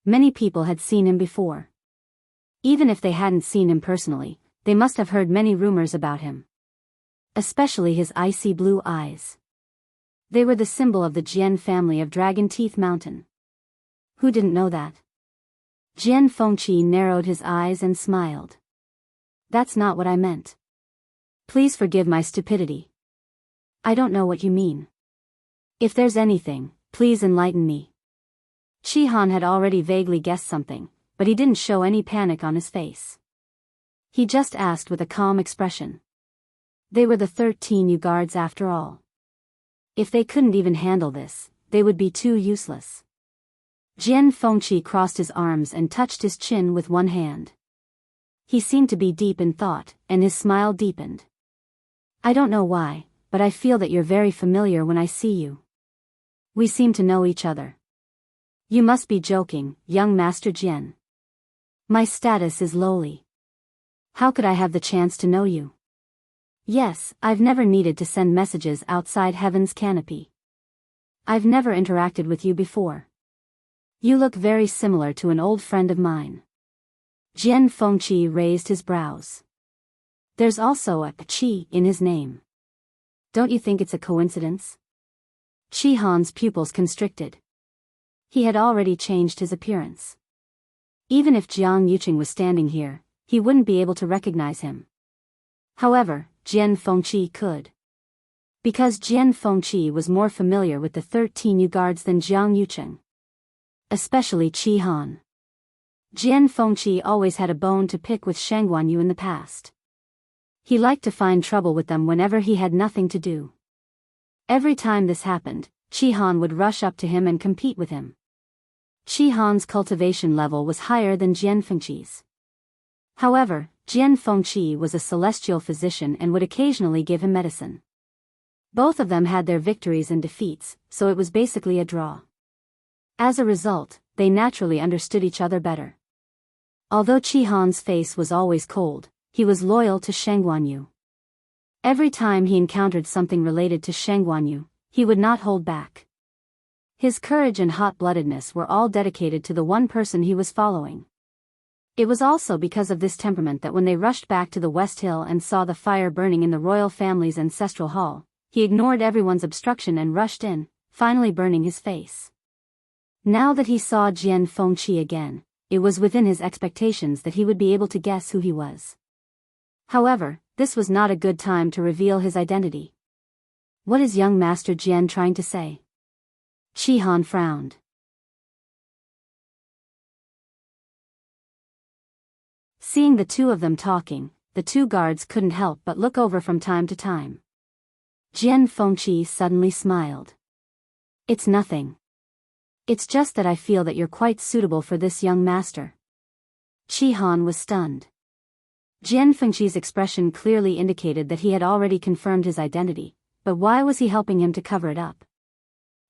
Many people had seen him before. Even if they hadn't seen him personally, they must have heard many rumors about him. Especially his icy blue eyes. They were the symbol of the Jian family of Dragon Teeth Mountain. Who didn't know that? Jian Fengqi narrowed his eyes and smiled. That's not what I meant. Please forgive my stupidity. I don't know what you mean. If there's anything, please enlighten me. Shihan had already vaguely guessed something, but he didn't show any panic on his face. He just asked with a calm expression. They were the 13 Yu guards after all. If they couldn't even handle this, they would be too useless. Jian Fengqi crossed his arms and touched his chin with one hand. He seemed to be deep in thought, and his smile deepened. I don't know why, but I feel that you're very familiar when I see you. We seem to know each other. You must be joking, young Master Jian. My status is lowly. How could I have the chance to know you? Yes, I've never needed to send messages outside heaven's canopy. I've never interacted with you before. You look very similar to an old friend of mine. Jian Fengqi raised his brows. There's also a Qi in his name. Don't you think it's a coincidence? Shihan's pupils constricted. He had already changed his appearance. Even if Jiang Yuqing was standing here, he wouldn't be able to recognize him. However, Jian Fengqi could. Because Jian Fengqi was more familiar with the 13 Yu guards than Jiang Yuqing. Especially Shihan. Jian Fengqi always had a bone to pick with Shangguanyu in the past. He liked to find trouble with them whenever he had nothing to do. Every time this happened, Shihan would rush up to him and compete with him. Shihan's cultivation level was higher than Jian Fengqi's. However, Jian Fengqi was a celestial physician and would occasionally give him medicine. Both of them had their victories and defeats, so it was basically a draw. As a result, they naturally understood each other better. Although Shihan's face was always cold, he was loyal to Shangguanyu. Every time he encountered something related to Shangguanyu, he would not hold back. His courage and hot-bloodedness were all dedicated to the one person he was following. It was also because of this temperament that when they rushed back to the West Hill and saw the fire burning in the royal family's ancestral hall, he ignored everyone's obstruction and rushed in, finally burning his face. Now that he saw Jian Fengqi again, it was within his expectations that he would be able to guess who he was. However, this was not a good time to reveal his identity. What is young Master Jian trying to say? Shihan frowned. Seeing the two of them talking, the two guards couldn't help but look over from time to time. Jian Fengqi suddenly smiled. It's nothing. It's just that I feel that you're quite suitable for this young master. Shihan was stunned. Jian Fengqi's expression clearly indicated that he had already confirmed his identity, but why was he helping him to cover it up?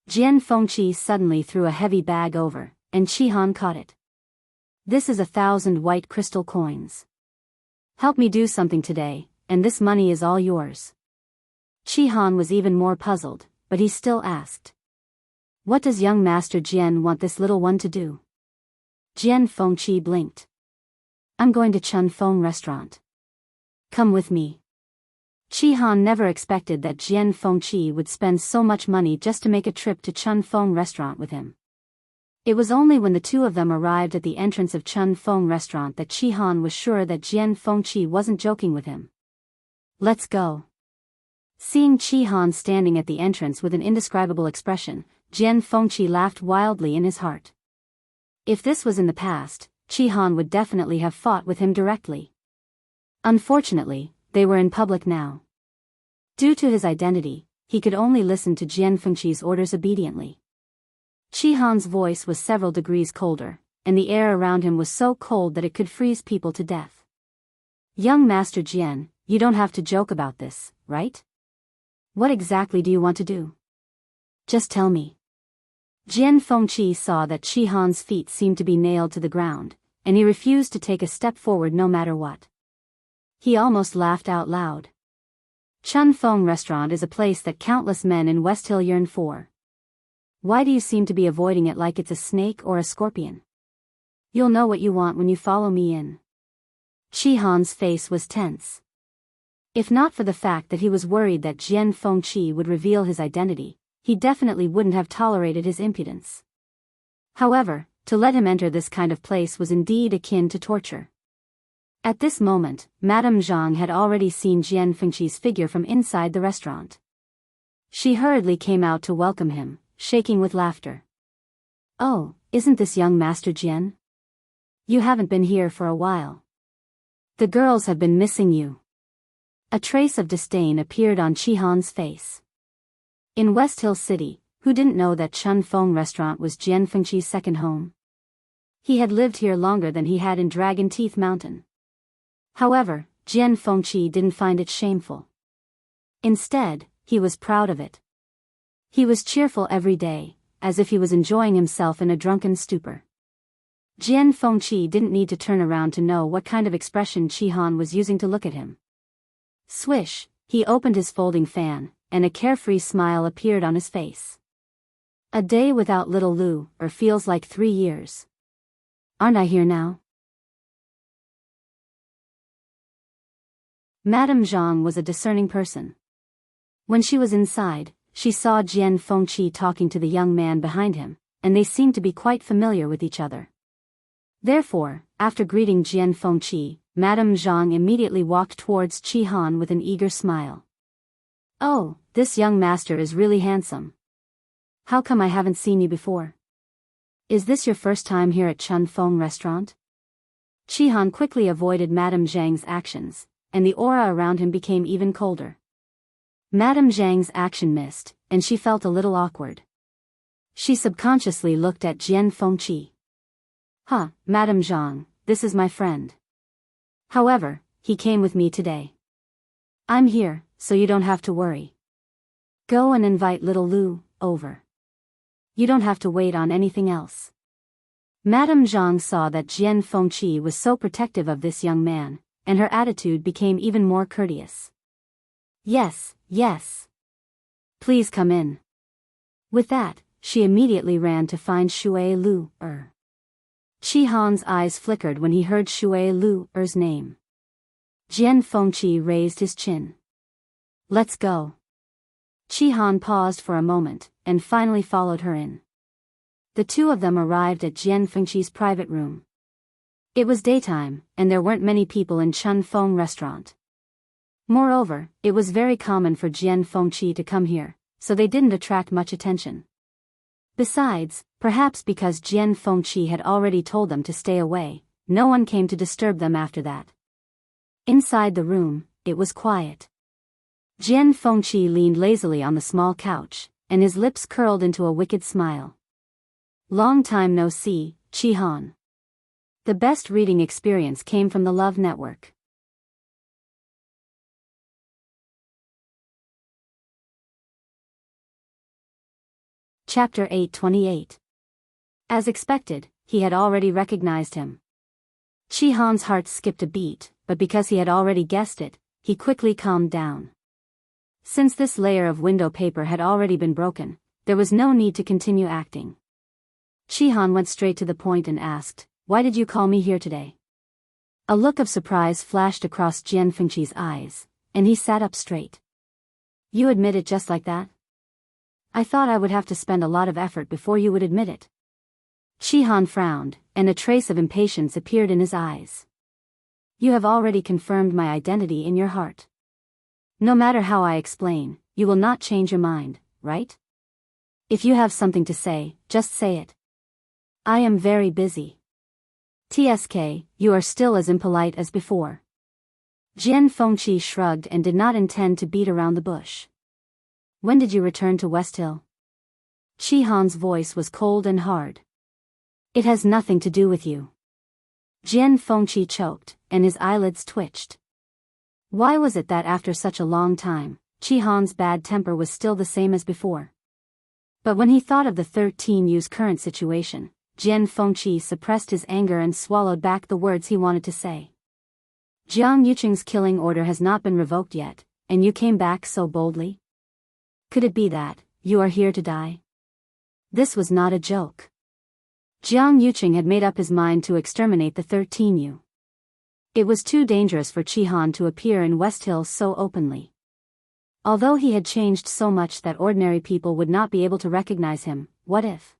Jian Fengqi suddenly threw a heavy bag over, and Shihan caught it. This is 1,000 white crystal coins. Help me do something today, and this money is all yours. Shihan was even more puzzled, but he still asked. What does young Master Jian want this little one to do? Jian Fengqi blinked. I'm going to Chun Feng restaurant. Come with me. Shihan never expected that Jian Fengqi would spend so much money just to make a trip to Chun Feng restaurant with him. It was only when the two of them arrived at the entrance of Chun Feng restaurant that Shihan was sure that Jian Fengqi wasn't joking with him. Let's go. Seeing Shihan standing at the entrance with an indescribable expression, Jian Fengqi laughed wildly in his heart. If this was in the past, Shihan would definitely have fought with him directly. Unfortunately, they were in public now. Due to his identity, he could only listen to Jian Fengqi's orders obediently. Shihan's voice was several degrees colder, and the air around him was so cold that it could freeze people to death. Young Master Jian, you don't have to joke about this, right? What exactly do you want to do? Just tell me. Jian Fengqi saw that Shihan's feet seemed to be nailed to the ground, and he refused to take a step forward no matter what. He almost laughed out loud. Chun Feng Restaurant is a place that countless men in West Hill yearn for. Why do you seem to be avoiding it like it's a snake or a scorpion? You'll know what you want when you follow me in. Shihan's face was tense. If not for the fact that he was worried that Jian Fengqi would reveal his identity, he definitely wouldn't have tolerated his impudence. However, to let him enter this kind of place was indeed akin to torture. At this moment, Madame Zhang had already seen Jian Fengqi's figure from inside the restaurant. She hurriedly came out to welcome him, shaking with laughter. "Oh, isn't this young Master Jian? You haven't been here for a while. The girls have been missing you." A trace of disdain appeared on Shihan's face. In West Hill City, who didn't know that Chun Feng Restaurant was Jian Fengqi's second home? He had lived here longer than he had in Dragon Teeth Mountain. However, Jian Fengqi didn't find it shameful. Instead, he was proud of it. He was cheerful every day, as if he was enjoying himself in a drunken stupor. Jian Fengqi didn't need to turn around to know what kind of expression Shihan was using to look at him. Swish, he opened his folding fan, and a carefree smile appeared on his face. "A day without little Lu, feels like 3 years. Aren't I here now?" Madame Zhang was a discerning person. When she was inside, she saw Jian Fengqi talking to the young man behind him, and they seemed to be quite familiar with each other. Therefore, after greeting Jian Fengqi, Madame Zhang immediately walked towards Shihan with an eager smile. "Oh, this young master is really handsome. How come I haven't seen you before? Is this your first time here at Chun Feng Restaurant?" Shihan quickly avoided Madame Zhang's actions, and the aura around him became even colder. Madame Zhang's action missed, and she felt a little awkward. She subconsciously looked at Jian Fengqi. "Huh, Madame Zhang, this is my friend. However, he came with me today. I'm here, so you don't have to worry. Go and invite little Lu over. You don't have to wait on anything else." Madame Zhang saw that Jian Fengqi was so protective of this young man, and her attitude became even more courteous. Yes. Please come in." With that, she immediately ran to find Shui Lu. Shihan's eyes flickered when he heard Shui Lu's name. Jian Fengqi raised his chin. "Let's go." Shihan paused for a moment, and finally followed her in. The two of them arrived at Jian Fengqi's private room. It was daytime, and there weren't many people in Chun Feng Restaurant. Moreover, it was very common for Jian Fengqi to come here, so they didn't attract much attention. Besides, perhaps because Jian Fengqi had already told them to stay away, no one came to disturb them after that. Inside the room, it was quiet. Jian Fengqi leaned lazily on the small couch, and his lips curled into a wicked smile. "Long time no see, Shihan. The best reading experience came from the Love Network." Chapter 828. As expected, he had already recognized him. Shihan's heart skipped a beat, but because he had already guessed it, he quickly calmed down. Since this layer of window paper had already been broken, there was no need to continue acting. Shihan went straight to the point and asked, "Why did you call me here today?" A look of surprise flashed across Jian Fengqi's eyes, and he sat up straight. "You admit it just like that? I thought I would have to spend a lot of effort before you would admit it." Shihan frowned, and a trace of impatience appeared in his eyes. "You have already confirmed my identity in your heart. No matter how I explain, you will not change your mind, right? If you have something to say, just say it. I am very busy." "TSK, you are still as impolite as before." Jian Fengqi shrugged and did not intend to beat around the bush. "When did you return to West Hill?" Shihan's voice was cold and hard. "It has nothing to do with you." Jian Fengqi choked, and his eyelids twitched. Why was it that after such a long time, Shihan's bad temper was still the same as before? But when he thought of the 13 Yu's current situation, Jian Fengqi suppressed his anger and swallowed back the words he wanted to say. Jiang Yuqing's killing order has not been revoked yet, and you came back so boldly? Could it be that you are here to die? This was not a joke. Jiang Yuqing had made up his mind to exterminate the 13 Yu. It was too dangerous for Qihan to appear in West Hills so openly. Although he had changed so much that ordinary people would not be able to recognize him, what if?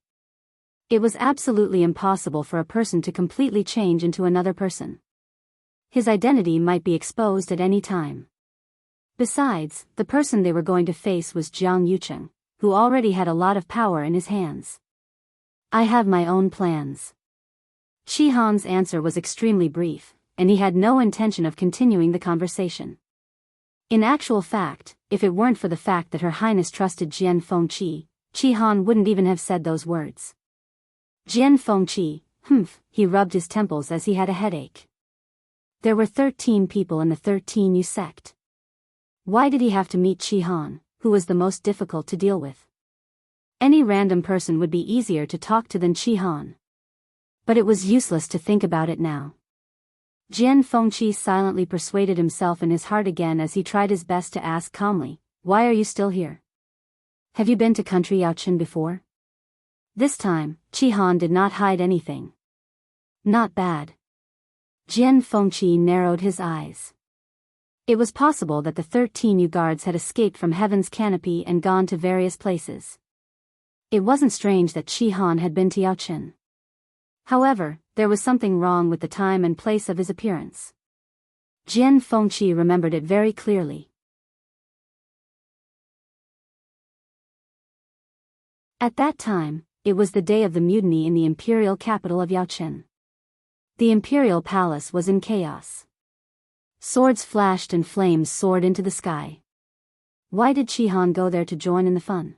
It was absolutely impossible for a person to completely change into another person. His identity might be exposed at any time. Besides, the person they were going to face was Jiang Yuqing, who already had a lot of power in his hands. I have my own plans. Qihan's answer was extremely brief, and he had no intention of continuing the conversation. In actual fact, if it weren't for the fact that Her Highness trusted Jian Fengqi, Qihan wouldn't even have said those words. Jian Fengqi, he rubbed his temples as he had a headache. There were 13 people in the 13 Yu sect. Why did he have to meet Qihan, who was the most difficult to deal with? Any random person would be easier to talk to than Qihan. But it was useless to think about it now. Jian Fengqi silently persuaded himself in his heart again as he tried his best to ask calmly, why are you still here? Have you been to country Yaochen before? This time, Qihan did not hide anything. Not bad. Jian Fengqi narrowed his eyes. It was possible that the 13 Yu guards had escaped from Heaven's Canopy and gone to various places. It wasn't strange that Qihan had been to Yaochen. However, there was something wrong with the time and place of his appearance. Jian Fengqi remembered it very clearly. At that time, it was the day of the mutiny in the imperial capital of Yaochen. The imperial palace was in chaos. Swords flashed and flames soared into the sky. Why did Qihan go there to join in the fun?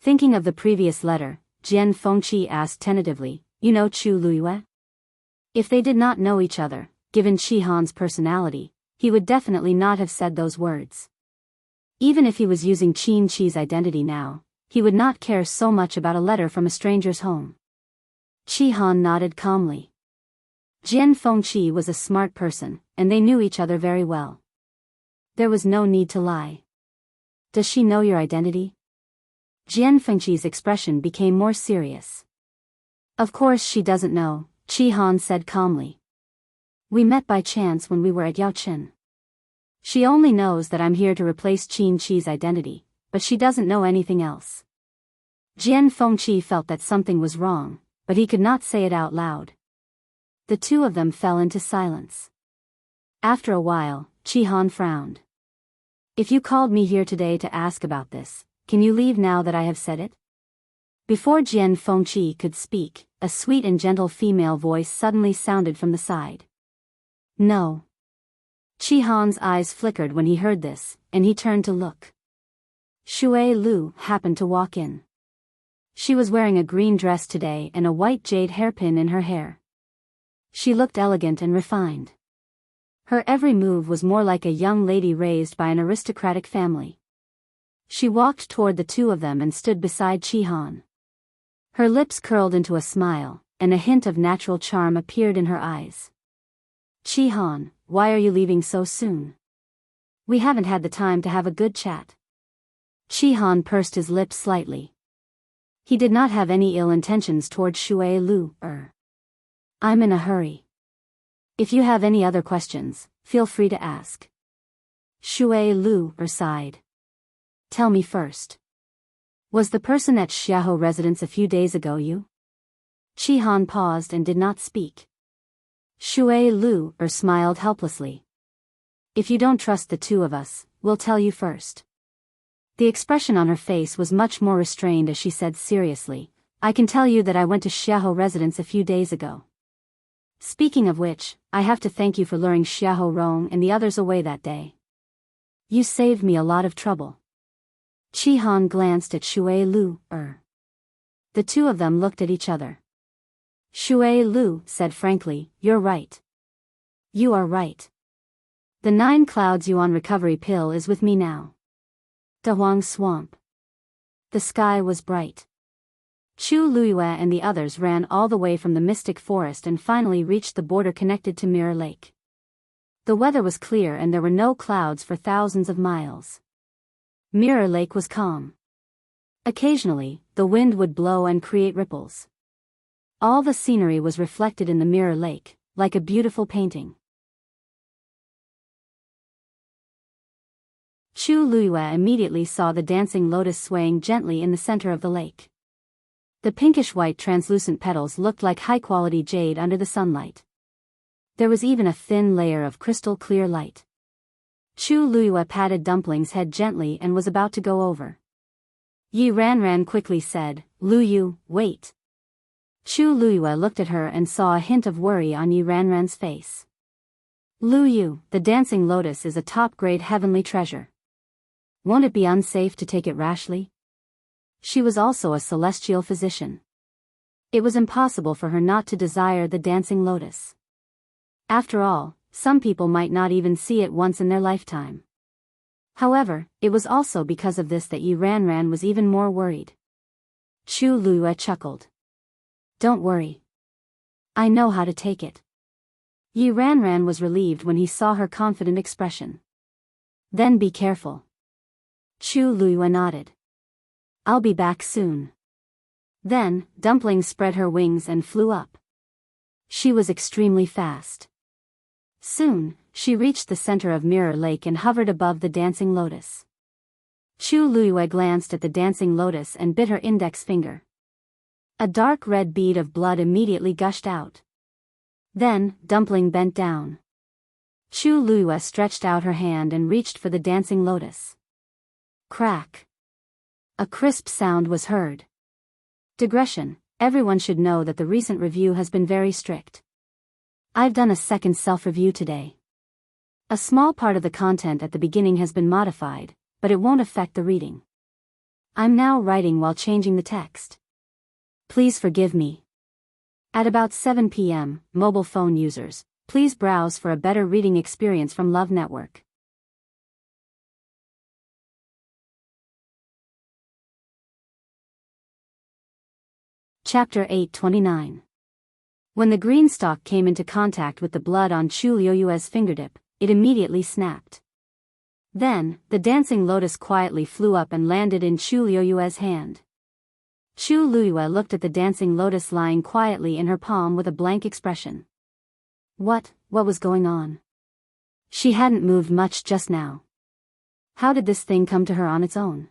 Thinking of the previous letter, Jian Fengqi asked tentatively, you know Chu Luiyue? If they did not know each other, given Qihan's personality, he would definitely not have said those words. Even if he was using Qin Chi's identity now, he would not care so much about a letter from a stranger's home. Qihan nodded calmly. Jian Fengqi was a smart person, and they knew each other very well. There was no need to lie. Does she know your identity? Jian Fengqi's expression became more serious. Of course she doesn't know, Qihan said calmly. We met by chance when we were at Yaochen. She only knows that I'm here to replace Qin Chi's identity, but she doesn't know anything else. Jian Fengqi felt that something was wrong, but he could not say it out loud. The two of them fell into silence. After a while, Qihan frowned. If you called me here today to ask about this, can you leave now that I have said it? Before Jian Fengqi could speak, a sweet and gentle female voice suddenly sounded from the side. No. Qihan's eyes flickered when he heard this, and he turned to look. Shui Lu happened to walk in. She was wearing a green dress today and a white jade hairpin in her hair. She looked elegant and refined. Her every move was more like a young lady raised by an aristocratic family. She walked toward the two of them and stood beside Qihan. Her lips curled into a smile, and a hint of natural charm appeared in her eyes. Qihan, why are you leaving so soon? We haven't had the time to have a good chat. Qihan pursed his lips slightly. He did not have any ill intentions toward Shui Lu. I'm in a hurry. If you have any other questions, feel free to ask. Shui Lu sighed. Tell me first. Was the person at Jianghu residence a few days ago you? Qihan paused and did not speak. Shui Lu smiled helplessly. If you don't trust the two of us, we'll tell you first. The expression on her face was much more restrained as she said seriously, I can tell you that I went to Jianghu residence a few days ago. Speaking of which, I have to thank you for luring Jianghu Rong and the others away that day. You saved me a lot of trouble. Qihan glanced at Shui Lu. The two of them looked at each other. Shui Lu said frankly, you're right. You are right. The 9 Clouds Yuan recovery pill is with me now. Da Huang Swamp. The sky was bright. Chu Luiyue and the others ran all the way from the mystic forest and finally reached the border connected to Mirror Lake. The weather was clear and there were no clouds for thousands of miles. Mirror Lake was calm. Occasionally, the wind would blow and create ripples. All the scenery was reflected in the Mirror Lake, like a beautiful painting. Chu Luiyue immediately saw the dancing lotus swaying gently in the center of the lake. The pinkish-white translucent petals looked like high-quality jade under the sunlight. There was even a thin layer of crystal-clear light. Chu Luiyue patted Dumpling's head gently and was about to go over. Yi Ranran quickly said, "Lu Yu, wait." Chu Luiyue looked at her and saw a hint of worry on Yi Ranran's face. "Lu Yu, the dancing lotus is a top-grade heavenly treasure. Won't it be unsafe to take it rashly?" She was also a celestial physician. It was impossible for her not to desire the dancing lotus. After all, some people might not even see it once in their lifetime. However, it was also because of this that Yi Ranran was even more worried. Chu Luiyue chuckled. "Don't worry. I know how to take it." Yi Ranran was relieved when he saw her confident expression. "Then be careful." Chu Luiyue nodded. "I'll be back soon." Then, Dumpling spread her wings and flew up. She was extremely fast. Soon, she reached the center of Mirror Lake and hovered above the dancing lotus. Chu Luiyue glanced at the dancing lotus and bit her index finger. A dark red bead of blood immediately gushed out. Then, Dumpling bent down. Chu Luiyue stretched out her hand and reached for the dancing lotus. Crack. A crisp sound was heard. Digression: everyone should know that the recent review has been very strict. I've done a second self-review today. A small part of the content at the beginning has been modified, but it won't affect the reading. I'm now writing while changing the text. Please forgive me. At about 7 p.m., mobile phone users, please browse for a better reading experience from Love Network. Chapter 829. When the green stalk came into contact with the blood on Chu Luiyue's fingertip, it immediately snapped. Then, the dancing lotus quietly flew up and landed in Chu Luiyue's hand. Chu Luiyue looked at the dancing lotus lying quietly in her palm with a blank expression. What was going on? She hadn't moved much just now. How did this thing come to her on its own?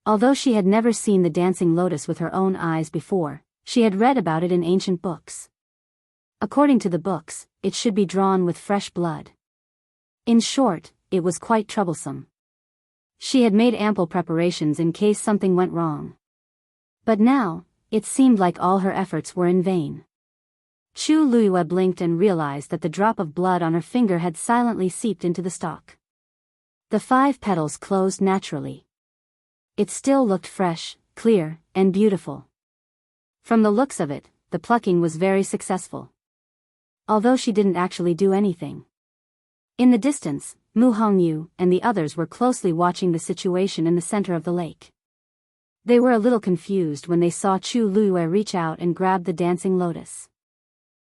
Although she had never seen the dancing lotus with her own eyes before, she had read about it in ancient books. According to the books, it should be drawn with fresh blood. In short, it was quite troublesome. She had made ample preparations in case something went wrong. But now, it seemed like all her efforts were in vain. Chu Luiyue blinked and realized that the drop of blood on her finger had silently seeped into the stalk. The 5 petals closed naturally. It still looked fresh, clear, and beautiful. From the looks of it, the plucking was very successful. Although she didn't actually do anything. In the distance, Mu Hongyu and the others were closely watching the situation in the center of the lake. They were a little confused when they saw Chu Luiyue reach out and grab the dancing lotus.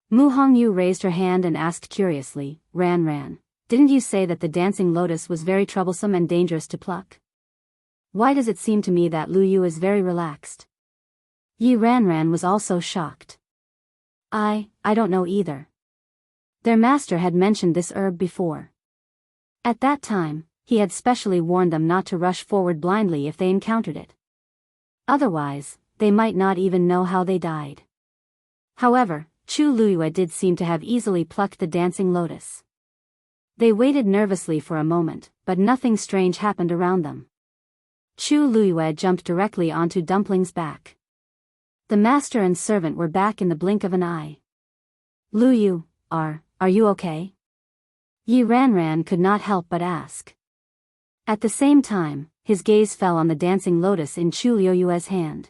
Mu Hongyu raised her hand and asked curiously, Ran, didn't you say that the dancing lotus was very troublesome and dangerous to pluck? Why does it seem to me that Lu Yu is very relaxed? Yi Ranran was also shocked. I don't know either. Their master had mentioned this herb before. At that time, he had specially warned them not to rush forward blindly if they encountered it. Otherwise, they might not even know how they died. However, Chu Luiyue did seem to have easily plucked the dancing lotus. They waited nervously for a moment, but nothing strange happened around them. Chu Luiyue jumped directly onto Dumpling's back. The master and servant were back in the blink of an eye. Lu Yu, are you okay? Yi Ranran could not help but ask. At the same time, his gaze fell on the dancing lotus in Chu Luiyue's hand.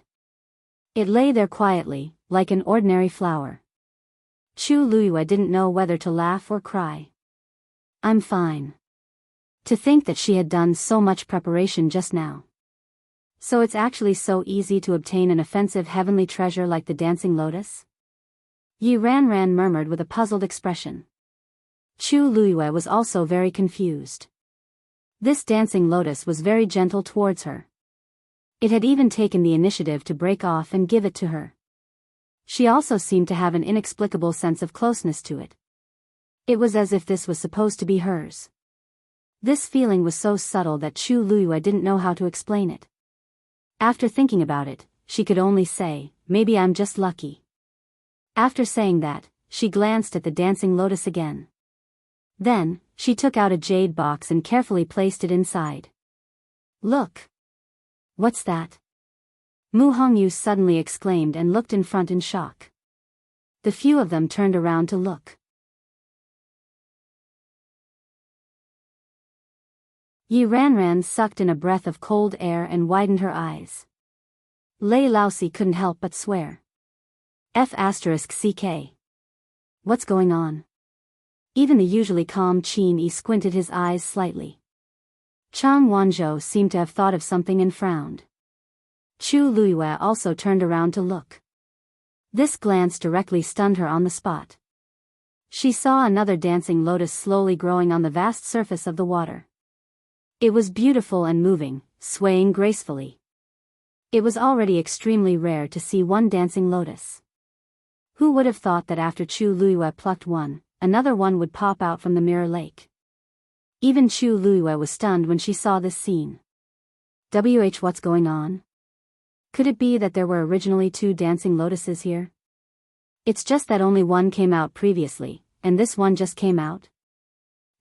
It lay there quietly, like an ordinary flower. Chu Luiyue didn't know whether to laugh or cry. I'm fine. To think that she had done so much preparation just now. So it's actually so easy to obtain an offensive heavenly treasure like the dancing lotus? Yi Ranran murmured with a puzzled expression. Chu Luiyue was also very confused. This dancing lotus was very gentle towards her. It had even taken the initiative to break off and give it to her. She also seemed to have an inexplicable sense of closeness to it. It was as if this was supposed to be hers. This feeling was so subtle that Chu Luiyue didn't know how to explain it. After thinking about it, she could only say, maybe I'm just lucky. After saying that, she glanced at the dancing lotus again. Then, she took out a jade box and carefully placed it inside. Look! What's that? Mu Hongyu suddenly exclaimed and looked in front in shock. The few of them turned around to look. Yi Ranran sucked in a breath of cold air and widened her eyes. Lei Laosi couldn't help but swear. F***CK. What's going on? Even the usually calm Qin Yi squinted his eyes slightly. Chang Wanzhou seemed to have thought of something and frowned. Chu Luiyue also turned around to look. This glance directly stunned her on the spot. She saw another dancing lotus slowly growing on the vast surface of the water. It was beautiful and moving, swaying gracefully. It was already extremely rare to see one dancing lotus. Who would have thought that after Chu Luiyue plucked one, another one would pop out from the mirror lake? Even Chu Luiyue was stunned when she saw this scene. What's going on? Could it be that there were originally two dancing lotuses here? It's just that only one came out previously, and this one just came out?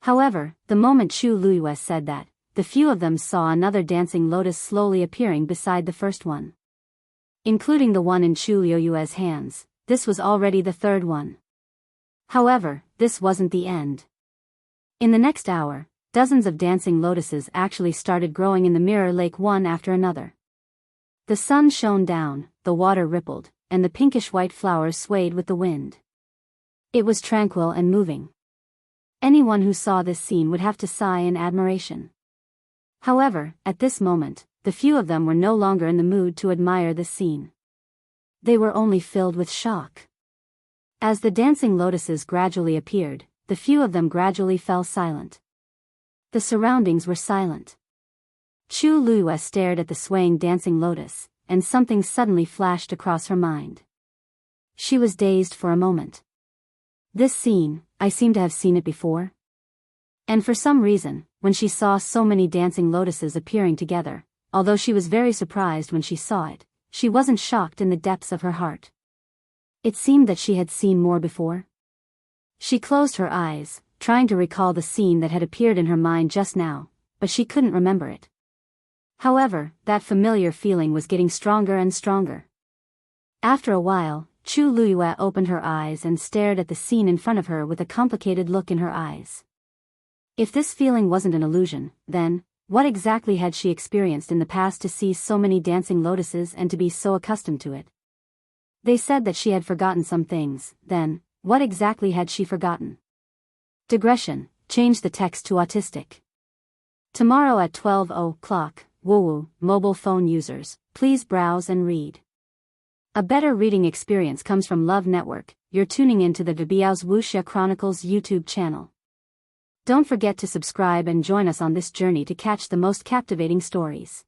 However, the moment Chu Luiyue said that, the few of them saw another dancing lotus slowly appearing beside the first one. Including the one in Chu Luiyue's hands, this was already the third one. However, this wasn't the end. In the next hour, dozens of dancing lotuses actually started growing in the mirror lake one after another. The sun shone down, the water rippled, and the pinkish-white flowers swayed with the wind. It was tranquil and moving. Anyone who saw this scene would have to sigh in admiration. However, at this moment, the few of them were no longer in the mood to admire this scene. They were only filled with shock. As the dancing lotuses gradually appeared, the few of them gradually fell silent. The surroundings were silent. Chu Luiyue stared at the swaying dancing lotus, and something suddenly flashed across her mind. She was dazed for a moment. This scene, I seem to have seen it before. And for some reason, when she saw so many dancing lotuses appearing together, although she was very surprised when she saw it, she wasn't shocked in the depths of her heart. It seemed that she had seen more before. She closed her eyes, trying to recall the scene that had appeared in her mind just now, but she couldn't remember it. However, that familiar feeling was getting stronger and stronger. After a while, Chu Luiyue opened her eyes and stared at the scene in front of her with a complicated look in her eyes. If this feeling wasn't an illusion, then, what exactly had she experienced in the past to see so many dancing lotuses and to be so accustomed to it? They said that she had forgotten some things, then, what exactly had she forgotten? Digression, change the text to autistic. Tomorrow at 12 o'clock, Woo mobile phone users, please browse and read. A better reading experience comes from Love Network. You're tuning into the Biyao's Wuxia Chronicles YouTube channel. Don't forget to subscribe and join us on this journey to catch the most captivating stories.